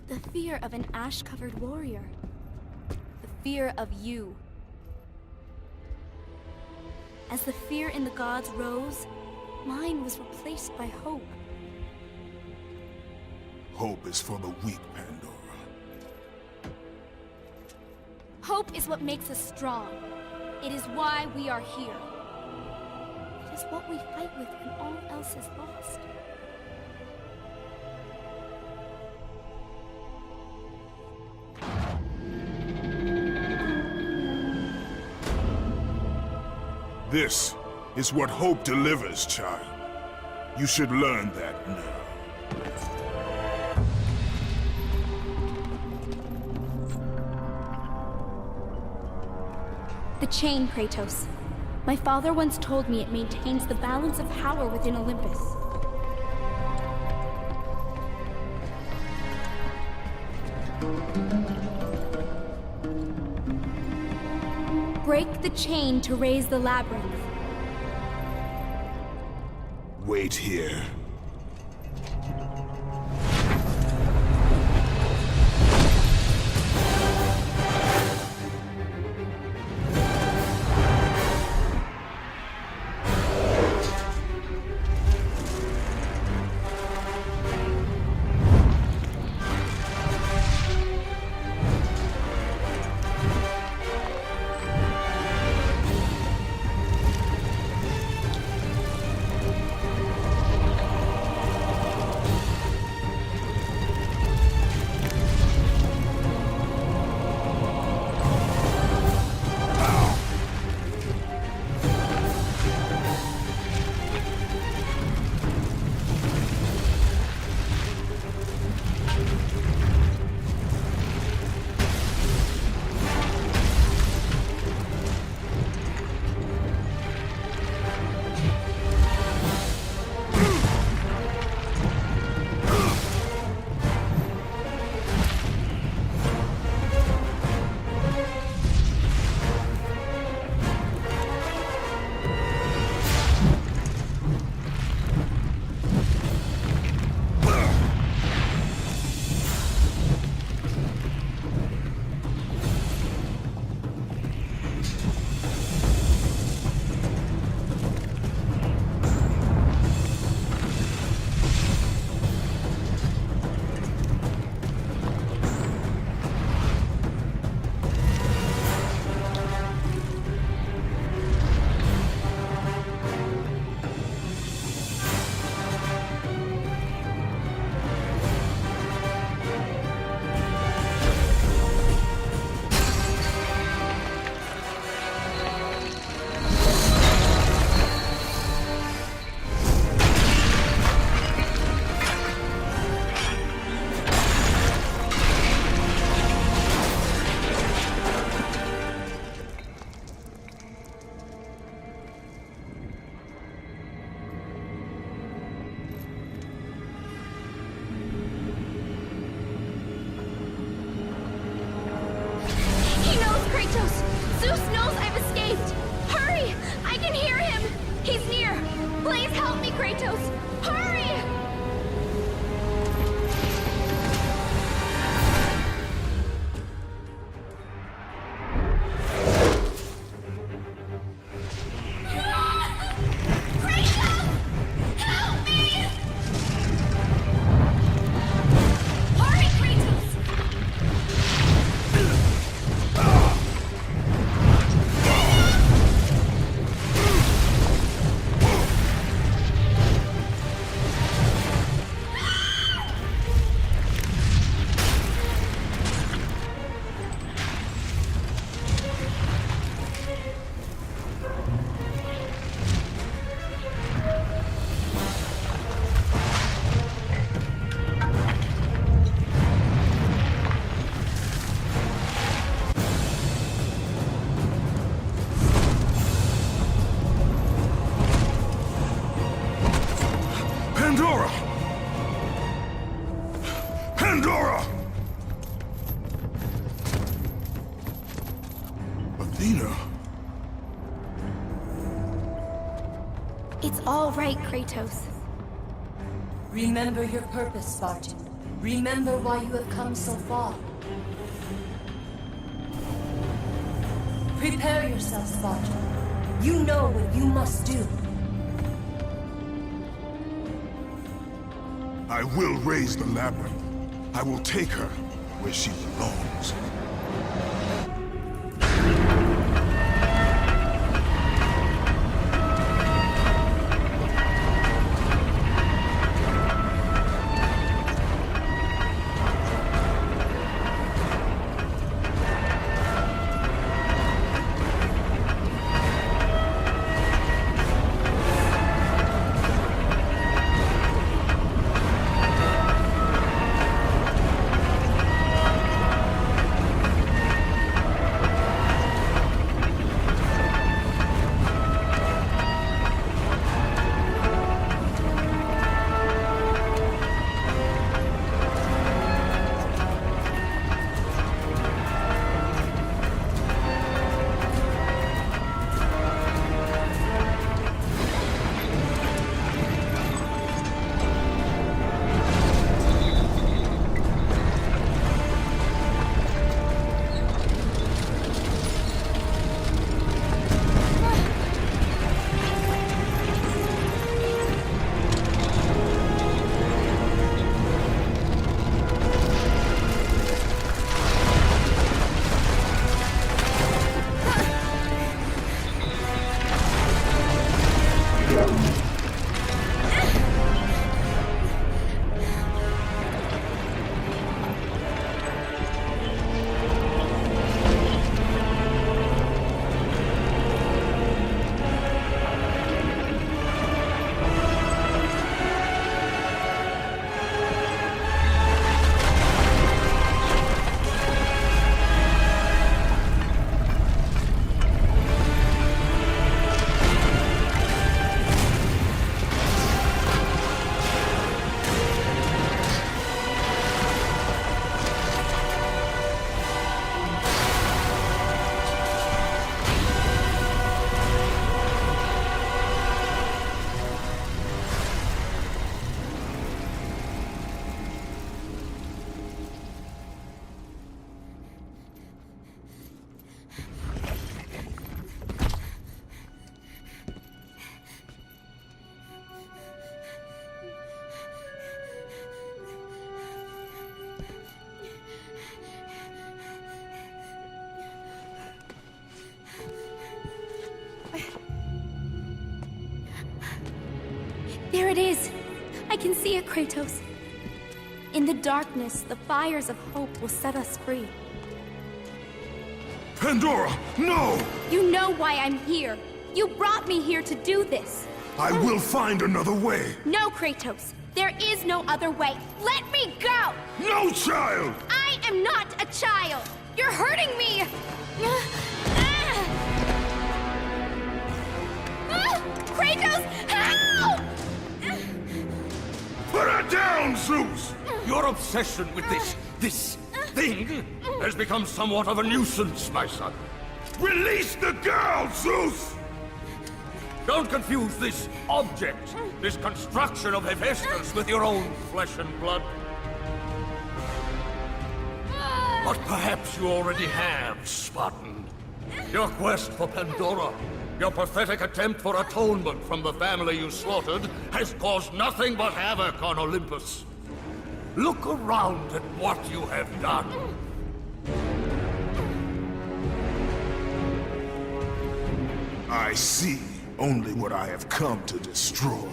The fear of an ash-covered warrior. The fear of you. As the fear in the gods rose, mine was replaced by hope. Hope is for the weak, Pandora. Hope is what makes us strong. It is why we are here. It is what we fight with when all else is lost. This is what hope delivers, child. You should learn that now. The chain, Kratos. My father once told me it maintains the balance of power within Olympus. Break the chain to raise the labyrinth. Wait here. It's all right, Kratos. Remember your purpose, Spartan. Remember why you have come so far. Prepare yourself, Spartan. You know what you must do. I will raise the Labyrinth. I will take her where she belongs. There it is! I can see it, Kratos. In the darkness, the fires of hope will set us free. Pandora, no! You know why I'm here! You brought me here to do this! I will find another way! No, Kratos! There is no other way! Let me go! No, child! I am not a child! You're hurting me! Kratos, help! Put her down, Zeus! Your obsession with this thing has become somewhat of a nuisance, my son. Release the girl, Zeus! Don't confuse this object, this construction of Hephaestus with your own flesh and blood. But perhaps you already have, Spartan. Your quest for Pandora, your pathetic attempt for atonement from the family you slaughtered, has caused nothing but havoc on Olympus. Look around at what you have done. I see only what I have come to destroy.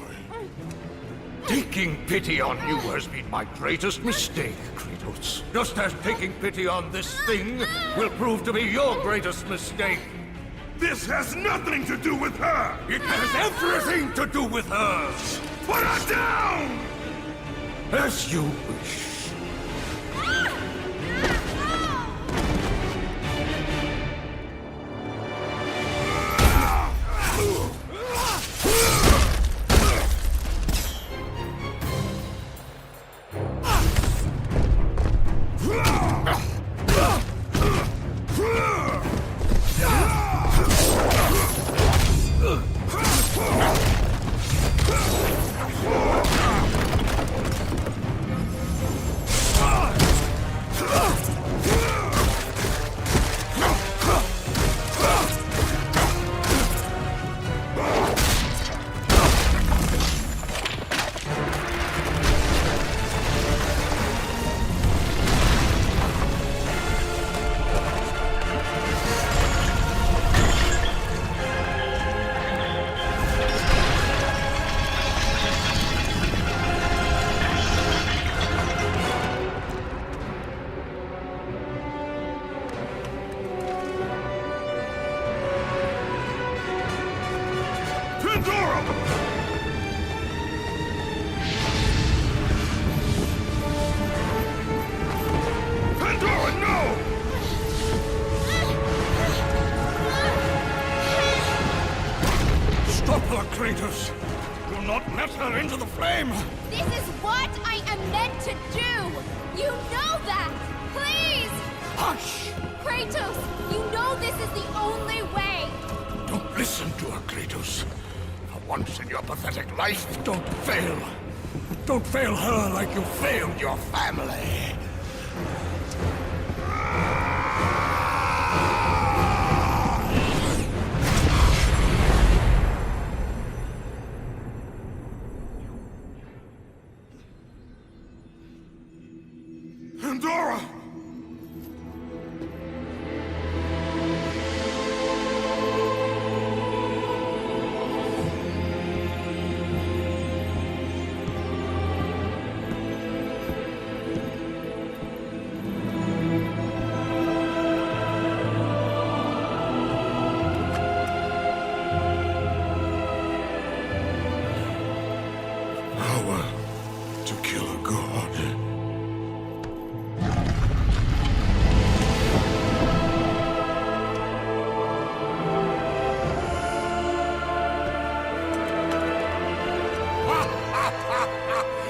Taking pity on you has been my greatest mistake, Kratos. Just as taking pity on this thing will prove to be your greatest mistake. This has nothing to do with her! It has everything to do with her! Put her down! As you wish. Pandora, no! Stop her, Kratos! Do not let her into the flame! This is what I am meant to do! You know that! Please! Hush! Kratos, you know this is the only way! Don't listen to her, Kratos. For once in your pathetic life, don't fail. Don't fail her like you failed your family. Pandora! Power to kill a god.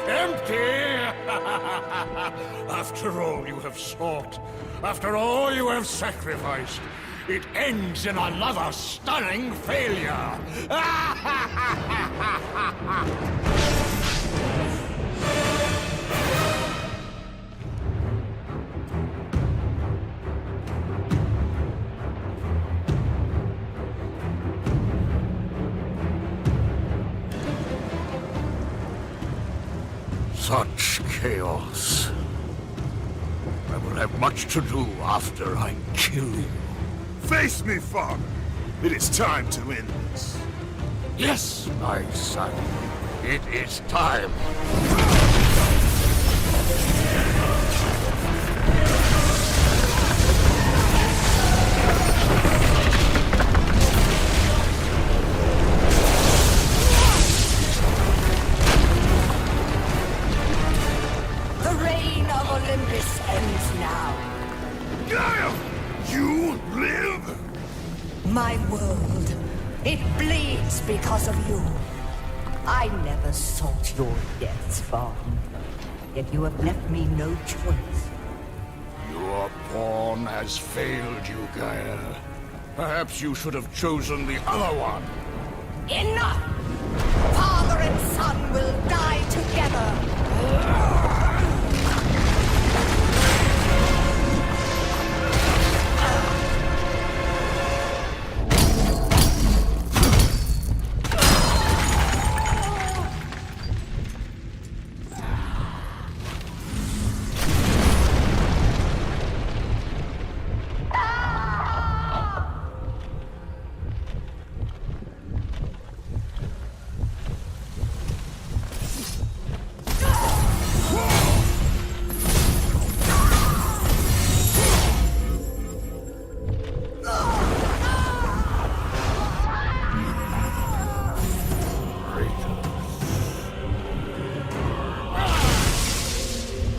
Empty! After all you have sought, after all you have sacrificed, it ends in another stunning failure! Such chaos. I will have much to do after I kill you. Face me, father. It is time to end this. Yes, my son. It is time. The reign of Olympus ends now. Gaia! You live? My world, it bleeds because of you. I never sought your deaths, Father. Yet you have left me no choice. Your pawn has failed you, Gaia. Perhaps you should have chosen the other one. Enough! Father and son will die together.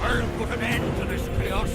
I'll put an end to this chaos.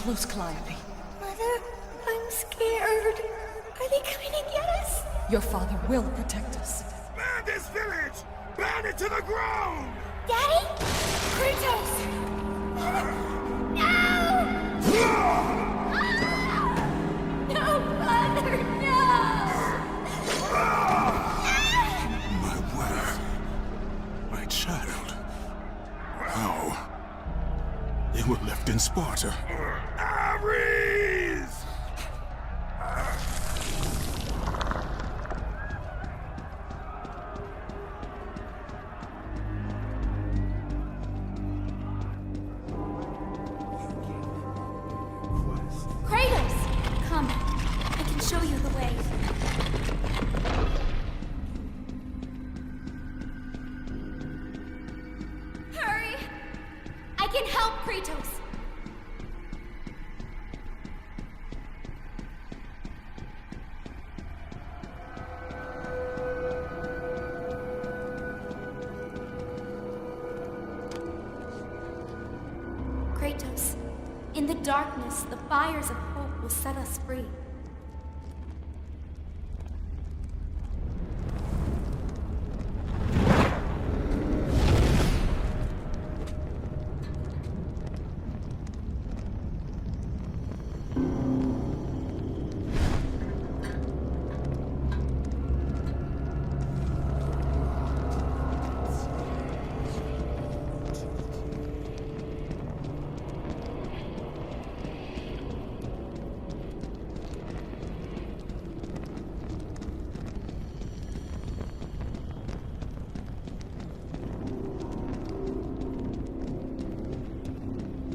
close, Calliope. Mother, I'm scared. Are they coming to get us? Your father will protect us. Burn this village! Burn it to the ground! Daddy? Kratos! No! No, Mother, no! My wife. My child. How? They were left in Sparta. Ares! Kratos! Come. I can show you the way. Hurry! I can help, Kratos! Kratos, in the darkness, the fires of hope will set us free.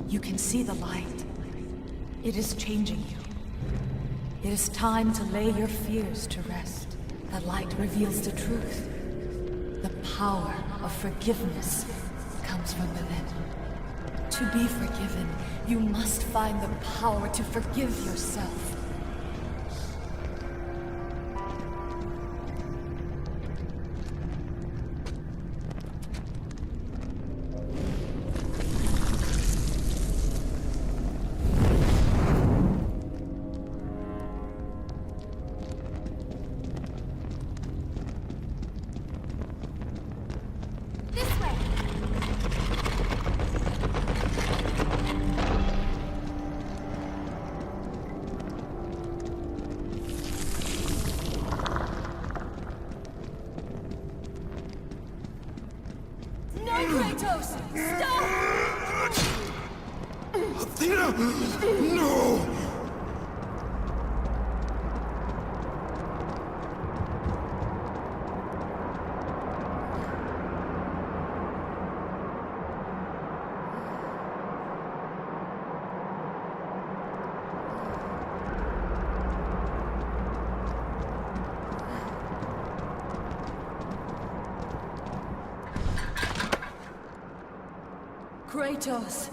You can see the light. It is changing you. It is time to lay your fears to rest. The light reveals the truth. The power of forgiveness comes from within. To be forgiven, you must find the power to forgive yourself. Kratos! Stop! Athena! No! Kratos,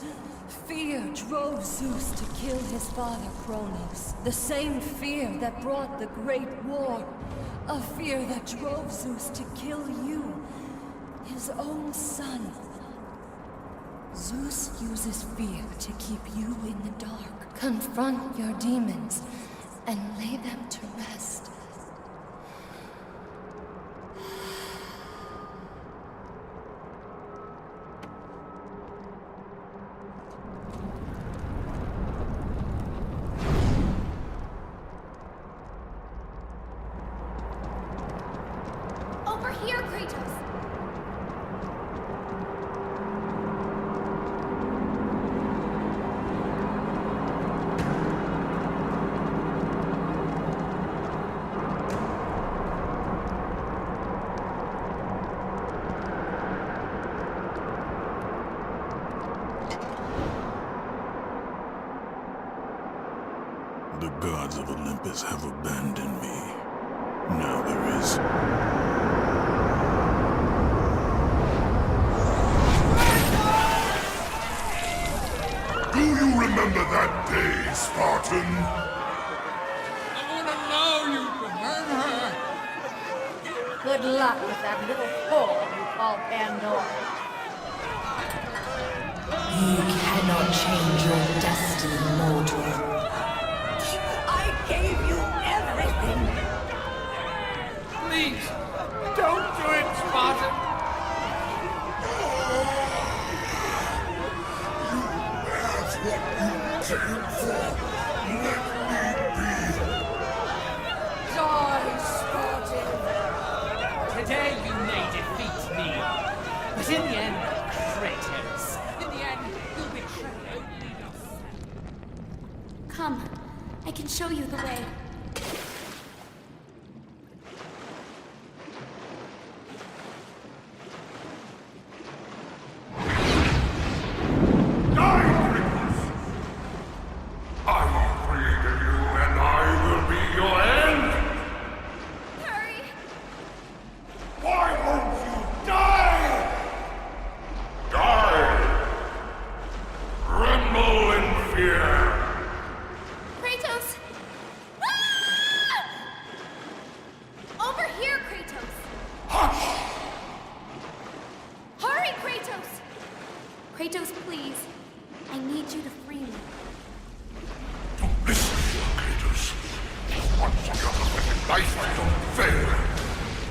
fear drove Zeus to kill his father Kronos. The same fear that brought the Great War. A fear that drove Zeus to kill you, his own son. Zeus uses fear to keep you in the dark. Confront your demons and lay them to rest. Over here, Kratos! The gods of Olympus have abandoned me. Now there is... Do you remember that day, Spartan? I want to know you can hurt her. Good luck with that little whore you call Pandora. You cannot change your destiny, mortal. I gave you everything. Please, don't do it, Sparta. That's what you came for. Let me be. Die, Spartan! Today you may defeat me, but in the end, Kratos. In the end, you'll betray only yourself. Come, I can show you the way. Kratos! Ah! Over here, Kratos! Hush! Hurry, Kratos! Kratos, please. I need you to free me. Listen here, Kratos. Once you're in life, don't fail.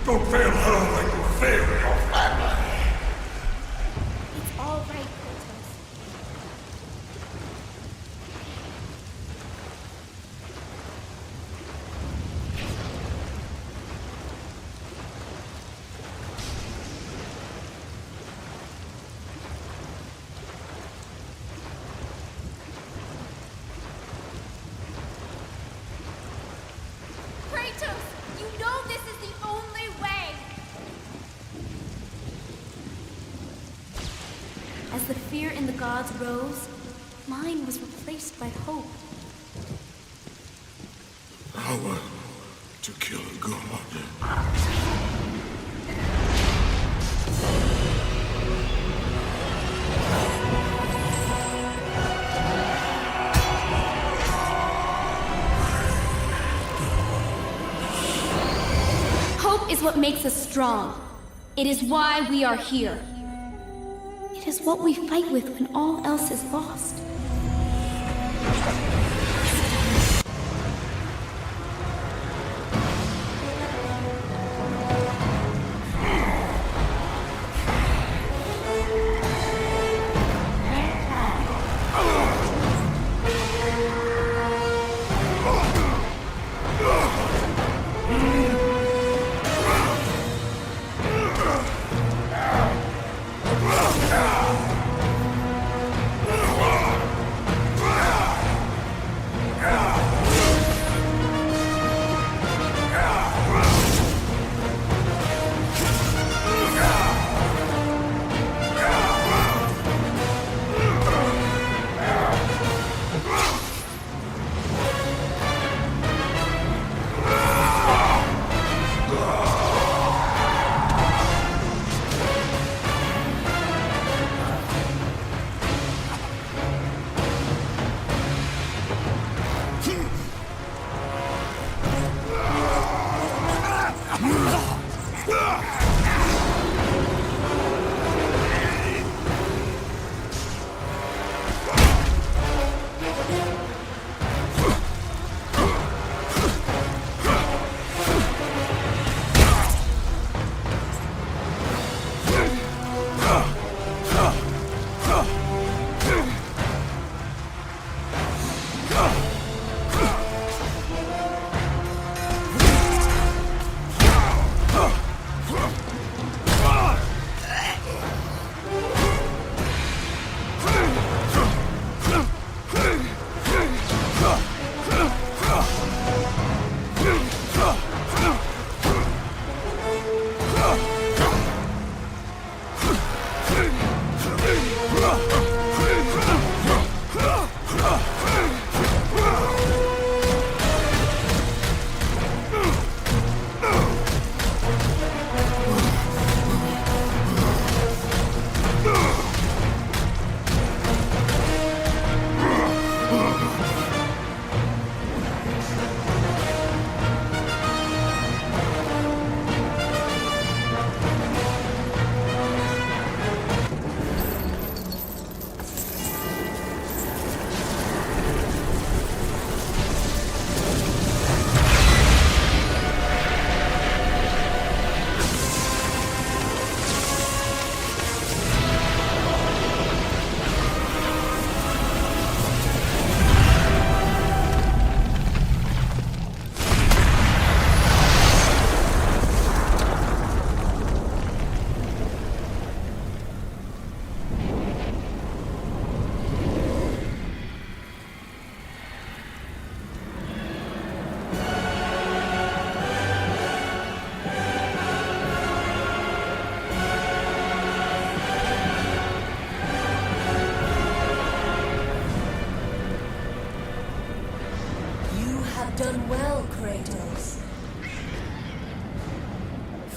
Don't fail her like you failed your family. It's all right, Kratos. Kratos, you know this is the only way! As the fear in the gods rose, mine was replaced by hope. Power to kill a god. Hope is what makes us strong. It is why we are here. It is what we fight with when all else is lost.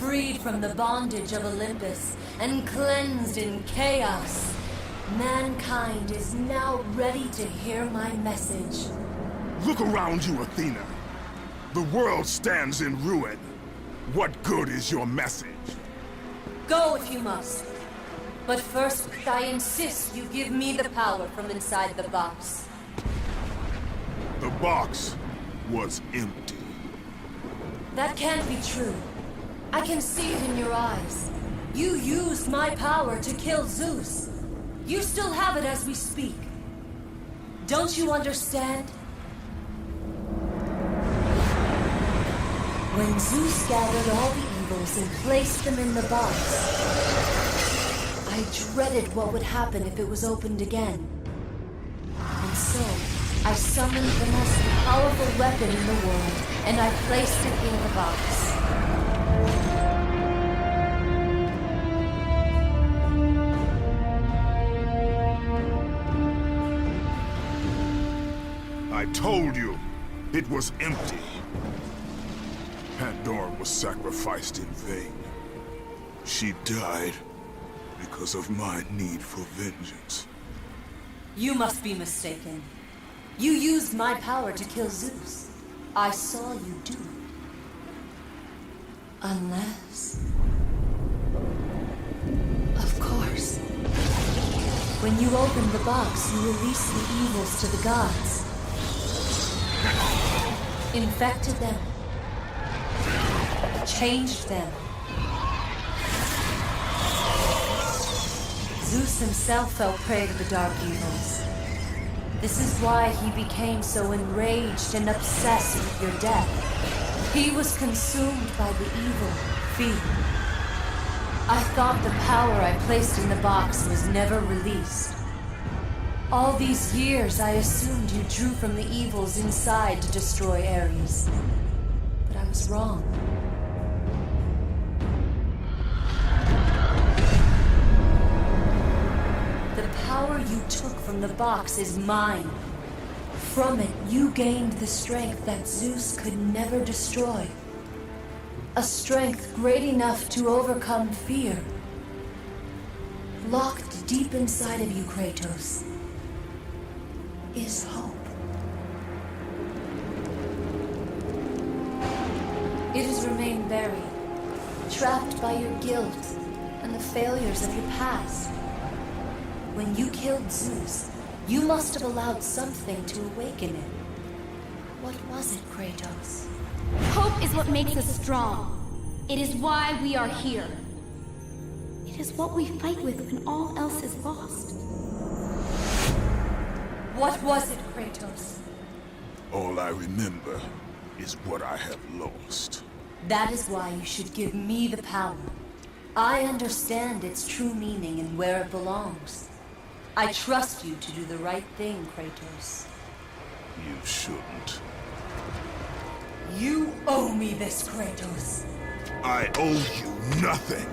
freed from the bondage of Olympus and cleansed in chaos, mankind is now ready to hear my message. Look around you, Athena. The world stands in ruin. What good is your message? Go if you must. But first, I insist you give me the power from inside the box. The box was empty. That can't be true. I can see it in your eyes. You used my power to kill Zeus. You still have it as we speak. Don't you understand? When Zeus gathered all the evils and placed them in the box, I dreaded what would happen if it was opened again. And so, I summoned the most powerful weapon in the world, and I placed it in the box. I told you, it was empty. Pandora was sacrificed in vain. She died because of my need for vengeance. You must be mistaken. You used my power to kill Zeus. I saw you do it. Unless... Of course. When you opened the box, you released the evils to the gods. Infected them. Changed them. Zeus himself fell prey to the dark evils. This is why he became so enraged and obsessed with your death. He was consumed by the evil, fear. I thought the power I placed in the box was never released. All these years I assumed you drew from the evils inside to destroy Ares. But I was wrong. The power you took from the box is mine. From it, you gained the strength that Zeus could never destroy. A strength great enough to overcome fear. Locked deep inside of you, Kratos, is hope. It has remained buried, trapped by your guilt and the failures of your past. When you killed Zeus, you must have allowed something to awaken it. What was it, Kratos? Hope is what makes us strong. It is why we are here. It is what we fight with when all else is lost. What was it, Kratos? All I remember is what I have lost. That is why you should give me the power. I understand its true meaning and where it belongs. I trust you to do the right thing, Kratos. You shouldn't. You owe me this, Kratos. I owe you nothing.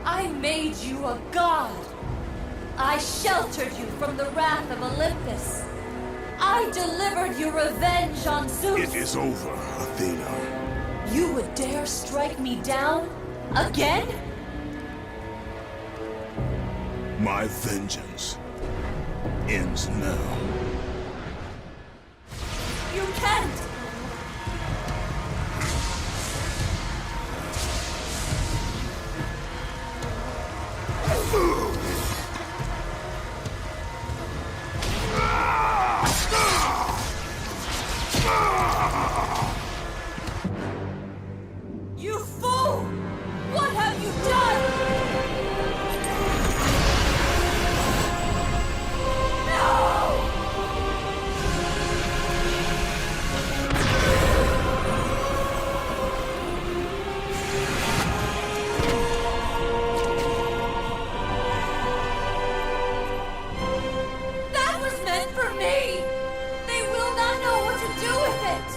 I made you a god. I sheltered you from the wrath of Olympus. I delivered you revenge on Zeus. It is over, Athena. You would dare strike me down? Again? My vengeance ends now. You can't! You fool! What have you done? That was meant for me! They will not know what to do with it!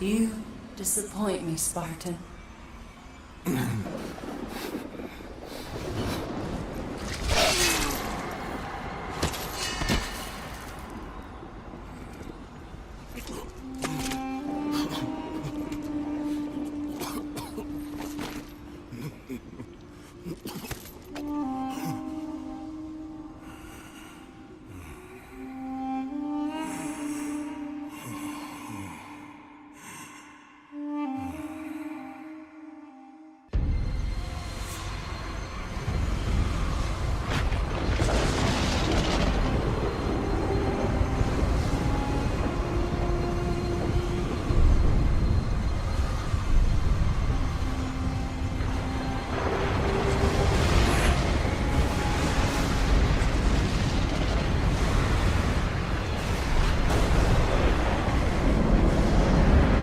You disappoint me, Spartan.